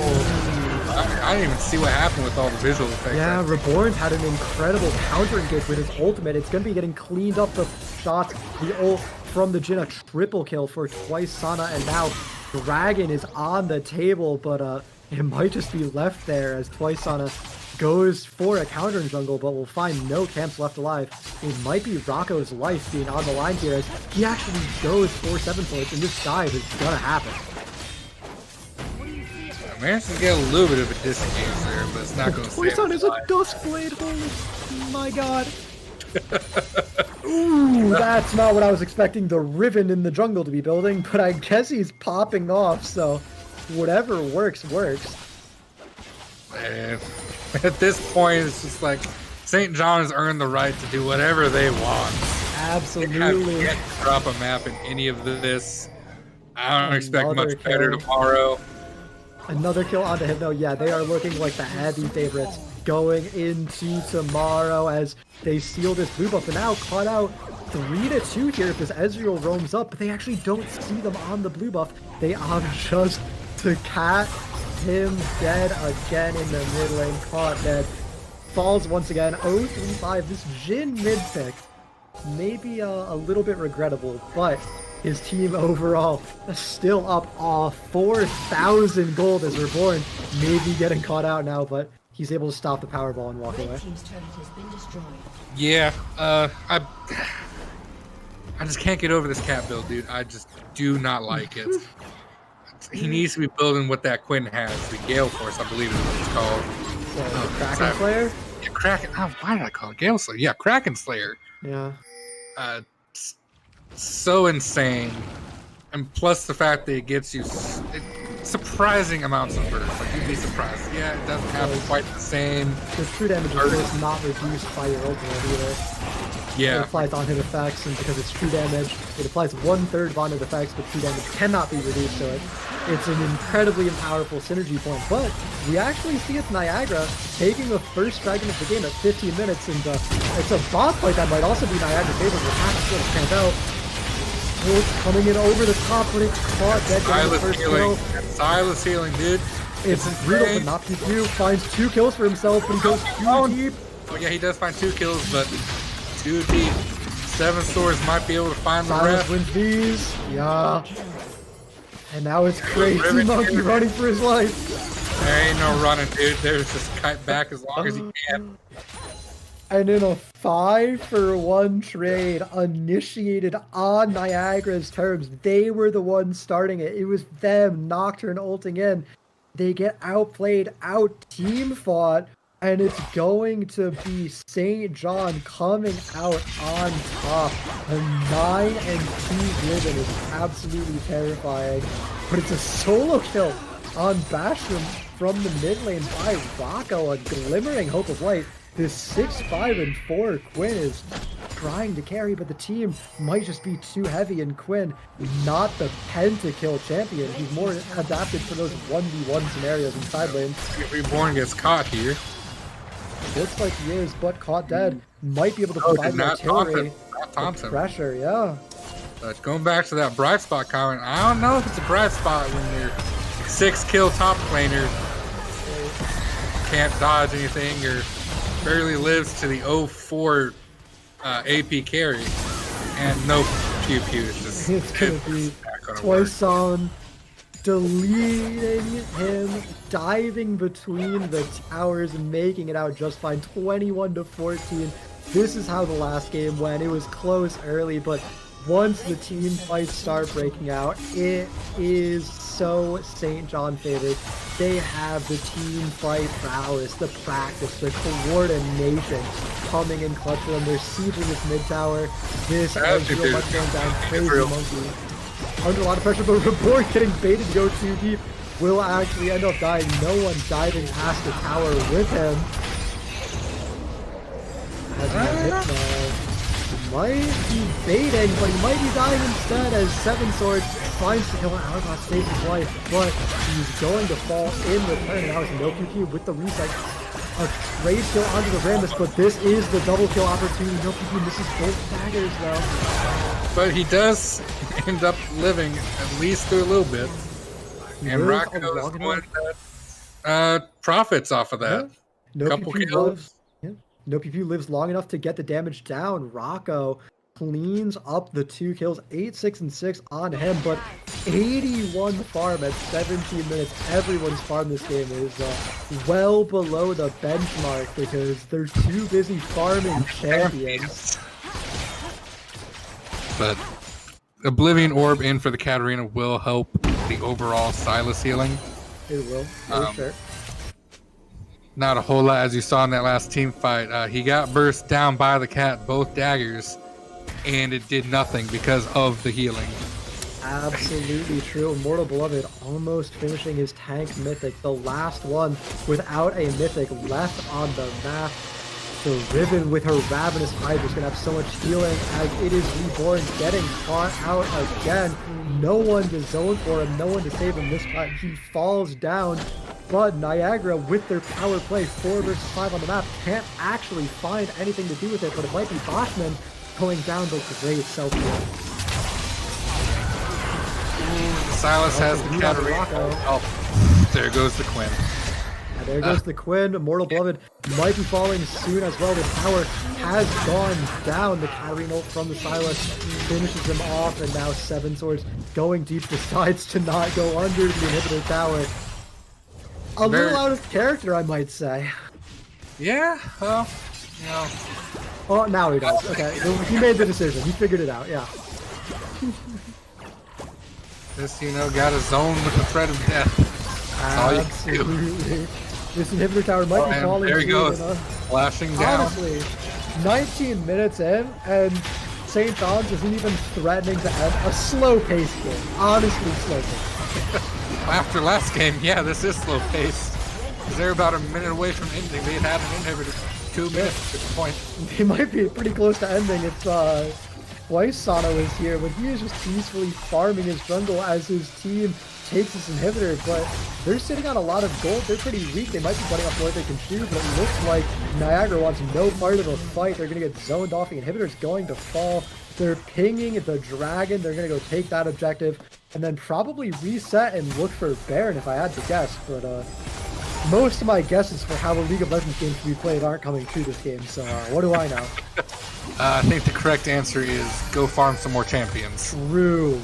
I didn't even see what happened with all the visual effects. Yeah, Reborn had an incredible counter engage with his ultimate. It's going to be getting cleaned up the shots. The ult from the Jhin, a triple kill for Twice Sana, and now Dragon is on the table, but it might just be left there as Twice Sana goes for a counter in jungle, but we'll find no camps left alive. It might be Rocco's life being on the line here as he actually goes for 7 points, and this dive is going to happen. I managed to get a little bit of a disengage there, but it's not going to save Twice Sana is a Duskblade, holy my god. Ooh, that's not what I was expecting the Riven in the jungle to be building, but I guess he's popping off, so whatever works, works. Man, at this point, it's just like St. John has earned the right to do whatever they want. Absolutely. They can't drop a map in any of this. I don't expect much better tomorrow. Another kill onto Hypno. Yeah, they are looking like the heavy favorites going into tomorrow as they seal this blue buff. And now caught out 3-2 here if this Ezreal roams up, but they actually don't see them on the blue buff. They are just to cat him dead again in the mid lane. Caught dead. Falls once again. 0-3-5. This Jhin mid pick. Maybe a little bit regrettable, but his team overall still up 4,000 gold as Reborn. Maybe getting caught out now, but he's able to stop the power ball and walk away. Yeah, I just can't get over this cat build, dude. I just do not like it. He needs to be building what that Quinn has, the Gale Force, I believe is what it's called. Kraken Slayer? Yeah, Kraken. Oh, why did I call it Gale Slayer? Yeah, Kraken Slayer. Yeah. So insane. And plus the fact that it gets you surprising amounts of burst. Like, you'd be surprised. Yeah, it doesn't have quite the same. The true damage is not reduced by your ultimate either. Yeah. It applies on-hit effects, and because it's true damage, it applies 1/3 of on-hit effects, but true damage cannot be reduced, so it's an incredibly powerful synergy point. But we actually see it's Niagara taking the first dragon of the game at 15 minutes, and it's a boss fight that might also be Niagara's favorite. We'll have to sort of camp out. It's coming in over the top, but it's caught dead by the first kill. Silas healing, dude. It's brutal, but not PQ. Finds 2 kills for himself, but he goes too deep. Oh yeah, he does find 2 kills, but too deep. 7 Swords might be able to find the Silas rest. wins these. Yeah. And now it's Crazy Monkey running for his life. There ain't no running, dude. There's just kite back as long as he can. And in a 5-for-1 trade initiated on Niagara's terms, they were the ones starting it. It was them, Nocturne ulting in. They get outplayed, out-team fought, and it's going to be St. John coming out on top. A 9-2 Riven is absolutely terrifying, but it's a solo kill on Basham from the mid lane by Rocco, a glimmering hope of light. This 6-5-4 Quinn is trying to carry, but the team might just be too heavy, and Quinn, not the pentakill champion. He's more adapted for those 1v1 scenarios in side lane. Reborn gets caught here. Looks like he is, but caught dead. Might be able to provide artillery. Pressure, yeah. But going back to that bright spot comment, I don't know if it's a bright spot when you're 6-kill top laner, can't dodge anything, or barely lives to the 0-4 AP carry, and no pew pew. It's gonna be Toyson deleting him, diving between the towers and making it out just fine. 21-14. This is how the last game went. It was close early, but once the team fights start breaking out, it is so St. John favored. They have the team fight prowess, the practice, the coordination coming in clutch for them. They're sieging this mid tower. This Ezreal much going down. Crazy Monkey. Under a lot of pressure, but Reborn getting baited to go too deep will actually end up dying. No one diving past the tower with him. Might be baiting, but he might be dying instead as 7 Swords finds the kill and Hourglass saves his life, but he's going to fall in return. Now it's no QQ with the reset. A trade kill onto the Rammus, but this is the double kill opportunity. No QQ misses both daggers though. But he does end up living at least through a little bit. And Rocco is one that profits off of that. Yeah. Couple kills. No PP lives long enough to get the damage down. Rocco cleans up the 2 kills, 8, 6, and 6 on him, but 81 farm at 17 minutes. Everyone's farm this game is well below the benchmark because they're too busy farming champions. But Oblivion Orb in for the Katarina will help the overall Silas healing. It will, for sure. Not a whole lot, as you saw in that last team fight. He got burst down by the cat, both daggers, and it did nothing because of the healing. Absolutely true. Immortal Beloved almost finishing his tank mythic, the last one without a mythic left on the map. The Riven with her Ravenous Hydra is going to have so much healing as it is Reborn getting caught out again. No one to zone for him, no one to save him this time. He falls down, but Niagara with their power play, 4 versus 5 on the map, can't actually find anything to do with it, but it might be Boschman going down the great self-heal. Silas has the Katarina. Oh, there goes the Quinn. And there goes the Quinn. Immortal Beloved might be falling soon as well. The tower has gone down. The Katarina ult from the Silas finishes him off, and now 7 Swords going deep, decides to not go under the inhibitor tower. A little out of character, I might say. Yeah, well, you know. Oh, now he does. Okay, he made the decision. He figured it out, yeah. Just, you know, got a zone with the threat of death. That's all you can do. This inhibitor tower might be falling. There he goes, flashing down. Honestly, 19 minutes in, and St. John's isn't even threatening to end a slow-paced game. Honestly, slow-paced. After last game, yeah, this is slow-paced. Because they're about a minute away from ending. They had an inhibitor 2 minutes at this point. They might be pretty close to ending if twice Sano is here, but he is just peacefully farming his jungle as his team takes this inhibitor, but they're sitting on a lot of gold. They're pretty weak. They might be putting up more they can shoot, but it looks like Niagara wants no part of the fight. They're going to get zoned off. The inhibitor's going to fall. They're pinging the dragon. They're going to go take that objective and then probably reset and look for Baron if I had to guess, but most of my guesses for how a League of Legends game should be played aren't coming true this game, so what do I know? I think the correct answer is go farm some more champions. True.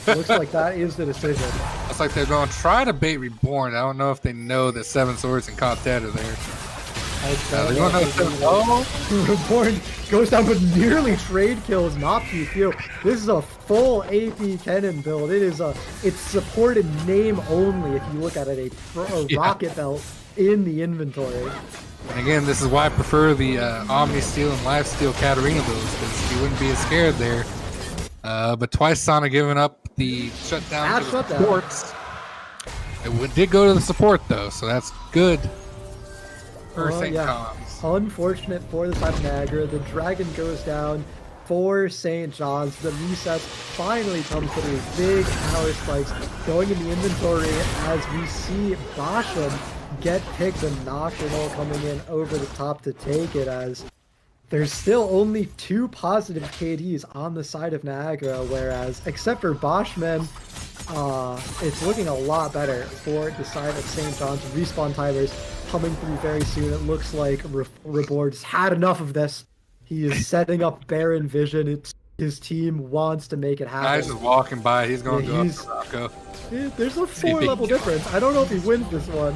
Looks like that is the decision. Looks like they're going to try to bait Reborn. I don't know if they know that Seven Swords and Contet are there. They're going to Reborn goes down with nearly trade kills, not PQ. This is a full AP cannon build. It's supported name only if you look at it, a rocket belt in the inventory. And again, this is why I prefer the Omni Steel and Lifesteal Katarina builds, because you wouldn't be as scared there. But twice Sana giving up the shutdown to the supports. It did go to the support though, so that's good for St. John's. Unfortunate for the side of Niagara. The dragon goes down for St. John's. The resets finally come through. Big power spikes going in the inventory as we see Basham get picked, and Nocturnal coming in over the top to take it, as there's still only 2 positive KDs on the side of Niagara, whereas except for Boschman, it's looking a lot better for the side of St. John's. Respawn timers coming through very soon. It looks like Reborn's had enough of this. He is setting up Baron Vision. His team wants to make it happen. Guy's just walking by. He's going to go up to Rocco. There's a 4-level difference. I don't know if he wins this one.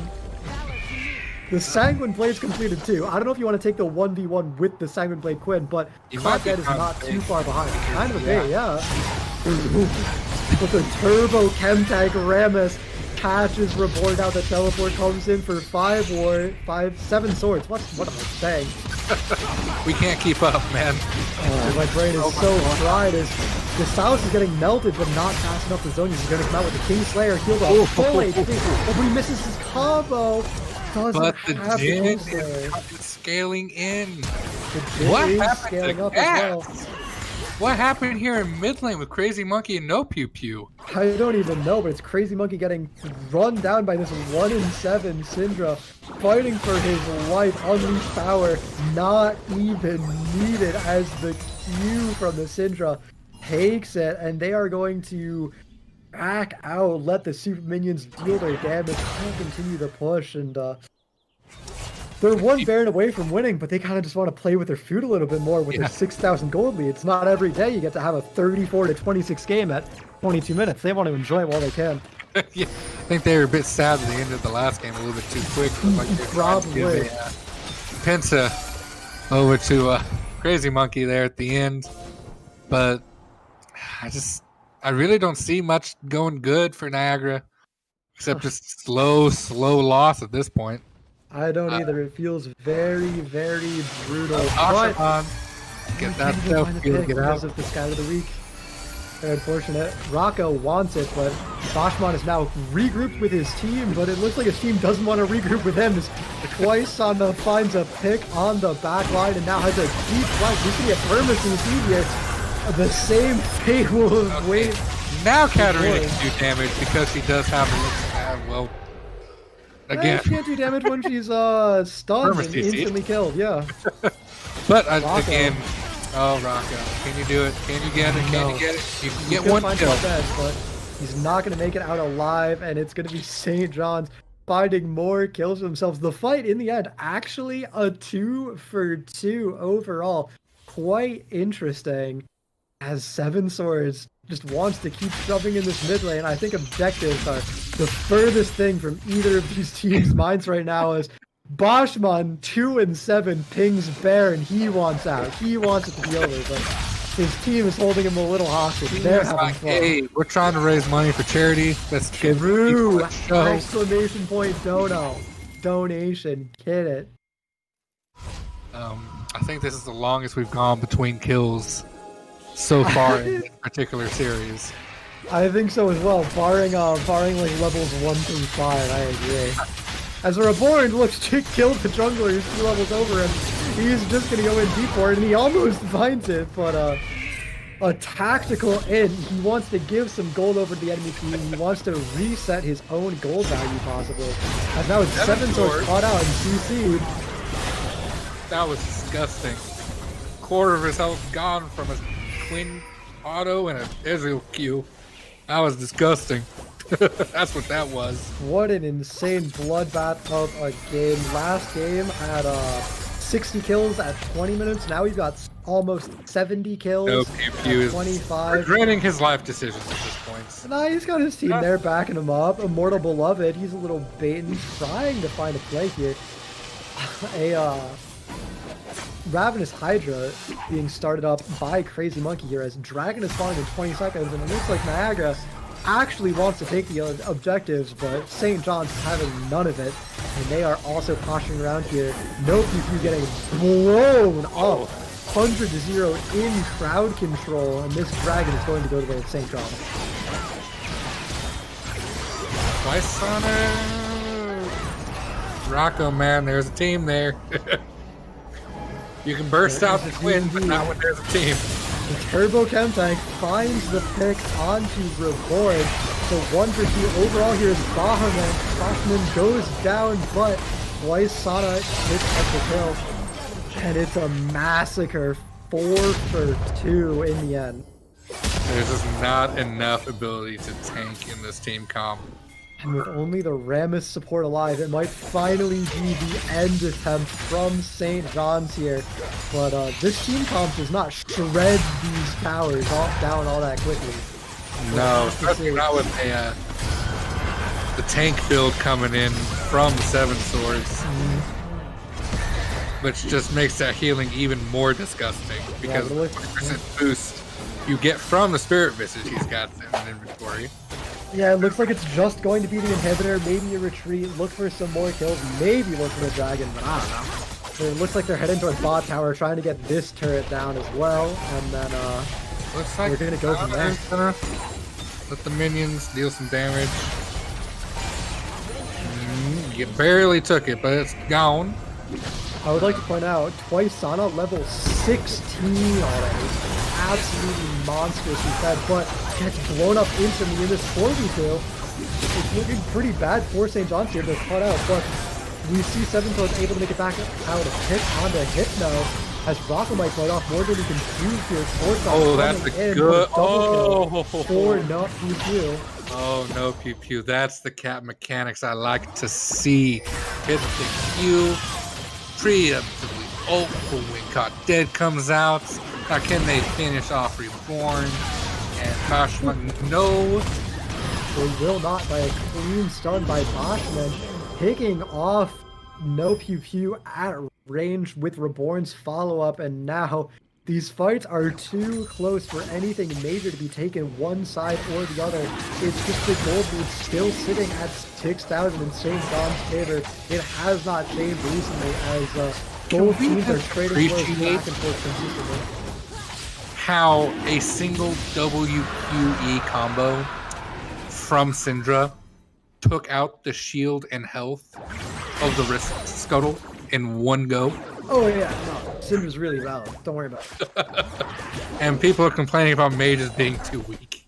The Sanguine Blade's completed too. I don't know if you want to take the 1v1 with the Sanguine Blade Quinn, but Contet is not too far behind. Kind of a bait, yeah. With the Turbo Chemtag Rammus catches Reborn out. The teleport comes in for 7 swords. What am I saying? We can't keep up, man. My brain is so fried as the Silas is getting melted, but not fast enough to zone. He's going to come out with the King Slayer, healed off full HP. Oh, but he misses his combo. But the Jin is scaling in. What happened scaling to up as well. What happened here in mid lane with Crazy Monkey and no Pew Pew? I don't even know, but it's Crazy Monkey getting run down by this 1-in-7 Syndra, fighting for his life. Unleashed power not even needed as the Q from the Syndra takes it, and they are going to back out, let the super minions deal their damage, and continue to push, and they're 1 Baron away from winning, but they kind of just want to play with their food a little bit more with their 6,000 gold lead. It's not every day you get to have a 34-26 game at 22 minutes. They want to enjoy it while they can. Yeah, I think they were a bit sad that they ended the last game a little bit too quick. Like probably. Penta over to Crazy Monkey there at the end, but I really don't see much going good for Niagara, except just slow loss at this point. I don't either. It feels very, very brutal. Get that stuff. Get out of the Sky of the Week. Very unfortunate. Rocco wants it, but Boschman is now regrouped with his team, but it looks like his team doesn't want to regroup with him. Twice finds a pick on the back line and now has a deep flank. We see a Permas in the team here. The same fate will wait. Now Katarina can do damage because she does have well, again. She can't do damage when she's stunned and instantly killed, yeah. But again, oh Rocco, can you do it? Can you get it? Can you get it? You can get one kill. But he's not going to make it out alive, and it's going to be St. John's finding more kills for themselves. The fight in the end, actually a 2-for-2 overall. Quite interesting, as 7 Swords just wants to keep shoving in this mid lane. I think objectives are The furthest thing from either of these teams' minds right now is Boschman 2-7 pings Bear, and he wants out. He wants it to be over, but his team is holding him a little hostage. They're having fun. Hey, we're trying to raise money for charity. That's true. Exclamation point dono. Donation. Get it. I think this is the longest we've gone between kills so far in this particular series. I think so as well, barring like levels 1 through 5. I agree. As a Reborn looks to kill the jungler who's 2 levels over him, he's just gonna go in deep for it, and he almost finds it, but a tactical in. He wants to give some gold over to the enemy team. He wants to reset his own gold value, possibly. As now it's 7 swords caught out and CC'd. That was disgusting. Quarter of his health gone from a Quinn auto and an Ezreal Q. That was disgusting. That's what that was. What an insane bloodbath of a game. Last game had 60 kills at 20 minutes. Now he's got almost 70 kills No pew at 25. Regretting his life decisions at this point. Nah, he's got his team there backing him up. Immortal Beloved, he's a little baiting, trying to find a play here. Ravenous Hydra being started up by Crazy Monkey here as Dragon is spawning in 20 seconds, and it looks like Niagara actually wants to take the objectives, but St. John's is having none of it, and they are also posturing around here. No PQ getting blown up, 100-0 in crowd control, and this Dragon is going to go to the St. John's. Twice Sonic! Rocco, man, there's a team there. You can burst out the Quinn, but not when there's a team. The Turbo Chem Tank finds the pick onto Reborn. So 1-2 overall here is Bahaman. Bahaman goes down, but Twice Sana picks up the kill. And it's a massacre. 4-2 in the end. There's just not enough ability to tank in this team comp. And with only the Rammus support alive, it might finally be the end attempt from St. John's here. But this team comp does not shred these towers down all that quickly. No, especially not with the tank build coming in from 7 swords. Which just makes that healing even more disgusting. Because the 100% boost you get from the Spirit Visage he's got in inventory. Yeah, it looks like it's just going to be the inhibitor, maybe a retreat, look for some more kills, maybe look for the dragon, but I don't know. It looks like they're heading towards bot tower, trying to get this turret down as well, and then looks like we're gonna go from there. Let the minions deal some damage. You barely took it, but it's gone. I would like to point out, Twice Sana level 16 already. Absolutely monstrous, he said, but gets blown up instantly in this 4v2. It's looking pretty bad for St. John's here. They're caught out, but we see 7 Swords able to make it back out of hit onto Hypno as Rocco might fight off more than he can choose here. Oh, that's a good. Oh, for no pew pew. Oh, no pew pew. That's the cap mechanics I like to see. Hit the Q preemptively. Oh, when Caught Dead comes out. Now, can they finish off Reborn? And Boschman, no. They will not by a clean stun by Boschman. Picking off No Pew Pew at range with Reborn's follow-up. And now these fights are too close for anything major to be taken one side or the other. It's just the gold lead still sitting at 6,000 in St. John's favor. It has not changed recently as both teams are trading blows back and forth consistently. How a single WQE combo from Syndra took out the shield and health of the wrist scuttle in one go. Oh yeah, no, Syndra's really valid. Don't worry about it. And people are complaining about mages being too weak.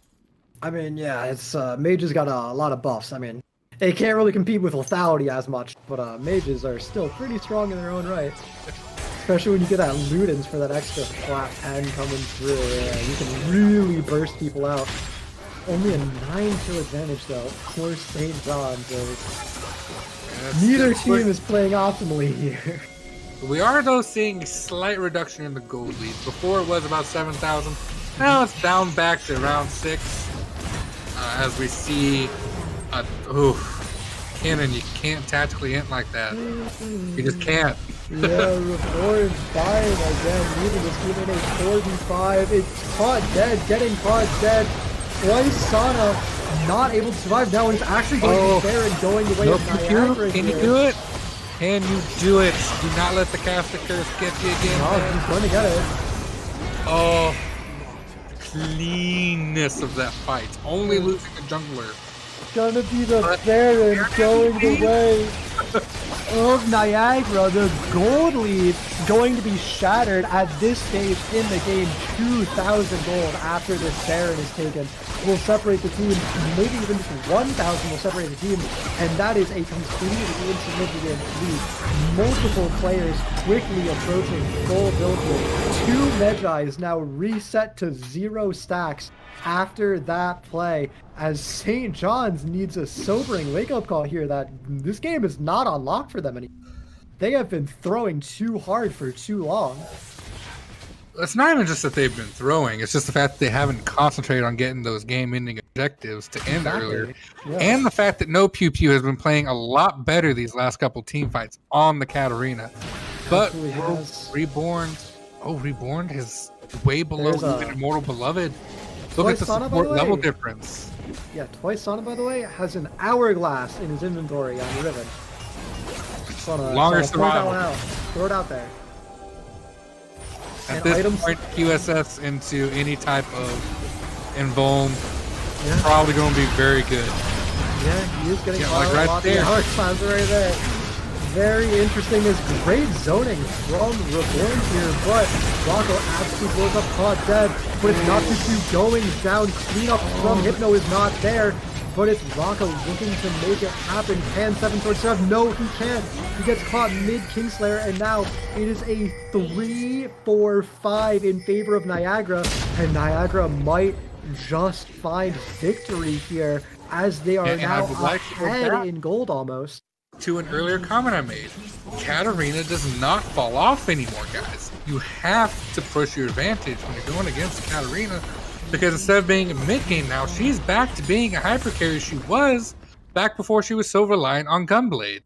I mean, yeah, it's mages got a lot of buffs. I mean, they can't really compete with lethality as much, but mages are still pretty strong in their own right. Especially when you get that Ludens for that extra flat 10 coming through. Yeah, you can really burst people out. Only a 9 kill advantage though for St. John's. Neither team is playing optimally here. We are though seeing a slight reduction in the gold lead. Before it was about 7,000. Now it's down back to around 6. As we see Cannon, you can't tactically hit like that. You just can't. Yeah, Reborn dying again, leaving this team in a 4v5. It's caught dead, getting caught dead. Twice Sana not able to survive now, and it's actually going to be fair and going the way of Niagara. Can you do it? Can you do it? Do not let the caster curse get you again. No, he's going to get it. Oh, the cleanness of that fight. Only losing the jungler. Gonna be the Baron going the way of Niagara. The gold lead going to be shattered at this stage in the game. 2,000 gold after this Baron is taken will separate the team. Maybe even just 1,000 will separate the team, and that is a completely insignificant lead. Multiple players quickly approaching full build rate. 2 Medjais now reset to 0 stacks after that play, as St. John's needs a sobering wake-up call here that this game is not unlocked for them anymore. They have been throwing too hard for too long. It's not even just that they've been throwing, it's just the fact that they haven't concentrated on getting those game-ending objectives to end earlier. Yeah. And the fact that No Pew Pew has been playing a lot better these last couple team fights on the Katarina. But Reborn is way below even Immortal Beloved. Look at the support level difference. Yeah, Twice Sana, by the way, has an hourglass in his inventory on Riven. Longer survival. Throw it out there. At this point, QSS into any type of invuln, probably going to be very good. Yeah, he is getting right there. Hourglass right there. Very interesting is great zoning from Reborn here, but Rocco absolutely blows up caught dead, but it's not too going down. Cleanup from Hypno is not there, but it's Rocco looking to make it happen. Can 7 Sword serve? No, he can't. He gets caught mid-Kingslayer, and now it is a 3-4-5 in favor of Niagara, and Niagara might just find victory here, as they are now ahead in gold almost. To an earlier comment I made, Katarina does not fall off anymore, guys. You have to push your advantage when you're going against Katarina, because instead of being a mid-game now, she's back to being a hyper carry she was back before she was so reliant on Gunblade.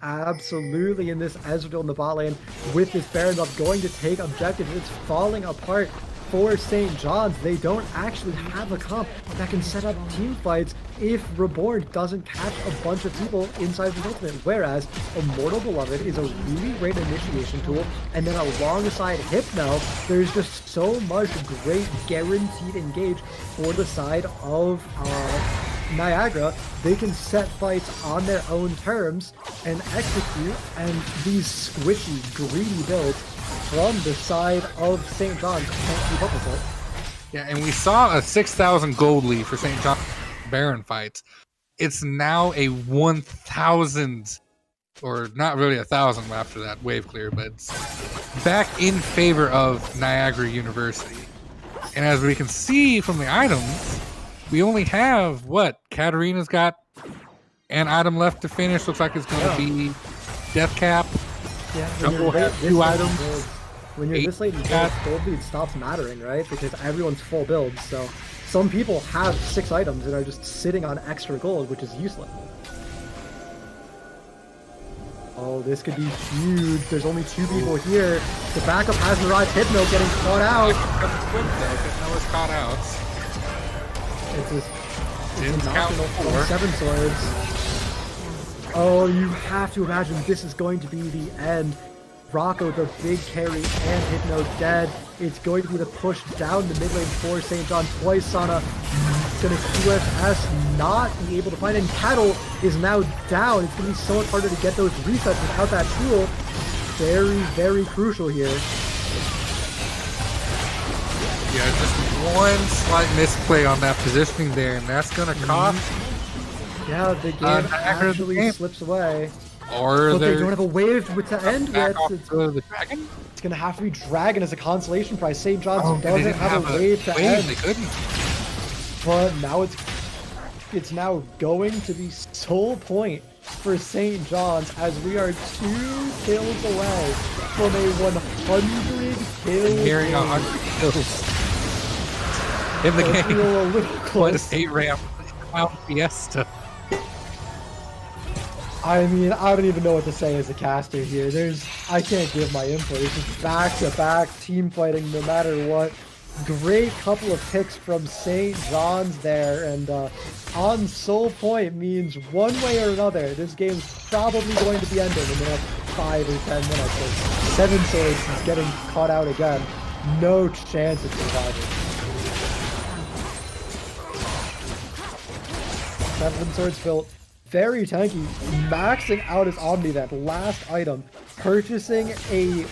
Absolutely, in this Ezreal in the bot lane with this Baron up going to take objectives. It's falling apart for St. John's. They don't actually have a comp that can set up team fights if Reborn doesn't catch a bunch of people inside the ultimate, whereas Immortal Beloved is a really great initiation tool, and then alongside Hypno, there's just so much great guaranteed engage for the side of Niagara. They can set fights on their own terms and execute, and these squishy, greedy builds from the side of St. John's can't keep up with it. Yeah, and we saw a 6,000 gold lead for St. John's Baron fights. It's now a 1,000, or not really 1,000 after that wave clear, but it's back in favor of Niagara University. And as we can see from the items, we only have, Katarina's got an item left to finish. Looks like it's going to be Death Cap. Yeah, Jungle has 2 items. When you're this late in gold, gold lead stops mattering, right? Because everyone's full builds, so some people have 6 items and are just sitting on extra gold, which is useless. Oh, this could be huge. There's only 2 people here. The backup hasn't arrived. Hypno getting caught out. Hypno was caught out. It's just from 7 Swords. Oh, you have to imagine this is going to be the end. Rocco, the big carry, and Hypno dead. It's going to be the push down the mid lane for St. John. Twice Sana going to QFS, not be able to find it. And Cattle is now down. It's going to be so much harder to get those resets without that tool. Very, very crucial here. Yeah, just one slight misplay on that positioning there, and that's going to cost. Yeah, the game actually slips away. Or but they don't have a wave to end with. The dragon? It's going to have to be Dragon as a consolation prize. St. John's doesn't have a wave to end. They couldn't. But now it's now going to be sole point for St. John's, as we are 2 kills away from a 100 kill. Nearing 100 kills in the game. A little close. What a 8 ramp. Wow, Fiesta. I mean, I don't even know what to say as a caster here. I can't give my input. It's just back-to-back team fighting no matter what. Great couple of picks from St. John's there, and on Soul Point means one way or another, this game's probably going to be ending in the next 5 or 10 minutes. So Seven Swords is getting caught out again. No chance of surviving. Seven Swords built very tanky, maxing out his Omnivamp. Last item, purchasing a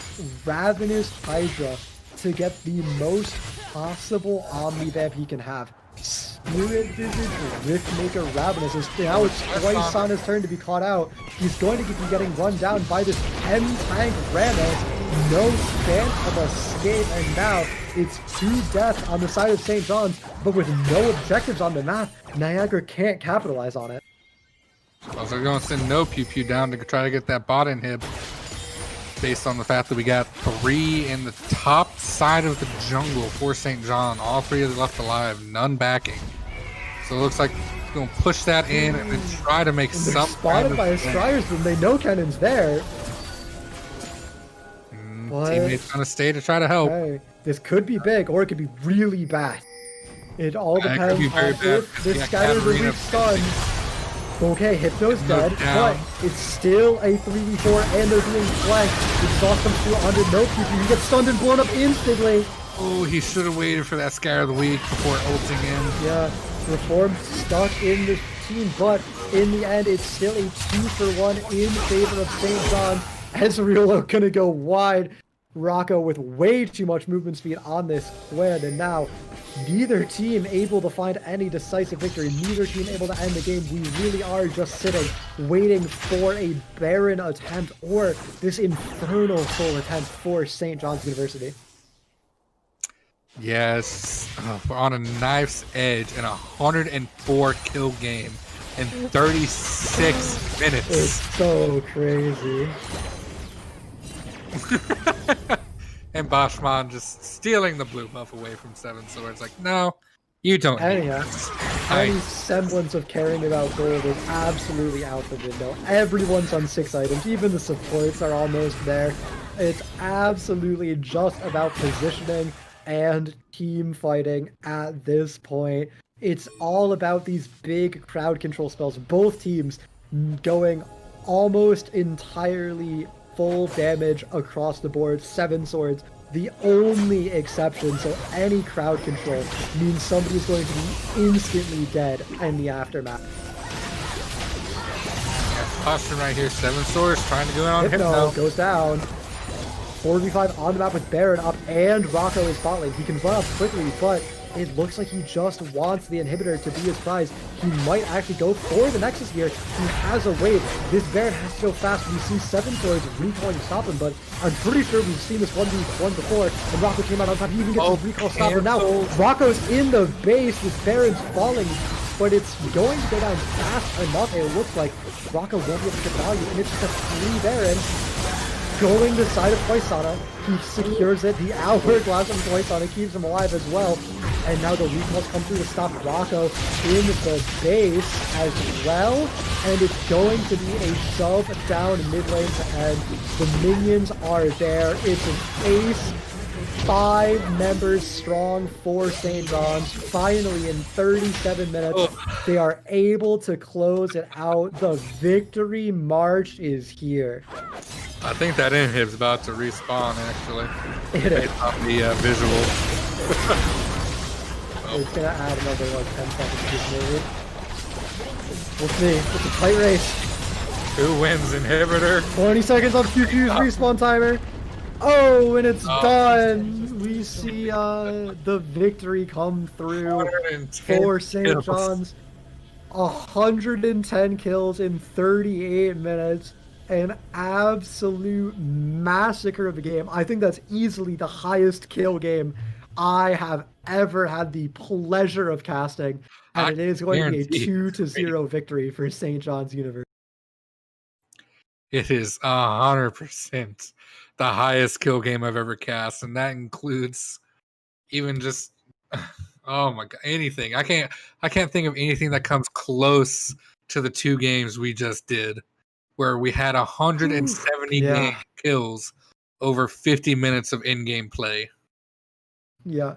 Ravenous Hydra to get the most possible Omnivamp he can have. Spirit Visage, Riftmaker, Ravenous. Now it's twice on his turn to be caught out. He's going to be getting run down by this 10-tank Rammus. No chance of escape, and now it's 2 deaths on the side of St. John's, but with no objectives on the map, Niagara can't capitalize on it. Also going to send no Pew Pew down to try to get that bot inhib, based on the fact that we got 3 in the top side of the jungle for St. John. All 3 are left alive, none backing. So it looks like he's going to push that in and then try to make some spotted by his Stryers, but they know Cannon's there. Teammates going to stay to try to help. Okay. This could be big, or it could be really bad. It all depends on if this scatters a weak stun. Okay, Hypno's dead, but it's still a 3v4 and they're being flanked. Exhaust comes through under no PP. He gets stunned and blown up instantly. Oh, he should have waited for that Scare of the Week before ulting in. Yeah, Reform stuck in this team, but in the end, it's still a 2-for-1 in favor of St. John. Ezreal gonna go wide. Rocco with way too much movement speed on this square, and now neither team able to find any decisive victory, neither team able to end the game. We really are just sitting, waiting for a Baron attempt or this infernal full attempt for St. John's University. Yes, we're on a knife's edge in a 104 kill game in 36 minutes. It's so crazy. And Bashman just stealing the blue buff away from Seven Swords. Like, no, you don't. Any semblance of caring about gold is absolutely out the window. Everyone's on 6 items. Even the supports are almost there. It's absolutely just about positioning and team fighting at this point. It's all about these big crowd control spells. Both teams going almost entirely full damage across the board. Seven Swords, the only exception, so any crowd control means somebody's going to be instantly dead in the aftermath. Yeah, caution right here. Seven Swords trying to go on Hypno goes down. 4v5 on the map with Baron up and Rocco is bot lane. He can run up quickly, but it looks like he just wants the inhibitor to be his prize. He might actually go for the Nexus here. He has a wave. This Baron has to go fast. We see Seven Swords recalling to stop him, but I'm pretty sure we've seen this 1v1 before, and Rocco came out on top. He even gets a recall stopper. Now, Rocco's in the base. This Baron's falling, but it's going to go down fast enough. It looks like Rocco won't be able to get value, and it's just a 3 Baron. Going the side of Poisana, he secures it. The hourglass of Poisana keeps him alive as well. And now the recalls come through to stop Rocco in the base as well. And it's going to be a shove down mid lane to end. The minions are there. It's an ace. 5 members strong for St. John's. Finally, in 37 minutes, they are able to close it out. The victory march is here. I think that inhib's about to respawn, actually. It is. Based on the visual. It's going to add another, 10 seconds to this maybe. We'll see. It's a tight race. Who wins, inhibitor? 20 seconds on QQ's respawn timer. Oh, and it's done. We see the victory come through for St. John's. 110 kills in 38 minutes. An absolute massacre of a game. I think that's easily the highest kill game I have ever had the pleasure of casting. And it is going to be a 2-0 victory for St. John's University. It is 100% the highest kill game I've ever cast, and that includes even just oh my god, anything. I can't think of anything that comes close to the 2 games we just did. where we had 170 game kills over 50 minutes of in-game play. Yeah.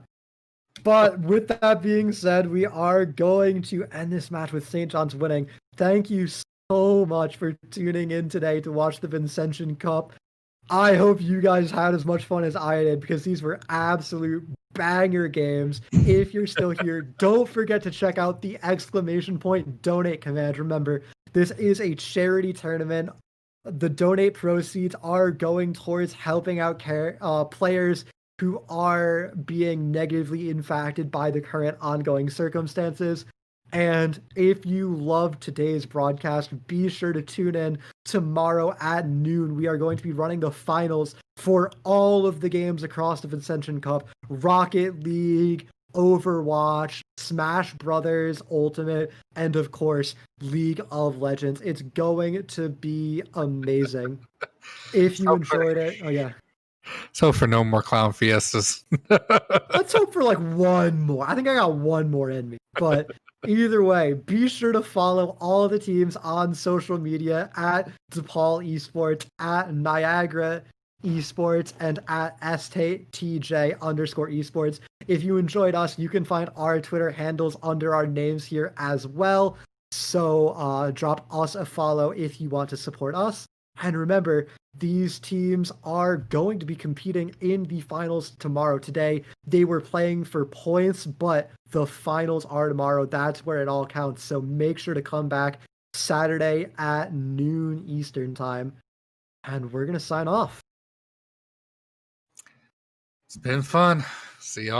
But with that being said, we are going to end this match with St. John's winning. Thank you so much for tuning in today to watch the Vincentian Cup. I hope you guys had as much fun as I did, because these were absolute banger games. If you're still here, don't forget to check out the ! Donate command. Remember, this is a charity tournament. The donate proceeds are going towards helping out players who are being negatively impacted by the current ongoing circumstances. And if you loved today's broadcast, be sure to tune in tomorrow at noon. We are going to be running the finals for all of the games across the Vincentian Cup: Rocket League, Overwatch, Smash Brothers Ultimate, and of course, League of Legends. It's going to be amazing. If you enjoyed it, oh yeah. So for no more clown fiestas. Let's hope for like one more. I think I got one more in me. But either way, be sure to follow all of the teams on social media at DePaul Esports, at Niagara Esports, and at STJ_esports. If you enjoyed us, you can find our Twitter handles under our names here as well. So drop us a follow if you want to support us. And remember, these teams are going to be competing in the finals tomorrow. Today, they were playing for points, but the finals are tomorrow. That's where it all counts. So make sure to come back Saturday at noon Eastern time. And we're going to sign off. It's been fun. See y'all.